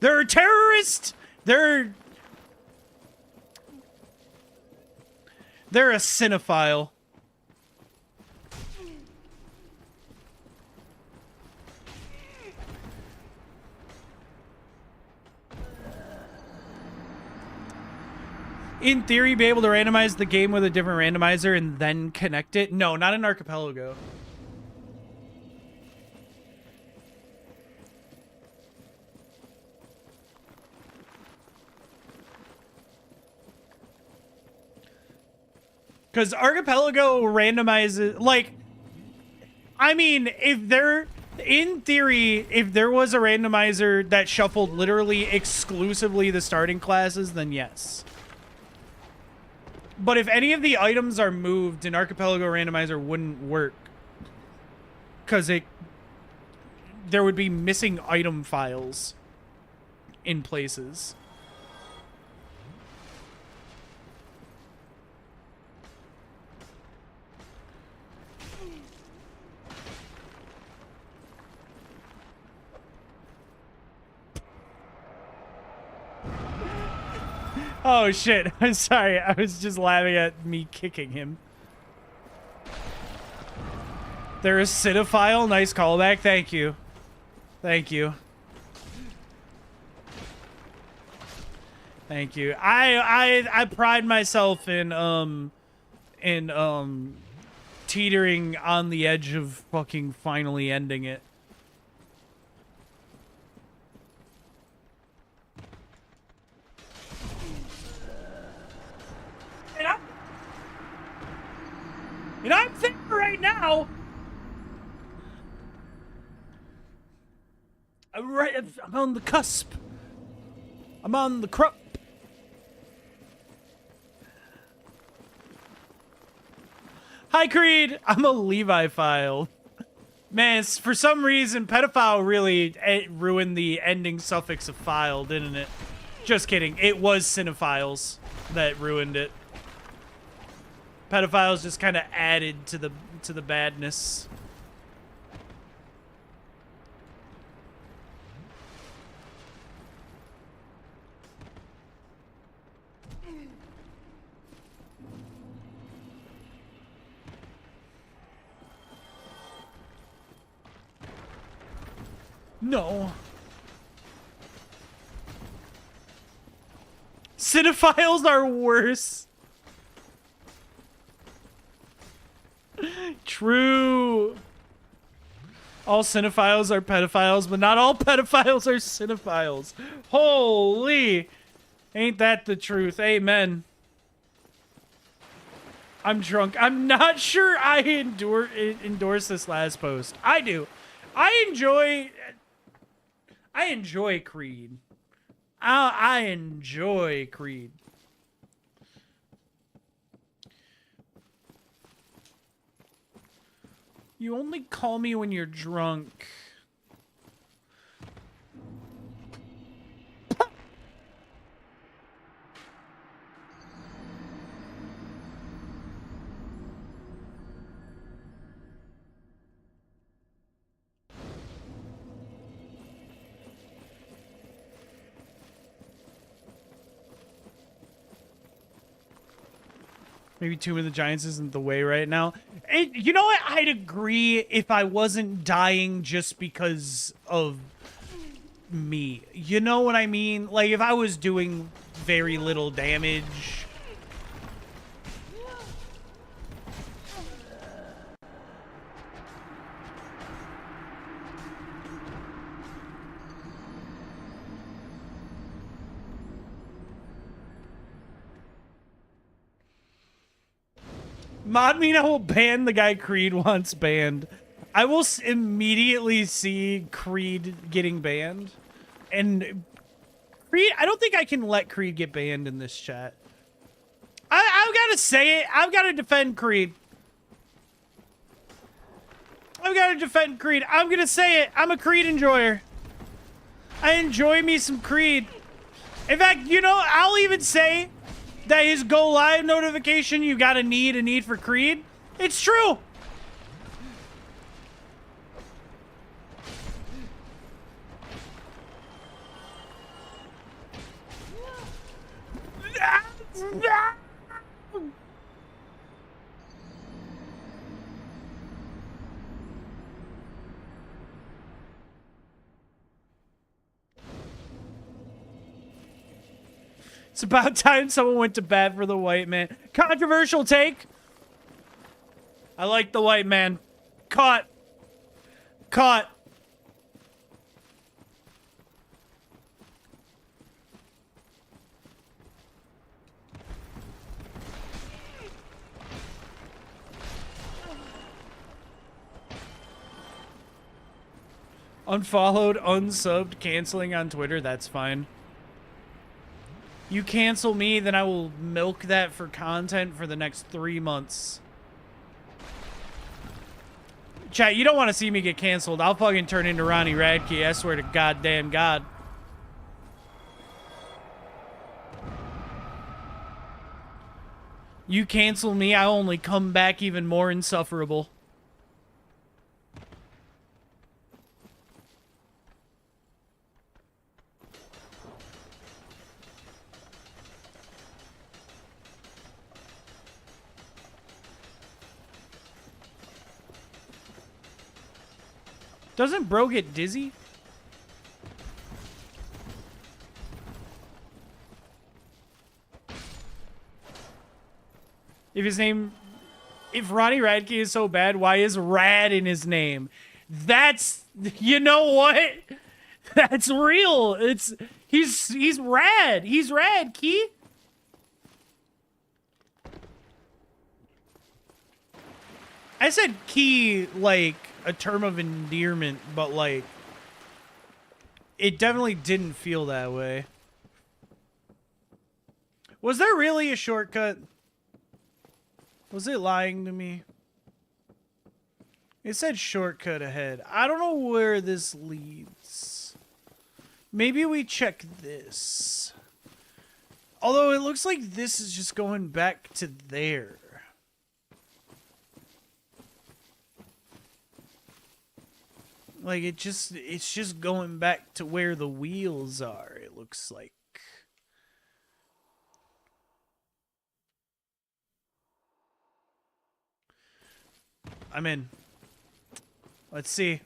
They're a terrorist. They're a cinephile. In theory, be able to randomize the game with a different randomizer and then connect it? No, not in Archipelago. Because Archipelago randomizes, like, I mean, in theory, if there was a randomizer that shuffled literally exclusively the starting classes, then yes. But if any of the items are moved, an Archipelago randomizer wouldn't work. Because there would be missing item files in places. Oh shit, I'm sorry. I was just laughing at me kicking him. They're a cinephile. Nice callback. Thank you. Thank you. Thank you. I pride myself in teetering on the edge of fucking finally ending it. I'm on the cusp. I'm on the crop. Hi, Creed. I'm a Levi file. Man, for some reason, pedophile really ruined the ending suffix of file, didn't it? Just kidding. It was cinephiles that ruined it. Pedophiles just kind of added to the badness. No. Cinephiles are worse. True. All cinephiles are pedophiles, but not all pedophiles are cinephiles. Holy. Ain't that the truth? Amen. I'm drunk. I'm not sure I endorse this last post. I do. I enjoy Creed. I enjoy Creed. You only call me when you're drunk. Maybe Tomb of the Giants isn't the way right now. You know what? I'd agree if I wasn't dying just because of me. You know what I mean? Like, if I was doing very little damage. Mod mean I will ban the guy Creed wants banned. I will immediately see Creed getting banned. And Creed, I don't think I can let Creed get banned in this chat. I've got to say it. I've got to defend Creed. I've got to defend Creed. I'm going to say it. I'm a Creed enjoyer. I enjoy me some Creed. In fact, you know, I'll even say that his go live notification, you got a need for Creed. It's true. It's about time someone went to bat for the white man. Controversial take. I like the white man. Caught. Caught. Unfollowed, unsubbed, canceling on Twitter. That's fine. You cancel me, then I will milk that for content for the next 3 months. Chat, you don't want to see me get canceled. I'll fucking turn into Ronnie Radke. I swear to goddamn God. You cancel me, I only come back even more insufferable. Doesn't bro get dizzy? If Ronnie Radke is so bad, why is Rad in his name? You know what? That's real. He's rad. He's rad, Key. I said Key like a term of endearment, but like It definitely didn't feel that way. Was there really a shortcut? Was it lying to me? It said shortcut ahead. I don't know where this leads. Maybe we check this. Although it looks like this is just going back to there. Like it's just going back to where the wheels are, it looks like. I'm in. Let's see.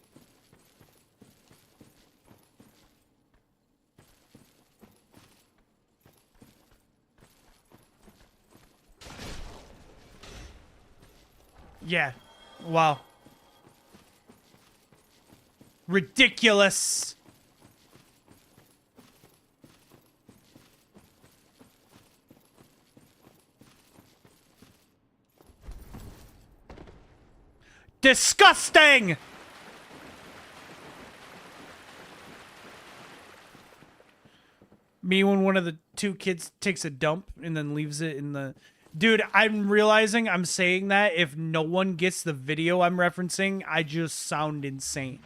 Yeah. Wow. Ridiculous. Disgusting. Me when one of the two kids takes a dump and then leaves it in the... Dude, I'm realizing I'm saying that if no one gets the video I'm referencing, I just sound insane.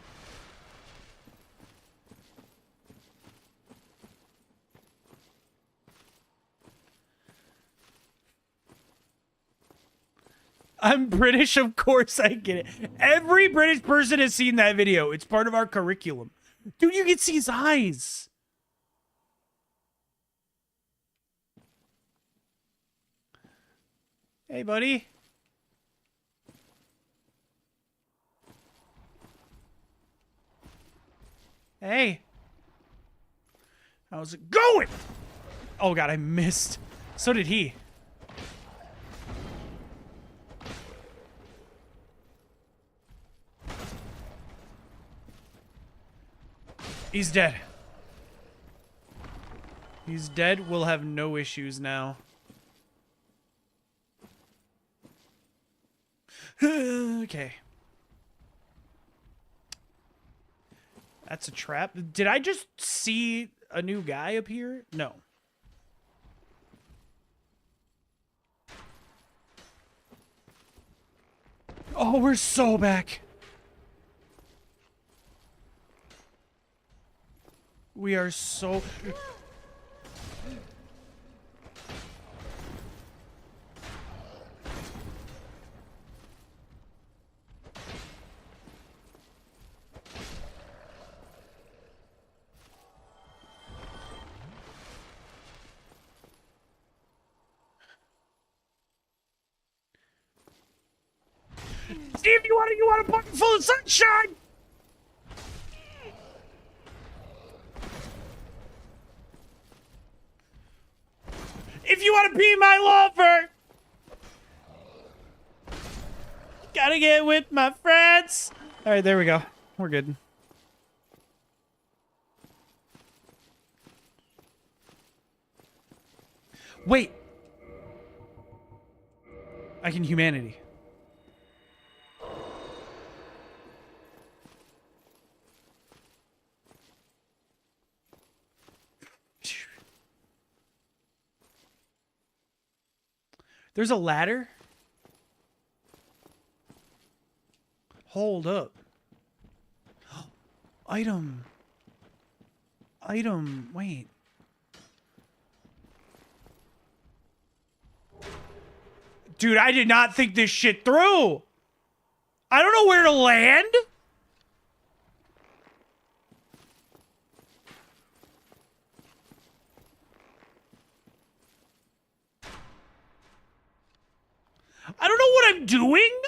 I'm British, of course I get it. Every British person has seen that video. It's part of our curriculum. Dude, you can see his eyes. Hey, buddy. Hey. How's it going? Oh, God, I missed. So did he. He's dead. He's dead. We'll have no issues now. Okay. That's a trap. Did I just see a new guy appear? No. Oh, we're so back. We are so... Steve, you want a bucket full of sunshine? If you want to be my lover, gotta get with my friends. All right, there we go. We're good. Wait. I can humanity. There's a ladder? Hold up. Item. Item. Wait. Dude, I did not think this shit through. I don't know where to land. I don't know what I'm doing.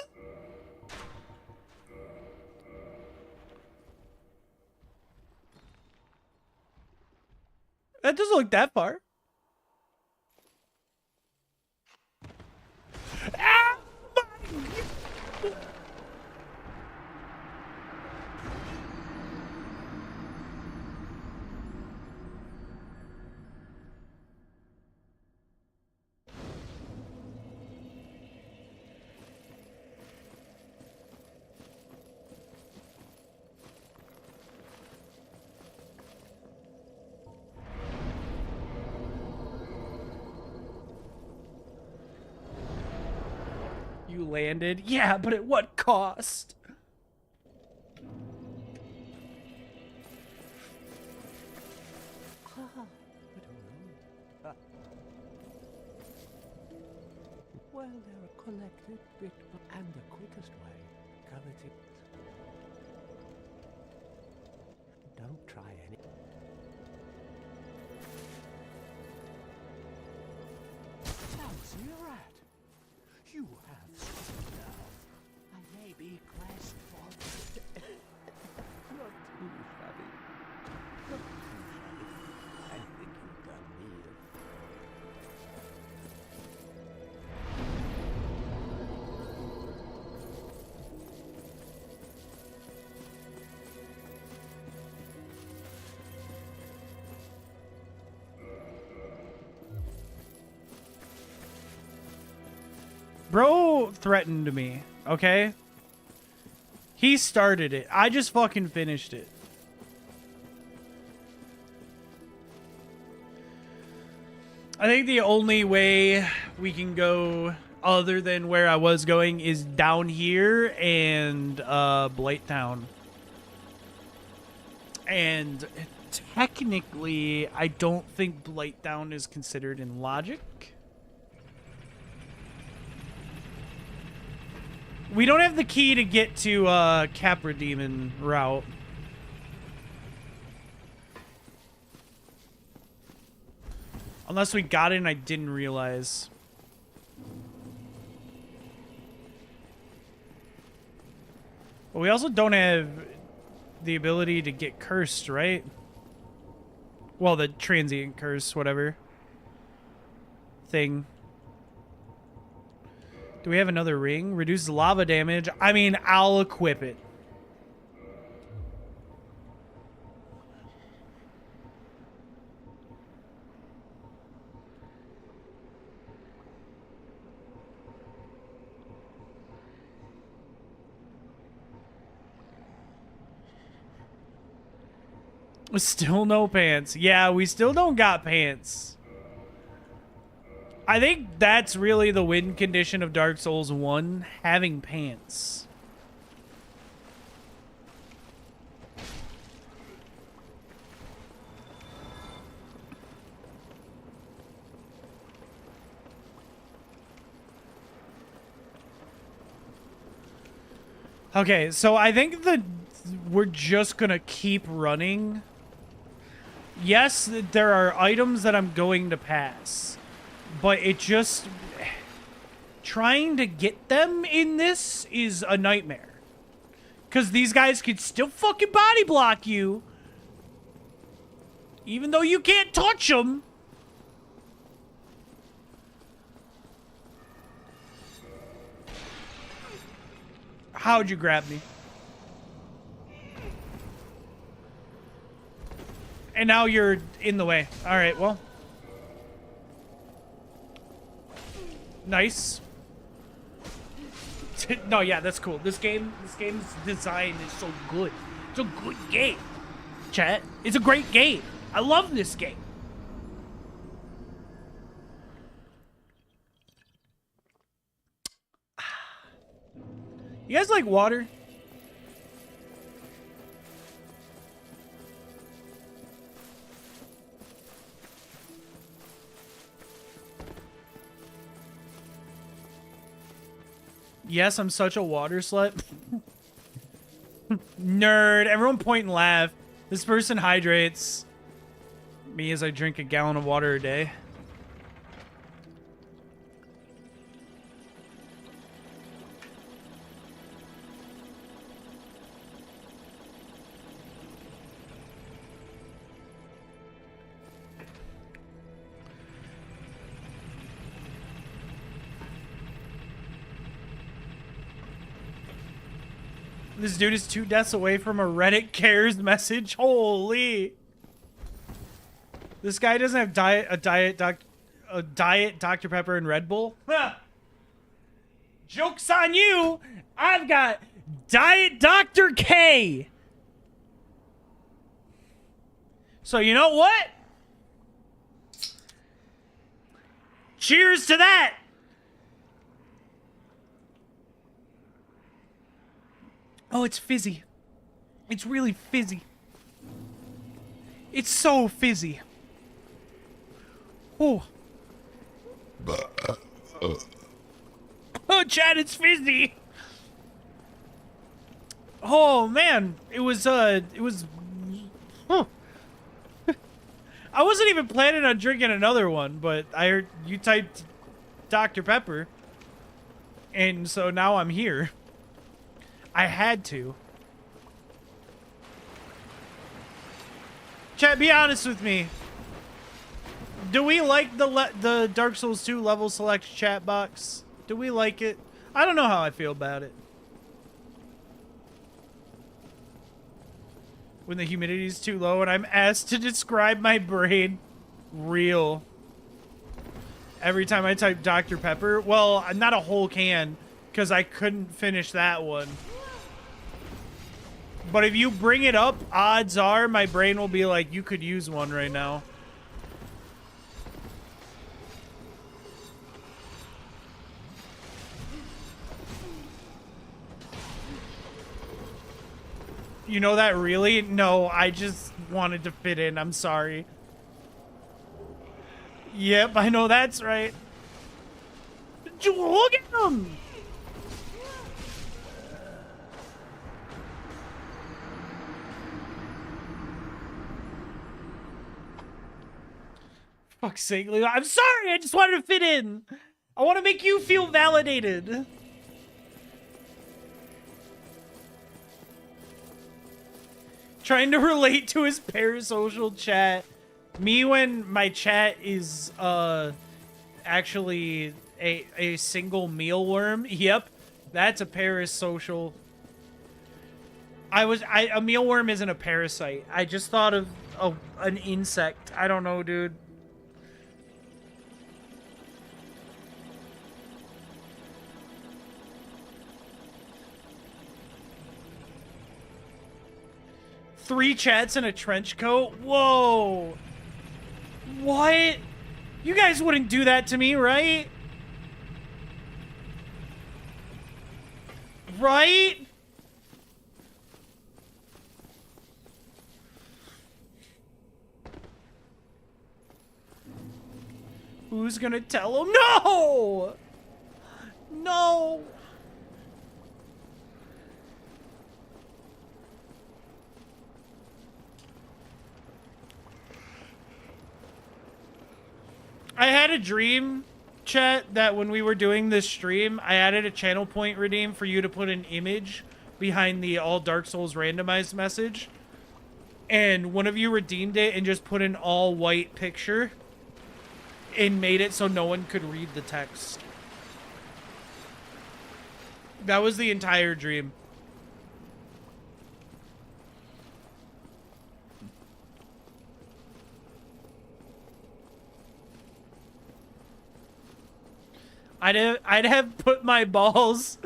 That doesn't look that far. Ah, my God. you landed. Yeah, but at what cost? Well, they're a collected bit, and the quickest way, coveted. Don't try any. Fancy a rat. You have struck down. I may be crestfallen. Not too shabby. Not too shabby. I think you've done me a Bro threatened me, okay? He started it. I just fucking finished it. I think the only way we can go other than where I was going is down here and Blight Town. And technically, I don't think Blight Town is considered in logic. We don't have the key to get to Capra Demon route. Unless we got it and I didn't realize. But we also don't have the ability to get cursed, right? Well, the transient curse, whatever. Thing. Do we have another ring? Reduce lava damage. I mean, I'll equip it. Still no pants. Yeah, we still don't got pants. I think that's really the win condition of Dark Souls 1, having pants. Okay, so I think that we're just gonna keep running. Yes, there are items that I'm going to pass, but it just... trying to get them in this is a nightmare. Because these guys can still fucking body block you, even though you can't touch them. How'd you grab me? And now you're in the way. All right, well. Nice. No, yeah, that's cool. This game's design is so good. It's a good game, chat. It's a great game. I love this game. You guys like water? Yes, I'm such a water slut. Nerd. Everyone point and laugh. This person hydrates me as I drink a gallon of water a day. This dude is 2 deaths away from a Reddit cares message. Holy. This guy doesn't have diet Dr. Pepper and Red Bull. Huh. Joke's on you. I've got Diet Dr. K. So you know what? Cheers to that. Oh, it's fizzy. It's really fizzy. It's so fizzy. Oh. Oh, Chad, it's fizzy. Oh man, it was. Huh. I wasn't even planning on drinking another one, but I heard you typed Dr. Pepper, and so now I'm here. I had to. Chat, be honest with me. Do we like the Dark Souls 2 level select chat box? Do we like it? I don't know how I feel about it. When the humidity is too low and I'm asked to describe my brain. Real. Every time I type Dr. Pepper. Well, not a whole can, because I couldn't finish that one. But if you bring it up, odds are my brain will be like, you could use one right now. You know that really? No, I just wanted to fit in. I'm sorry. Yep, I know that's right. Look at him! Fuck's sake, Leo. I'm sorry, I just wanted to fit in. I want to make you feel validated. Trying to relate to his parasocial chat. Me when my chat is actually a single mealworm. Yep, that's a parasocial. A mealworm isn't a parasite. I just thought of an insect. I don't know, dude. Three chats in a trench coat? Whoa. What? You guys wouldn't do that to me, right? Right? Who's gonna tell him? No! No! I had a dream, chat, that when we were doing this stream, I added a channel point redeem for you to put an image behind the all Dark Souls randomized message. And one of you redeemed it and just put an all white picture and made it so no one could read the text. That was the entire dream. I'd have put my balls.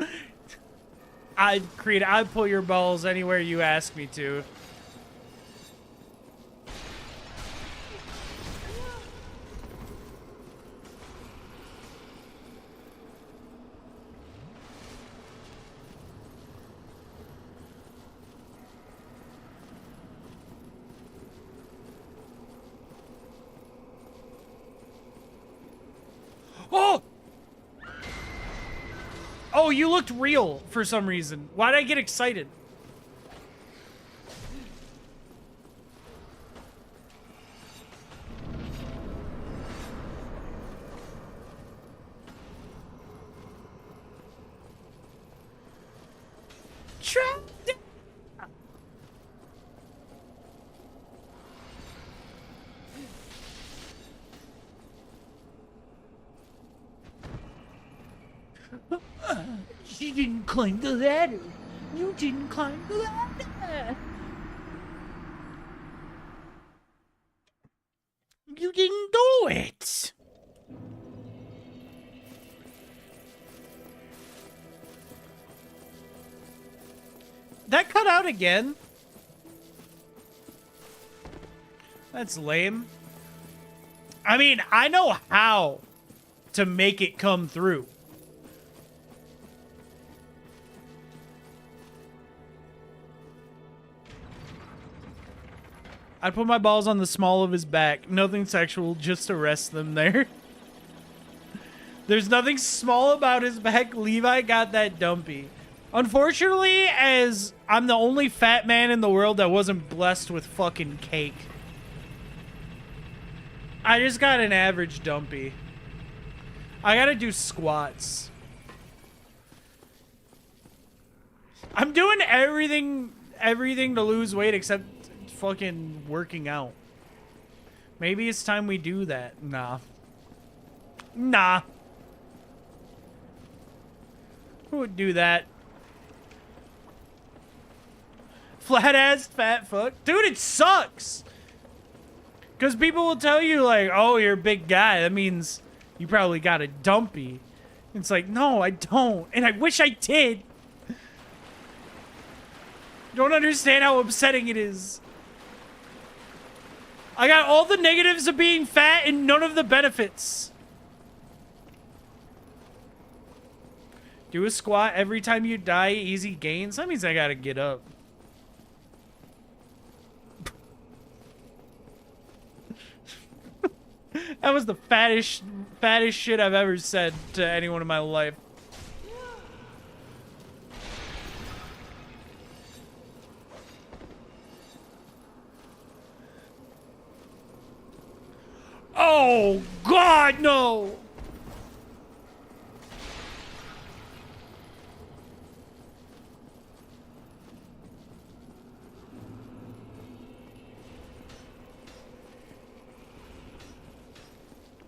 I'd pull your balls anywhere you ask me to. Oh! Oh, you looked real for some reason. Why'd I get excited? You didn't climb the ladder. You didn't climb the ladder. You didn't do it. That cut out again? That's lame. I mean, I know how to make it come through. I'd put my balls on the small of his back. Nothing sexual, just to rest them there. There's nothing small about his back. Levi got that dumpy. Unfortunately, as I'm the only fat man in the world that wasn't blessed with fucking cake, I just got an average dumpy. I gotta do squats. I'm doing everything to lose weight except fucking working out. Maybe it's time we do that. Nah. Nah. Who would do that? Flat ass fat fuck. Dude, it sucks. Because people will tell you, like, oh, you're a big guy. That means you probably got a dumpy. It's like, no, I don't. And I wish I did. Don't understand how upsetting it is. I got all the negatives of being fat and none of the benefits. Do a squat every time you die, easy gains. That means I gotta get up. That was the fattest shit I've ever said to anyone in my life. Oh, God, no!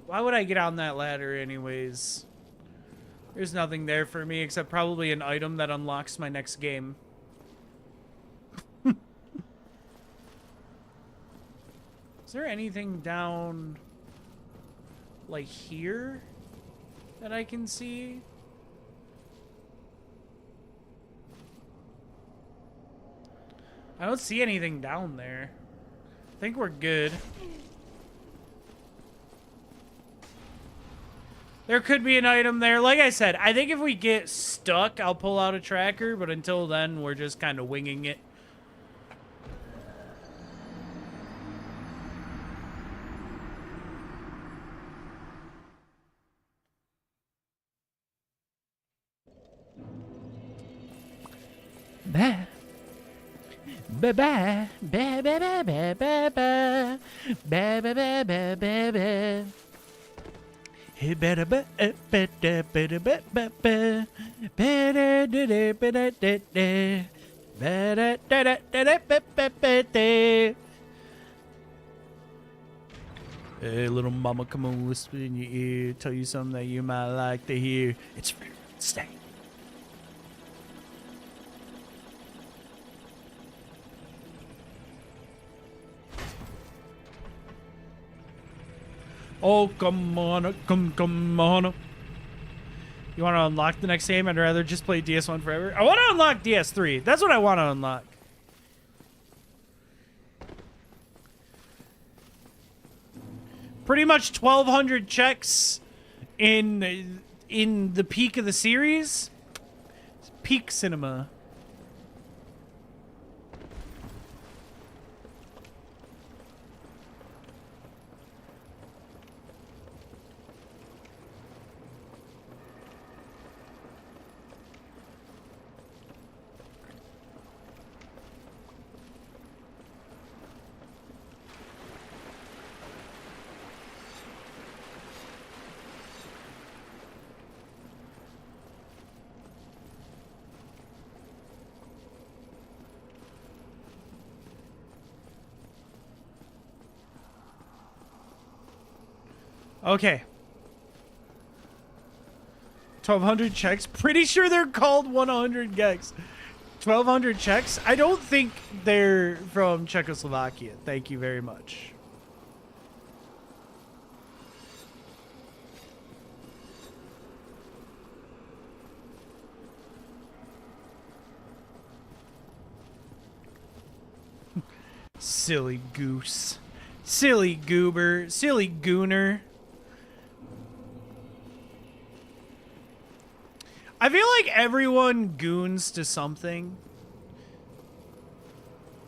Why would I get on that ladder anyways? There's nothing there for me except probably an item that unlocks my next game. Is there anything down, like, here that I can see? I don't see anything down there. I think we're good. There could be an item there. Like I said, I think if we get stuck, I'll pull out a tracker, but until then, we're just kind of winging it. Ba. Ba ba ba ba ba ba ba ba ba ba ba ba ba ba. Hey, better ba better better ba ba ba better da da da da da better da da da ba ba ba da. Hey, little mama, come on, whisper in your ear, tell you something that you might like to hear. It's free. Stay. Oh, come on, come on. You want to unlock the next game? I'd rather just play DS1 forever. I want to unlock DS3. That's what I want to unlock. Pretty much 1,200 checks in the peak of the series. It's peak cinema. Okay. 1,200 checks. Pretty sure they're called 100 gex. 1,200 checks? I don't think they're from Czechoslovakia. Thank you very much. Silly goose. Silly goober. Silly gooner. I feel like everyone goons to something.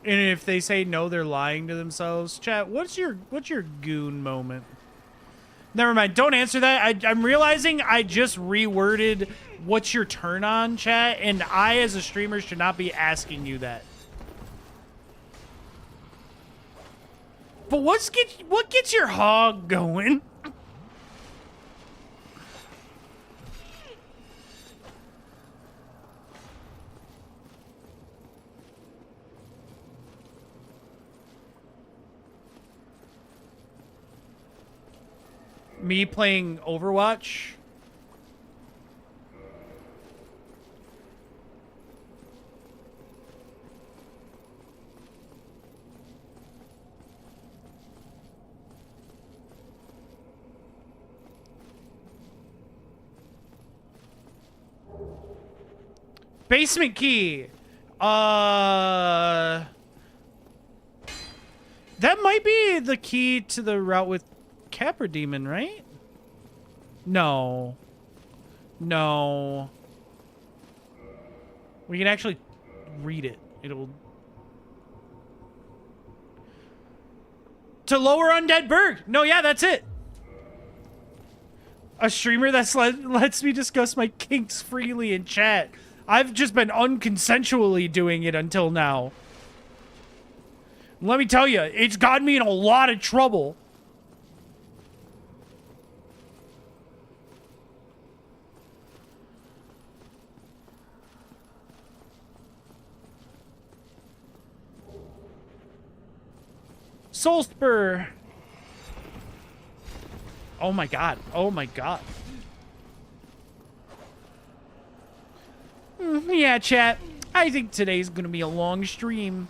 And if they say no, they're lying to themselves. Chat, what's your goon moment? Never mind. Don't answer that. I'm realizing I just reworded what's your turn on, chat, and I, as a streamer, should not be asking you that. But what gets your hog going? Me playing Overwatch? Basement key. That might be the key to the route with Capra Demon, right? No. No. We can actually read it. It'll... To lower Undead Berg. No, yeah, that's it. A streamer that lets me discuss my kinks freely in chat. I've just been unconsensually doing it until now. Let me tell you, it's gotten me in a lot of trouble. Soul Spur. Oh my god. Oh my god. Yeah, chat. I think today's gonna be a long stream.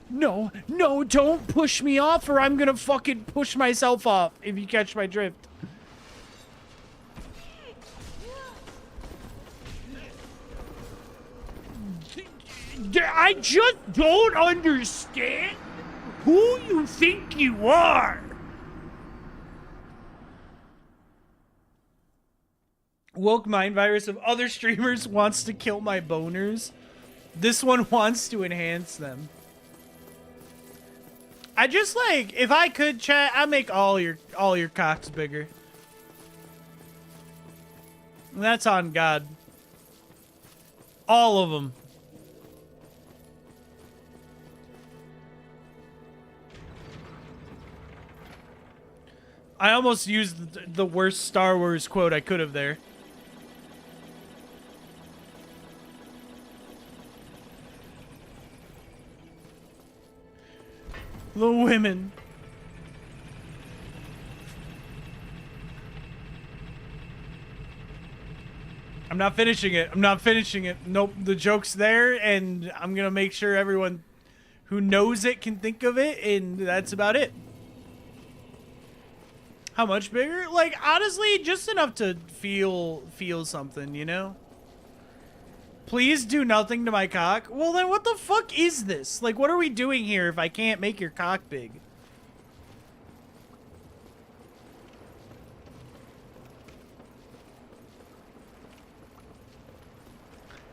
No, no, don't push me off or I'm gonna fucking push myself off, if you catch my drift. I just don't understand who you think you are. Woke mind virus of other streamers wants to kill my boners. This one wants to enhance them. I just like, if I could, chat, I'd make all your cocks bigger. And that's on God. All of them. I almost used the worst Star Wars quote I could have there. The women. I'm not finishing it. I'm not finishing it. Nope, the joke's there, and I'm gonna make sure everyone who knows it can think of it, and that's about it. How much bigger? Like, honestly, just enough to feel something, you know? Please do nothing to my cock. Well, then what the fuck is this? Like, what are we doing here if I can't make your cock big?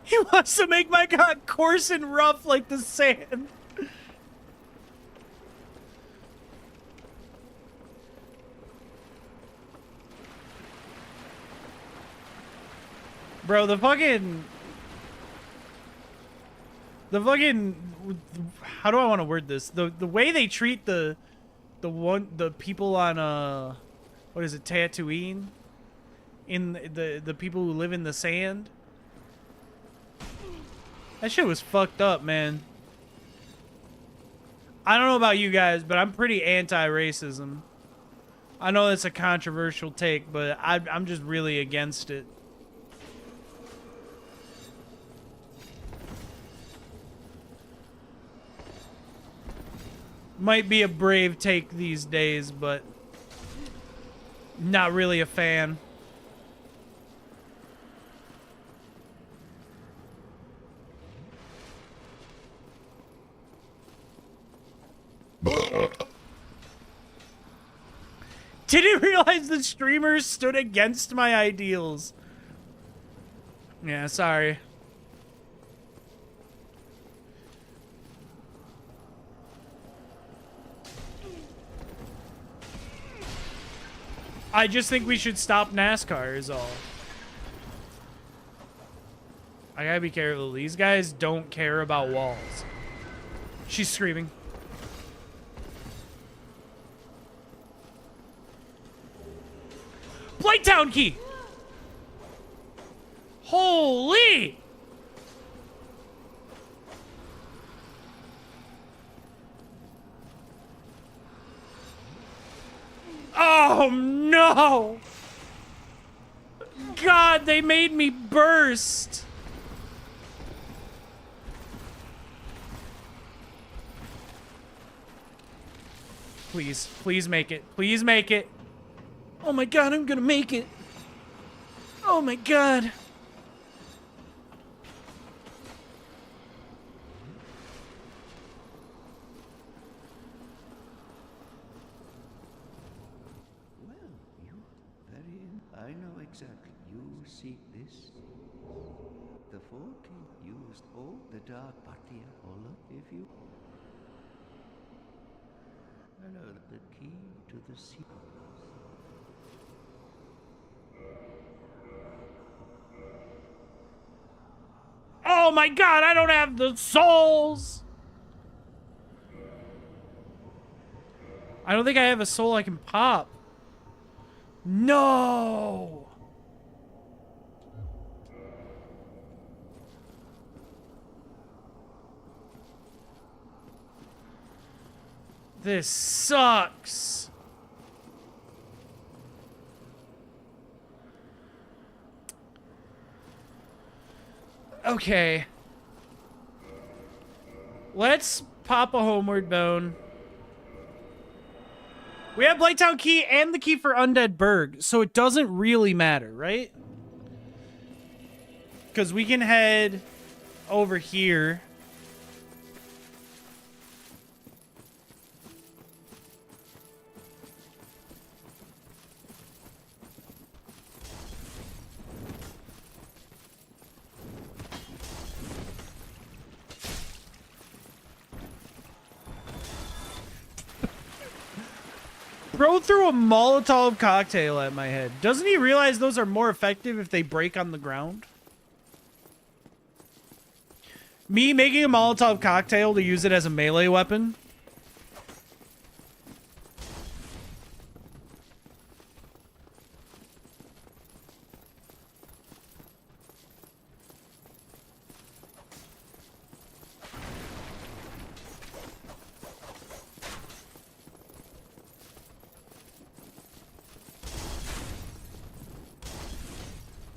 He wants to make my cock coarse and rough like the sand. Bro, the fucking, how do I want to word this? The way they treat the people on what is it, Tatooine? In the people who live in the sand. That shit was fucked up, man. I don't know about you guys, but I'm pretty anti-racism. I know that's a controversial take, but I'm just really against it. Might be a brave take these days, but not really a fan. Didn't realize the streamers stood against my ideals. Yeah, sorry. I just think we should stop NASCAR is all. I gotta be careful. These guys don't care about walls. She's screaming. Blighttown key! Holy! Oh no! God, they made me burst! Please, please make it. Please make it. Oh my god, I'm gonna make it. Oh my god. Well, you very... I know exactly. You seek this. The Four King used all the dark Bhaktiya Ola if you... I know the key to the secret. Oh my god, I don't have the souls! I don't think I have a soul I can pop. No! This sucks. Okay. Let's pop a homeward bone. We have Blighttown key and the key for Undead Berg, so it doesn't really matter, right? Because we can head over here. Bro threw a Molotov cocktail at my head. Doesn't he realize those are more effective if they break on the ground? Me making a Molotov cocktail to use it as a melee weapon?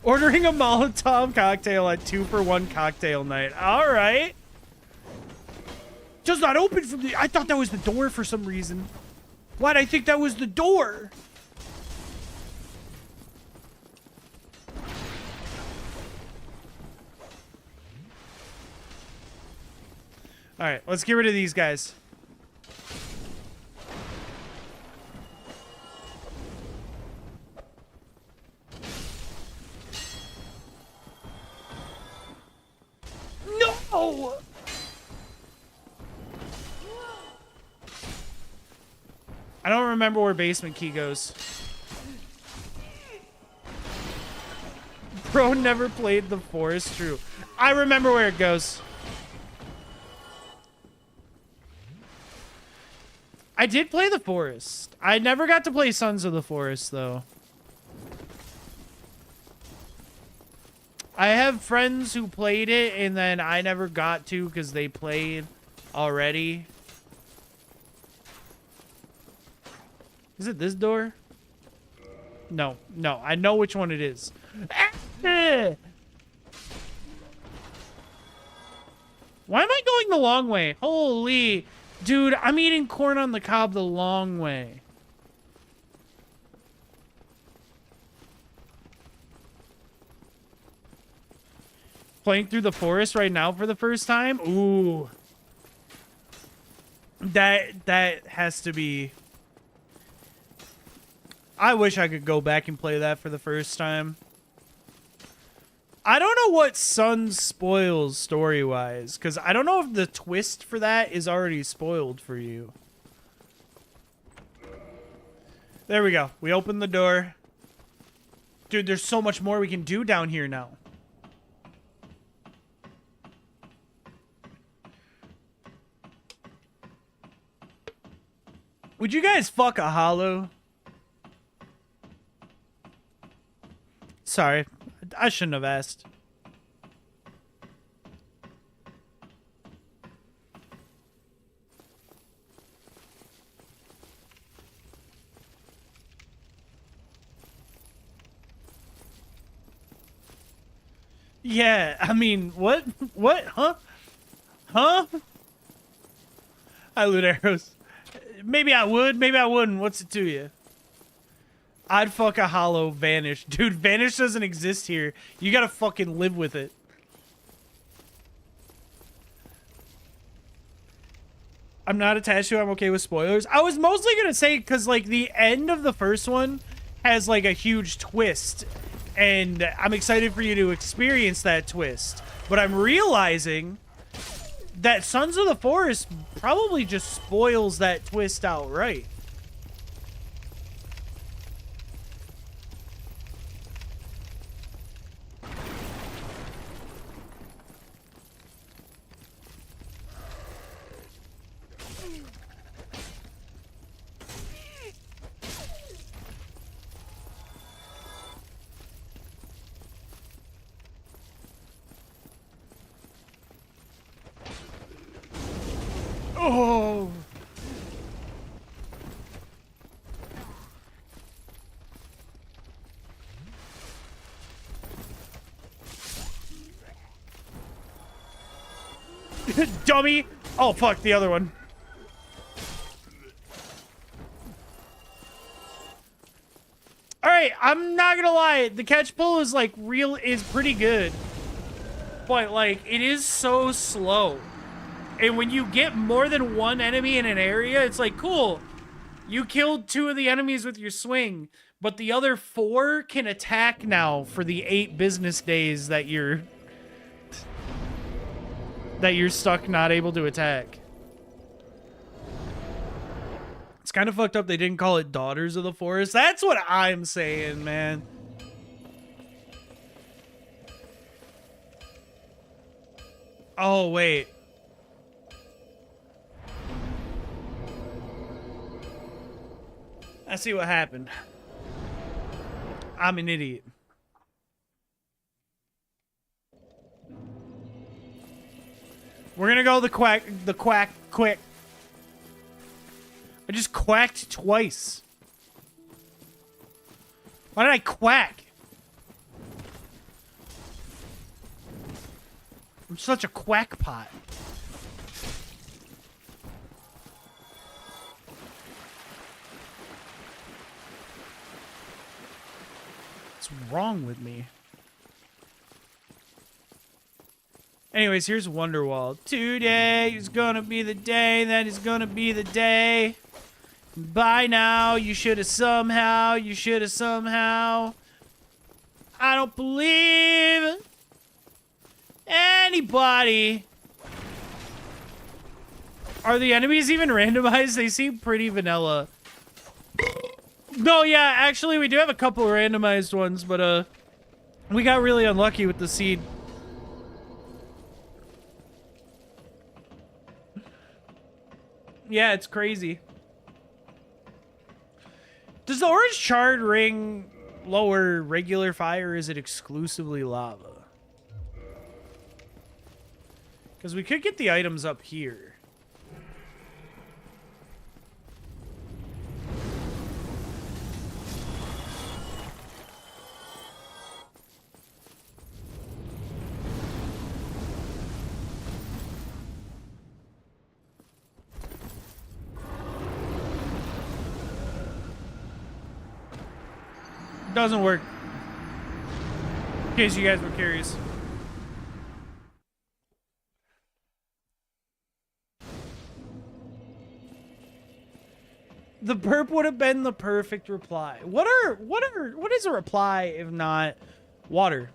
Ordering a Molotov cocktail at 2-for-1 cocktail night. All right. Does not open from the... I thought that was the door for some reason. Why'd I think that was the door? All right, let's get rid of these guys. No! I don't remember where basement key goes. Bro never played the forest. True. I remember where it goes. I did play the forest. I never got to play Sons of the Forest, though. I have friends who played it, and then I never got to because they played already. Is it this door? No, no. I know which one it is. Why am I going the long way? Holy... Dude, I'm eating corn on the cob the long way. Playing through the forest right now for the first time? Ooh. That has to be... I wish I could go back and play that for the first time. I don't know what Sun spoils story-wise, because I don't know if the twist for that is already spoiled for you. There we go. We opened the door. Dude, there's so much more we can do down here now. Would you guys fuck a hollow? Sorry. I shouldn't have asked. Yeah, I mean, what? What? Huh? Huh? I loot arrows. Maybe I would, maybe I wouldn't. What's it to you? I'd fuck a hollow Vanish. Dude, Vanish doesn't exist here. You gotta fucking live with it. I'm not attached to it. I'm okay with spoilers. I was mostly gonna say because, like, the end of the first one has, like, a huge twist. And I'm excited for you to experience that twist. But I'm realizing that Sons of the Forest probably just spoils that twist outright. Oh! Dummy! Oh, fuck, the other one. Alright, I'm not gonna lie. The catch pull is, like, is pretty good. But, like, it is so slow. And when you get more than one enemy in an area, it's like, cool. You killed 2 of the enemies with your swing, but the other 4 can attack now for the 8 business days that you're stuck not able to attack. It's kind of fucked up they didn't call it Daughters of the Forest. That's what I'm saying, man. Oh, wait. I see what happened. I'm an idiot. We're gonna go the quack quick. I just quacked twice. Why did I quack? I'm such a quackpot. What's wrong with me? Anyways, here's Wonderwall. Today is gonna be the day that is gonna be the day. By now, you should have somehow. I don't believe anybody. Are the enemies even randomized? They seem pretty vanilla. No, yeah, actually, we do have a couple randomized ones, but, we got really unlucky with the seed. Yeah, it's crazy. Does the orange charred ring lower regular fire, or is it exclusively lava? Because we could get the items up here. Doesn't work. In case you guys were curious. The burp would have been the perfect reply. What is a reply if not water?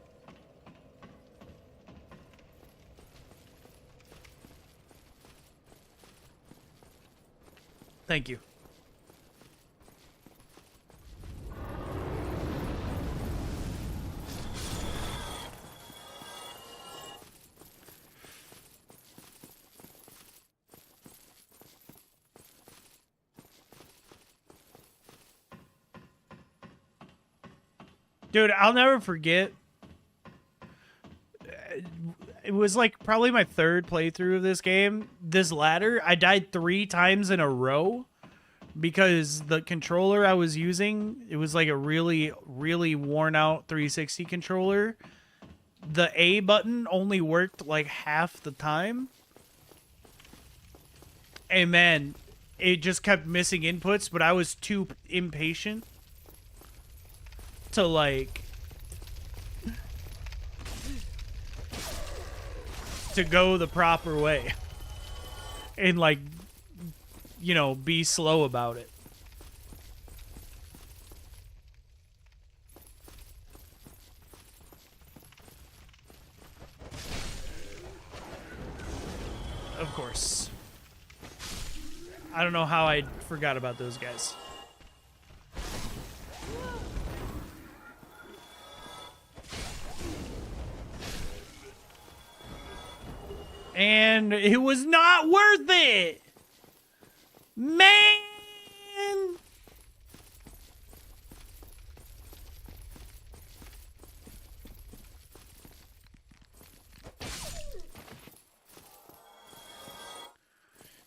Thank you. Dude, I'll never forget. It was like probably my third playthrough of this game. This ladder, I died 3 times in a row because the controller I was using, it was like a really, really worn out 360 controller. The A button only worked like half the time. And man, it just kept missing inputs, but I was too impatient to like to go the proper way and like, you know, be slow about it. Of course. I don't know how I forgot about those guys. And it was not worth it. Man.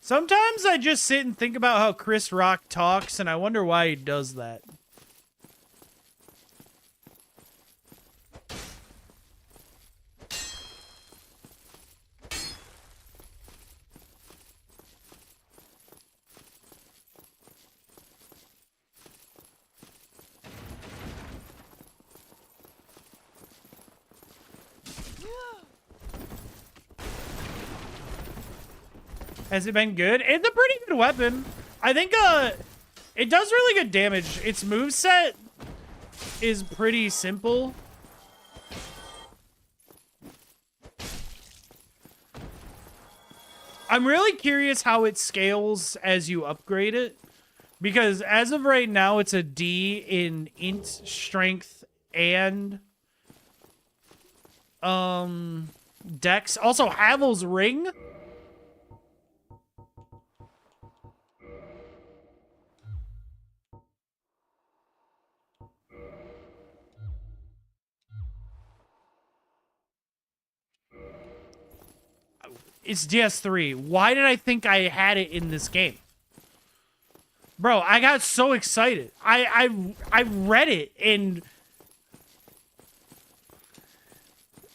Sometimes I just sit and think about how Chris Rock talks, and I wonder why he does that. Has it been good? It's a pretty good weapon. I think it does really good damage. Its moveset is pretty simple. I'm really curious how it scales as you upgrade it. Because as of right now, it's a D in int, strength, and dex. Also, Havel's ring. It's DS3. Why did I think I had it in this game? Bro, I got so excited. I read it and...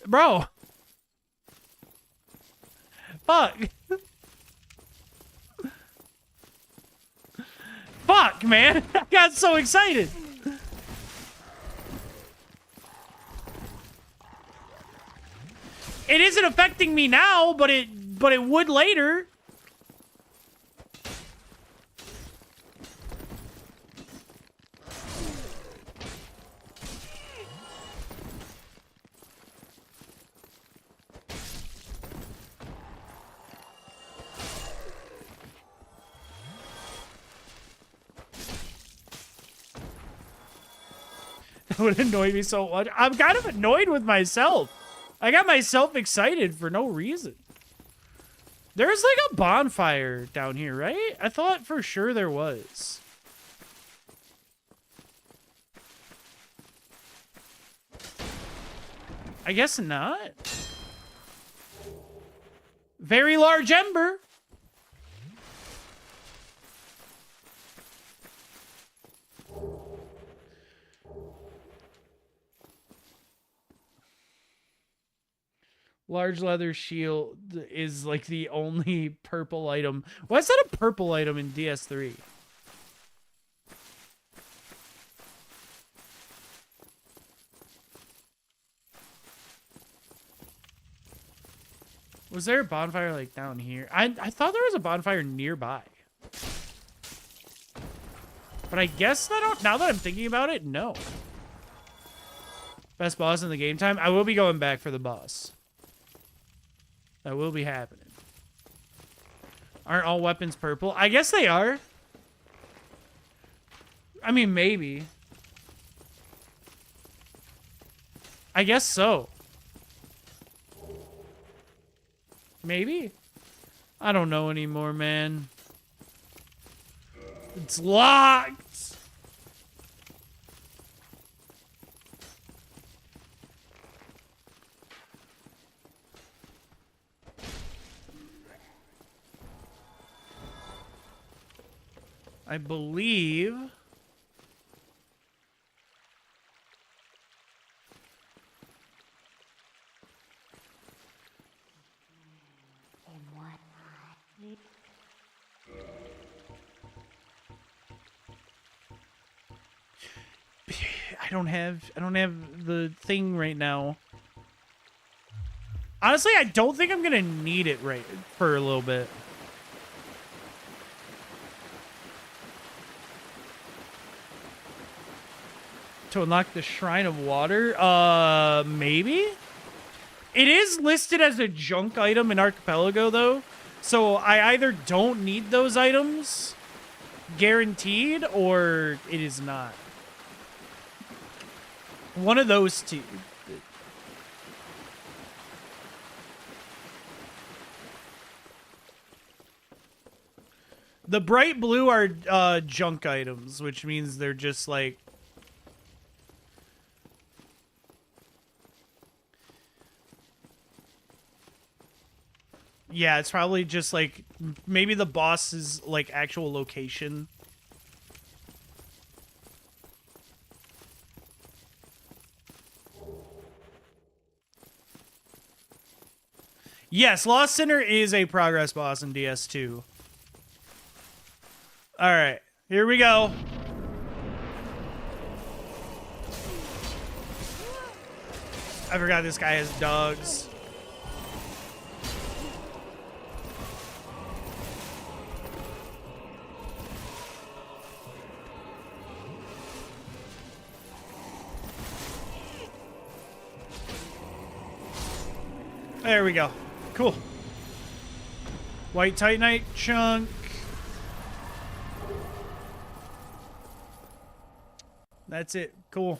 Bro. Fuck. Fuck, man. I got so excited. It isn't affecting me now, but it would later. That would annoy me so much. I'm kind of annoyed with myself. I got myself excited for no reason. There's like a bonfire down here, right? I thought for sure there was. I guess not. Very large ember. Large leather shield is like the only purple item. Why is that a purple item in DS3? Was there a bonfire like down here? I thought there was a bonfire nearby. But I guess now that I'm thinking about it, no. Best boss in the game time? I will be going back for the boss. That will be happening. Aren't all weapons purple? I guess they are. I mean, maybe. I guess so. Maybe? I don't know anymore, man. It's locked! I believe... I don't have the thing right now. Honestly, I don't think I'm gonna need it right for a little bit. To unlock the Shrine of Water? Maybe? It is listed as a junk item in Archipelago, though. So I either don't need those items, guaranteed, or it is not. One of those two. The bright blue are junk items, which means they're just like... Yeah, it's probably just like maybe the boss's like actual location. Yes, Lost Sinner is a progress boss in DS2. All right, here we go. I forgot this guy has dogs. There we go. Cool. White Titanite chunk. That's it. Cool.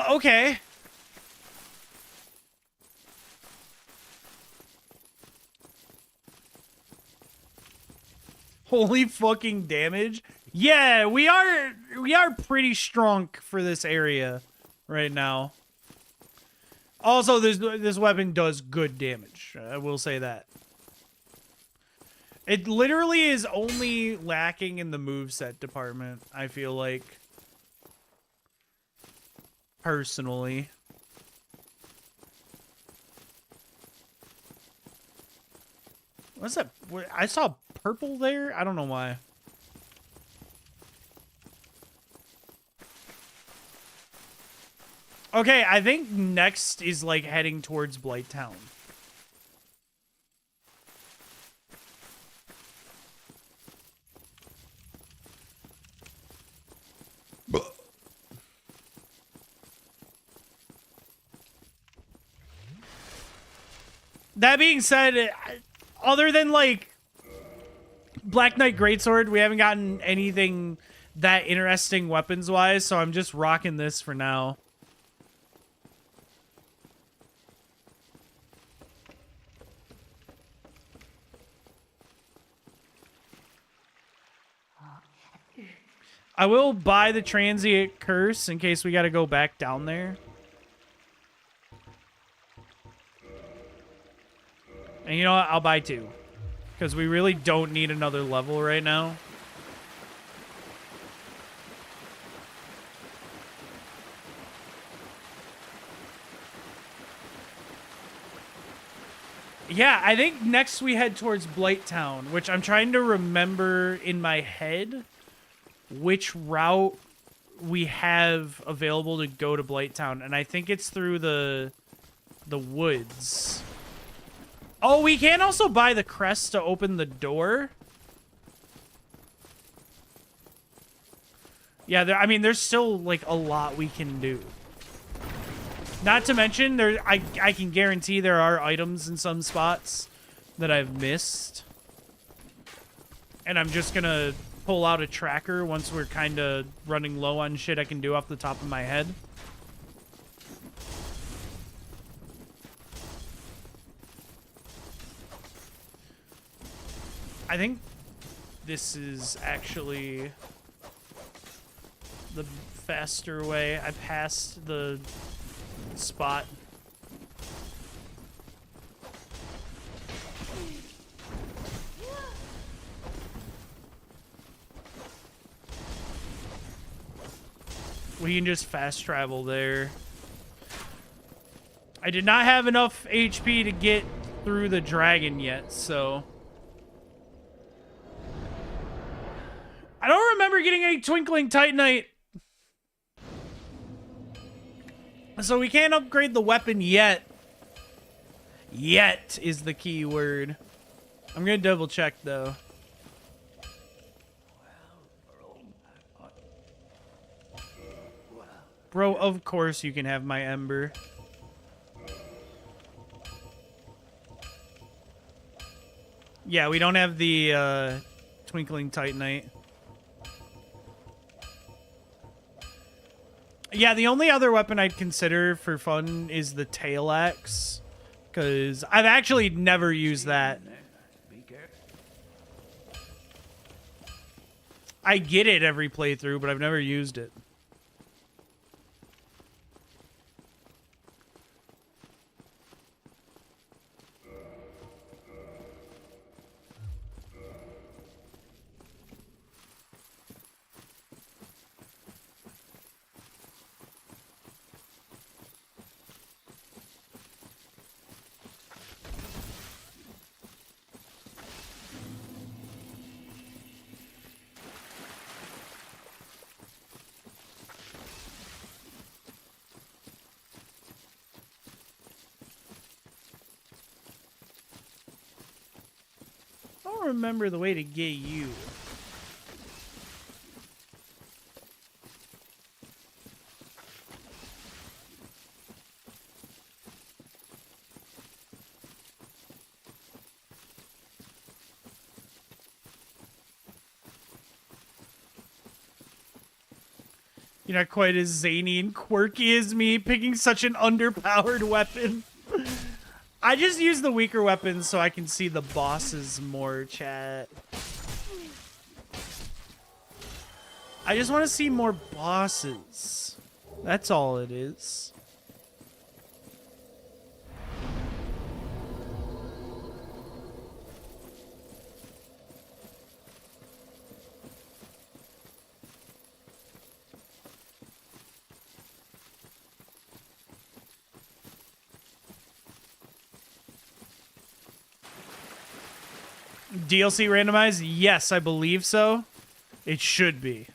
Okay. Holy fucking damage. Yeah, we are pretty strong for this area right now. Also, this weapon does good damage. I will say that. It literally is only lacking in the moveset department, I feel like. Personally. What's that? I saw purple there? I don't know why. Okay, I think next is like heading towards Blighttown. That being said, other than like Black Knight Greatsword, we haven't gotten anything that interesting weapons-wise, so I'm just rocking this for now. I will buy the transient curse in case we got to go back down there. And you know what? I'll buy two. Because we really don't need another level right now. Yeah, I think next we head towards Blighttown, which I'm trying to remember in my head which route we have available to go to Blighttown. And I think it's through the woods. Oh, we can also buy the crest to open the door. Yeah, I mean, there's still, like, a lot we can do. Not to mention, I can guarantee there are items in some spots that I've missed. And I'm just gonna pull out a tracker once we're kind of running low on shit I can do off the top of my head. I think this is actually the faster way. I passed the spot. We can just fast travel there. I did not have enough HP to get through the dragon yet, so... I don't remember getting a Twinkling Titanite. So we can't upgrade the weapon yet. Yet is the key word. I'm gonna double check though. Bro, of course you can have my ember. Yeah, we don't have the Twinkling Titanite. Yeah, the only other weapon I'd consider for fun is the tail axe. Because I've actually never used that. I get it every playthrough, but I've never used it. I don't remember the way to get you. You're not quite as zany and quirky as me, picking such an underpowered weapon. I just use the weaker weapons so I can see the bosses more, chat. I just want to see more bosses. That's all it is. DLC randomized? Yes, I believe so. It should be.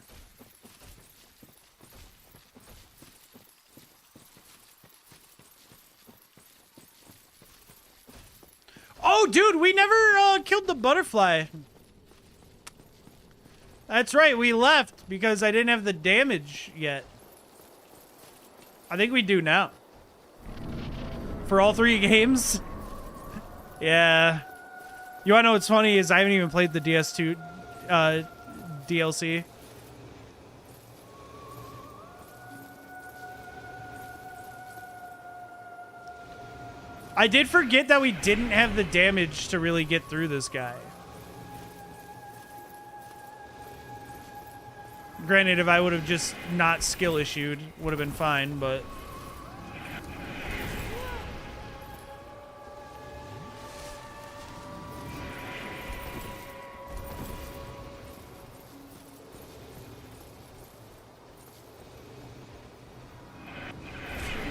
Oh, dude, we never killed the butterfly. That's right, we left because I didn't have the damage yet. I think we do now. For all 3 games? Yeah. You wanna know what's funny is I haven't even played the DS2 DLC. I did forget that we didn't have the damage to really get through this guy. Granted, if I would have just not skill issued, would have been fine, but...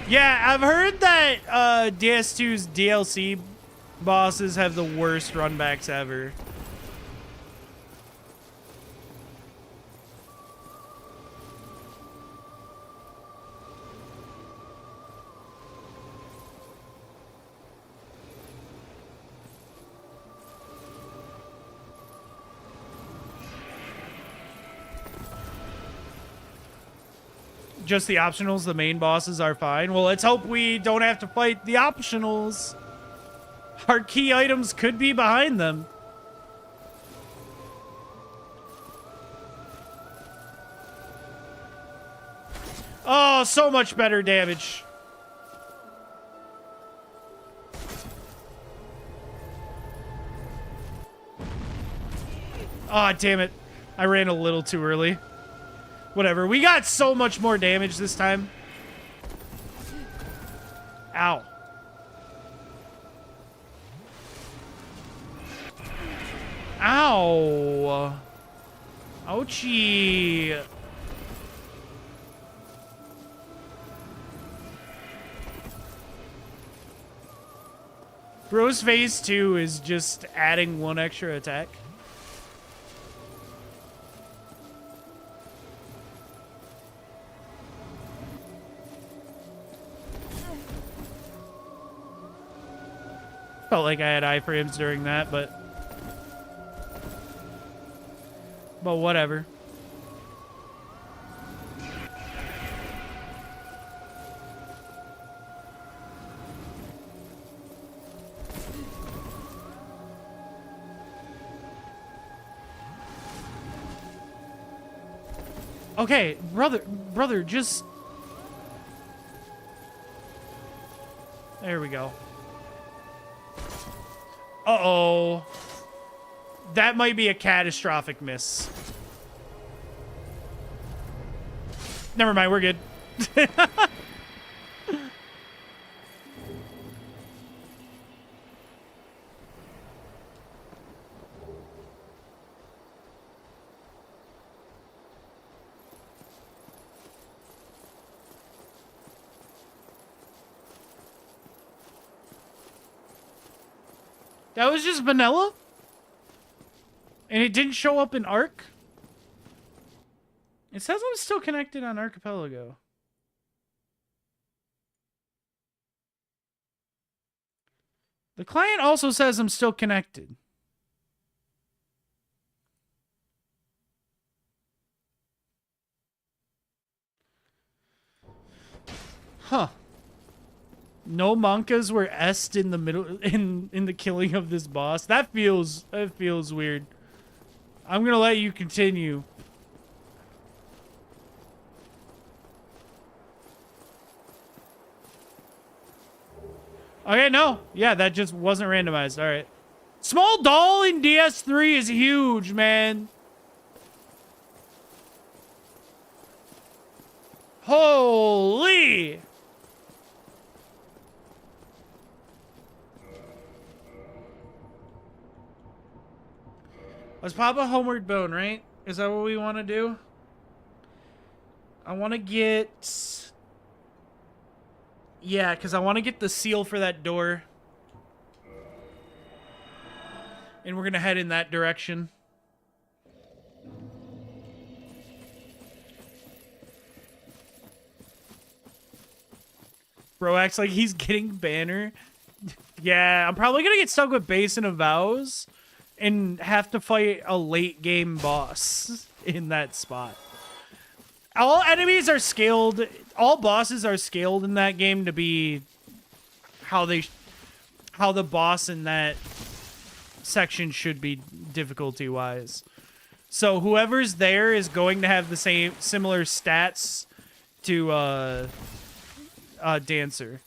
Yeah, I've heard that DS2's DLC bosses have the worst runbacks ever. Just the optionals, the main bosses are fine. Well, let's hope we don't have to fight the optionals. Our key items could be behind them. Oh, so much better damage. Oh, damn it. I ran a little too early. Whatever. We got so much more damage this time. Ow. Ow. Ouchie. Bros phase 2 is just adding 1 extra attack. Felt like I had iframes during that, but whatever. Okay, brother, just... There we go. Uh-oh. That might be a catastrophic miss. Never mind, we're good. That was just vanilla? And it didn't show up in Arc? It says I'm still connected on Archipelago. The client also says I'm still connected. Huh. No mankas were S'd in the middle in the killing of this boss. That feels weird. I'm gonna let you continue. Okay, no. Yeah, that just wasn't randomized. All right. Small doll in DS3 is huge, man. Holy! Let's pop a homeward bone, right? Is that what we want to do? I want to get... Yeah, because I want to get the seal for that door. And we're going to head in that direction. Bro acts like he's getting banner. Yeah, I'm probably going to get stuck with Basin of Vows and have to fight a late game boss in that spot. All enemies are scaled. All bosses are scaled in that game to be how the boss in that section should be difficulty wise. So whoever's there is going to have the similar stats to Dancer.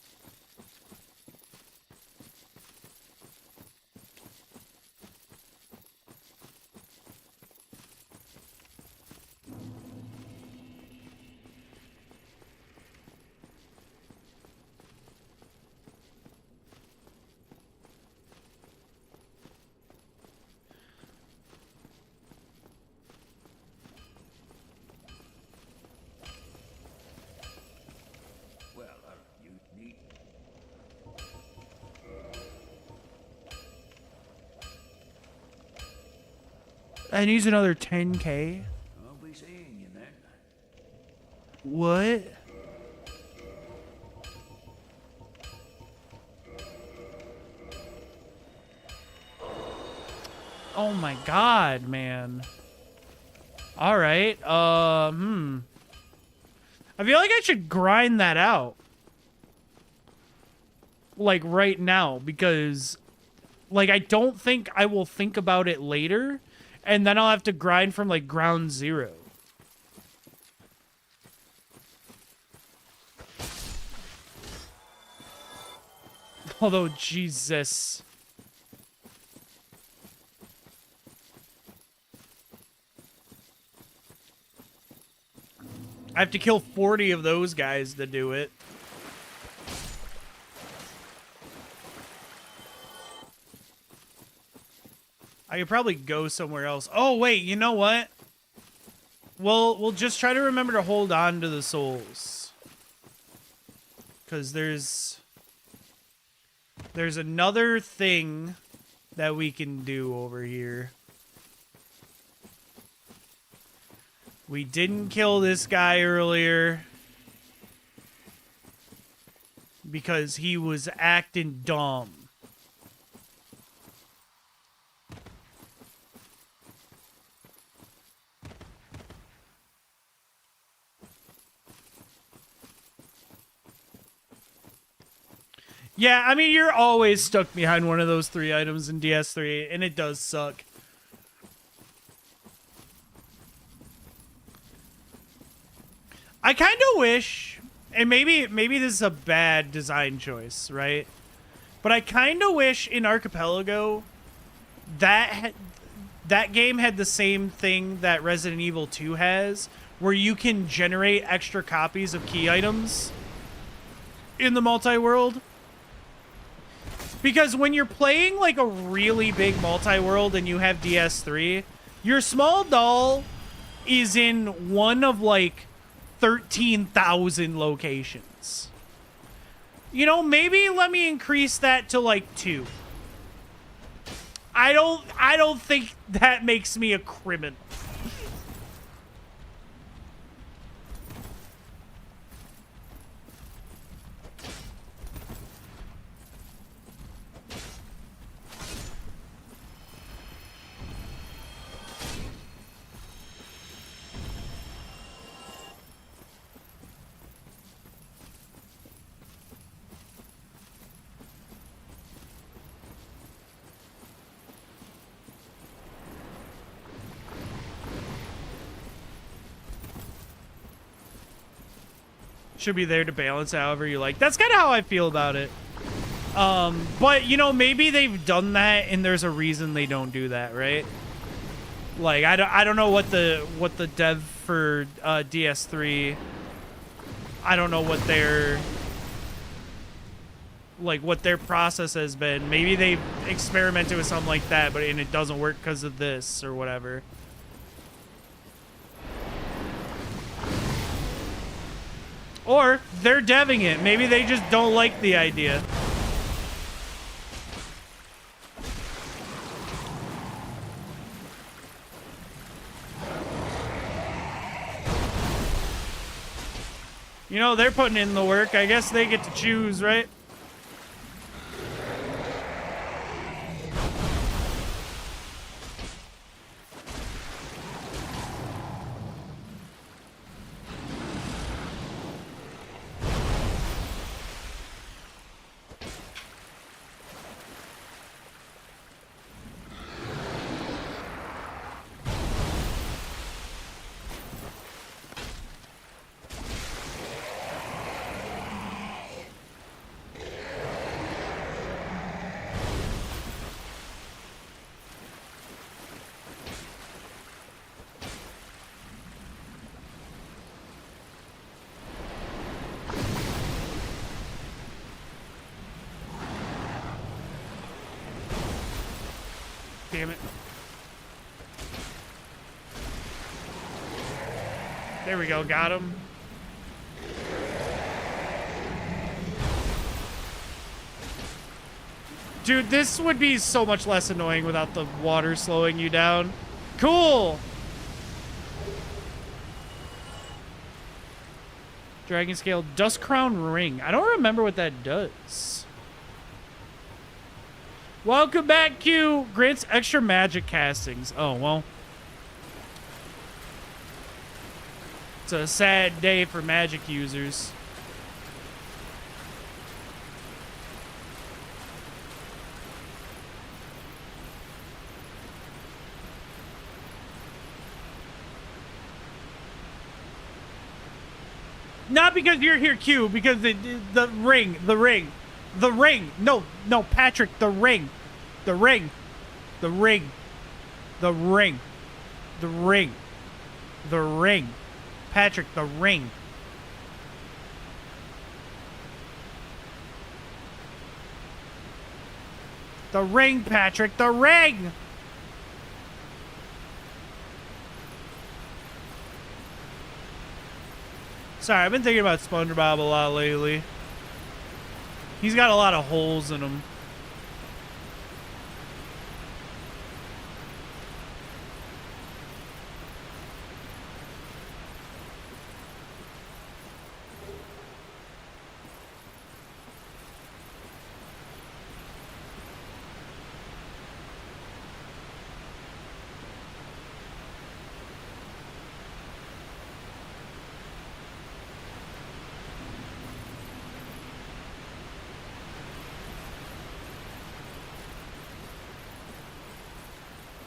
I need another 10K. I'll be seeing you then. What? Oh my god, man. All right. I feel like I should grind that out. Like right now, because like I don't think I will think about it later. And then I'll have to grind from, like, ground zero. Although, Jesus. I have to kill 40 of those guys to do it. I could probably go somewhere else. Oh, wait, you know what? We'll just try to remember to hold on to the souls. Because there's There's another thing that we can do over here. We didn't kill this guy earlier because he was acting dumb. Yeah, I mean, you're always stuck behind one of those 3 items in DS3, and it does suck. I kind of wish, and maybe this is a bad design choice, right? But I kind of wish in Archipelago that game had the same thing that Resident Evil 2 has, where you can generate extra copies of key items in the multi-world. Because when you're playing like a really big multi-world and you have DS3, your small doll is in one of like 13,000 locations. You know, maybe let me increase that to like 2. I don't think that makes me a criminal. Should be there to balance however you like. That's kind of how I feel about it. But, you know, maybe they've done that and there's a reason they don't do that, right? Like, I don't know what the dev for DS3, I don't know what their process has been. Maybe they've experimented with something like that, and it doesn't work because of this or whatever. Or they're deving it. Maybe they just don't like the idea. You know, they're putting in the work. I guess they get to choose, right? Damn it. There we go, got him. Dude, this would be so much less annoying without the water slowing you down. Cool! Dragon Scale Dust Crown Ring. I don't remember what that does. Welcome back, Q. Grants extra magic castings. Oh, well. It's a sad day for magic users. Not because you're here, Q, because the ring. No, Patrick, the ring. The ring. Patrick, the ring. The ring, Patrick, the ring! Sorry, I've been thinking about SpongeBob a lot lately. He's got a lot of holes in him.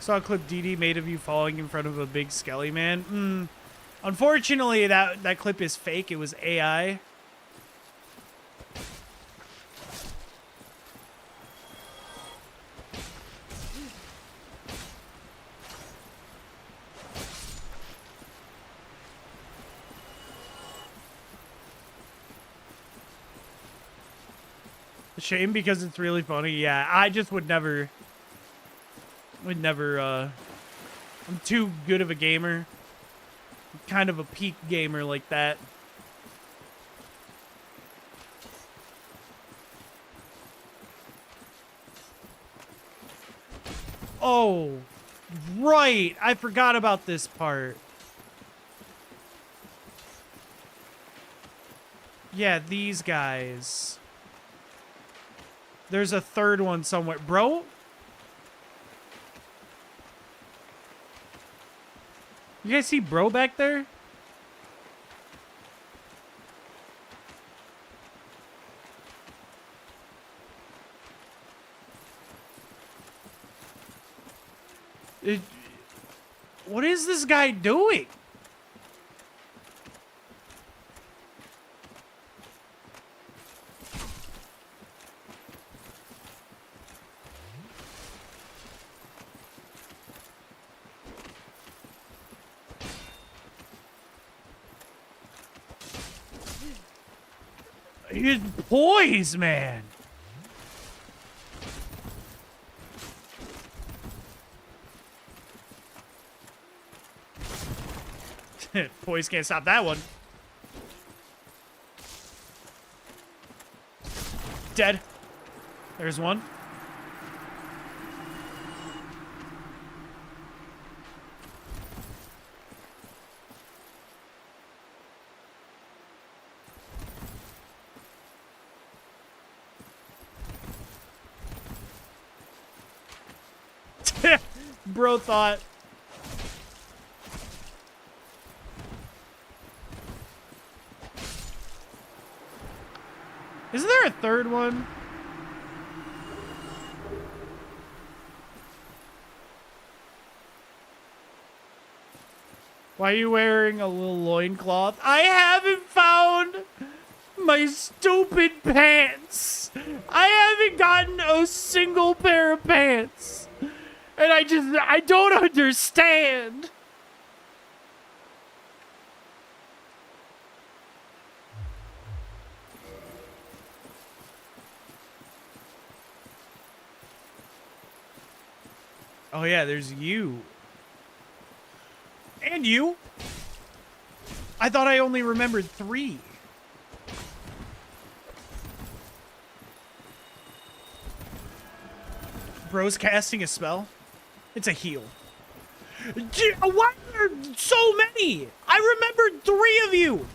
Saw a clip DD made of you falling in front of a big skelly man. Unfortunately, that clip is fake. It was AI. A shame because it's really funny. Yeah, I just would never, I'm too good of a gamer. I'm kind of a peak gamer like that. Oh, right. I forgot about this part. Yeah, these guys. There's a third one somewhere. Bro? You guys see bro back there? What is this guy doing? He's poised, man. Poise can't stop that one. Dead. There's one. Bro thought. Isn't there a third one? Why are you wearing a little loincloth? I haven't found my stupid pants. I haven't gotten a single pair of pants. And I don't understand. Oh yeah, there's you. And you. I thought I only remembered 3. Bro's casting a spell. It's a heal. Why are there so many? I remembered 3 of you.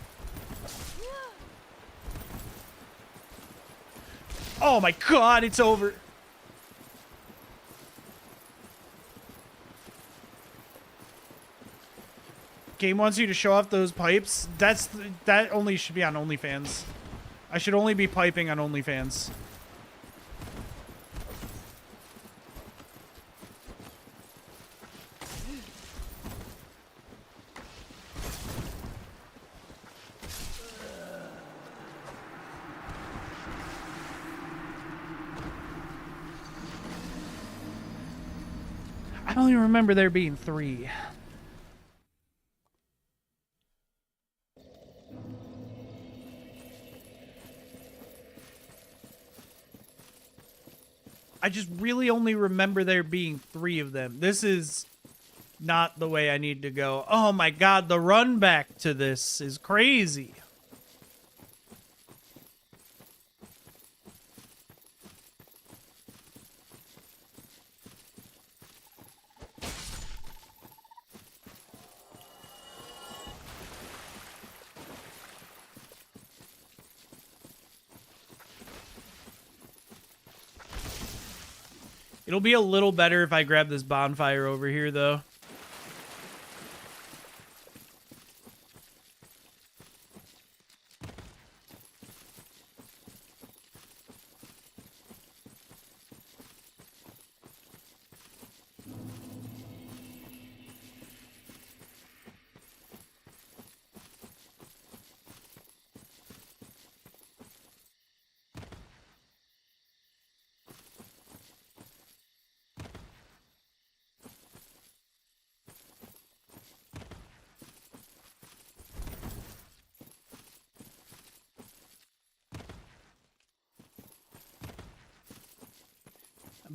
Oh my god, it's over. Game wants you to show off those pipes. That only should be on OnlyFans. I should only be piping on OnlyFans. I only remember there being 3. I just really only remember there being 3 of them. This is not the way I need to go. Oh my god, the run back to this is crazy. It'll be a little better if I grab this bonfire over here, though.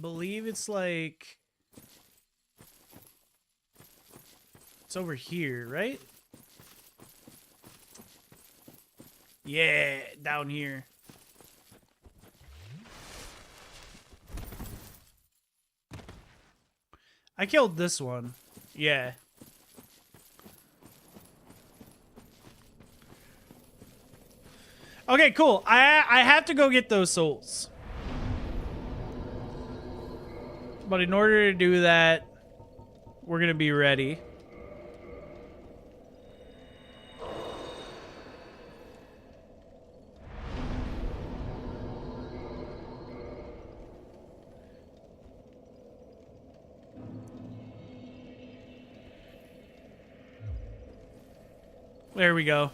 believe it's like... It's over here, right? Yeah, down here. I killed this one. Yeah. Okay, cool. I have to go get those souls. But in order to do that, we're going to be ready. There we go.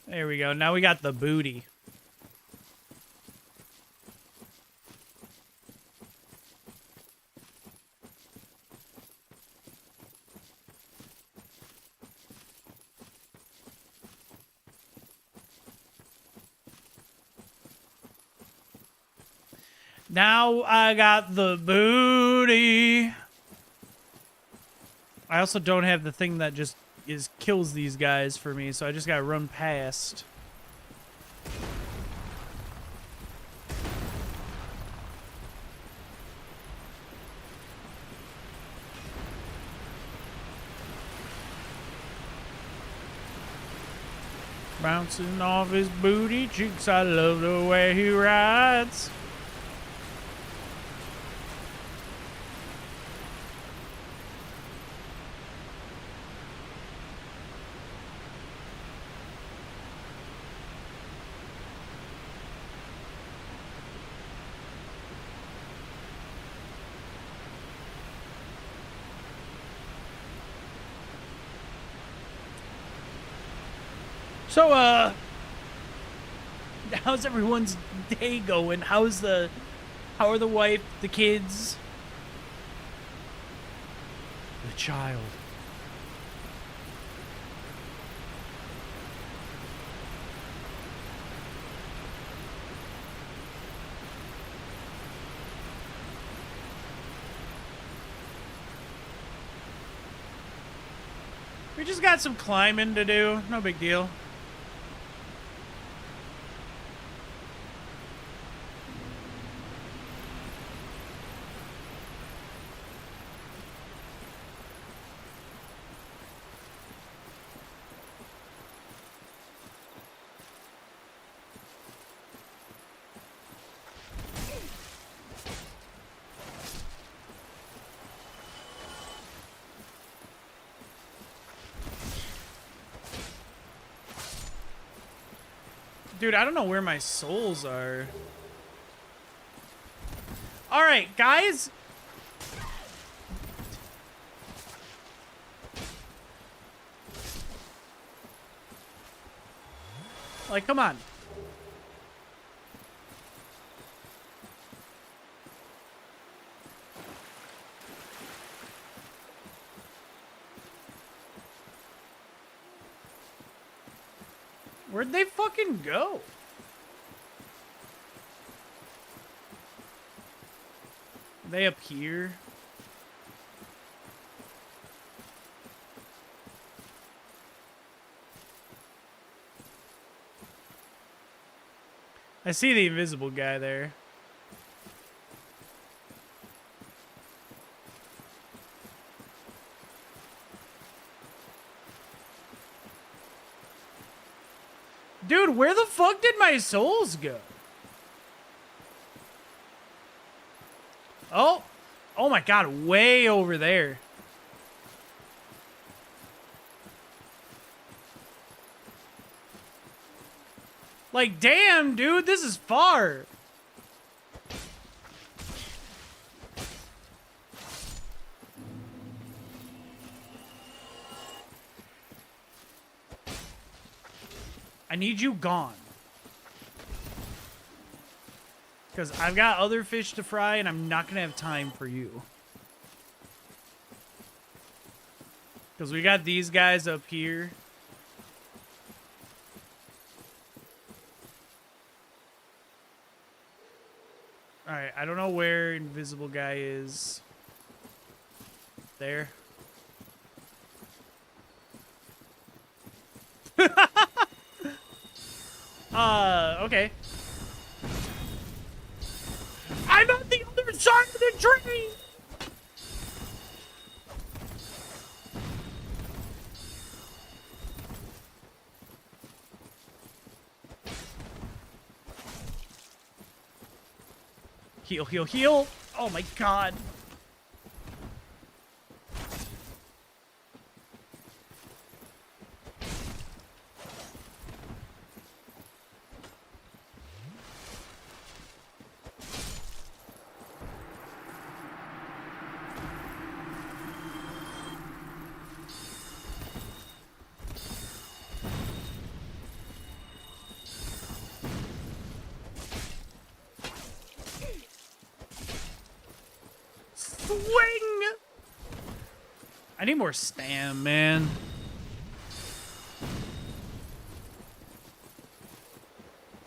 There we go. Now we got the booty. Now I got the booty. I also don't have the thing that just kills these guys for me, so I just gotta run past. Bouncing off his booty cheeks, I love the way he rides. So, how's everyone's day going? How are the wife, the kids, the child? We just got some climbing to do. No big deal. Dude, I don't know where my souls are. All right, guys. Like, come on. Where'd they fucking go? Are they up here? I see the invisible guy there. Dude, where the fuck did my souls go? Oh. Oh my god, way over there. Like, damn, dude, this is far. I need you gone. Because I've got other fish to fry and I'm not going to have time for you. Because we got these guys up here. invisible guy is. There. Okay. I'm on the other side of the tree! Heal, heal, heal! Oh my god. Swing! I need more stam, man.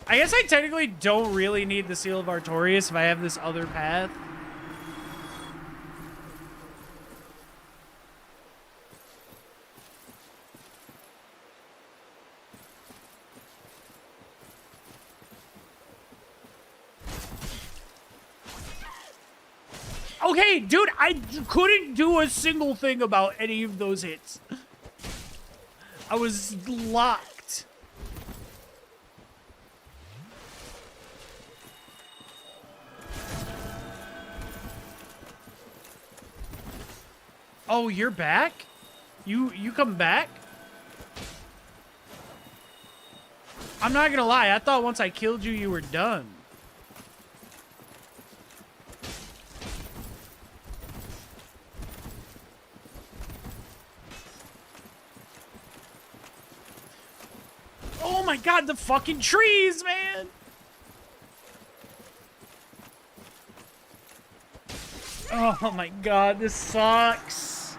I guess I technically don't really need the Seal of Artorias if I have this other path. Okay, dude, I couldn't do a single thing about any of those hits. I was locked. Oh, you're back? You come back? I'm not gonna lie, I thought once I killed you, you were done. Oh my god, the fucking trees, man! Oh my god, this sucks.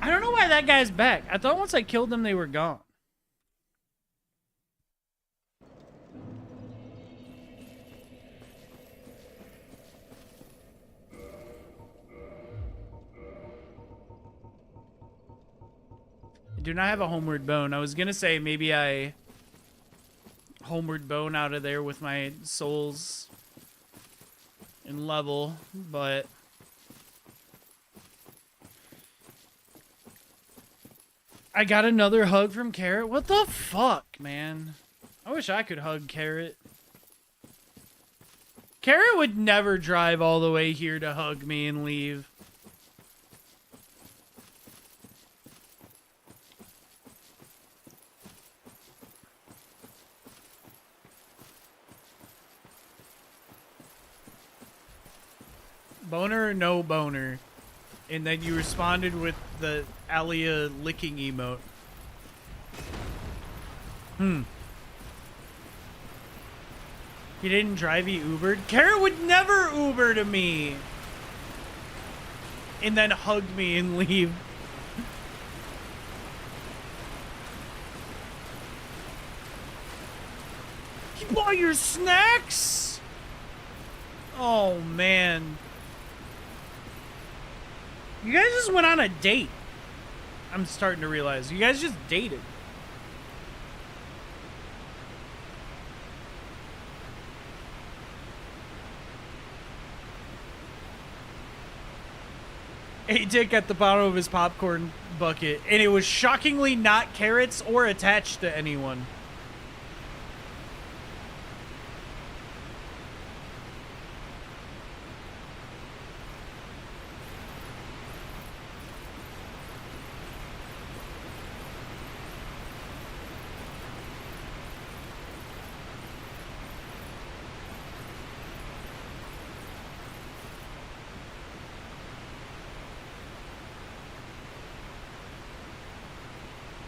I don't know why that guy's back. I thought once I killed them, they were gone. I do not have a homeward bone. I was gonna say maybe I homeward bone out of there with my souls in level, but I got another hug from Carrot. What the fuck, man? I wish I could hug Carrot. Carrot would never drive all the way here to hug me and leave. Boner or no boner? And then you responded with the Alia licking emote. He didn't drive, he Ubered? Carrot would never Uber to me! And then hug me and leave. You bought your snacks? Oh, man. You guys just went on a date. I'm starting to realize. You guys just dated. A dick at the bottom of his popcorn bucket. And it was shockingly not carrots or attached to anyone.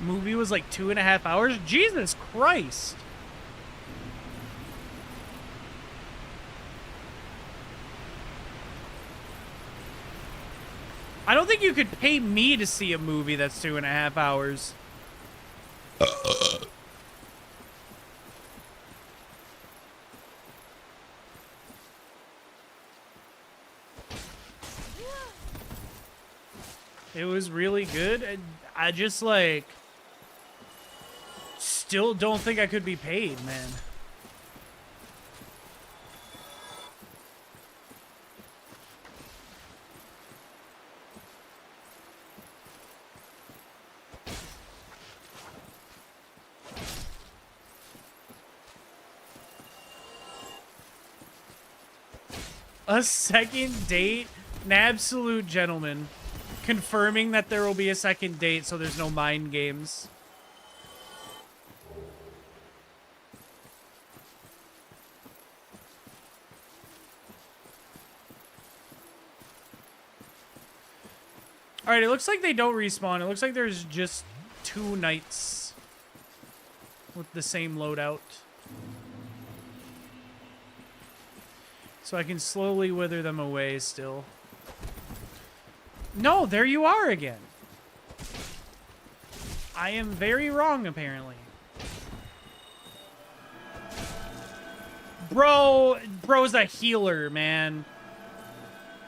Movie was like 2.5 hours. Jesus Christ. I don't think you could pay me to see a movie that's 2.5 hours. It was really good. And I just like still don't think I could be paid, man. A second date? An absolute gentleman. Confirming that there will be a second date so there's no mind games. Alright, it looks like they don't respawn. It looks like there's just 2 knights with the same loadout. So I can slowly wither them away still. No, there you are again. I am very wrong, apparently. Bro's a healer, man.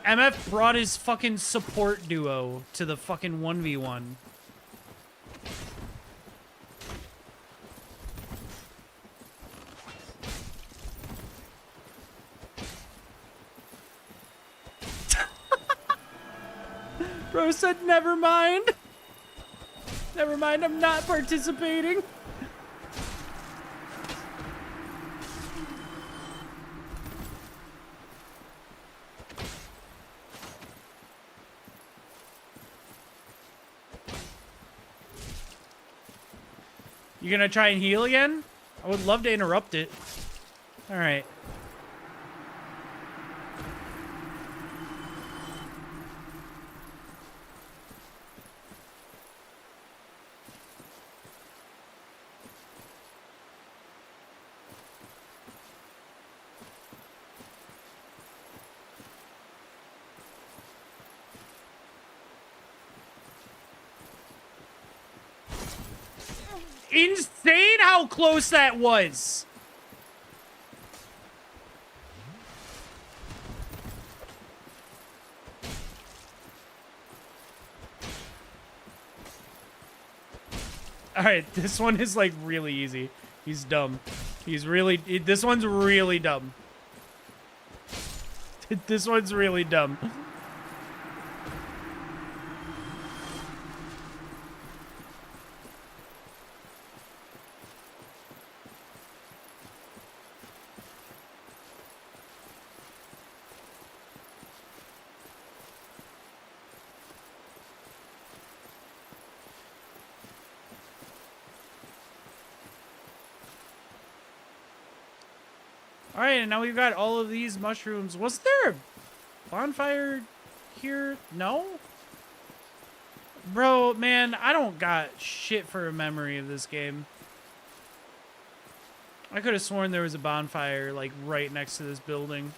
MF brought his fucking support duo to the fucking 1v1. Bro said, never mind. Never mind, I'm not participating. You gonna try and heal again? I would love to interrupt it. All right. Insane how close that was. All right, this one is like really easy. He's dumb. He's really, this one's really dumb. This one's really dumb. All right, and now we've got all of these mushrooms. Was there a bonfire here? No? Bro, man, I don't got shit for a memory of this game. I could have sworn there was a bonfire, like, right next to this building.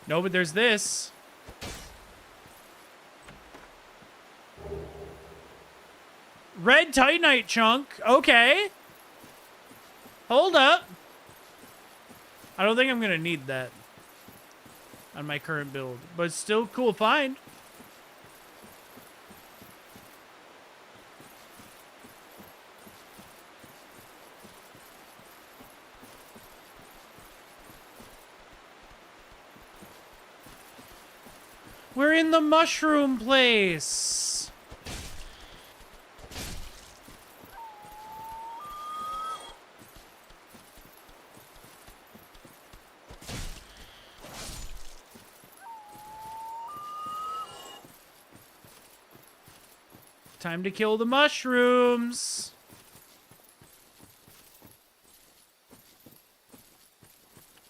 No, but there's this. Red Titanite chunk. Okay. Hold up. I don't think I'm going to need that on my current build, but still cool find. We're in the mushroom place. Time to kill the mushrooms.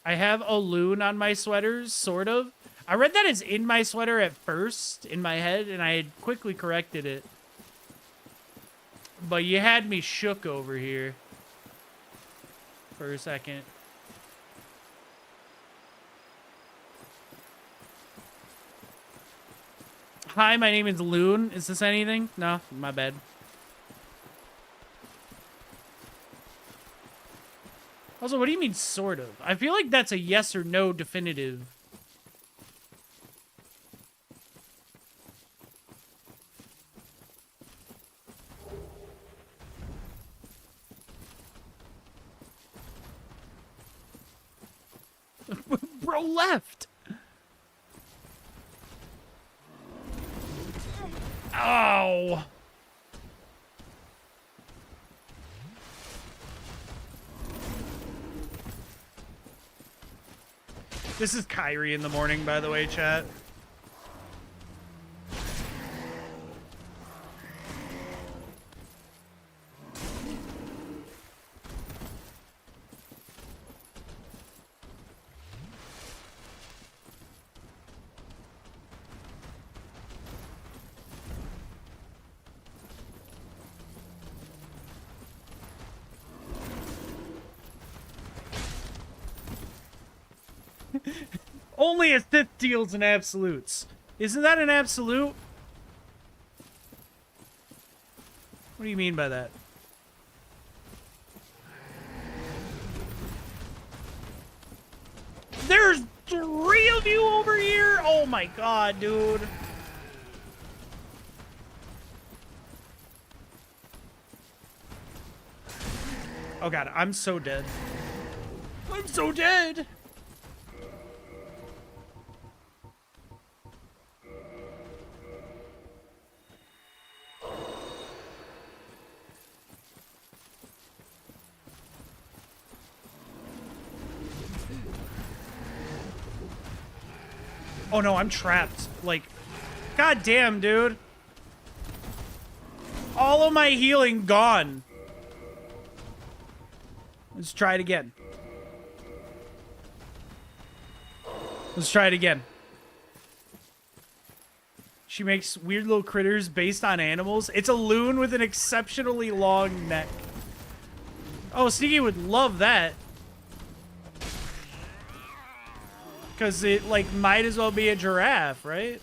I have a loon on my sweaters, sort of. I read that it's in my sweater at first, in my head, and I had quickly corrected it. But you had me shook over here for a second. Hi, my name is Loon. Is this anything? No, my bad. Also, what do you mean, sort of? I feel like that's a yes or no definitive. Bro left. Ow. This is Kyrie in the morning, by the way, chat. Only a Sith deals in absolutes. Isn't that an absolute? What do you mean by that? There's 3 of you over here? Oh my god, dude. Oh god, I'm so dead. I'm so dead. Oh no, I'm trapped. Like, god damn, dude. All of my healing gone. Let's try it again. Let's try it again. She makes weird little critters based on animals. It's a loon with an exceptionally long neck. Oh, Sneaky would love that. Because it, like, might as well be a giraffe, right?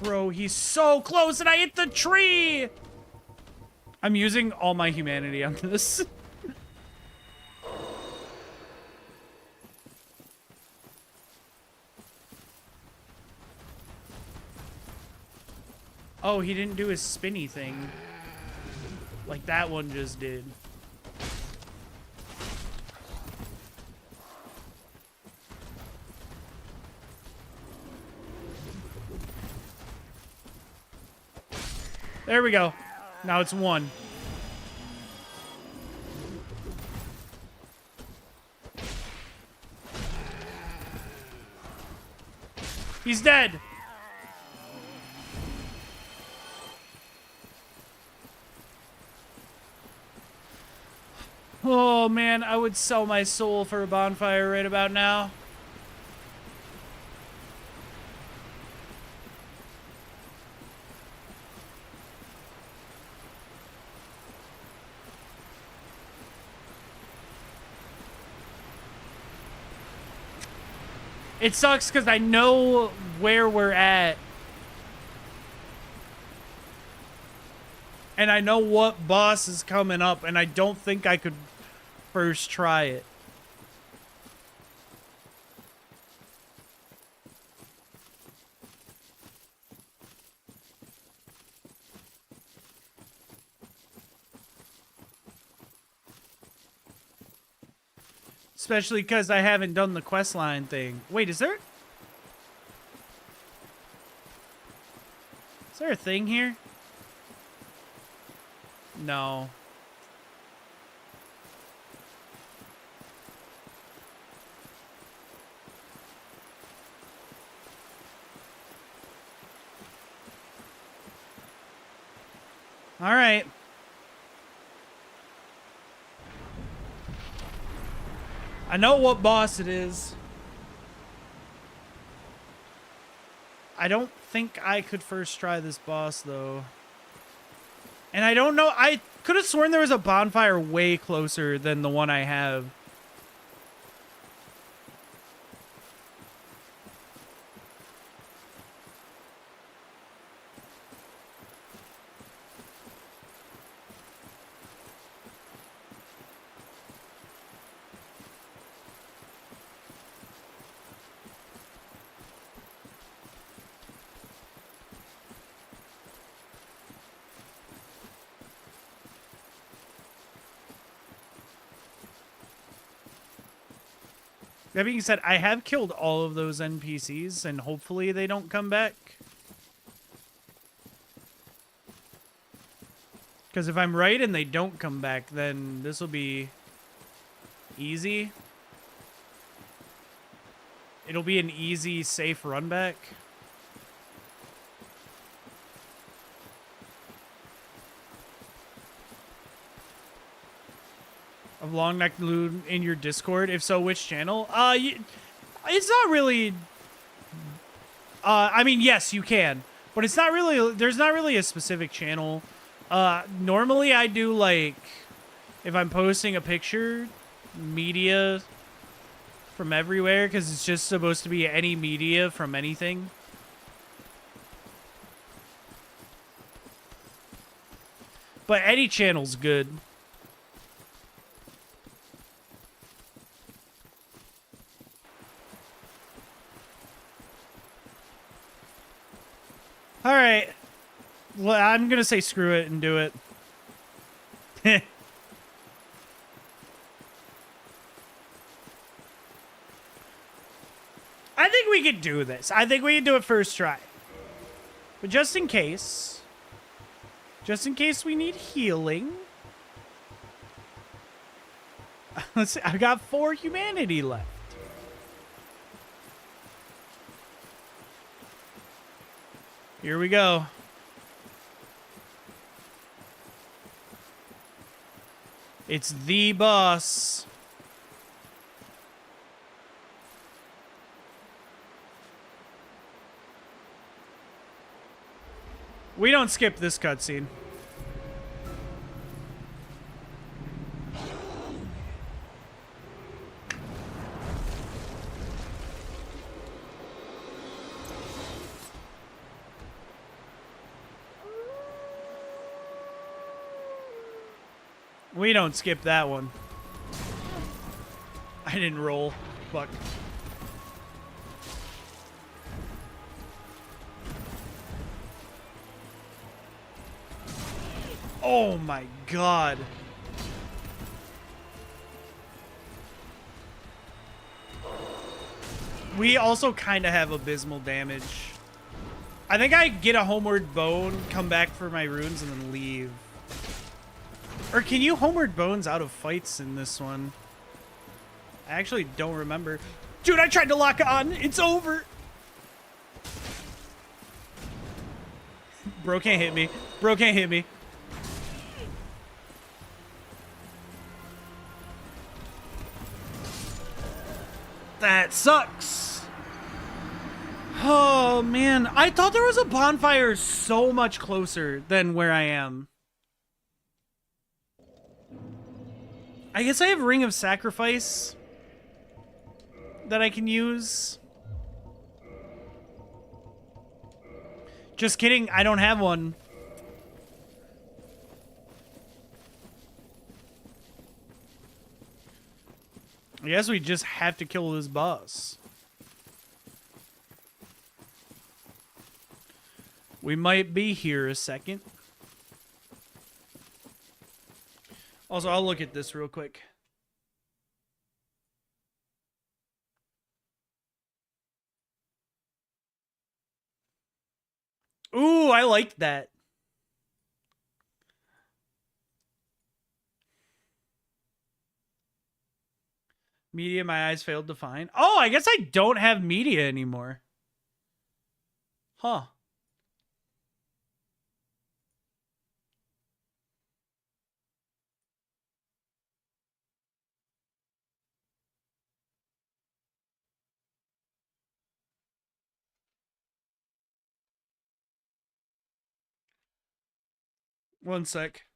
Bro, he's so close and I hit the tree! I'm using all my humanity on this. Oh, he didn't do his spinny thing. Like that one just did. There we go. Now it's 1. He's dead. Oh man, I would sell my soul for a bonfire right about now. It sucks because I know where we're at. And I know what boss is coming up, and I don't think I could first try it. Especially because I haven't done the questline thing. Wait, is there a thing here? No. All right. I know what boss it is. I don't think I could first try this boss, though. And I don't know. I could have sworn there was a bonfire way closer than the one I have. That being said, I have killed all of those NPCs, and hopefully they don't come back. Because if I'm right and they don't come back, then this will be easy. It'll be an easy, safe run back. Of Long Neck Loon in your Discord? If so, which channel? It's not really... I mean, yes, you can. But it's not really... There's not really a specific channel. Normally I do, like... If I'm posting a picture, media from everywhere, because it's just supposed to be any media from anything. But any channel's good. All right. Well, I'm going to say screw it and do it. I think we could do this. I think we can do it first try. But just in case we need healing. Let's see. I've got 4 humanity left. Here we go. It's the boss. We don't skip this cutscene. We don't skip that one. I didn't roll. Fuck. Oh my god. We also kind of have abysmal damage. I think I get a homeward bone, come back for my runes, and then leave. Or can you homeward bones out of fights in this one? I actually don't remember. Dude, I tried to lock on. It's over. Bro can't hit me. Bro can't hit me. That sucks. Oh, man. I thought there was a bonfire so much closer than where I am. I guess I have Ring of Sacrifice that I can use. Just kidding. I don't have one. I guess we just have to kill this boss. We might be here a second. Also, I'll look at this real quick. Ooh, I like that. Media my eyes failed to find. Oh, I guess I don't have media anymore. Huh. One sec.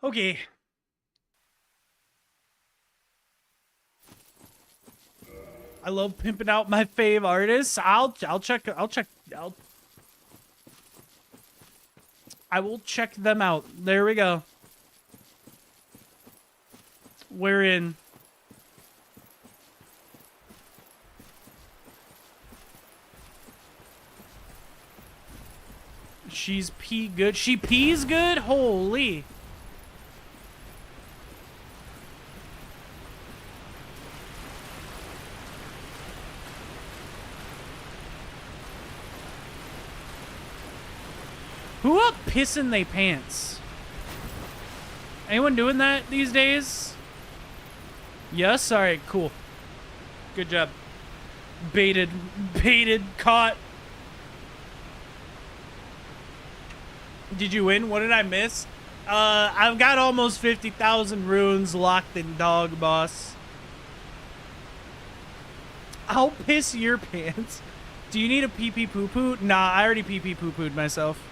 Okay. I love pimping out my fave artists. I will check them out. There we go. We're in. She's pee good. She pees good? Holy. Who up pissing they pants? Anyone doing that these days? Yes? Alright, cool. Good job. Baited, caught. Did you win? What did I miss? I've got almost 50,000 runes locked in dog, boss. I'll piss your pants. Do you need a pee-pee poo-poo? Nah, I already pee-pee poo-pooed myself.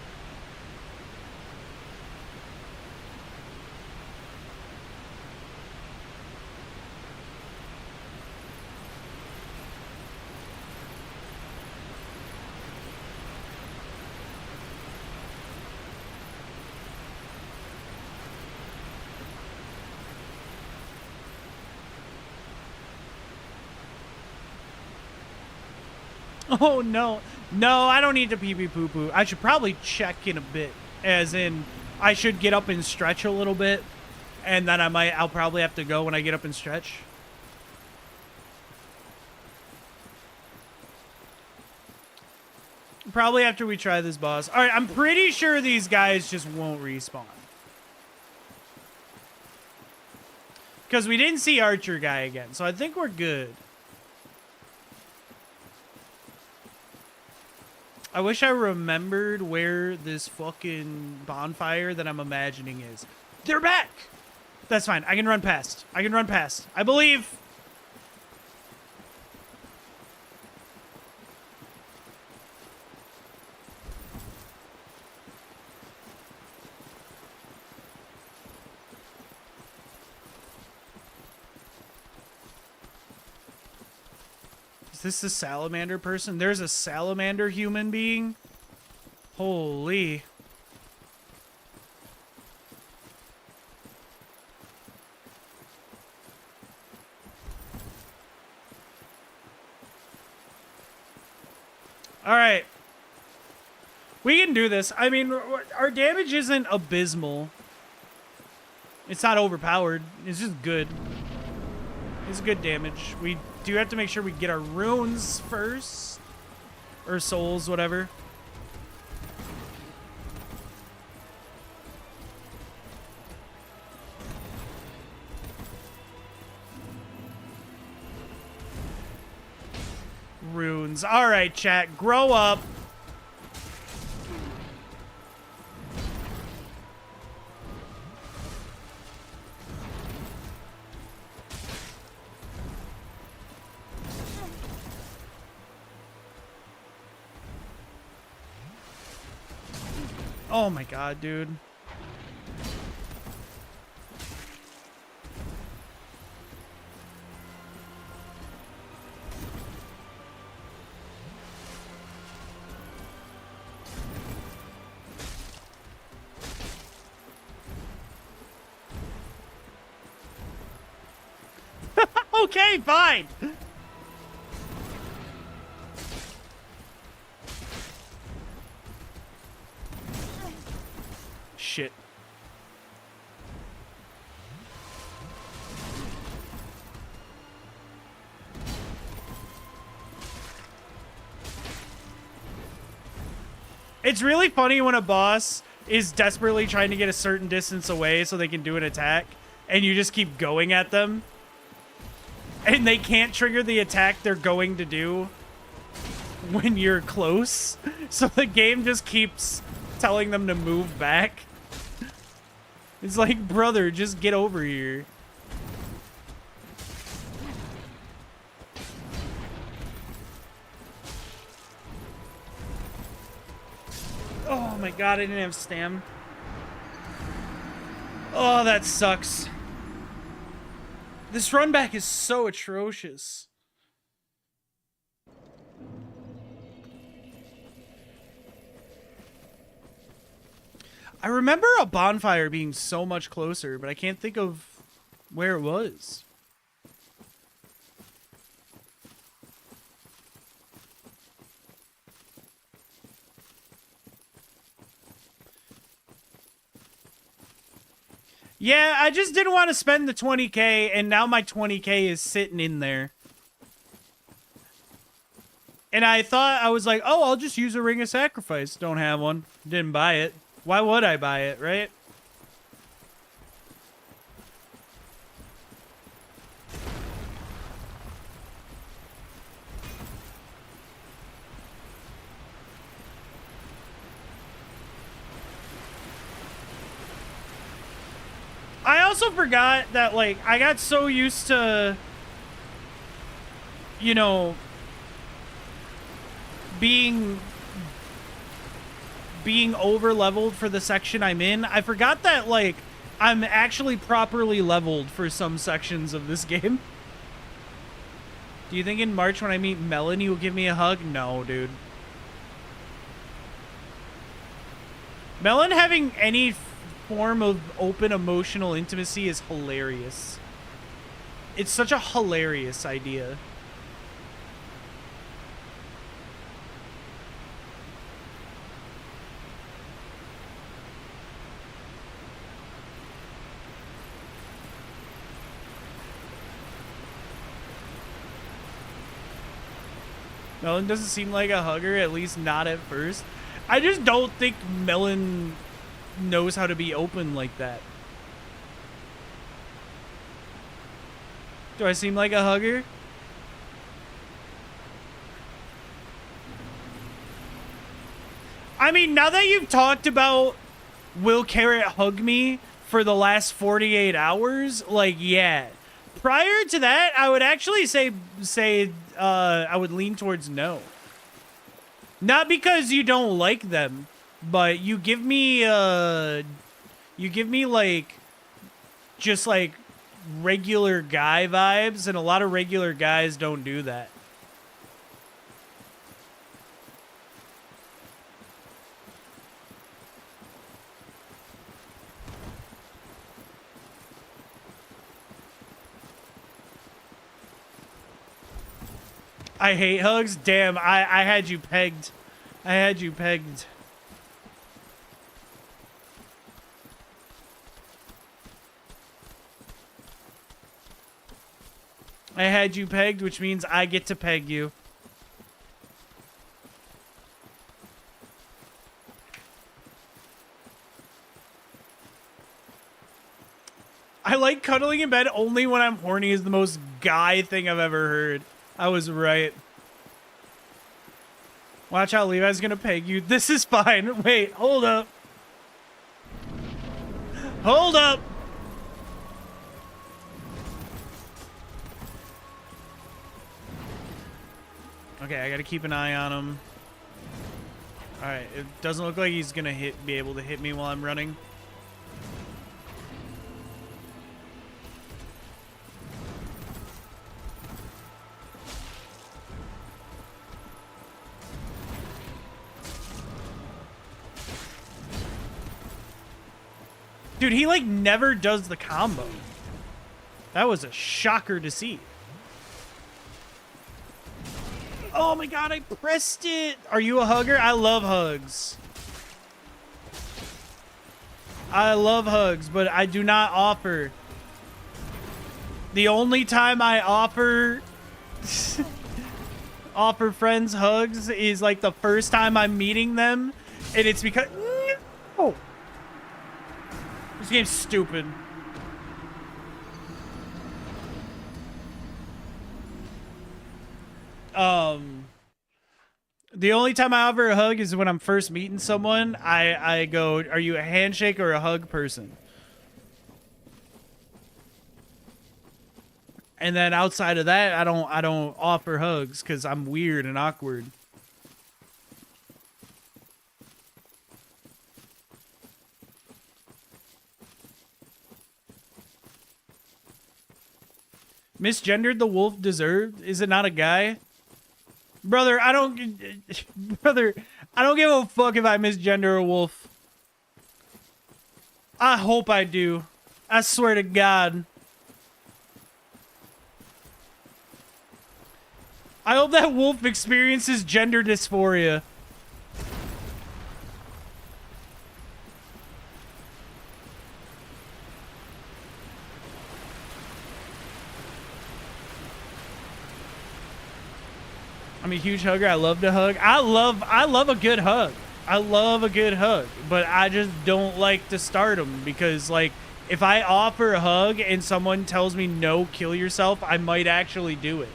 Oh, no. No, I don't need to pee-pee poo-poo. I should probably check in a bit. As in, I should get up and stretch a little bit. And then I'll probably have to go when I get up and stretch. Probably after we try this boss. Alright, I'm pretty sure these guys just won't respawn. Because we didn't see Archer guy again. So I think we're good. I wish I remembered where this fucking bonfire that I'm imagining is. They're back! That's fine. I can run past. I can run past. I believe. Is this the salamander person? There's a salamander human being? Holy. All right. We can do this. I mean, our damage isn't abysmal. It's not overpowered. It's just good. It's good damage. We do have to make sure we get our runes first. Or souls, whatever. Runes. All right, chat. Grow up. Oh my god, dude. Okay, fine. shit. It's really funny when a boss is desperately trying to get a certain distance away so they can do an attack, and you just keep going at them, and they can't trigger the attack they're going to do when you're close. So the game just keeps telling them to move back. It's like, brother, just get over here. Oh my god, I didn't have stam. Oh, that sucks. This run back is so atrocious. I remember a bonfire being so much closer, but I can't think of where it was. Yeah, I just didn't want to spend the 20k, and now my 20k is sitting in there. And I thought, I was like, oh, I'll just use a Ring of Sacrifice. Don't have one. Didn't buy it. Why would I buy it, right? I also forgot that, like, I got so used to, you know, being over leveled for the section I'm in. I forgot that, like, I'm actually properly leveled for some sections of this game. Do you think in March when I meet Melon you'll give me a hug? No, dude. Melon having any form of open emotional intimacy is hilarious. It's such a hilarious idea. Melon doesn't seem like a hugger, at least not at first. I just don't think Melon knows how to be open like that. Do I seem like a hugger? I mean, now that you've talked about will Carrot hug me for the last 48 hours, like, yeah. Prior to that, I would actually say I would lean towards no. Not because you don't like them, but you give me like just like regular guy vibes, and a lot of regular guys don't do that. I hate hugs. Damn, I had you pegged. I had you pegged. I had you pegged, which means I get to peg you. I like cuddling in bed only when I'm horny is the most guy thing I've ever heard. I was right. Watch out, Levi's gonna peg you. This is fine. Wait, hold up. Hold up. Okay, I gotta keep an eye on him. Alright, it doesn't look like he's gonna be able to hit me while I'm running. Dude, he, like, never does the combo. That was a shocker to see. Oh my god, I pressed it! Are you a hugger? I love hugs. I love hugs, but I do not offer. The only time I offer offer friends hugs is like the first time I'm meeting them, and it's because oh, this game's stupid. The only time I offer a hug is when I'm first meeting someone. I go, "Are you a handshake or a hug person?" And then outside of that, I don't offer hugs because I'm weird and awkward. Misgendered the wolf deserved? Is it not a guy? Brother, I don't give a fuck if I misgender a wolf. I hope I do. I swear to God. I hope that wolf experiences gender dysphoria. I'm a huge hugger. I love to hug. I love a good hug. I love a good hug, but I just don't like to start them because, like, if I offer a hug and someone tells me no, kill yourself, I might actually do it.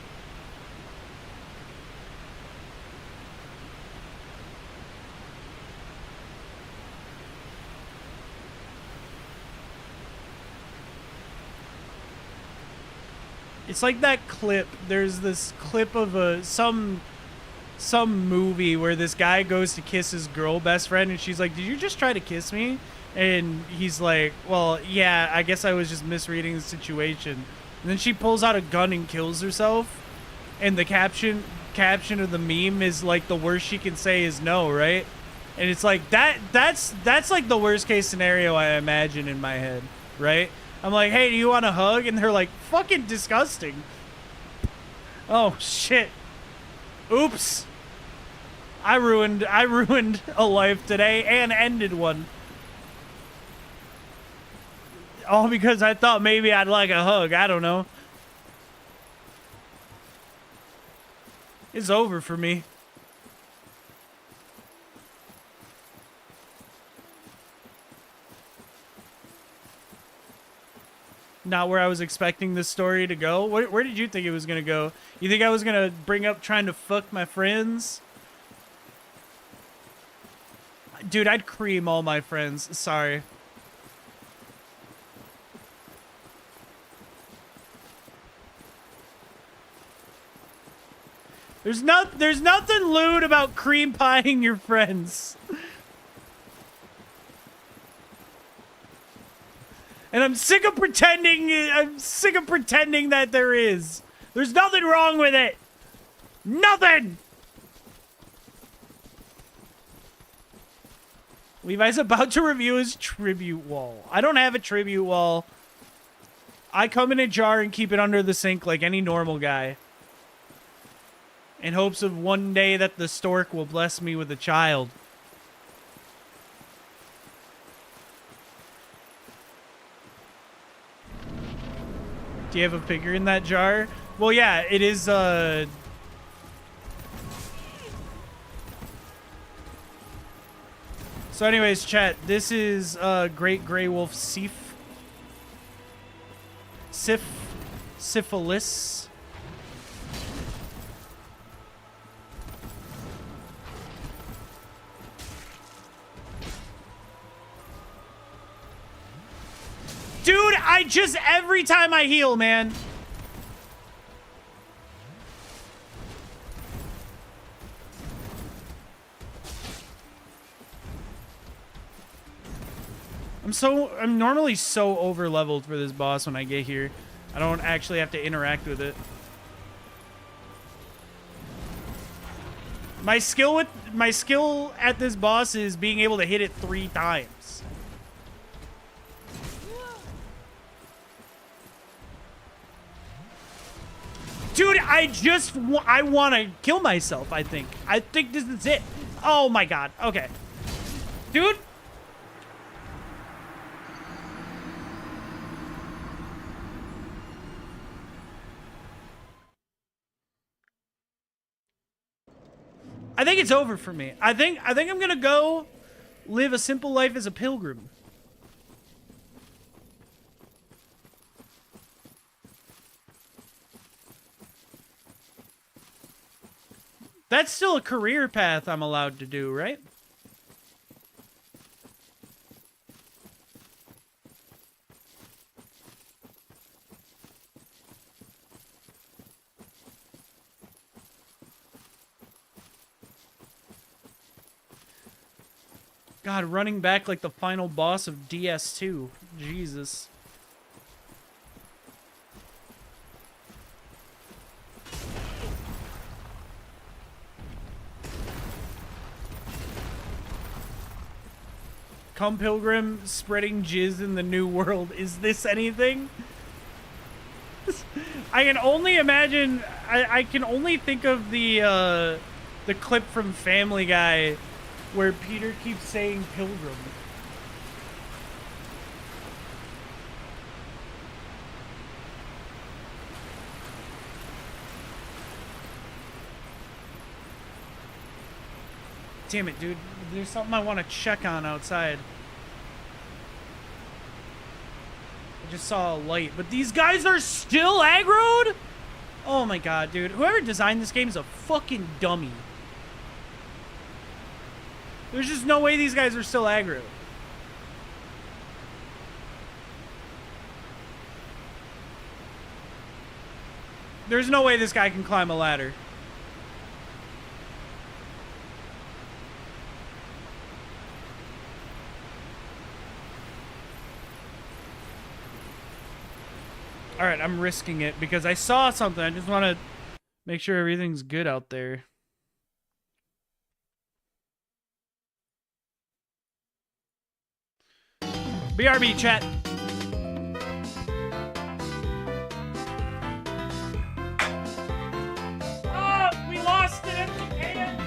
It's like that clip. There's this clip of some movie where this guy goes to kiss his girl best friend and she's like, "Did you just try to kiss me?" And he's like, "Well, yeah, I guess I was just misreading the situation." And then she pulls out a gun and kills herself. And the caption of the meme is like, the worst she can say is no, right? And it's like that's like the worst case scenario I imagine in my head, right? I'm like, "Hey, do you want a hug?" And they're like, "Fucking disgusting." Oh shit. Oops. I ruined a life today and ended one. All because I thought maybe I'd like a hug. I don't know. It's over for me. Not where I was expecting this story to go. Where did you think it was going to go? You think I was going to bring up trying to fuck my friends? Dude, I'd cream all my friends. Sorry. There's nothing lewd about cream pieing your friends. And I'm sick of pretending that there is. There's nothing wrong with it. Nothing. Levi's about to review his tribute wall. I don't have a tribute wall. I come in a jar and keep it under the sink like any normal guy. In hopes of one day that the stork will bless me with a child. Do you have a figure in that jar? Well, yeah, it is, So anyways, chat, this is, Great Grey Wolf Syphilis. Dude, every time I heal, man. I'm normally so over leveled for this boss when I get here. I don't actually have to interact with it. My skill at this boss is being able to hit it 3 times. Dude, I want to kill myself, I think. I think this is it. Oh my god. Okay. Dude. I think it's over for me. I think I'm gonna go live a simple life as a pilgrim. That's still a career path I'm allowed to do, right? God, running back like the final boss of DS2. Jesus. Come pilgrim, spreading jizz in the new world. Is this anything? I can only imagine. I can only think of the clip from Family Guy where Peter keeps saying pilgrim. Damn it, dude. There's something I want to check on outside. I just saw a light, but these guys are still aggroed? Oh my god, dude. Whoever designed this game is a fucking dummy. There's just no way these guys are still aggro. There's no way this guy can climb a ladder. Alright, I'm risking it because I saw something. I just want to make sure everything's good out there. BRB, chat. Oh, we lost it at the end.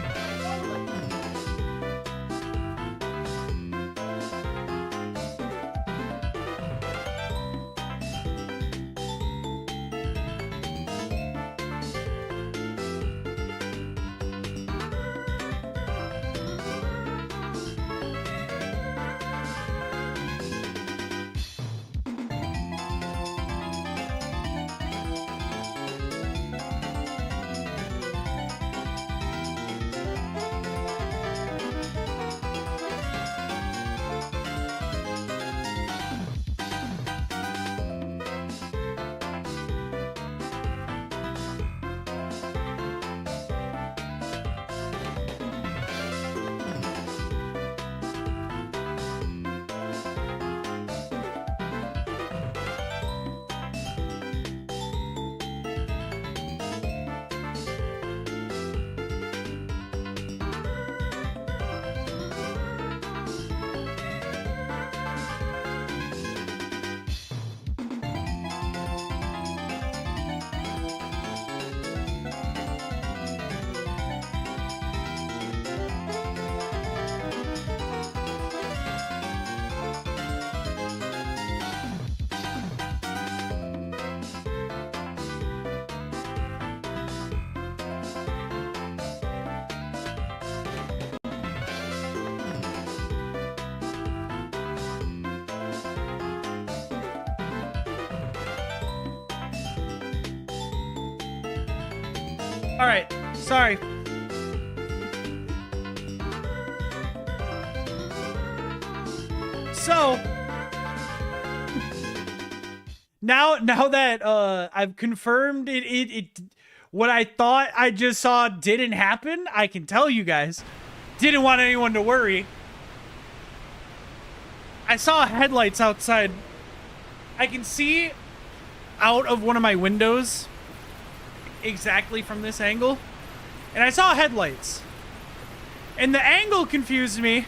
All right, sorry. So now that I've confirmed it what I thought I just saw didn't happen, I can tell you guys. Didn't want anyone to worry. I saw headlights outside. I can see out of one of my windows exactly from this angle, and I saw headlights, and the angle confused me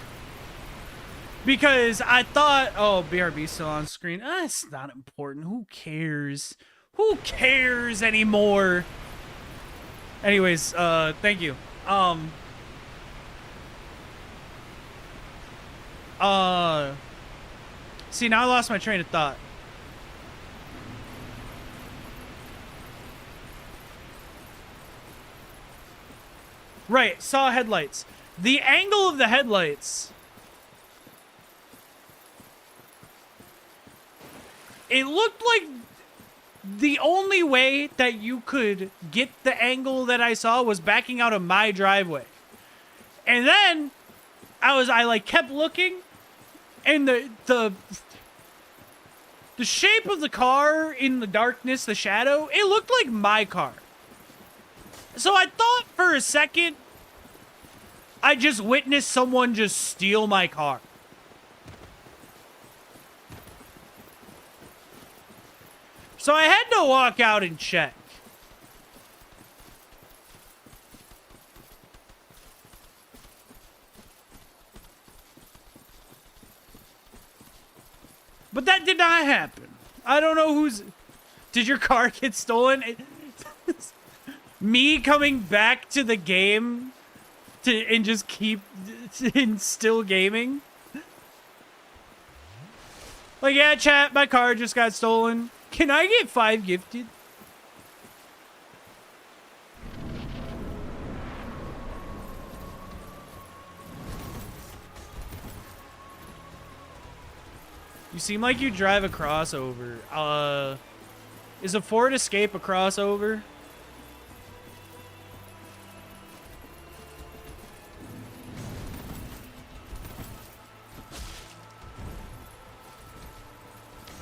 because I thought, oh, BRB's still on screen. It's not important. Who cares? Who cares anymore? Anyways, thank you. See, now I lost my train of thought. Right, saw headlights. The angle of the headlights... It looked like the only way that you could get the angle that I saw was backing out of my driveway. And then I like kept looking, and the shape of the car in the darkness, the shadow, it looked like my car. So I thought for a second I just witnessed someone just steal my car. So I had to walk out and check. But that did not happen. I don't know who's... Did your car get stolen? Me coming back to the game and just keep... and still gaming? Like, yeah, chat, my car just got stolen. Can I get 5 gifted? You seem like you drive a crossover. Is a Ford Escape a crossover?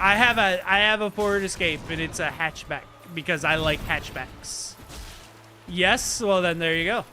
I have a Ford Escape, and it's a hatchback because I like hatchbacks. Yes, well then there you go.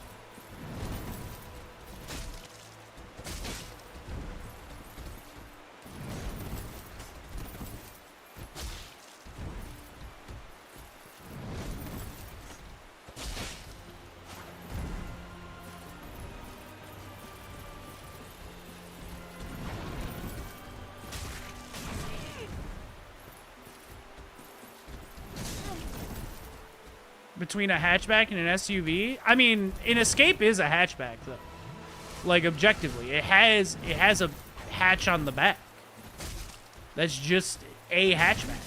Between a hatchback and an SUV? I mean, an Escape is a hatchback, though. Like, objectively. It has a hatch on the back. That's just a hatchback.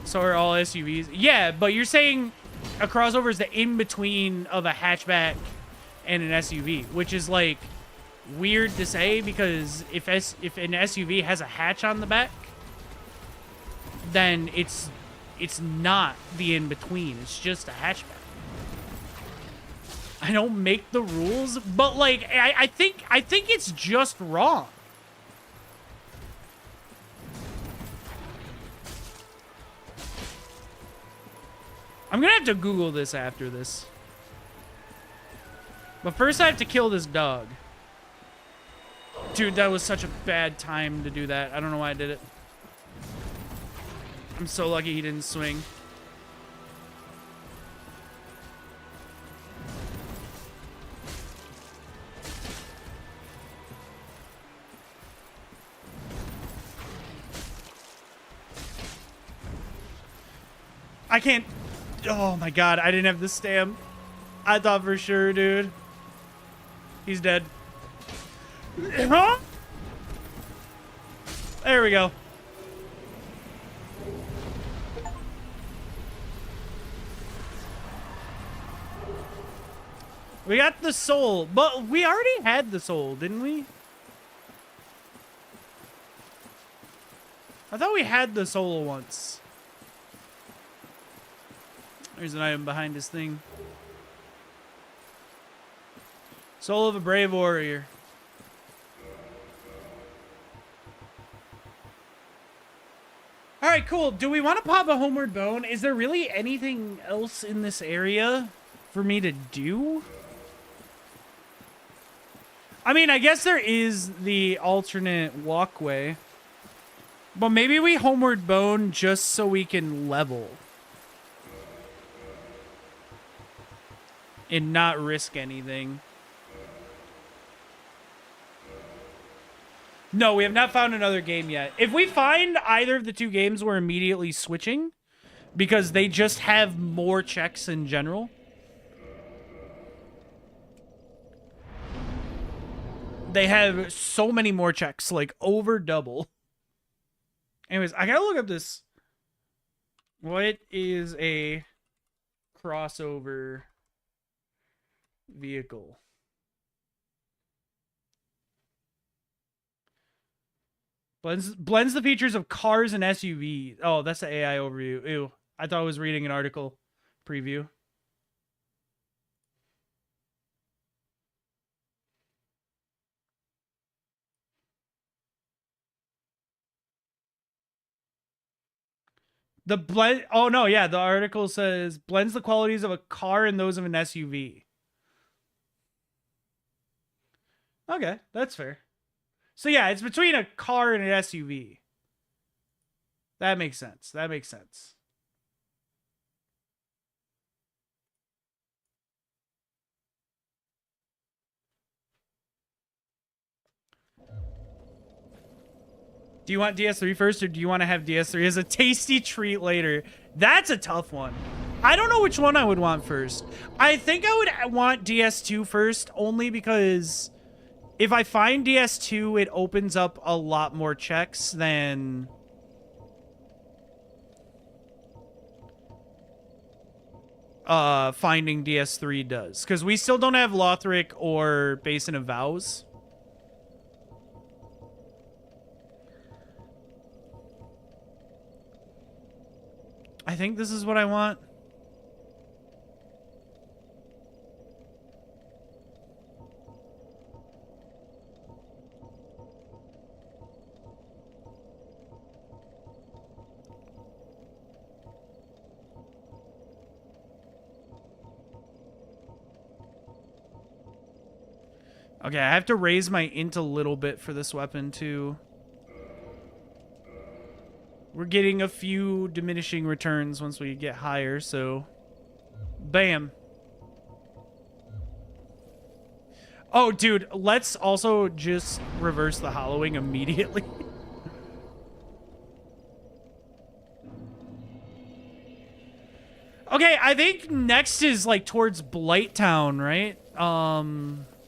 So are all SUVs? Yeah, but you're saying a crossover is the in-between of a hatchback and an SUV, which is, like, weird to say because if an SUV has a hatch on the back, then it's not the in-between. It's just a hatchback. I don't make the rules, but like I think it's just wrong. I'm gonna have to Google this after this. But first I have to kill this dog. Dude, that was such a bad time to do that. I don't know why I did it. I'm so lucky he didn't swing. I can't... Oh my god, I didn't have the stamp. I thought for sure, dude. He's dead. Huh? There we go. We got the soul, but we already had the soul, didn't we? I thought we had the soul once. There's an item behind this thing. Soul of a brave warrior. Alright, cool. Do we want to pop a homeward bone? Is there really anything else in this area for me to do? I mean, I guess there is the alternate walkway. But maybe we homeward bone just so we can level. And not risk anything. No, we have not found another game yet. If we find either of the two games, we're immediately switching. Because they just have more checks in general. they have so many more checks, like over double. Anyways, I gotta look up this. What is a crossover vehicle? Blends the features of cars and SUVs. Oh, that's the AI overview. Ew. I thought I was reading an article preview. The blend. Oh no, yeah. The article says blends the qualities of a car and those of an SUV. Okay, that's fair. So yeah, it's between a car and an SUV. That makes sense. That makes sense. Do you want DS3 first, or do you want to have DS3 as a tasty treat later? That's a tough one. I don't know which one I would want first. I think I would want DS2 first, only because if I find DS2, it opens up a lot more checks than... finding DS3 does. Because we still don't have Lothric or Basin of Vows. I think this is what I want. Okay, I have to raise my int a little bit for this weapon, too. We're getting a few diminishing returns once we get higher, so... Bam. Oh, dude, let's also just reverse the hollowing immediately. Okay, I think next is, like, towards Blighttown, right?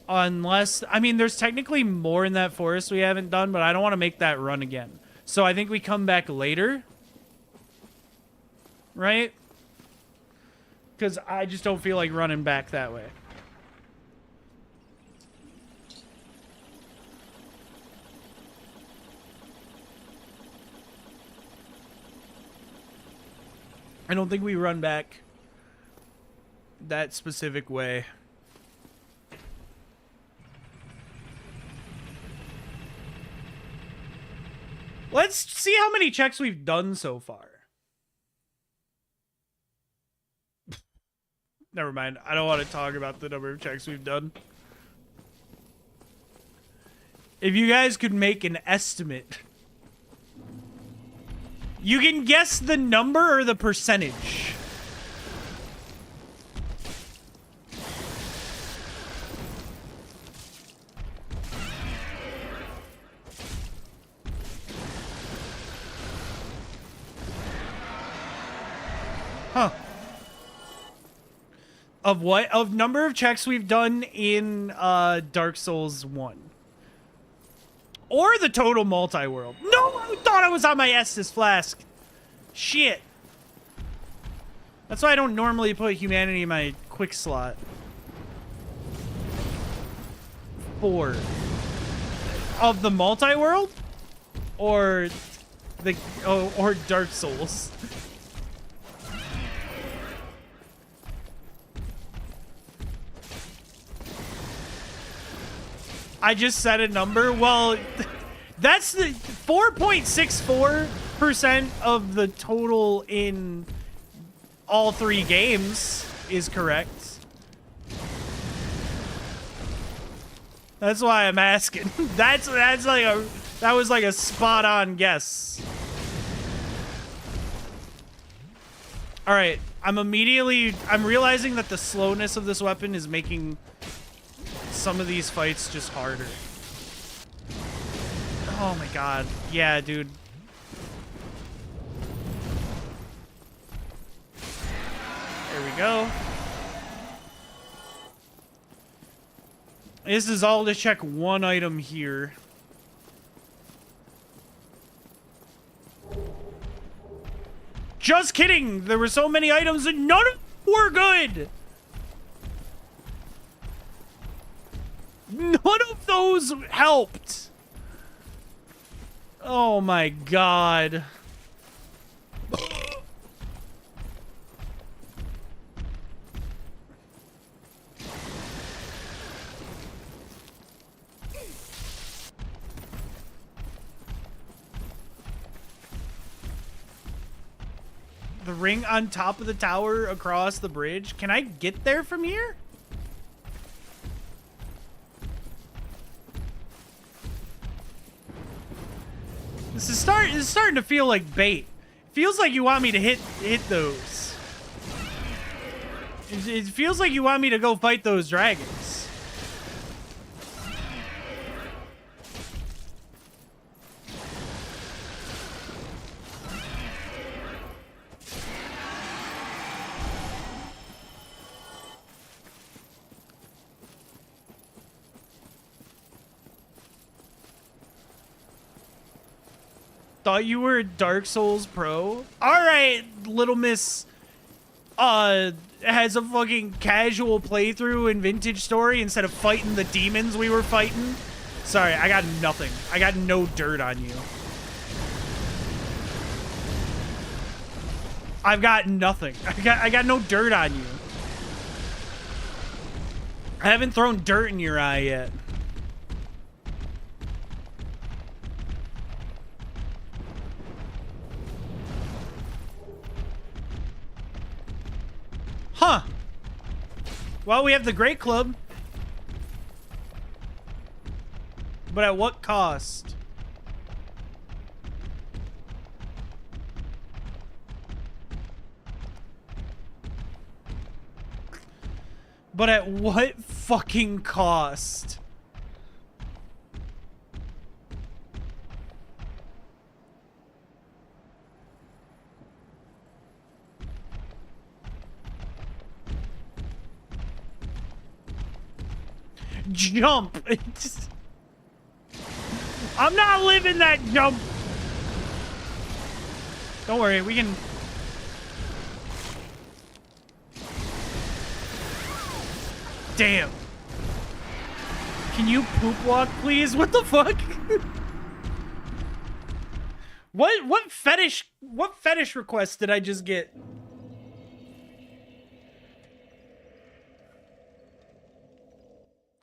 Unless... I mean, there's technically more in that forest we haven't done, but I don't want to make that run again. So I think we come back later. Right? Because I just don't feel like running back that way. I don't think we run back that specific way. Let's see how many checks we've done so far. Never mind. I don't want to talk about the number of checks we've done. If you guys could make an estimate. You can guess the number or the percentage. Huh. Of what? Of number of checks we've done in Dark Souls 1. Or the total multi-world. No, I thought I was on my Estus flask. Shit. That's why I don't normally put humanity in my quick slot. 4. Of the multi-world? Or the or Dark Souls. I just said a number. Well, that's the 4.64% of the total in all 3 games is correct. That's why I'm asking. That was like a spot on guess. All right, I'm realizing that the slowness of this weapon is making some of these fights just harder. Oh my god. Yeah, dude. There we go. This is all to check one item here. Just kidding! There were so many items and none of them were good! None of those helped! Oh my god. The ring on top of the tower across the bridge. Can I get there from here? This is starting to feel like bait. Feels like you want me to hit those. It feels like you want me to go fight those dragons. Thought you were a Dark Souls pro? Alright, Little Miss has a fucking casual playthrough in Vintage Story instead of fighting the demons we were fighting. Sorry, I got nothing. I got no dirt on you. I've got nothing. I got no dirt on you. I haven't thrown dirt in your eye yet. Huh. Well, we have the Great Club. But at what cost? But at what fucking cost? Jump. I'm not living that jump. Don't worry, we can. Damn. Can you poop walk, please? What the fuck? What fetish request did I just get?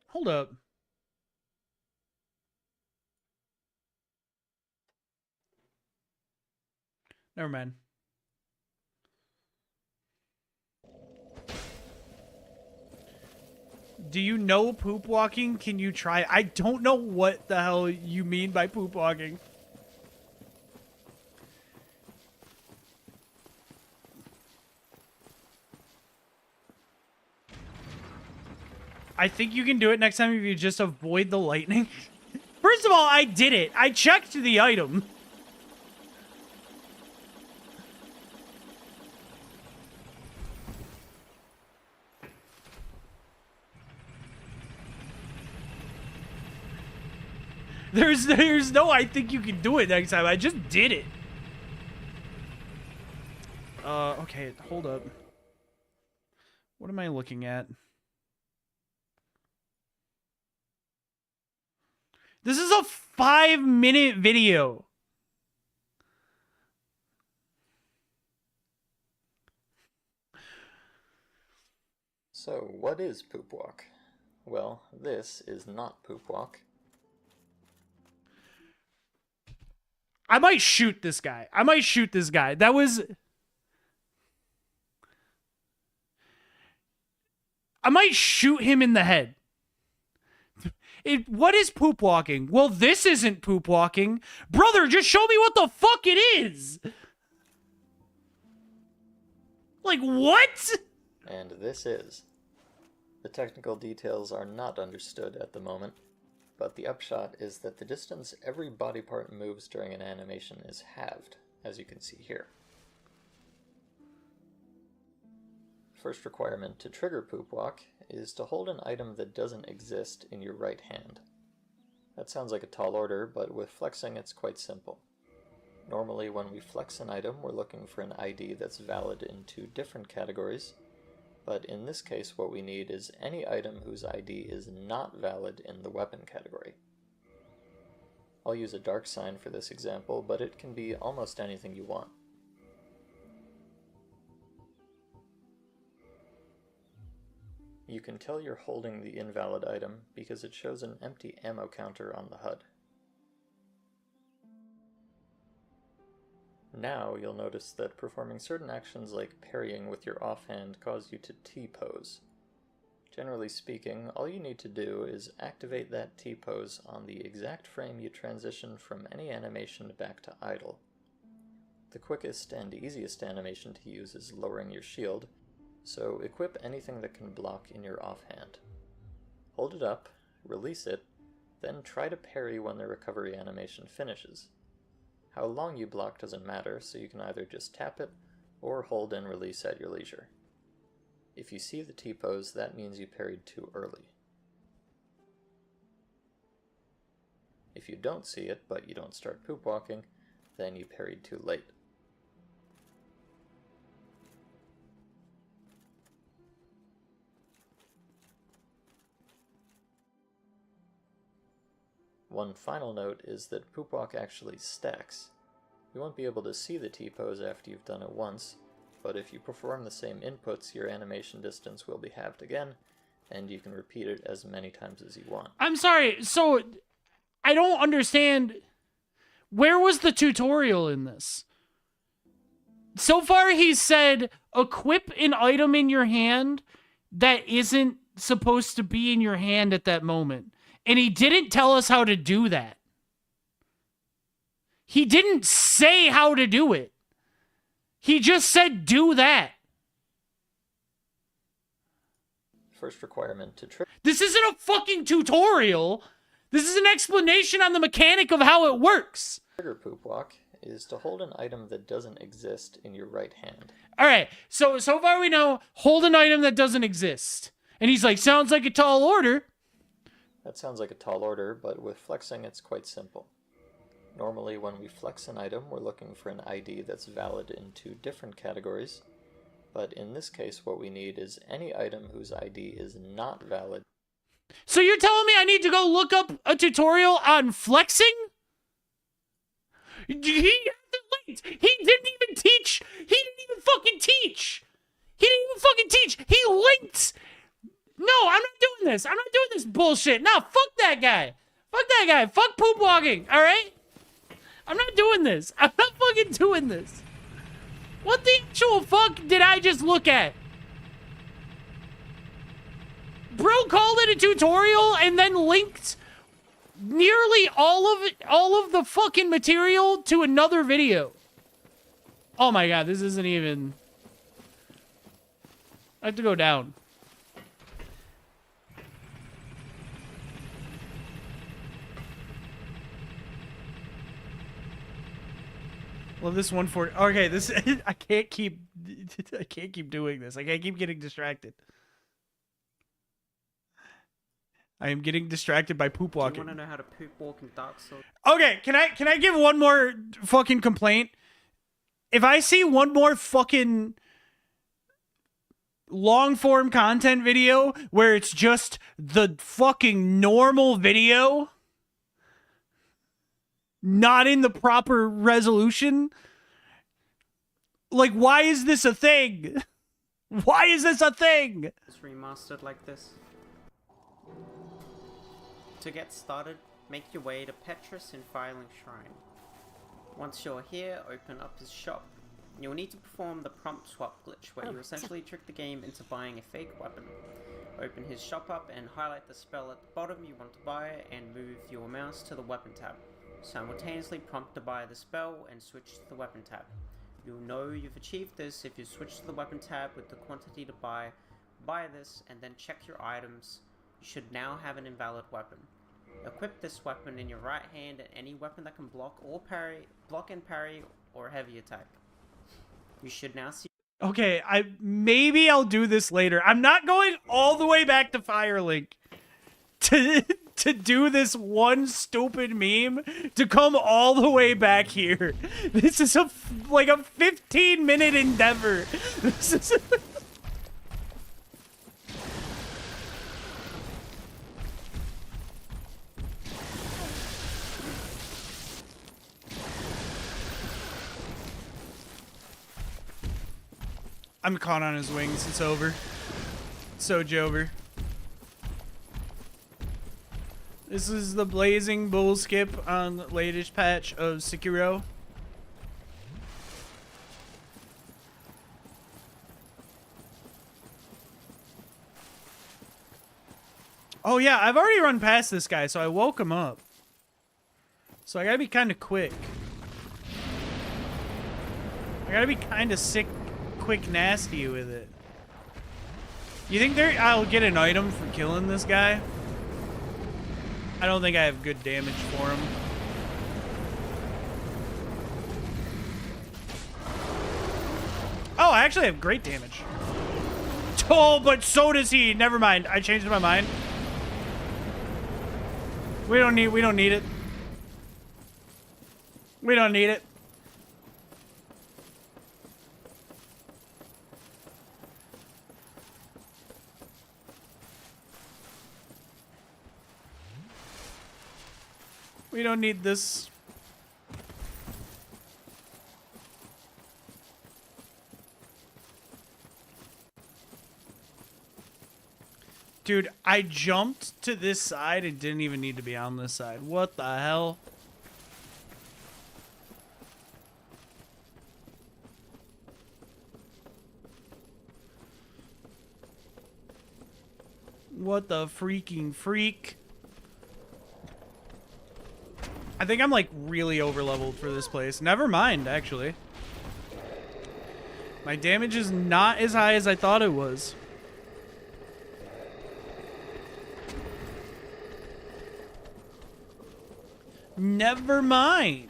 Hold up. Never mind. Do you know poop walking? Can you try? I don't know what the hell you mean by poop walking. I think you can do it next time if you just avoid the lightning. First of all, I did it. I checked the item. There's no I think you can do it next time. I just did it. Okay, hold up. What am I looking at? This is a 5-minute video. So, what is poop walk? Well, this is not poop walk. I might shoot this guy. That was... I might shoot him in the head. What is poop walking? Well, this isn't poop walking. Brother, just show me what the fuck it is. Like, what? And this is. The technical details are not understood at the moment, but the upshot is that the distance every body part moves during an animation is halved, as you can see here. First requirement to trigger Poop Walk is to hold an item that doesn't exist in your right hand. That sounds like a tall order, but with flexing it's quite simple. Normally when we flex an item, we're looking for an ID that's valid in two different categories, but in this case what we need is any item whose ID is not valid in the weapon category. I'll use a dark sign for this example, but it can be almost anything you want. You can tell you're holding the invalid item because it shows an empty ammo counter on the HUD. Now you'll notice that performing certain actions like parrying with your offhand cause you to T-pose. Generally speaking, all you need to do is activate that T-pose on the exact frame you transition from any animation back to idle. The quickest and easiest animation to use is lowering your shield, so equip anything that can block in your offhand. Hold it up, release it, then try to parry when the recovery animation finishes. How long you block doesn't matter, so you can either just tap it or hold and release at your leisure. If you see the T-pose, that means you parried too early. If you don't see it, but you don't start poop walking, then you parried too late. One final note is that poop walk actually stacks. You won't be able to see the T-pose after you've done it once, but if you perform the same inputs, your animation distance will be halved again, and you can repeat it as many times as you want. I'm sorry, so I don't understand. Where was the tutorial in this? So far he said equip an item in your hand that isn't supposed to be in your hand at that moment. And he didn't tell us how to do that. He didn't say how to do it. He just said do that. First requirement to trigger. This isn't a fucking tutorial. This is an explanation on the mechanic of how it works. Trigger poop walk is to hold an item that doesn't exist in your right hand. All right, so far we know, hold an item that doesn't exist. And he's like, sounds like a tall order. That sounds like a tall order, but with flexing it's quite simple. Normally when we flex an item, we're looking for an ID that's valid in two different categories, but in this case what we need is any item whose ID is not valid. So you're telling me I need to go look up a tutorial on flexing? He didn't even teach. He didn't even fucking teach. He didn't even fucking teach. He linked. No, I'm not doing this. I'm not doing this bullshit. No, fuck that guy. Fuck that guy. Fuck poop walking, all right? I'm not doing this. I'm not fucking doing this. What the actual fuck did I just look at? Bro called it a tutorial and then linked nearly all of the fucking material to another video. Oh my god, this isn't even... I have to go down. Well, this 140. Okay, this I can't keep doing this. I can't keep getting distracted. I am getting distracted by poop walking. Do you want to know how to poop walk in Dark Souls? Okay, can I give one more fucking complaint? If I see one more fucking long form content video where it's just the fucking normal video, not in the proper resolution, like, why is this a thing? Why is this a thing? It's remastered like this. To get started, make your way to Petrus in Filing Shrine. Once you're here, open up his shop. You'll need to perform the prompt swap glitch, where you essentially trick the game into buying a fake weapon. Open his shop up and highlight the spell at the bottom you want to buy and move your mouse to the weapon tab. Simultaneously prompt to buy the spell and switch to the weapon tab. You'll know you've achieved this if you switch to the weapon tab with the quantity to buy this, and then check your items. You should now have an invalid weapon. Equip this weapon in your right hand and any weapon that can block and parry or heavy attack. You should now see Okay, maybe I'll do this later. I'm not going all the way back to Firelink to do this one stupid meme to come all the way back here. This is like a 15-minute endeavor. This is I'm caught on his wings. It's over. So Jover. This is the blazing bull skip on the latest patch of Sekiro. Oh yeah, I've already run past this guy, so I woke him up. So I gotta be kind of quick. I gotta be kind of sick, quick, nasty with it. You think I'll get an item for killing this guy? I don't think I have good damage for him. Oh, I actually have great damage. Oh, but so does he. Never mind. I changed my mind. We don't need it. We don't need it. We don't need this. Dude, I jumped to this side and didn't even need to be on this side. What the hell? What the freaking freak? I think I'm like really over leveled for this place. Never mind, actually. My damage is not as high as I thought it was. Never mind.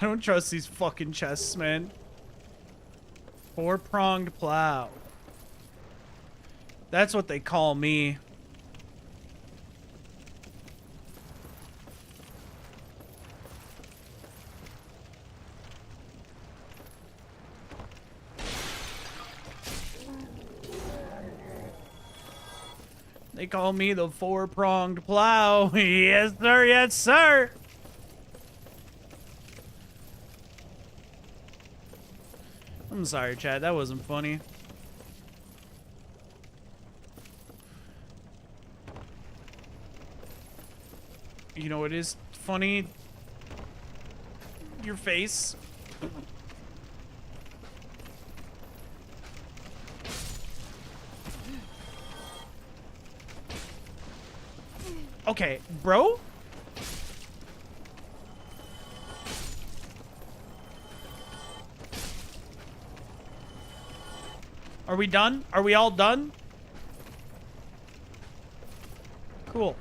I don't trust these fucking chests, man. Four-pronged plow. That's what they call me. They call me the four-pronged plow. Yes, sir. Yes, sir. I'm sorry, Chad. That wasn't funny. You know what is funny? Your face. Okay, bro? Are we done? Are we all done? Cool.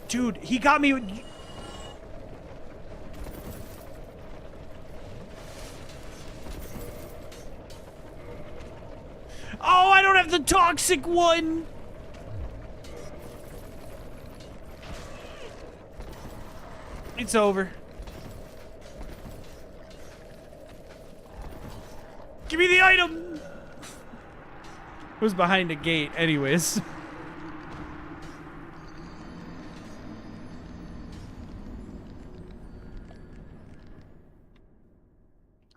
Dude, he got me. Oh, I don't have the toxic one. It's over. Give me the item. It was behind a gate anyways.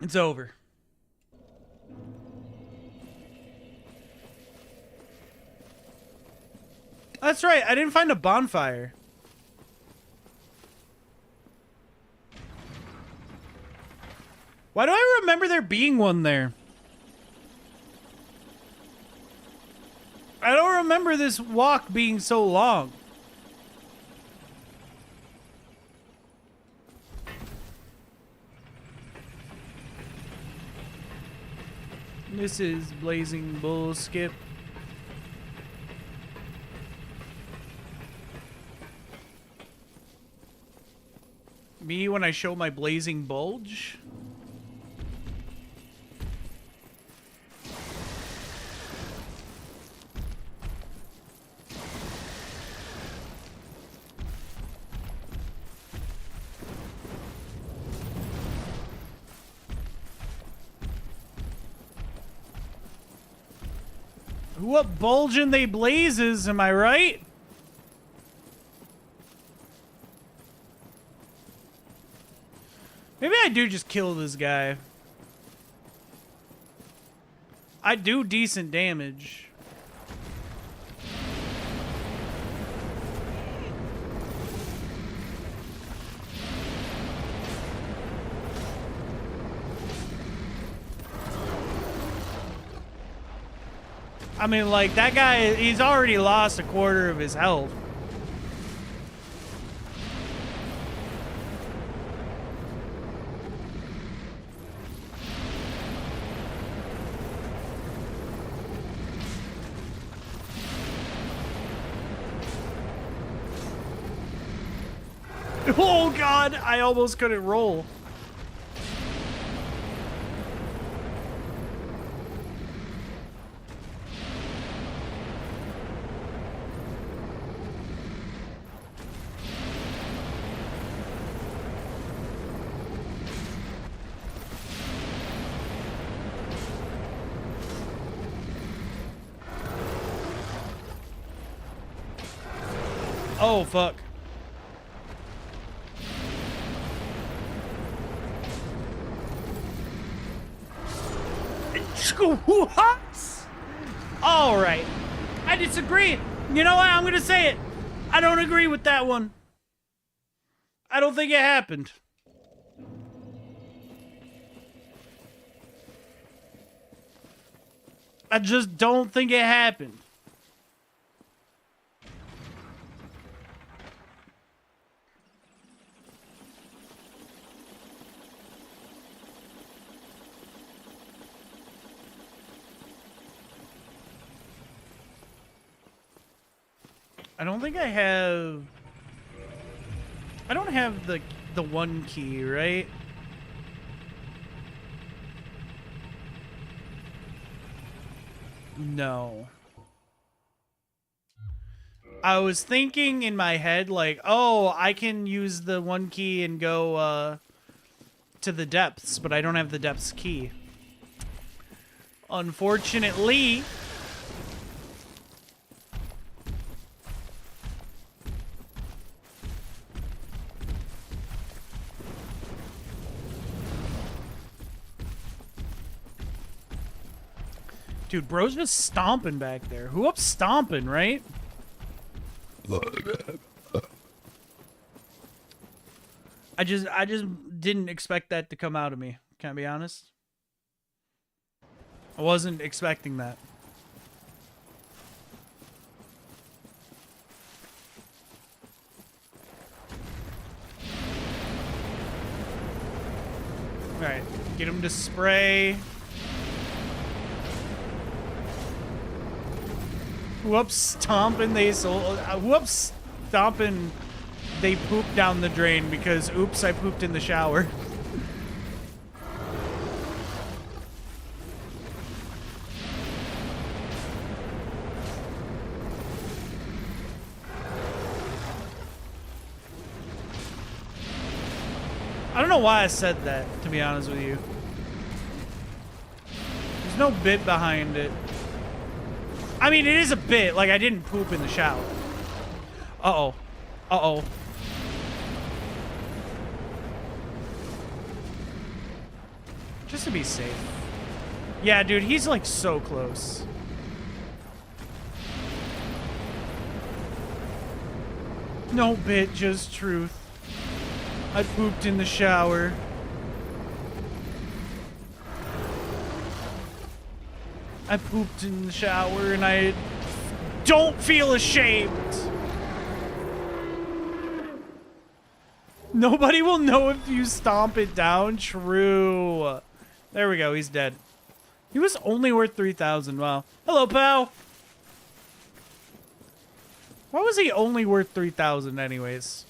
It's over. That's right, I didn't find a bonfire. Why do I remember there being one there? I don't remember this walk being so long. This is blazing bull skip. Me when I show my blazing bulge. What bulging they blazes, am I right? Maybe I do just kill this guy. I do decent damage. I mean, like, that guy, he's already lost a quarter of his health. Oh god, I almost couldn't roll. Oh fuck. All right. I disagree. You know what? I'm going to say it. I don't agree with that one. I don't think it happened. I just don't think it happened. I don't think I have... I don't have the one key, right? No. I was thinking in my head, like, oh, I can use the one key and go to the depths, but I don't have the depths key. Unfortunately... Dude, bro's just stomping back there. Who up stomping, right? I just didn't expect that to come out of me. Can I be honest? I wasn't expecting that. Alright, get him to spray. Whoops, stomping whoops, stomping they poop down the drain because oops, I pooped in the shower. I don't know why I said that, to be honest with you. There's no bit behind it. I mean, it is a bit. Like, I didn't poop in the shower. Uh-oh. Uh-oh. Just to be safe. Yeah, dude, he's, like, so close. No bit, just truth. I pooped in the shower. I pooped in the shower and I don't feel ashamed. Nobody will know if you stomp it down. True. There we go. He's dead. He was only worth 3,000. Wow. Hello, pal. Why was he only worth 3,000 anyways?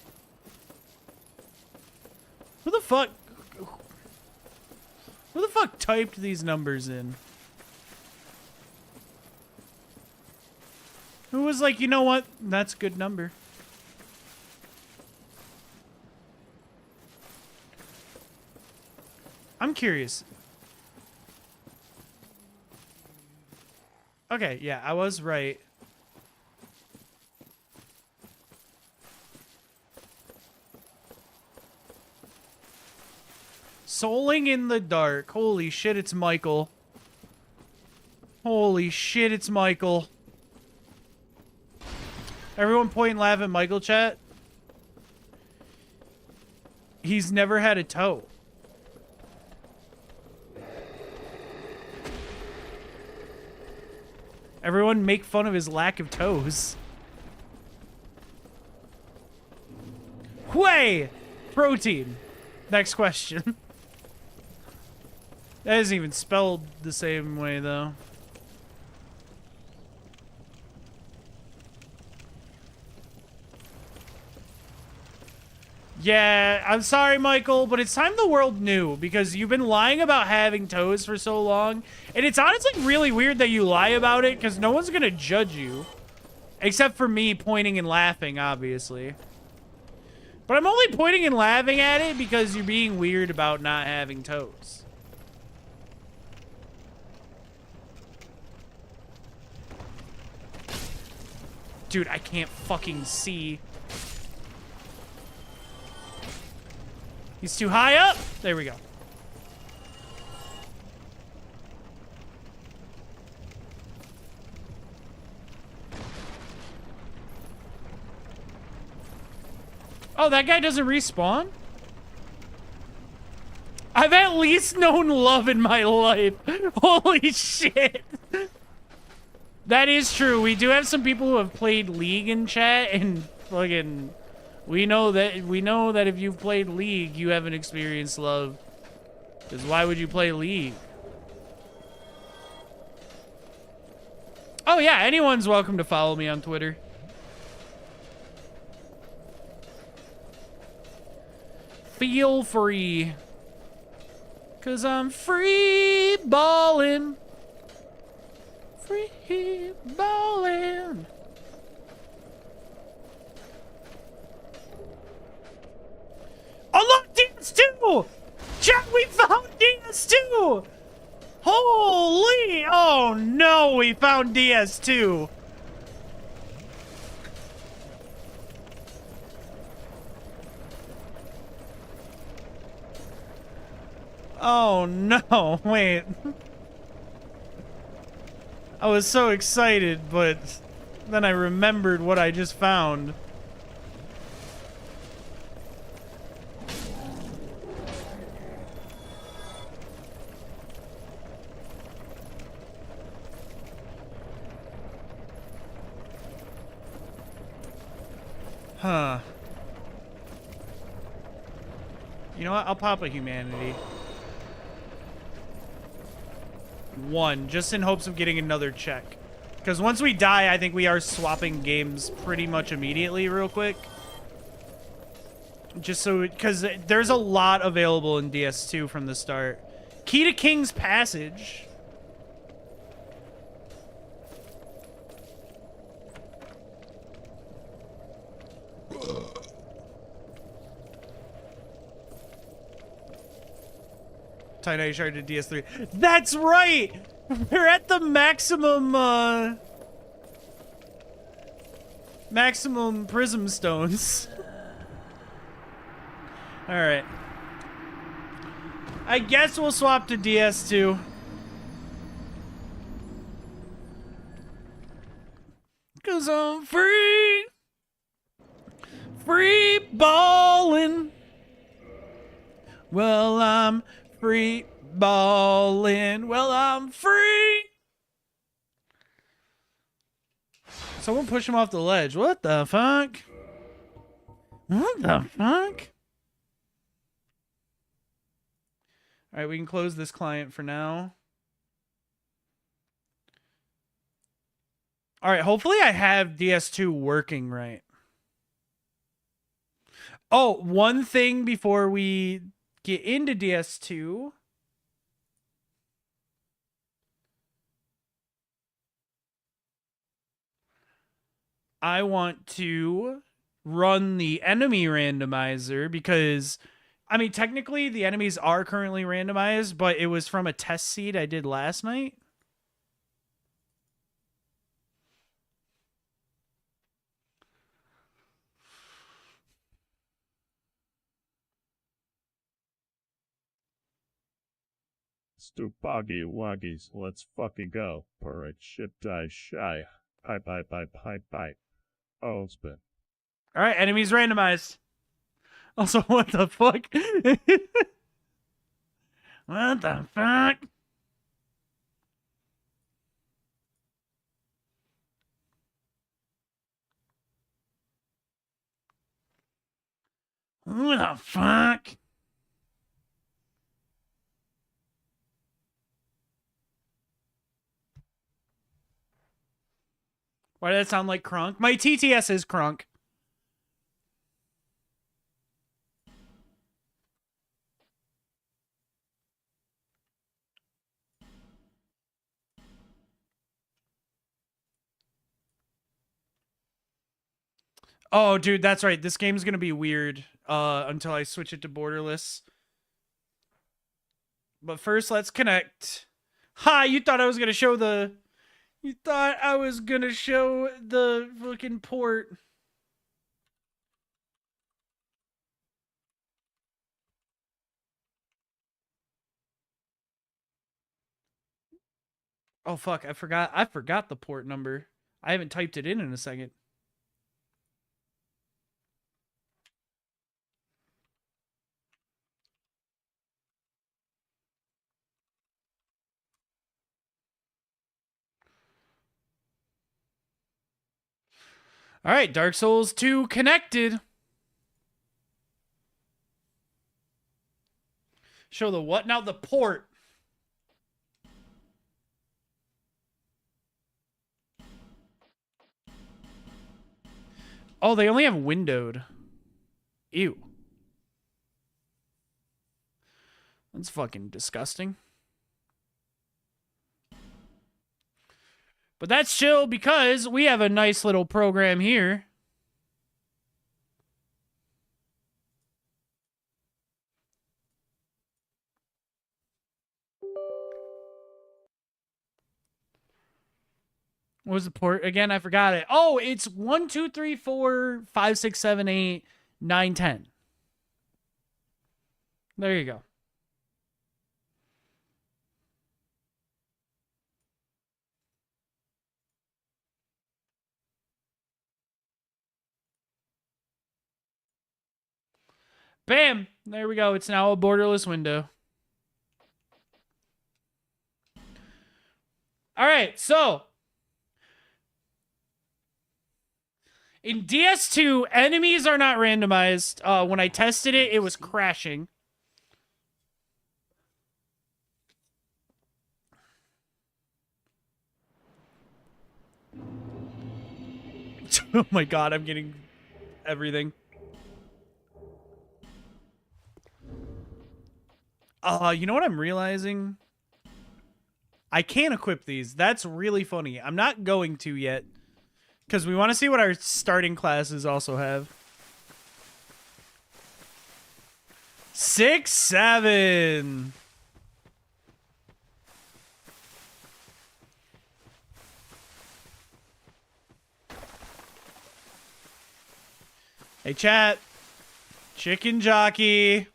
Who the fuck typed these numbers in? Who was like, you know what? That's a good number. I'm curious. Okay, yeah, I was right. Souling in the dark. Holy shit, it's Michael. Holy shit, it's Michael. Everyone point and laugh at Michael, chat. He's never had a toe. Everyone make fun of his lack of toes. Whey! Protein. Next question. That isn't even spelled the same way, though. Yeah, I'm sorry, Michael, but it's time the world knew, because you've been lying about having toes for so long, and it's honestly really weird that you lie about it, because no one's gonna judge you. Except for me pointing and laughing, obviously. But I'm only pointing and laughing at it because you're being weird about not having toes. Dude, I can't fucking see. He's too high up. There we go. Oh, that guy doesn't respawn? I've at least known love in my life. Holy shit. That is true. We do have some people who have played League in chat, and fucking we know that if you've played League, you haven't experienced love. Because why would you play League? Oh yeah, anyone's welcome to follow me on Twitter. Feel free. Cause I'm free ballin'. Free ballin'. Oh look, DS2! Chat, we found DS2! Holy! Oh no, we found DS2! Oh no, wait. I was so excited, but then I remembered what I just found. Huh. You know what? I'll pop a humanity. 1, just in hopes of getting another check. Because once we die, I think we are swapping games pretty much immediately real quick. Just so, because there's a lot available in DS2 from the start. Key to King's Passage. Tiny Shard to DS3. That's right! We're at the maximum, maximum prism stones. Alright. I guess we'll swap to DS2. Cause I'm free! Free ballin'! Well, I'm free ballin'. Well, I'm free. Someone push him off the ledge. What the fuck? What the fuck? All right, we can close this client for now. All right, hopefully I have DS2 working right. Oh, one thing before we get into DS2. I want to run the enemy randomizer because, I mean, technically the enemies are currently randomized, but it was from a test seed I did last night. Stupagi waggies, let's fucking go. Alright, shit die shy. Pipe, pipe, pipe, pipe, pipe. Oh, spin. All right, enemies randomized. Also, what the fuck? What the fuck? Who the fuck? Why did that sound like Crunk? My TTS is Crunk. Oh, dude, that's right. This game's gonna be weird until I switch it to borderless. But first, let's connect. Ha! You thought I was gonna show the... You thought I was gonna show the fucking port. Oh, fuck. I forgot the port number. I haven't typed it in a second. All right, Dark Souls 2 connected. Show the what now? The port. Oh, they only have windowed. Ew. That's fucking disgusting. But that's chill because we have a nice little program here. What was the port again? I forgot it. Oh, it's 1, 2, 3, 4, 5, 6, 7, 8, 9, 10. There you go. Bam! There we go. It's now a borderless window. All right, so in DS2, enemies are not randomized. When I tested it, it was crashing. Oh my god, I'm getting everything. You know what I'm realizing? I can't equip these. That's really funny. I'm not going to yet. Because we want to see what our starting classes also have. 6, 7. Hey, chat. Chicken jockey.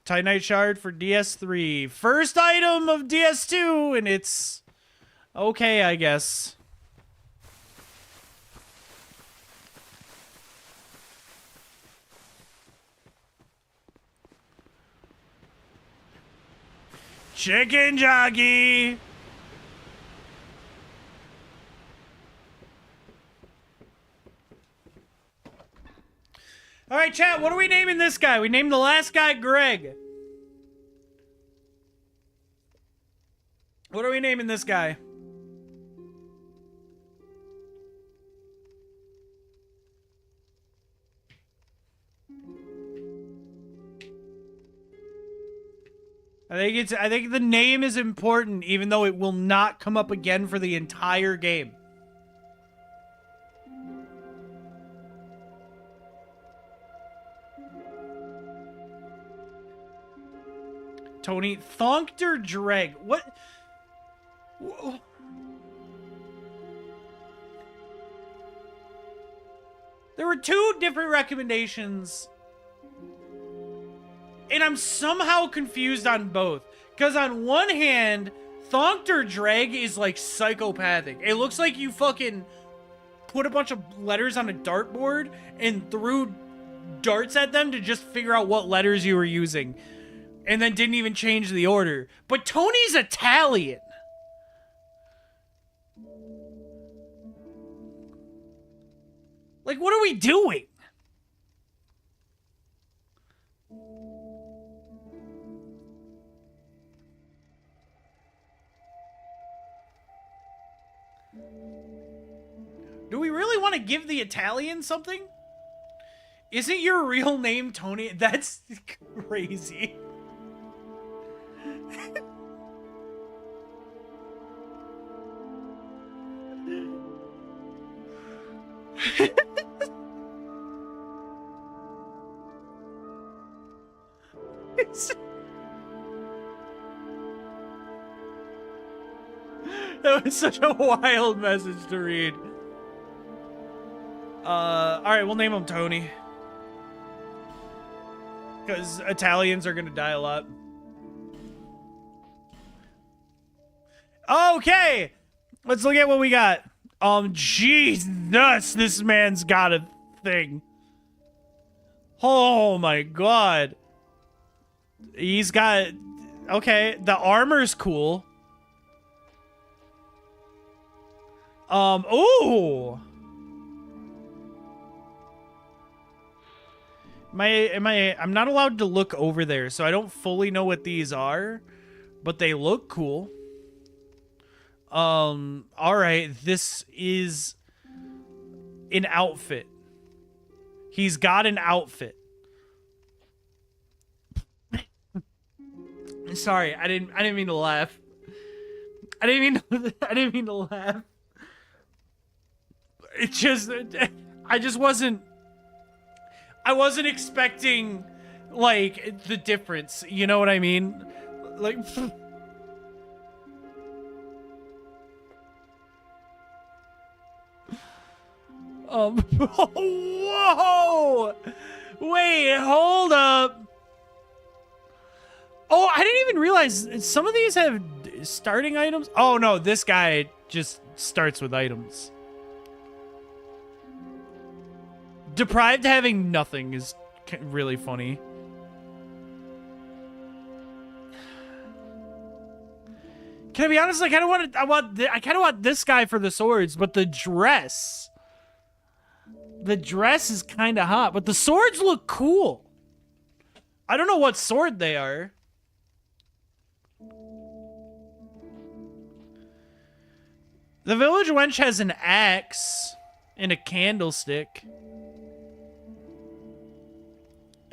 Titanite shard for DS3. First item of DS2, and it's okay, I guess. Chicken jockey. All right, chat, what are we naming this guy? We named the last guy Greg. What are we naming this guy? I think the name is important, even though it will not come up again for the entire game. Tony Thonkter Dreg. What? Whoa. There were 2 different recommendations, and I'm somehow confused on both. Because on one hand, Thonkter Dreg is like psychopathic. It looks like you fucking put a bunch of letters on a dartboard and threw darts at them to just figure out what letters you were using. And then didn't even change the order. But Tony's Italian. Like, what are we doing? Do we really want to give the Italian something? Isn't your real name Tony? That's crazy. That was such a wild message to read. Alright, we'll name him Tony. Because Italians are gonna die a lot. Okay! Let's look at what we got. Jesus, this man's got a thing. Oh my god. He's got... Okay, the armor's cool. Ooh! I'm not allowed to look over there, so I don't fully know what these are, but they look cool. Alright, this is an outfit. He's got an outfit. Sorry, I didn't mean to laugh. I didn't mean to laugh. It just, I wasn't expecting, like, the difference. You know what I mean? Like, whoa! Wait, hold up. Oh, I didn't even realize some of these have starting items. Oh, no, this guy just starts with items. Deprived having nothing is really funny. Can I be honest? Like, I kind of want this guy for the swords, but the dress is kind of hot, but the swords look cool. I don't know what sword they are. The village wench has an axe and a candlestick.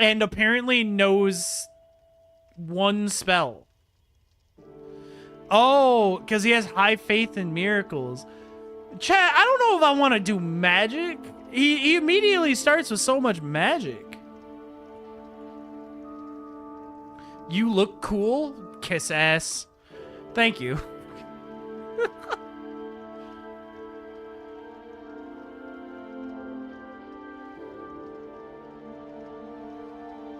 And apparently knows one spell. Oh, because he has high faith in miracles. Chat, I don't know if I want to do magic. He immediately starts with so much magic. You look cool? Kiss ass. Thank you.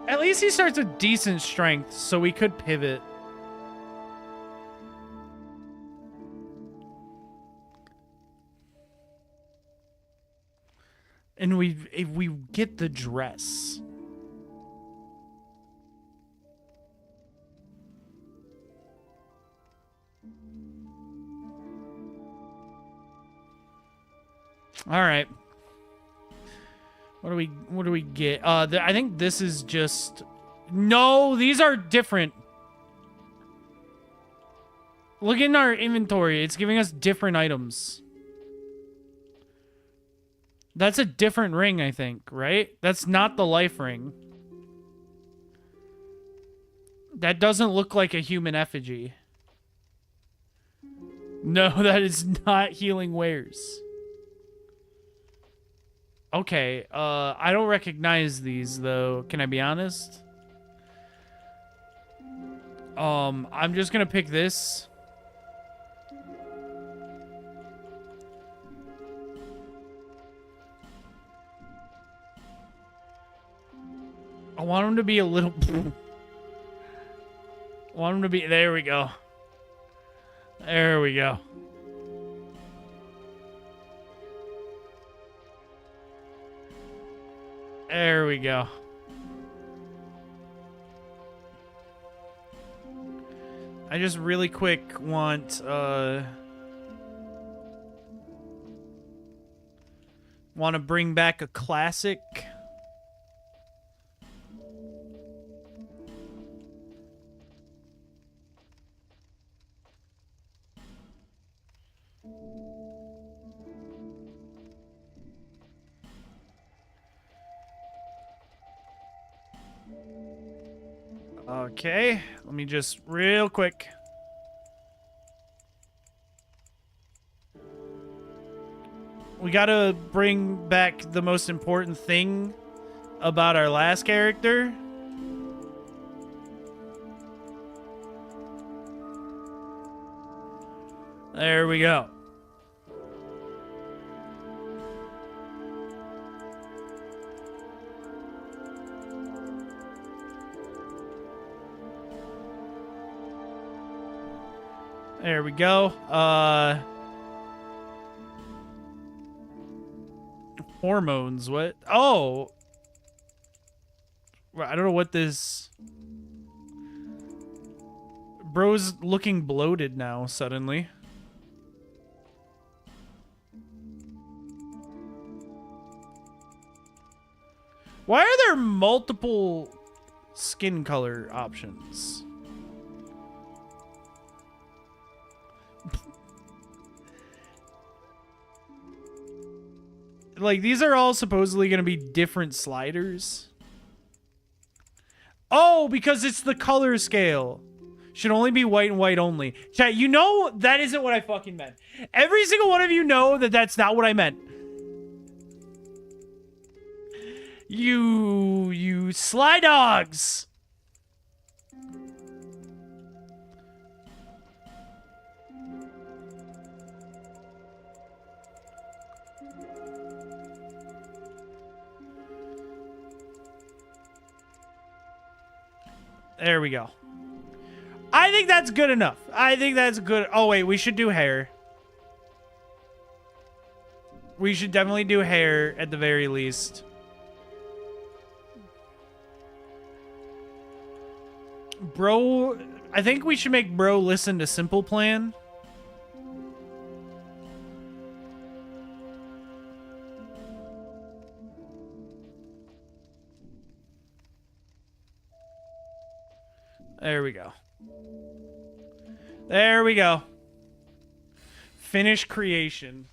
At least he starts with decent strength, so we could pivot. And if we get the dress. All right. What do we get? I think this is just... No, these are different. Look in our inventory. It's giving us different items. That's a different ring, I think, right? That's not the life ring. That doesn't look like a human effigy. No, that is not healing wares. Okay, I don't recognize these, though. Can I be honest? I'm just gonna pick this. I want him to be a little... I want him to be... There we go. There we go. There we go. I just really quick want to bring back a classic. Okay, let me just real quick. We gotta bring back the most important thing about our last character. There we go. There we go. Hormones, what? Oh! I don't know what this... Bro's looking bloated now, suddenly. Why are there multiple skin color options? Like, these are all supposedly going to be different sliders. Oh, because it's the color scale. Should only be white and white only. Chat, you know that isn't what I fucking meant. Every single one of you know that that's not what I meant. You sly dogs. There we go. I think that's good enough. I think that's good. Oh, wait. We should do hair. We should definitely do hair at the very least. Bro, I think we should make Bro listen to Simple Plan. There we go. There we go. Finish creation.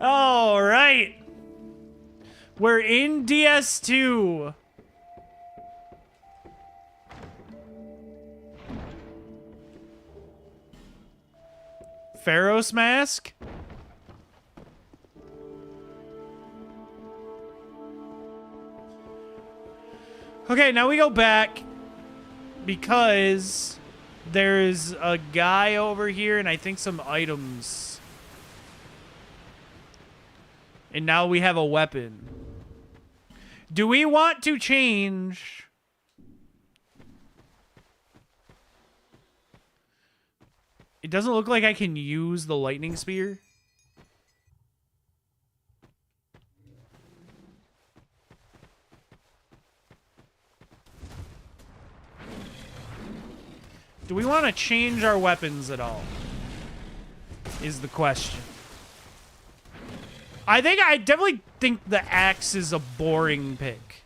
All right. We're in DS2. Pharaoh's mask? Okay, now we go back because there's a guy over here and I think some items. And now we have a weapon. Do we want to change? It doesn't look like I can use the lightning spear. Do we want to change our weapons at all? Is the question. I definitely think the axe is a boring pick.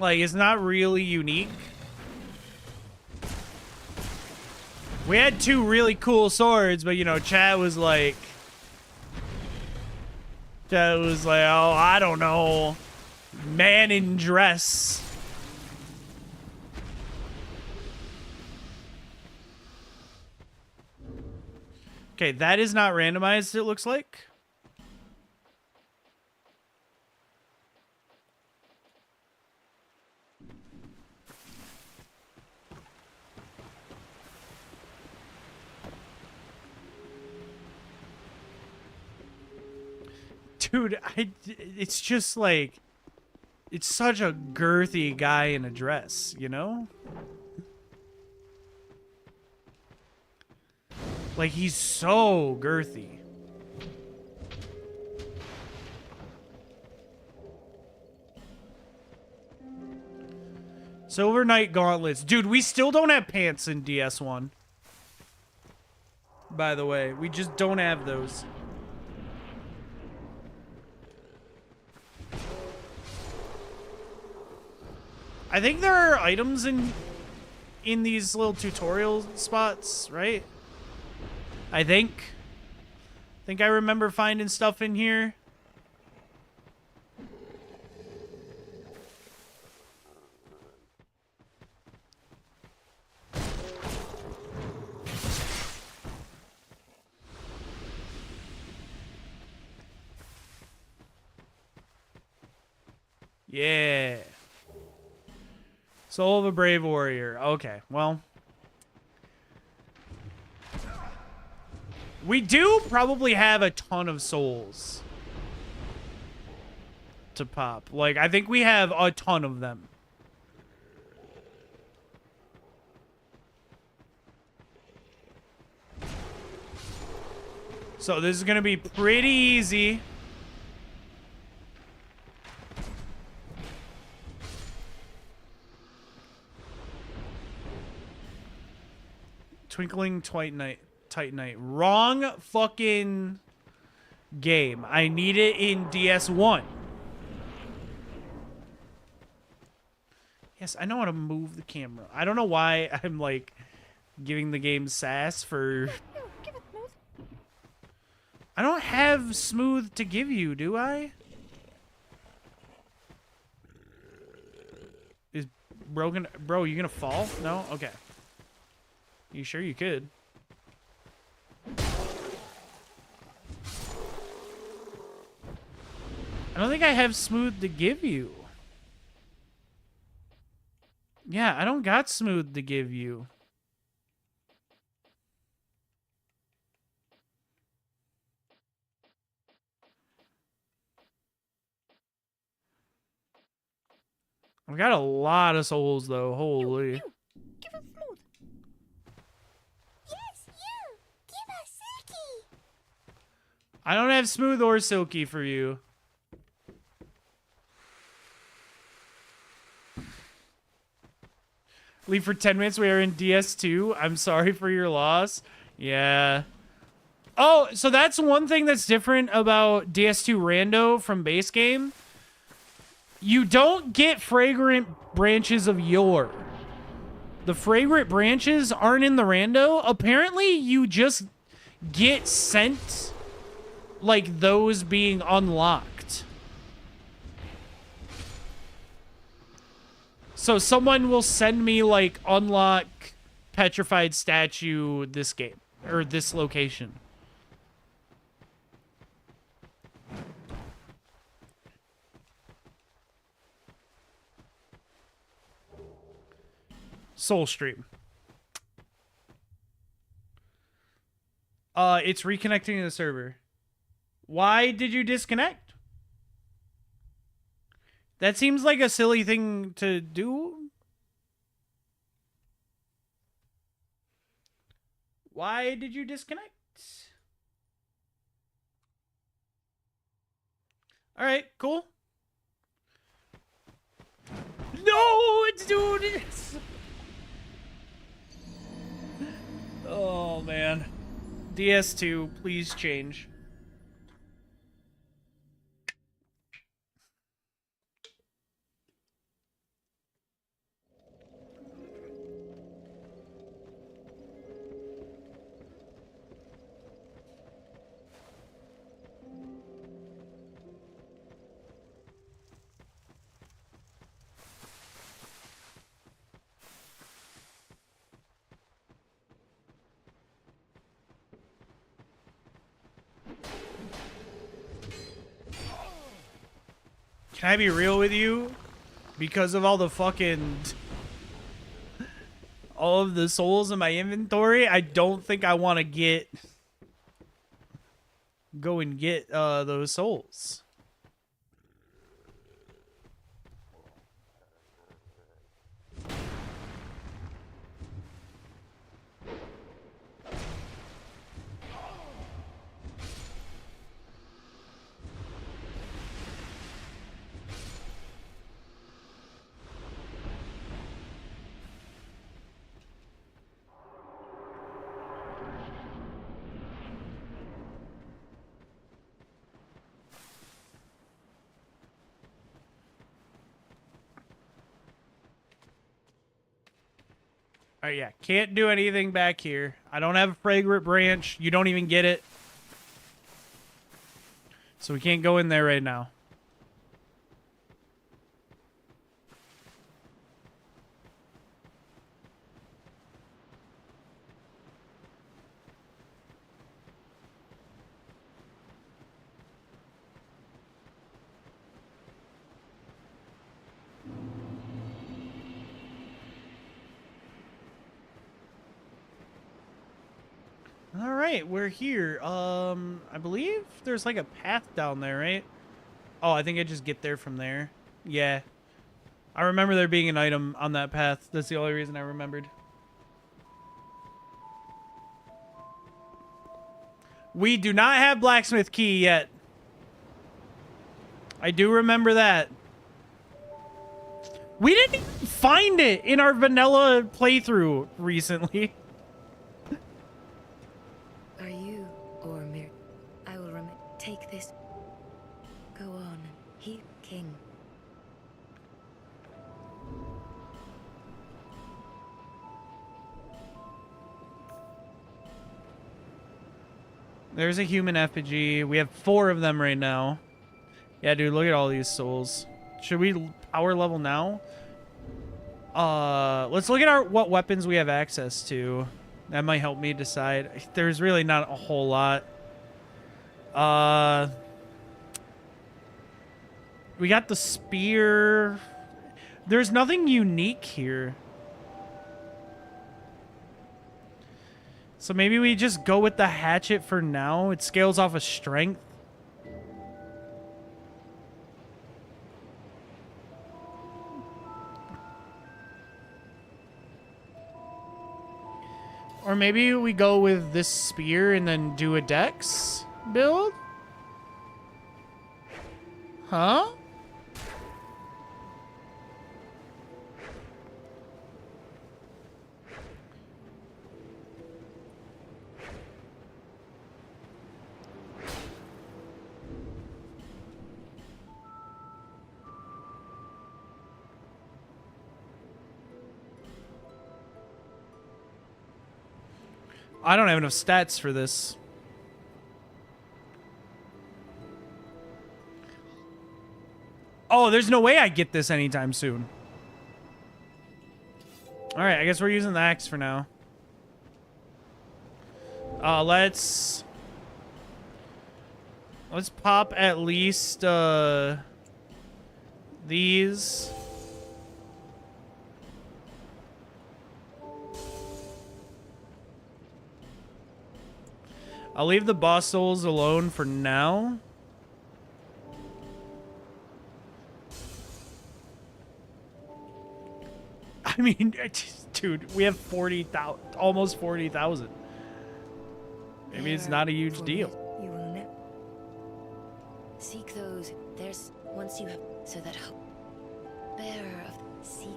Like, it's not really unique. We had 2 really cool swords, but, you know, Chad was like, oh, I don't know. Man in dress. Okay, that is not randomized, it looks like. Dude, it's just like, it's such a girthy guy in a dress, you know? Like, he's so girthy. Silver Knight gauntlets. Dude, we still don't have pants in DS1. By the way, we just don't have those. I think there are items in these little tutorial spots, right? I think I remember finding stuff in here. Yeah. Soul of a Brave Warrior. Okay, well. We do probably have a ton of souls to pop. Like, I think we have a ton of them. So this is going to be pretty easy. Twinkling Titanite. Wrong fucking game. I need it in DS1. Yes, I know how to move the camera. I don't know why I'm like giving the game sass for... I don't have smooth to give you, do I? Is bro gonna... Bro, you gonna fall? No? Okay. You sure you could? I don't think I have smooth to give you. Yeah, I don't got smooth to give you. I've got a lot of souls though, holy. Give us smooth. Yes, you. Give us silky. I don't have smooth or silky for you. Leave for 10 minutes. We are in DS2. I'm sorry for your loss. Yeah. Oh, so that's one thing that's different about DS2 Rando from base game. You don't get fragrant branches of yore. The fragrant branches aren't in the Rando. Apparently, you just get sent like those being unlocked. So someone will send me like unlock petrified statue this game or this location. Soul Stream. It's reconnecting to the server. Why did you disconnect? That seems like a silly thing to do. Why did you disconnect? All right, cool. No, it's doing it. Oh, man. DS2, please change. Can I be real with you? Because of all the fucking... all of the souls in my inventory, I don't think I want to get... go and get those souls. Alright, yeah. Can't do anything back here. I don't have a fragrant branch. You don't even get it. So we can't go in there right now. Alright, we're here. I believe there's like a path down there, right? Oh, I think I just get there from there. Yeah. I remember there being an item on that path. That's the only reason I remembered. We do not have blacksmith key yet. I do remember that. We didn't even find it in our vanilla playthrough recently. Are you or Mir? I will take this. Go on, he king. There's a human effigy. We have 4 of them right now. Yeah, dude, look at all these souls. Should we power level now? Let's look at what weapons we have access to. That might help me decide. There's really not a whole lot. We got the spear. There's nothing unique here. So maybe we just go with the hatchet for now. It scales off of strength. Or maybe we go with this spear and then do a dex build? Huh? I don't have enough stats for this. Oh, there's no way I get this anytime soon. Alright, I guess we're using the axe for now. Let's pop at least these. I'll leave the boss souls alone for now. I mean, dude, we have 40,000, almost 40,000. Maybe it's not a huge deal. You will never seek those. There's once you have so that hope bearer of seek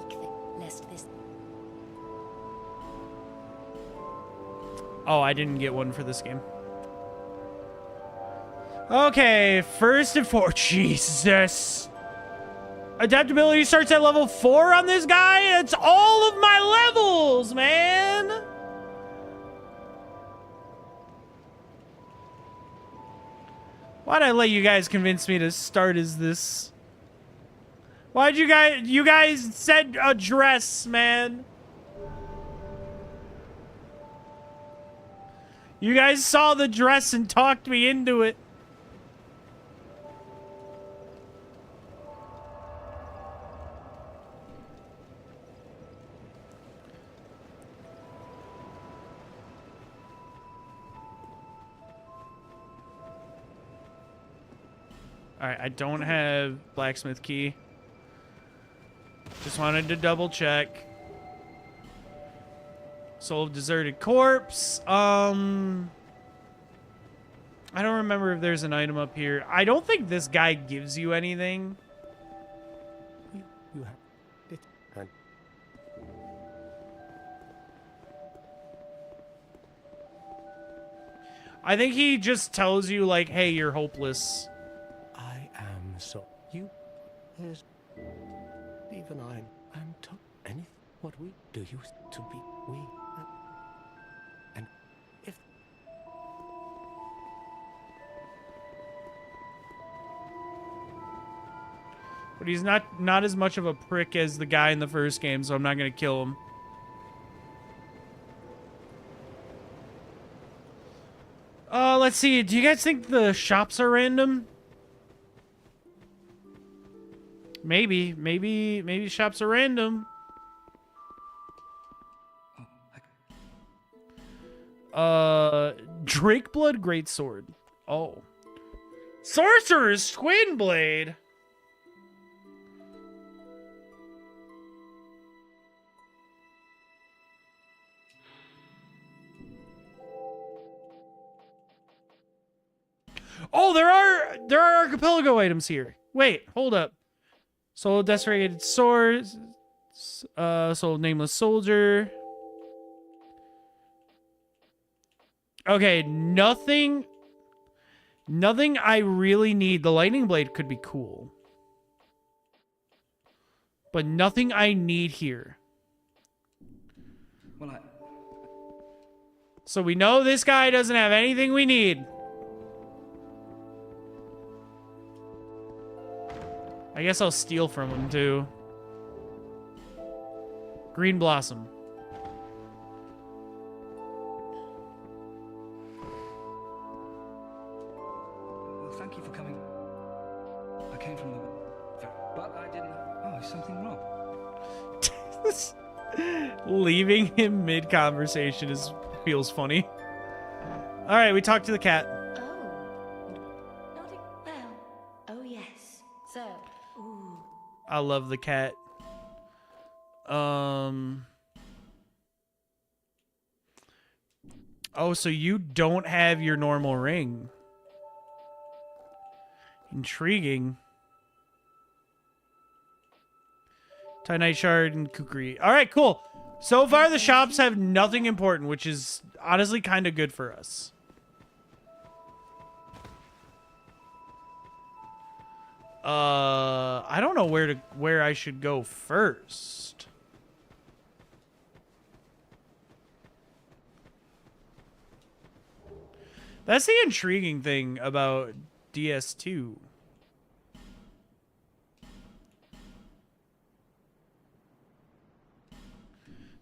the lest this. Oh, I didn't get one for this game. Okay, first and foremost, Jesus. Adaptability starts at level 4 on this guy? It's all of my levels, man. Why'd I let you guys convince me to start as this? Why'd you guys said a dress, man. You guys saw the dress and talked me into it. Alright, I don't have blacksmith key. Just wanted to double check. Soul of deserted corpse. I don't remember if there's an item up here. I don't think this guy gives you anything. You have it. And I think he just tells you, like, hey, you're hopeless. I am so. You. There's. Even I'm to. Any. What we do used to be. We. And. If. But he's not as much of a prick as the guy in the first game, so I'm not gonna kill him. Let's see. Do you guys think the shops are random? Maybe shops are random. Drakeblood Greatsword. Oh. Sorcerer's Twin Blade. Oh, there are Archipelago items here. Wait, hold up. Soul of Desecrated Sword. Soul of Nameless Soldier. Okay, nothing I really need. The Lightning Blade could be cool. But nothing I need here. Well, So we know this guy doesn't have anything we need. I guess I'll steal from him, too. Green Blossom. well, thank you for coming. I came from the... But I didn't... Oh, is something wrong? Leaving him mid-conversation feels funny. Alright, we talked to the cat. I love the cat. Oh, so you don't have your normal ring. Intriguing. Titanite Shard and Kukri. Alright, cool. So far the shops have nothing important, which is honestly kind of good for us. I don't know where I should go first. That's the intriguing thing about DS2.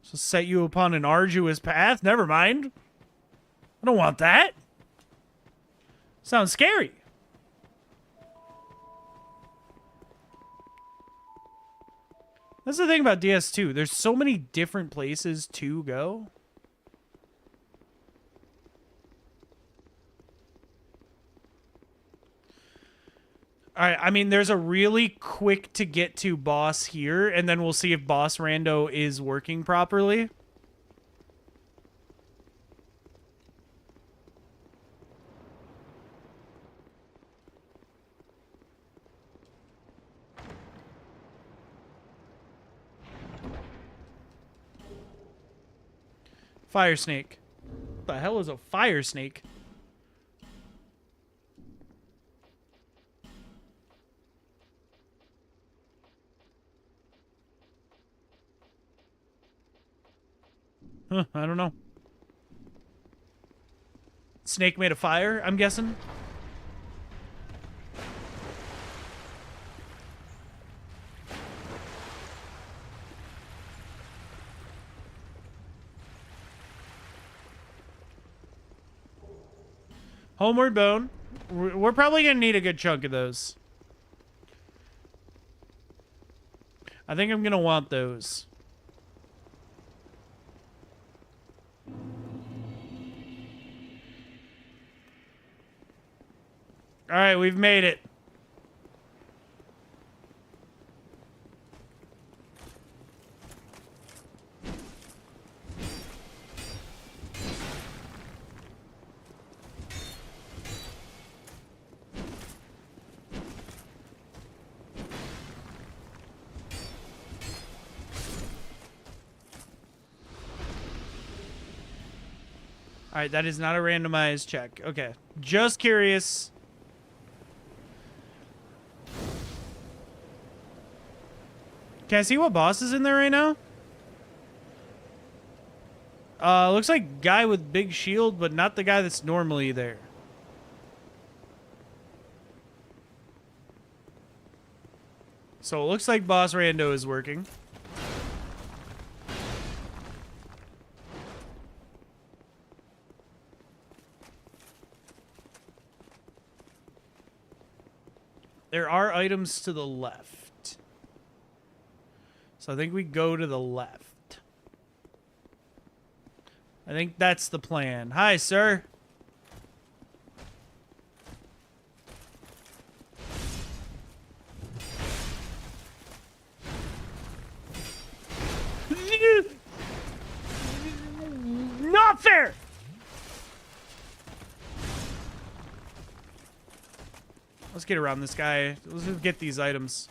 So set you upon an arduous path? Never mind. I don't want that. Sounds scary. That's the thing about DS2. There's so many different places to go. Alright, I mean, there's a really quick to get to boss here, and then we'll see if boss rando is working properly. Fire snake. What the hell is a fire snake? Huh, I don't know. Snake made of fire, I'm guessing. Homeward Bone. We're probably going to need a good chunk of those. I think I'm going to want those. Alright, we've made it. Alright, that is not a randomized check. Okay. Just curious. Can I see what boss is in there right now? Looks like guy with big shield, but not the guy that's normally there. So it looks like Boss Rando is working. There are items to the left. So I think we go to the left. I think that's the plan. Hi, sir. Not fair! Let's get around this guy. Let's just get these items.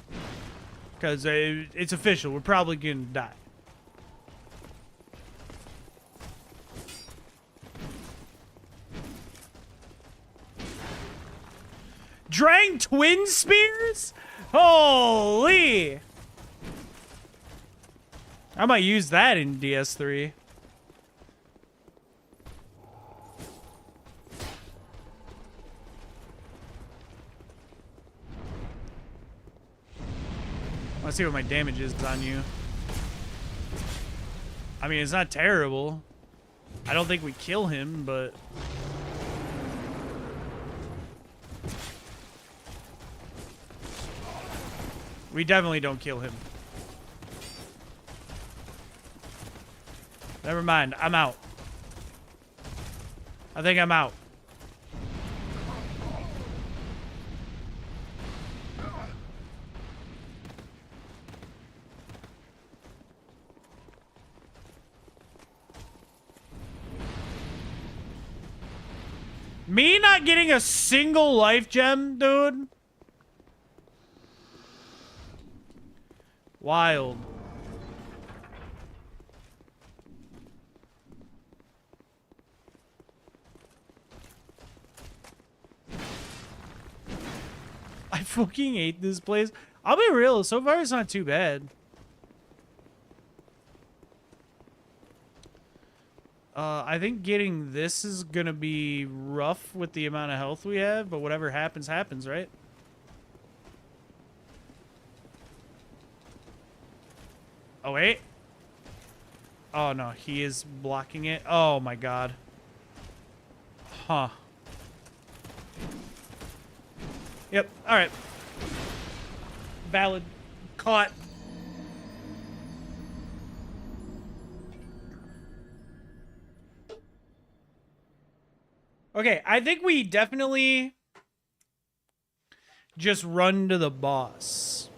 Because it's official. We're probably going to die. Drang twin spears? Holy! I might use that in DS3. Let's see what my damage is on you. I mean, it's not terrible. I don't think we kill him, but... we definitely don't kill him. Never mind, I'm out. I think I'm out. Me not getting a single life gem, dude? Wild. I fucking hate this place. I'll be real, so far it's not too bad. I think getting this is gonna be rough with the amount of health we have, but whatever happens, happens, right? Oh, wait. Oh, no, he is blocking it. Oh, my God. Huh. Yep, alright. Valid. Caught. Okay, I think we definitely just run to the boss.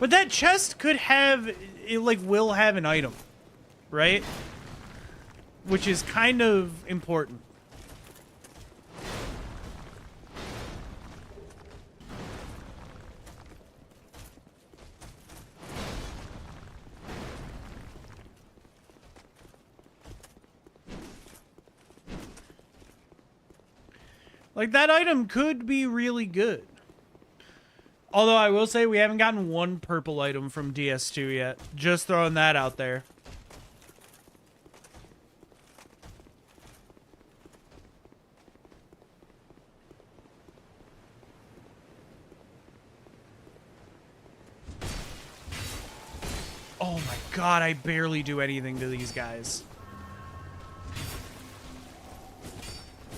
But that chest could have, it like will have an item, right? Which is kind of important. Like, that item could be really good. Although I will say we haven't gotten one purple item from DS2 yet. Just throwing that out there. Oh my God, I barely do anything to these guys.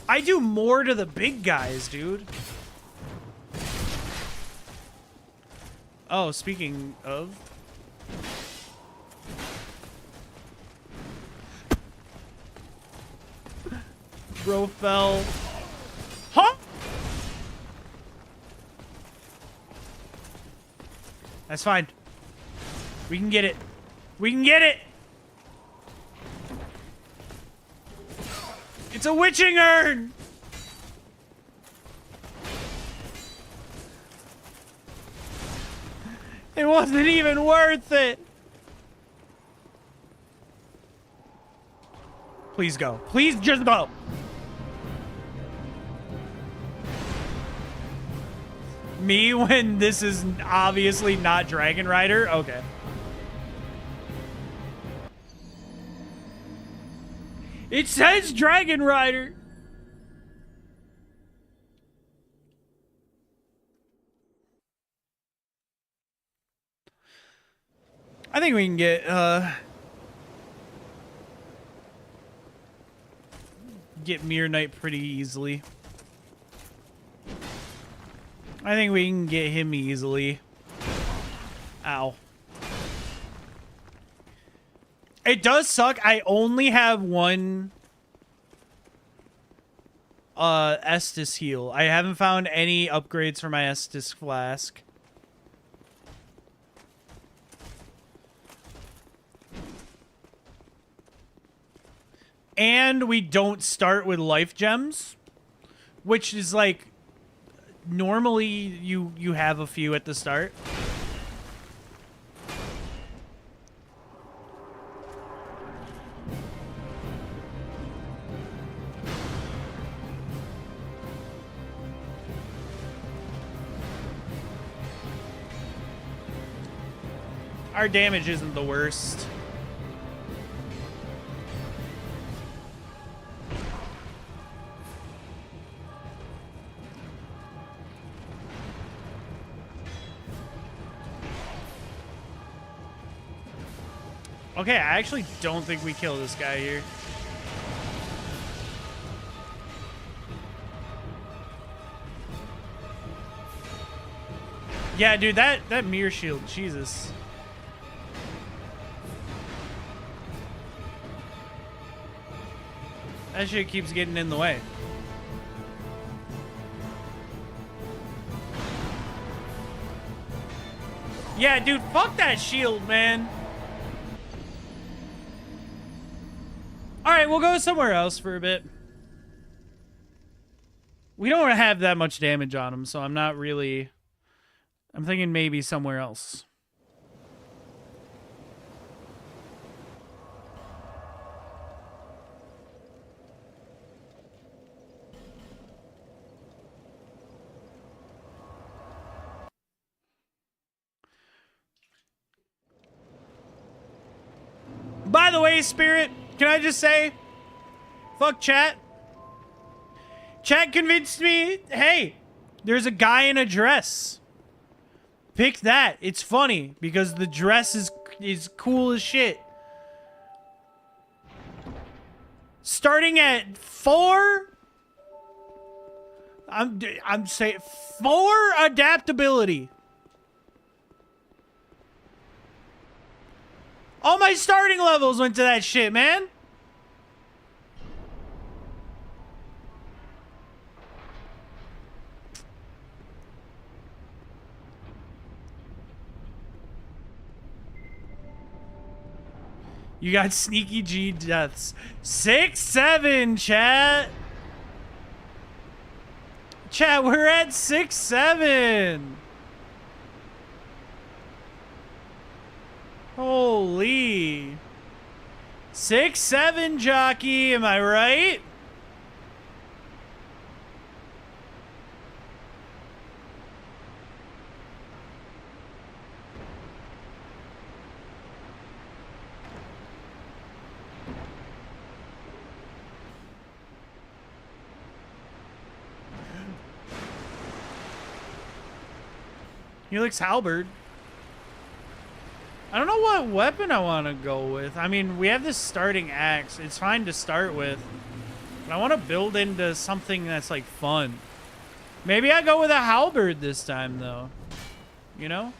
I do more to the big guys, dude. Oh, speaking of... Bro fell. Huh? That's fine. We can get it. We can get it! It's a witching urn! It wasn't even worth it! Please go. Please just go. Me when this is obviously not Dragon Rider? Okay. It says Dragon Rider. I think we can get Mirror Knight pretty easily. I think we can get him easily. Ow. It does suck. I only have one Estus heal. I haven't found any upgrades for my Estus flask. And we don't start with life gems, which is like normally you have a few at the start. Our damage isn't the worst. Okay, I actually don't think we kill this guy here. Yeah, dude, that mirror shield, Jesus. That shit keeps getting in the way. Yeah, dude, fuck that shield, man. Alright, we'll go somewhere else for a bit. We don't have that much damage on him, so I'm not really... I'm thinking maybe somewhere else. By the way, Spirit, can I just say, fuck chat. Chat convinced me, hey, there's a guy in a dress. Pick that. It's funny because the dress is cool as shit. Starting at 4, I'm saying 4 adaptability. All my starting levels went to that shit, man. You got sneaky G deaths. 6-7, chat. Chat, we're at 6-7. Holy. 6-7, jockey, am I right? Helix Halberd. I don't know what weapon I want to go with. I mean, we have this starting axe. It's fine to start with. But I want to build into something that's, like, fun. Maybe I go with a halberd this time, though. You know?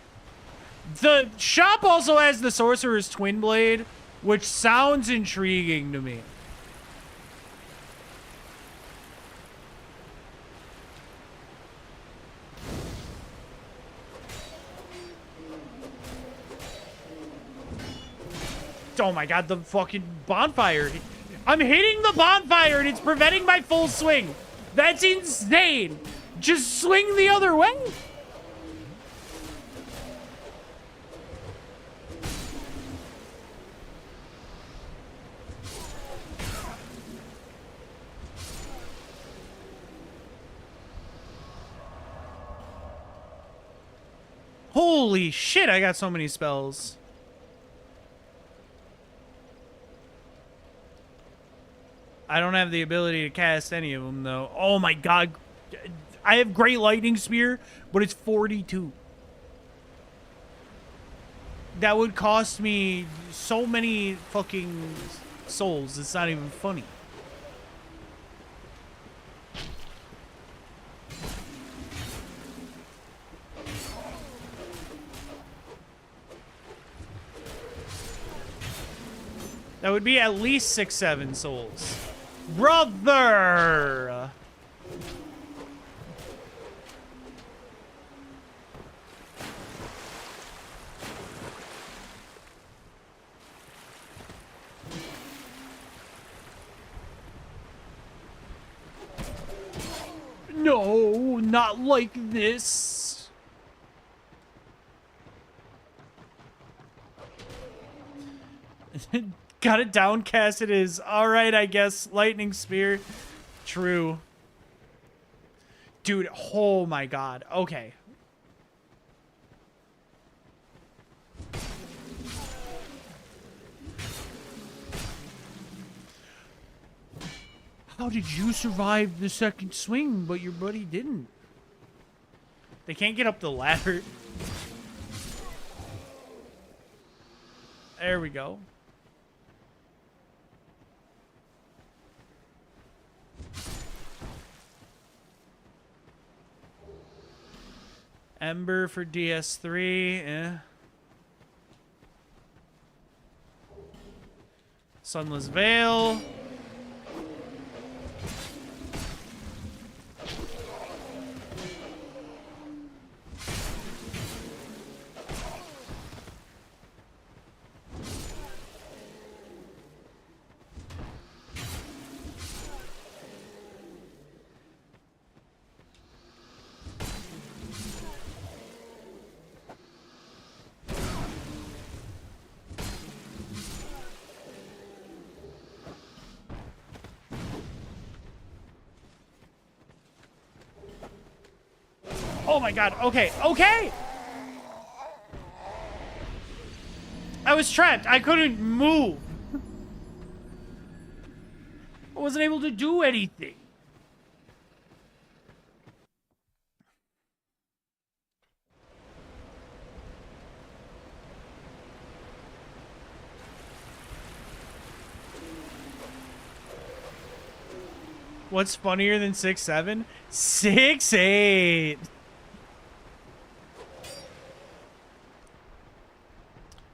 The shop also has the Sorcerer's Twin Blade, which sounds intriguing to me. Oh my god, the fucking bonfire. I'm hitting the bonfire and it's preventing my full swing. That's insane. Just swing the other way. Holy shit, I got so many spells. I don't have the ability to cast any of them, though. Oh my god. I have Great Lightning Spear, but it's 42. That would cost me so many fucking souls. It's not even funny. That would be at least 6-7 souls. Brother! No, not like this. Got it downcast it is. Alright, I guess. Lightning Spear. True. Dude, oh my god. Okay. How did you survive the second swing, but your buddy didn't? They can't get up the ladder. There we go. Ember for DS3, eh. Sunless Veil. Oh my god, okay, okay! I was trapped, I couldn't move. I wasn't able to do anything. What's funnier than 6-7? 6-8!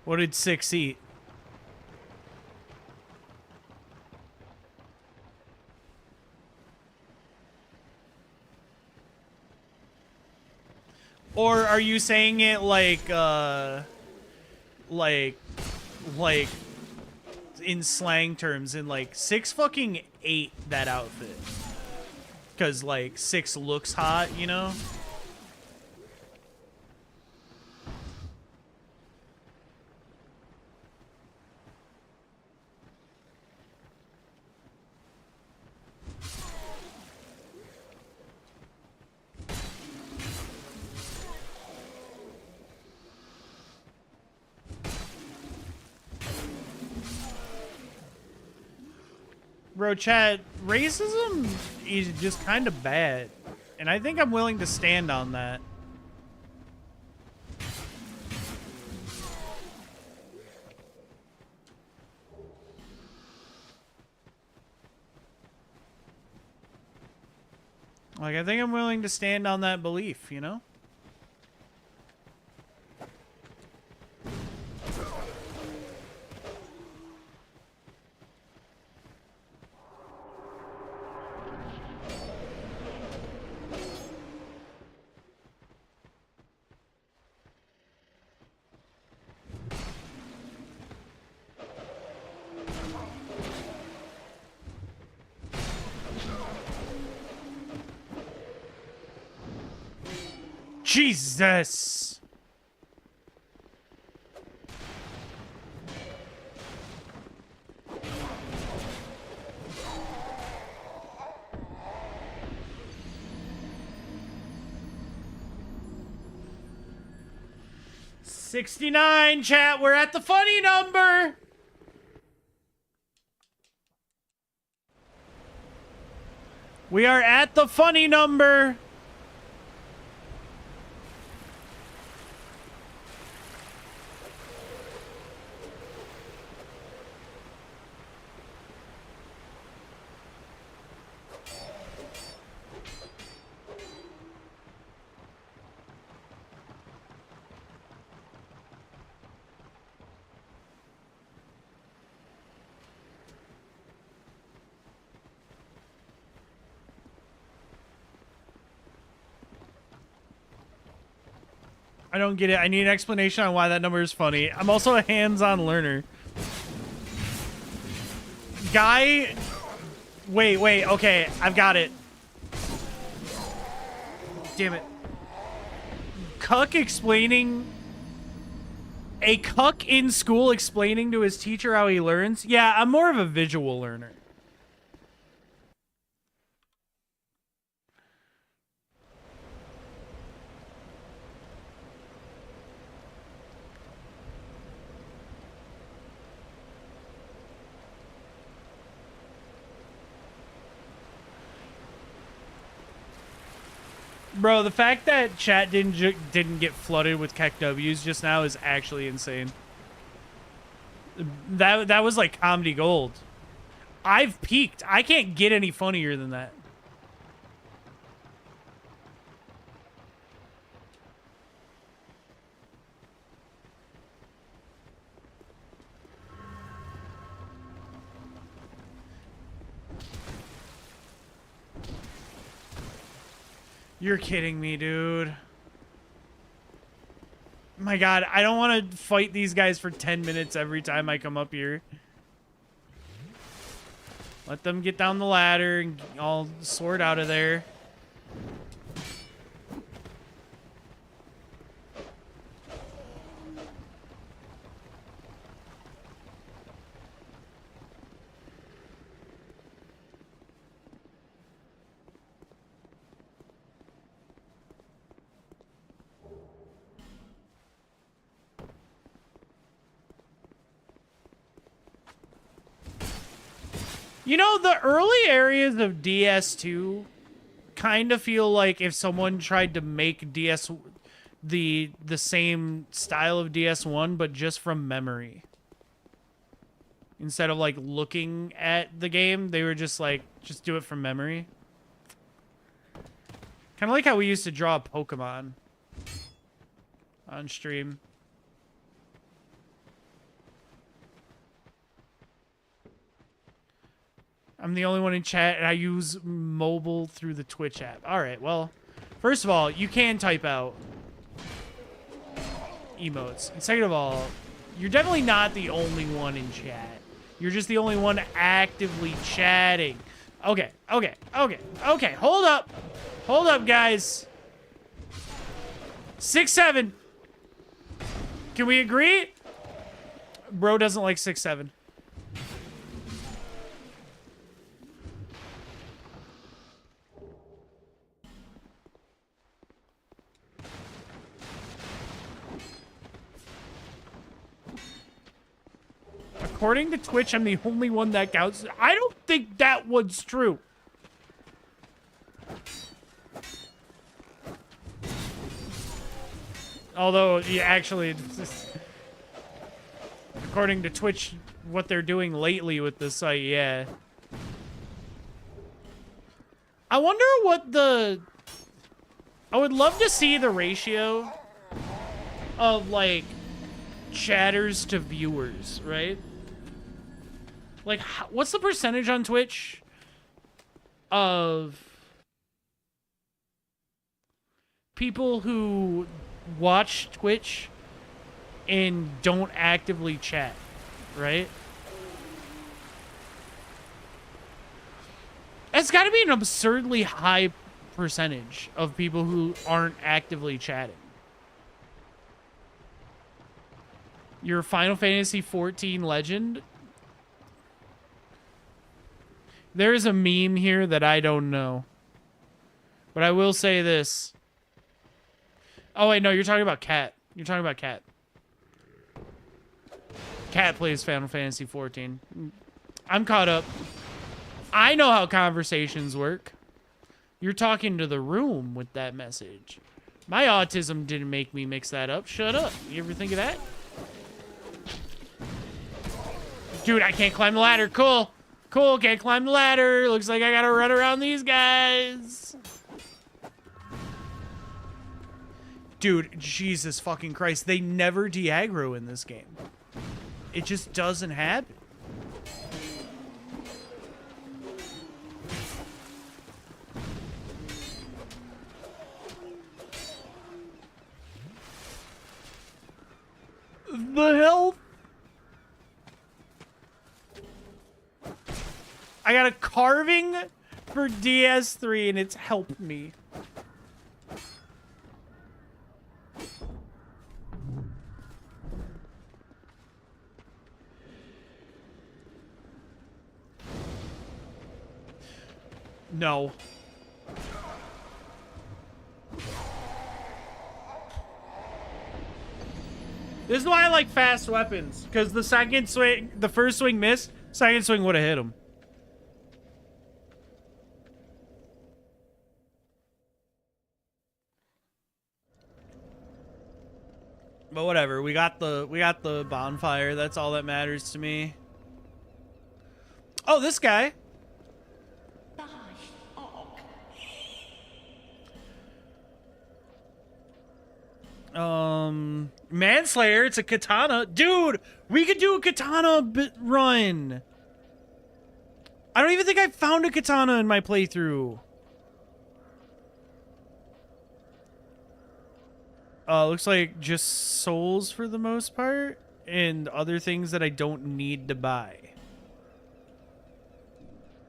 What did 6 eat? Or are you saying it like in slang terms, in like 6 fucking ate that outfit? Cause like 6 looks hot, you know? Bro, chat, racism is just kind of bad. And I think I'm willing to stand on that. Like, I think I'm willing to stand on that belief, you know? Jesus! 69, chat. We're at the funny number. We are at the funny number. I don't get it. I need an explanation on why that number is funny. I'm also a hands-on learner. Guy... Wait, okay. I've got it. Damn it. Cuck explaining... A cuck in school explaining to his teacher how he learns? Yeah, I'm more of a visual learner. Bro, the fact that chat didn't get flooded with Keck W's just now is actually insane. That was like comedy gold. I've peaked. I can't get any funnier than that. You're kidding me, dude. My God, I don't want to fight these guys for 10 minutes every time I come up here. Let them get down the ladder and I'll sort out of there. You know, the early areas of DS2 kind of feel like if someone tried to make DS the same style of DS1 but just from memory. Instead of like looking at the game, they were just like just do it from memory. Kind of like how we used to draw Pokemon on stream. I'm the only one in chat, and I use mobile through the Twitch app. All right, well, first of all, you can type out emotes. And second of all, you're definitely not the only one in chat. You're just the only one actively chatting. Okay. Hold up, guys. 6-7. Can we agree? Bro doesn't like 6-7. According to Twitch, I'm the only one that counts. I don't think that one's true. Although, yeah, actually, according to Twitch, what they're doing lately with this site, yeah. I wonder what the... I would love to see the ratio of, like, chatters to viewers, right? Like, what's the percentage on Twitch of people who watch Twitch and don't actively chat, right? It's got to be an absurdly high percentage of people who aren't actively chatting. Your Final Fantasy XIV legend? There is a meme here that I don't know. But I will say this. Oh, wait, no, you're talking about Cat. You're talking about Cat. Cat plays Final Fantasy 14. I'm caught up. I know how conversations work. You're talking to the room with that message. My autism didn't make me mix that up. Shut up. You ever think of that? Dude, I can't climb the ladder. Cool. Cool, can't climb the ladder. Looks like I gotta run around these guys. Dude, Jesus fucking Christ. They never de-aggro in this game. It just doesn't happen. The hell? I got a carving for DS3 and it's helped me. No. This is why I like fast weapons, because the second swing, the first swing missed, second swing would have hit him. But whatever, we got the bonfire. That's all that matters to me. Oh, this guy. Manslayer, it's a katana. Dude, we could do a katana run. I don't even think I found a katana in my playthrough. Looks like just souls for the most part, and other things that I don't need to buy.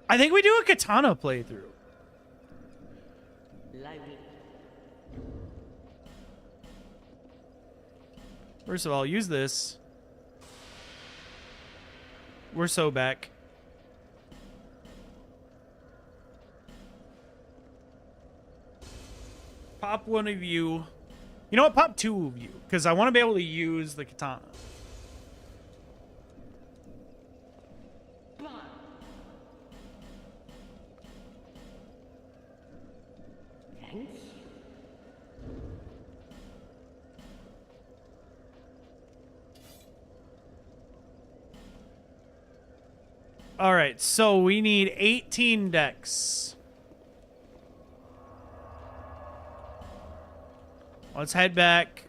I think we do a katana playthrough. First of all, use this. We're so back. Pop one of you. You know what? Pop two of you, because I want to be able to use the katana. All right, so we need 18 decks. Let's head back.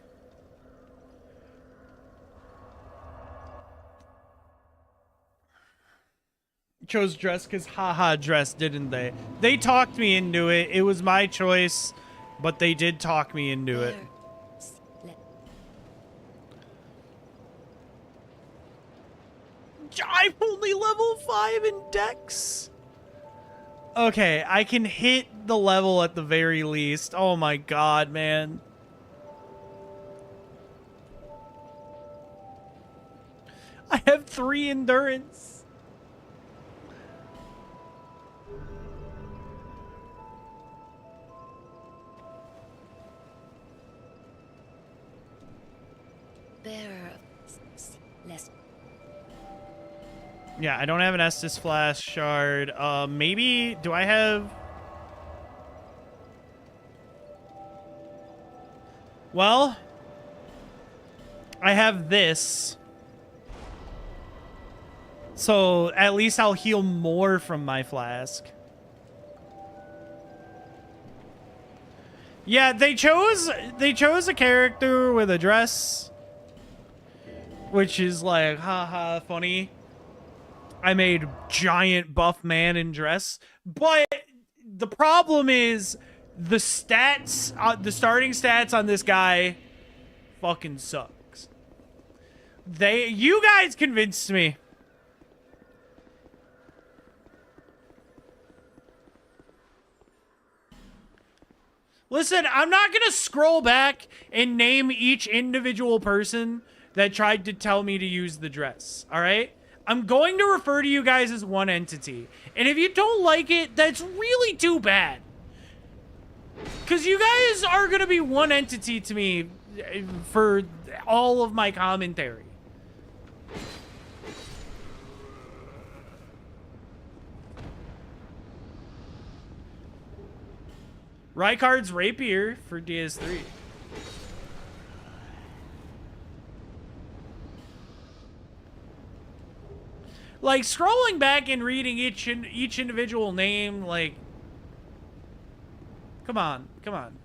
Chose dress because haha dress, didn't they? They talked me into it. It was my choice, but they did talk me into it. I'm only level 5 in Dex. Okay, I can hit the level at the very least. Oh my god, man. I have 3 endurance. Bearer of less. Yeah, I don't have an Estus Flash shard. Maybe, do I have... Well, I have this. So, at least I'll heal more from my flask. Yeah, they chose a character with a dress. Which is like, haha, funny. I made giant buff man in dress, but the problem is the stats, the starting stats on this guy fucking sucks. You guys convinced me. Listen, I'm not gonna scroll back and name each individual person that tried to tell me to use the dress, all right? I'm going to refer to you guys as one entity. And if you don't like it, that's really too bad. Because you guys are going to be one entity to me for all of my commentary. Rykard's Rapier for DS3. Like, scrolling back and reading each individual name, like... Come on, come on.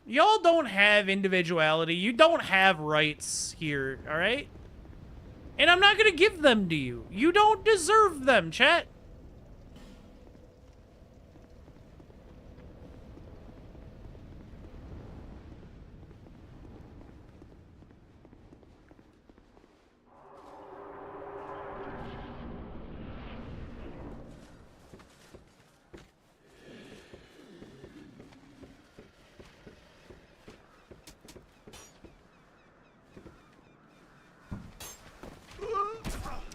Y'all don't have individuality. You don't have rights here, alright? And I'm not gonna give them to you. You don't deserve them, chat.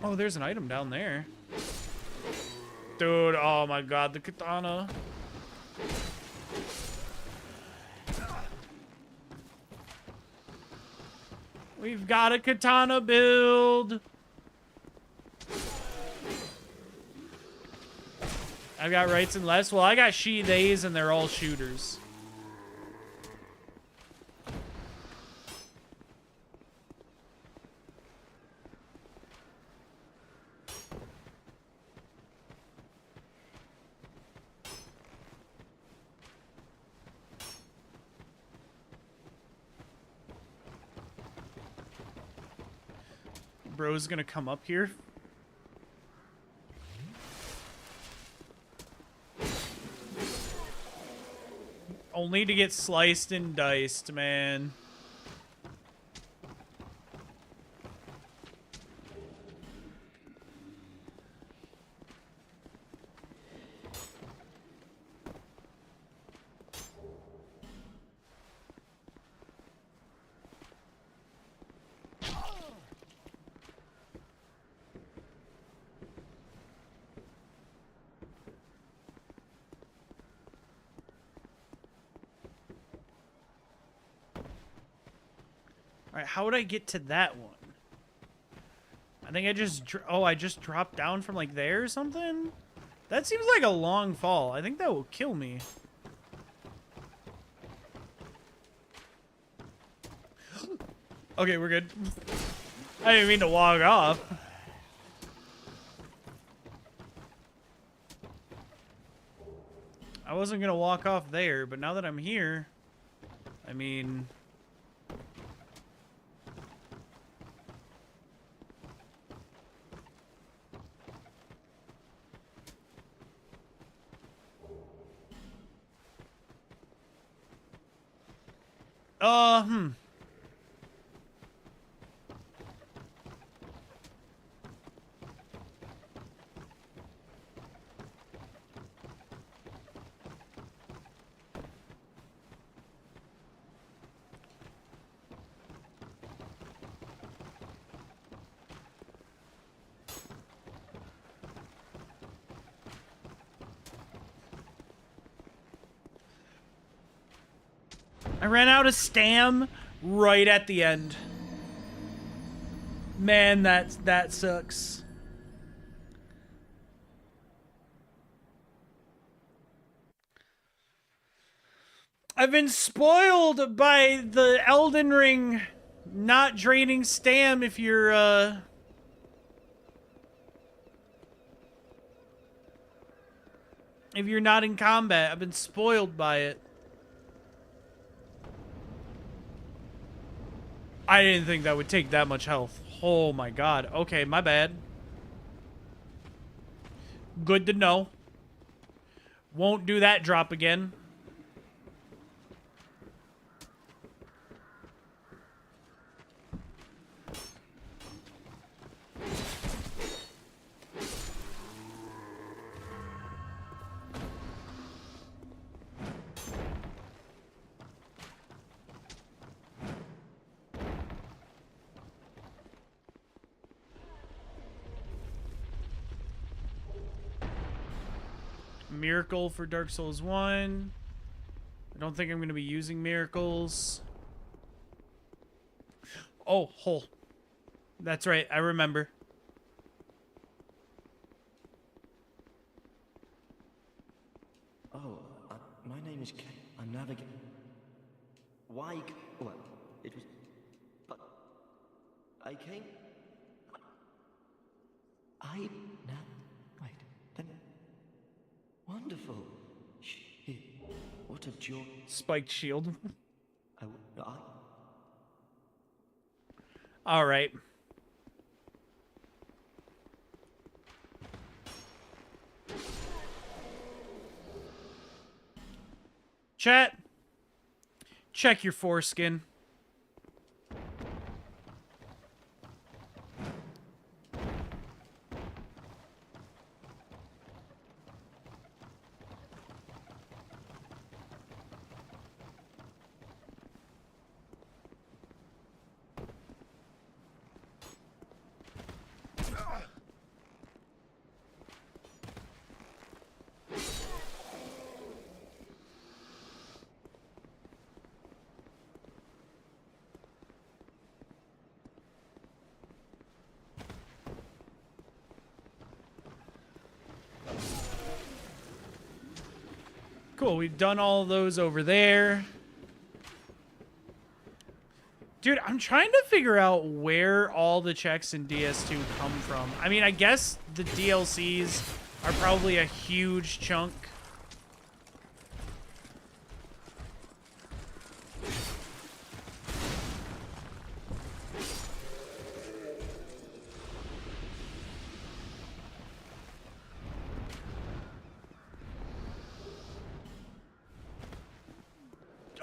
Oh, there's an item down there. Dude, oh my god, the katana. We've got a katana build. I've got rights and lefts. Well, I got she, theys, and they're all shooters. Bro's gonna come up here. Only to get sliced and diced, man. Alright, how would I get to that one? I think I just... Oh, I just dropped down from, like, there or something? That seems like a long fall. I think that will kill me. Okay, we're good. I didn't mean to walk off. I wasn't gonna walk off there, but now that I'm here... I mean... I ran out of stam right at the end. Man, that sucks. I've been spoiled by the Elden Ring not draining stam if you're not in combat. I've been spoiled by it. I didn't think that would take that much health. Oh my god. Okay, my bad. Good to know. Won't do that drop again. Miracle for Dark Souls 1. I don't think I'm going to be using miracles. Oh, hole. That's right, I remember. I came. I now. Wait. Then. Wonderful. Here. What a joy. Spiked shield. I. All right. Chat. Check your foreskin. Cool, we've done all of those over there. Dude, I'm trying to figure out where all the checks in DS2 come from. I mean, I guess the DLCs are probably a huge chunk.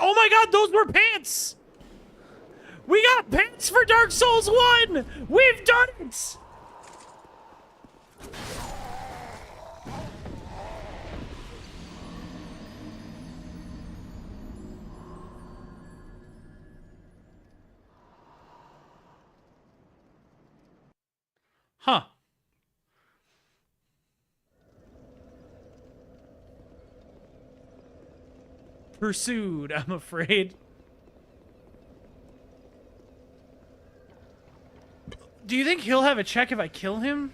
Oh my god, those were pants! We got pants for Dark Souls 1! We've done it! Huh. Pursued, I'm afraid. Do you think he'll have a check if I kill him?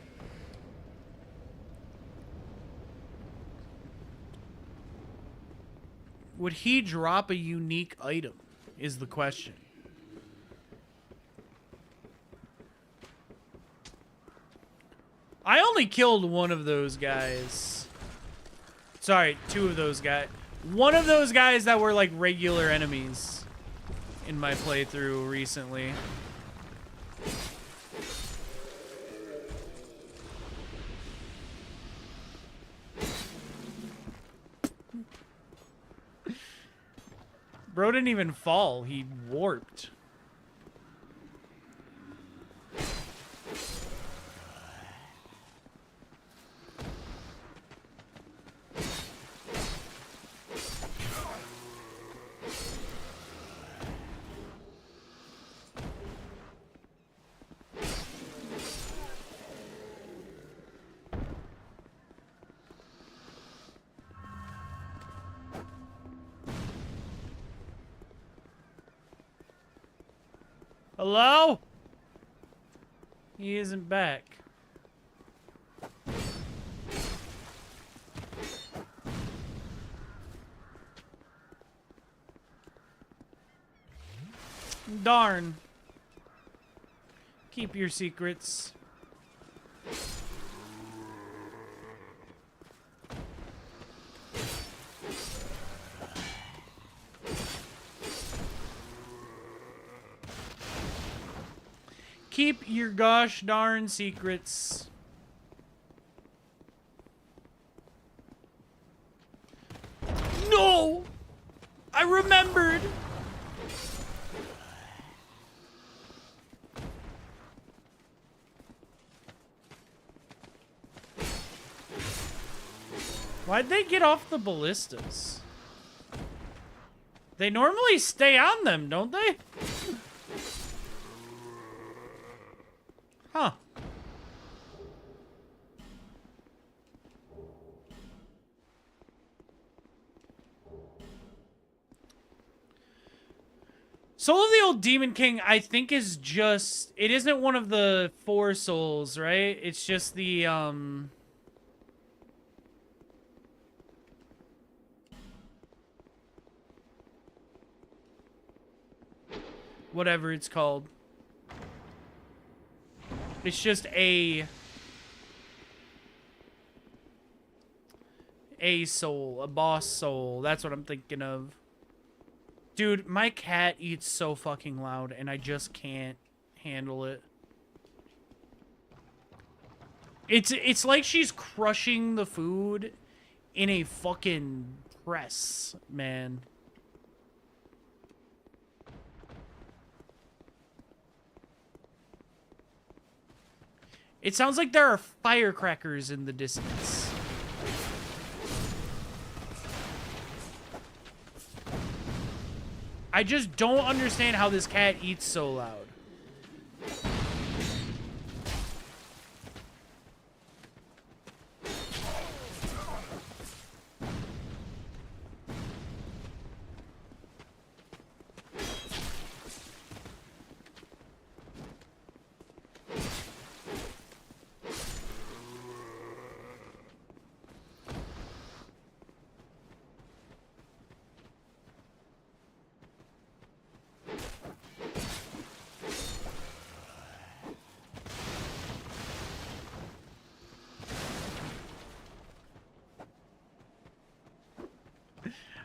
Would he drop a unique item, is the question. I only killed one of those guys. Sorry, two of those guys. One of those guys that were like regular enemies in my playthrough recently. Bro didn't even fall, he warped. Hello? He isn't back. Darn. Keep your secrets. Keep your gosh darn secrets. No! I remembered! Why'd they get off the ballistas? They normally stay on them, don't they? Huh. Soul of the Old Demon King, I think, is just... It isn't one of the 4 souls, right? It's just the, whatever it's called. It's just a soul, a boss soul. That's what I'm thinking of. Dude, my cat eats so fucking loud, and I just can't handle it. It's like she's crushing the food in a fucking press, man. It sounds like there are firecrackers in the distance. I just don't understand how this cat eats so loud.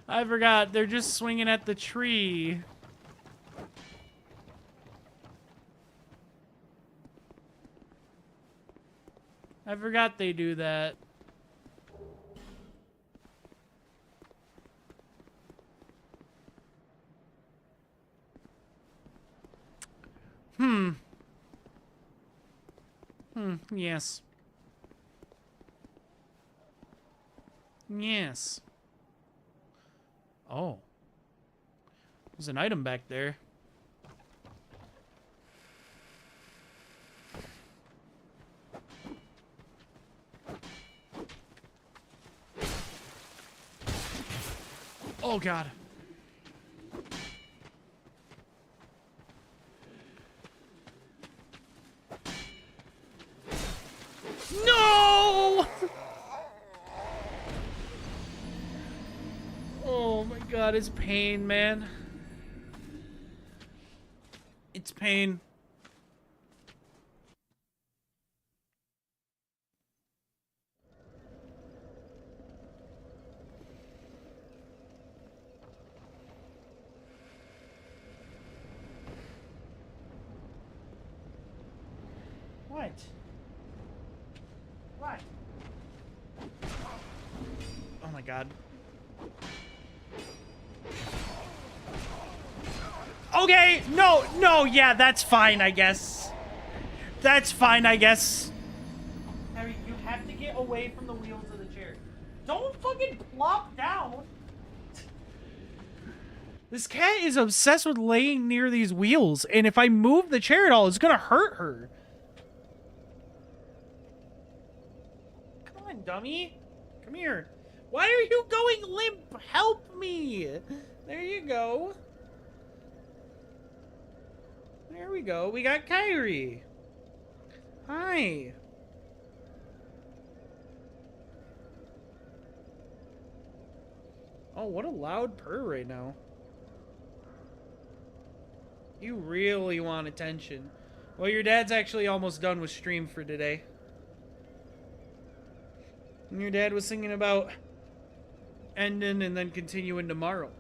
I forgot, they're just swinging at the tree. I forgot they do that. Yes. Yes. Oh. There's an item back there. Oh, God. No! Oh my God, it's pain, man. It's pain. What? What? Oh my God. Okay, no, yeah, that's fine, I guess. That's fine, I guess. Harry, you have to get away from the wheels of the chair. Don't fucking plop down. This cat is obsessed with laying near these wheels, and if I move the chair at all, it's gonna hurt her. Come on, dummy. Come here. Why are you going limp? Help me. There you go. There we go. We got Kyrie. Hi. Oh, what a loud purr right now. You really want attention. Well, your dad's actually almost done with stream for today. And your dad was thinking about ending and then continuing tomorrow.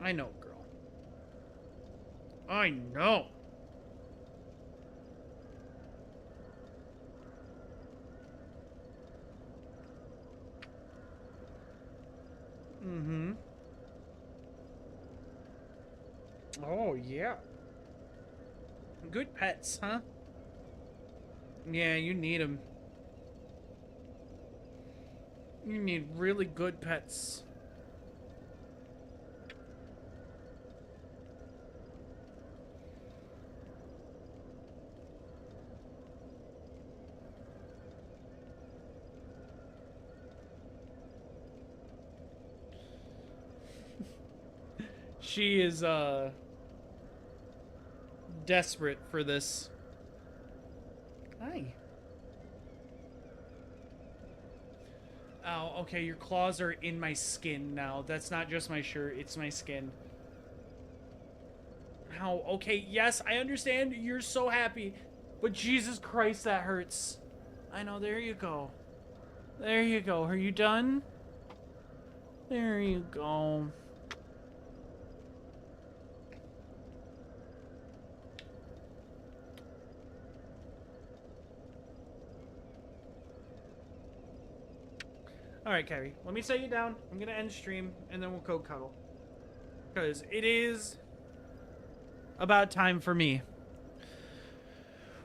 I know, girl. I know. Mm-hmm. Oh, yeah. Good pets, huh? Yeah, you need them. You need really good pets. She is, desperate for this. Hi. Oh, okay, your claws are in my skin now. That's not just my shirt, it's my skin. Ow. Okay, yes, I understand. You're so happy. But Jesus Christ, that hurts. I know. There you go. There you go. Are you done? There you go. Alright, Carrie. Let me set you down. I'm going to end stream, and then we'll go cuddle. Because it is about time for me.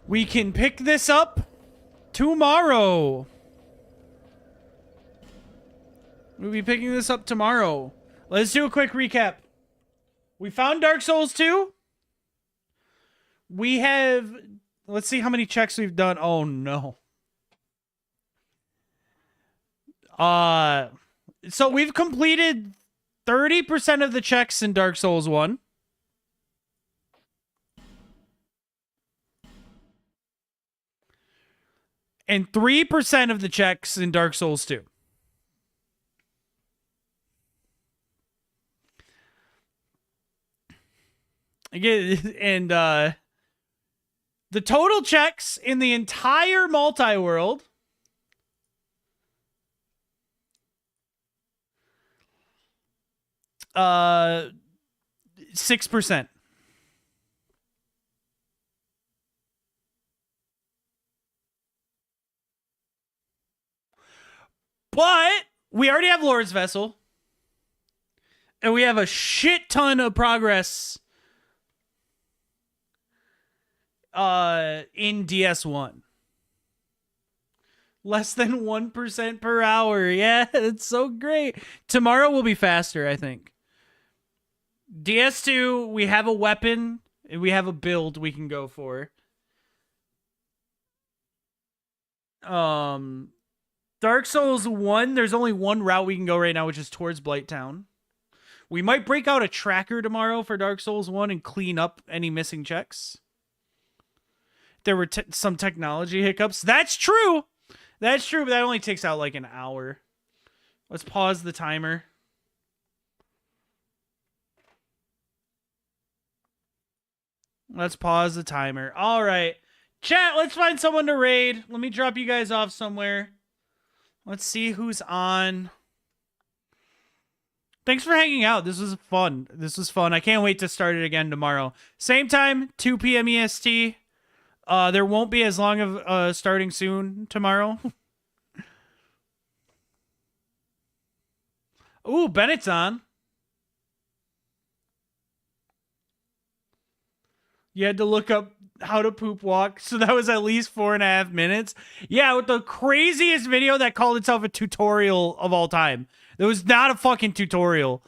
We can pick this up tomorrow. We'll be picking this up tomorrow. Let's do a quick recap. We found Dark Souls 2. We have... Let's see how many checks we've done. Oh, no. So we've completed 30% of the checks in Dark Souls 1. And 3% of the checks in Dark Souls 2. Again, and the total checks in the entire multi-world 6%. But we already have Lord's Vessel. And we have a shit ton of progress in DS1. Less than 1% per hour. Yeah, it's so great. Tomorrow will be faster, I think. DS2, we have a weapon, and we have a build we can go for. Dark Souls 1, there's only one route we can go right now, which is towards Blighttown. We might break out a tracker tomorrow for Dark Souls 1 and clean up any missing checks. There were some technology hiccups. That's true! That's true, but that only takes out like an hour. Let's pause the timer. Let's pause the timer. All right. Chat, let's find someone to raid. Let me drop you guys off somewhere. Let's see who's on. Thanks for hanging out. This was fun. This was fun. I can't wait to start it again tomorrow. Same time, 2 p.m. EST. There won't be as long of starting soon tomorrow. Ooh, Bennett's on. You had to look up how to poop walk, so that was at least 4.5 minutes. Yeah, with the craziest video that called itself a tutorial of all time. There was not a fucking tutorial.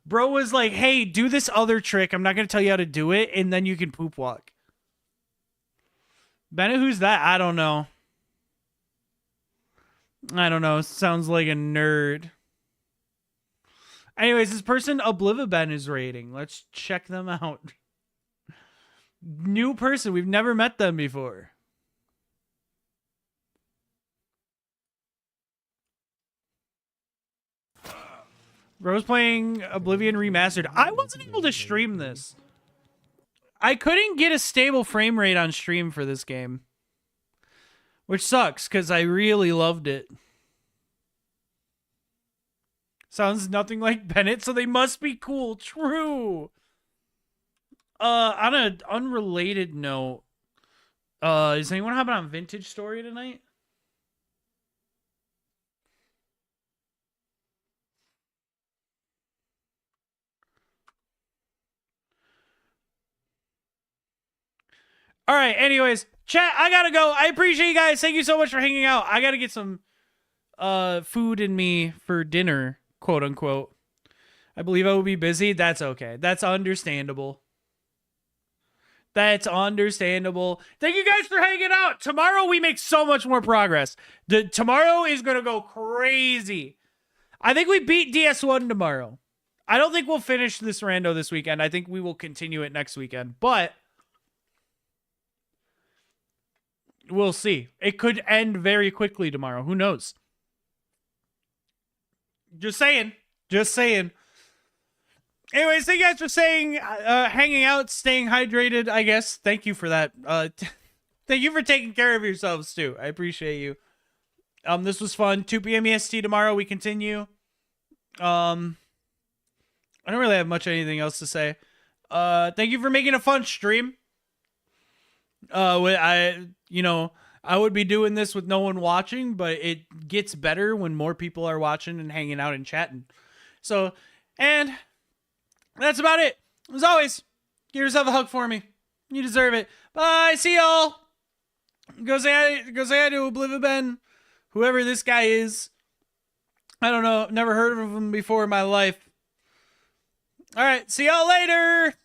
Bro was like, hey, do this other trick. I'm not going to tell you how to do it, and then you can poop walk. Bennett, who's that? I don't know. I don't know. Sounds like a nerd. Anyways, this person Obliviben is rating. Let's check them out. New person. We've never met them before. Rose playing Oblivion Remastered. I wasn't able to stream this. I couldn't get a stable frame rate on stream for this game. Which sucks, because I really loved it. Sounds nothing like Bennett, so they must be cool. True. On an unrelated note, is anyone hopping on Vintage Story tonight? All right, anyways, chat, I gotta go. I appreciate you guys. Thank you so much for hanging out. I gotta get some food in me for dinner, quote unquote. I believe I will be busy. That's okay. That's understandable. That's understandable. Thank you guys for hanging out. Tomorrow we make so much more progress. Tomorrow is going to go crazy. I think we beat DS1 tomorrow. I don't think we'll finish this rando this weekend. I think we will continue it next weekend. But we'll see. It could end very quickly tomorrow. Who knows? Just saying. Just saying. Anyways, thank you guys for saying, hanging out, staying hydrated, I guess. Thank you for that. Thank you for taking care of yourselves, too. I appreciate you. This was fun. 2 p.m. EST tomorrow. We continue. I don't really have much anything else to say. Thank you for making a fun stream. I would be doing this with no one watching, but it gets better when more people are watching and hanging out and chatting. So, and that's about it. As always, give yourself a hug for me. You deserve it. Bye. See y'all. Go say hi to Oblivion Ben, whoever this guy is. I don't know. Never heard of him before in my life. All right. See y'all later.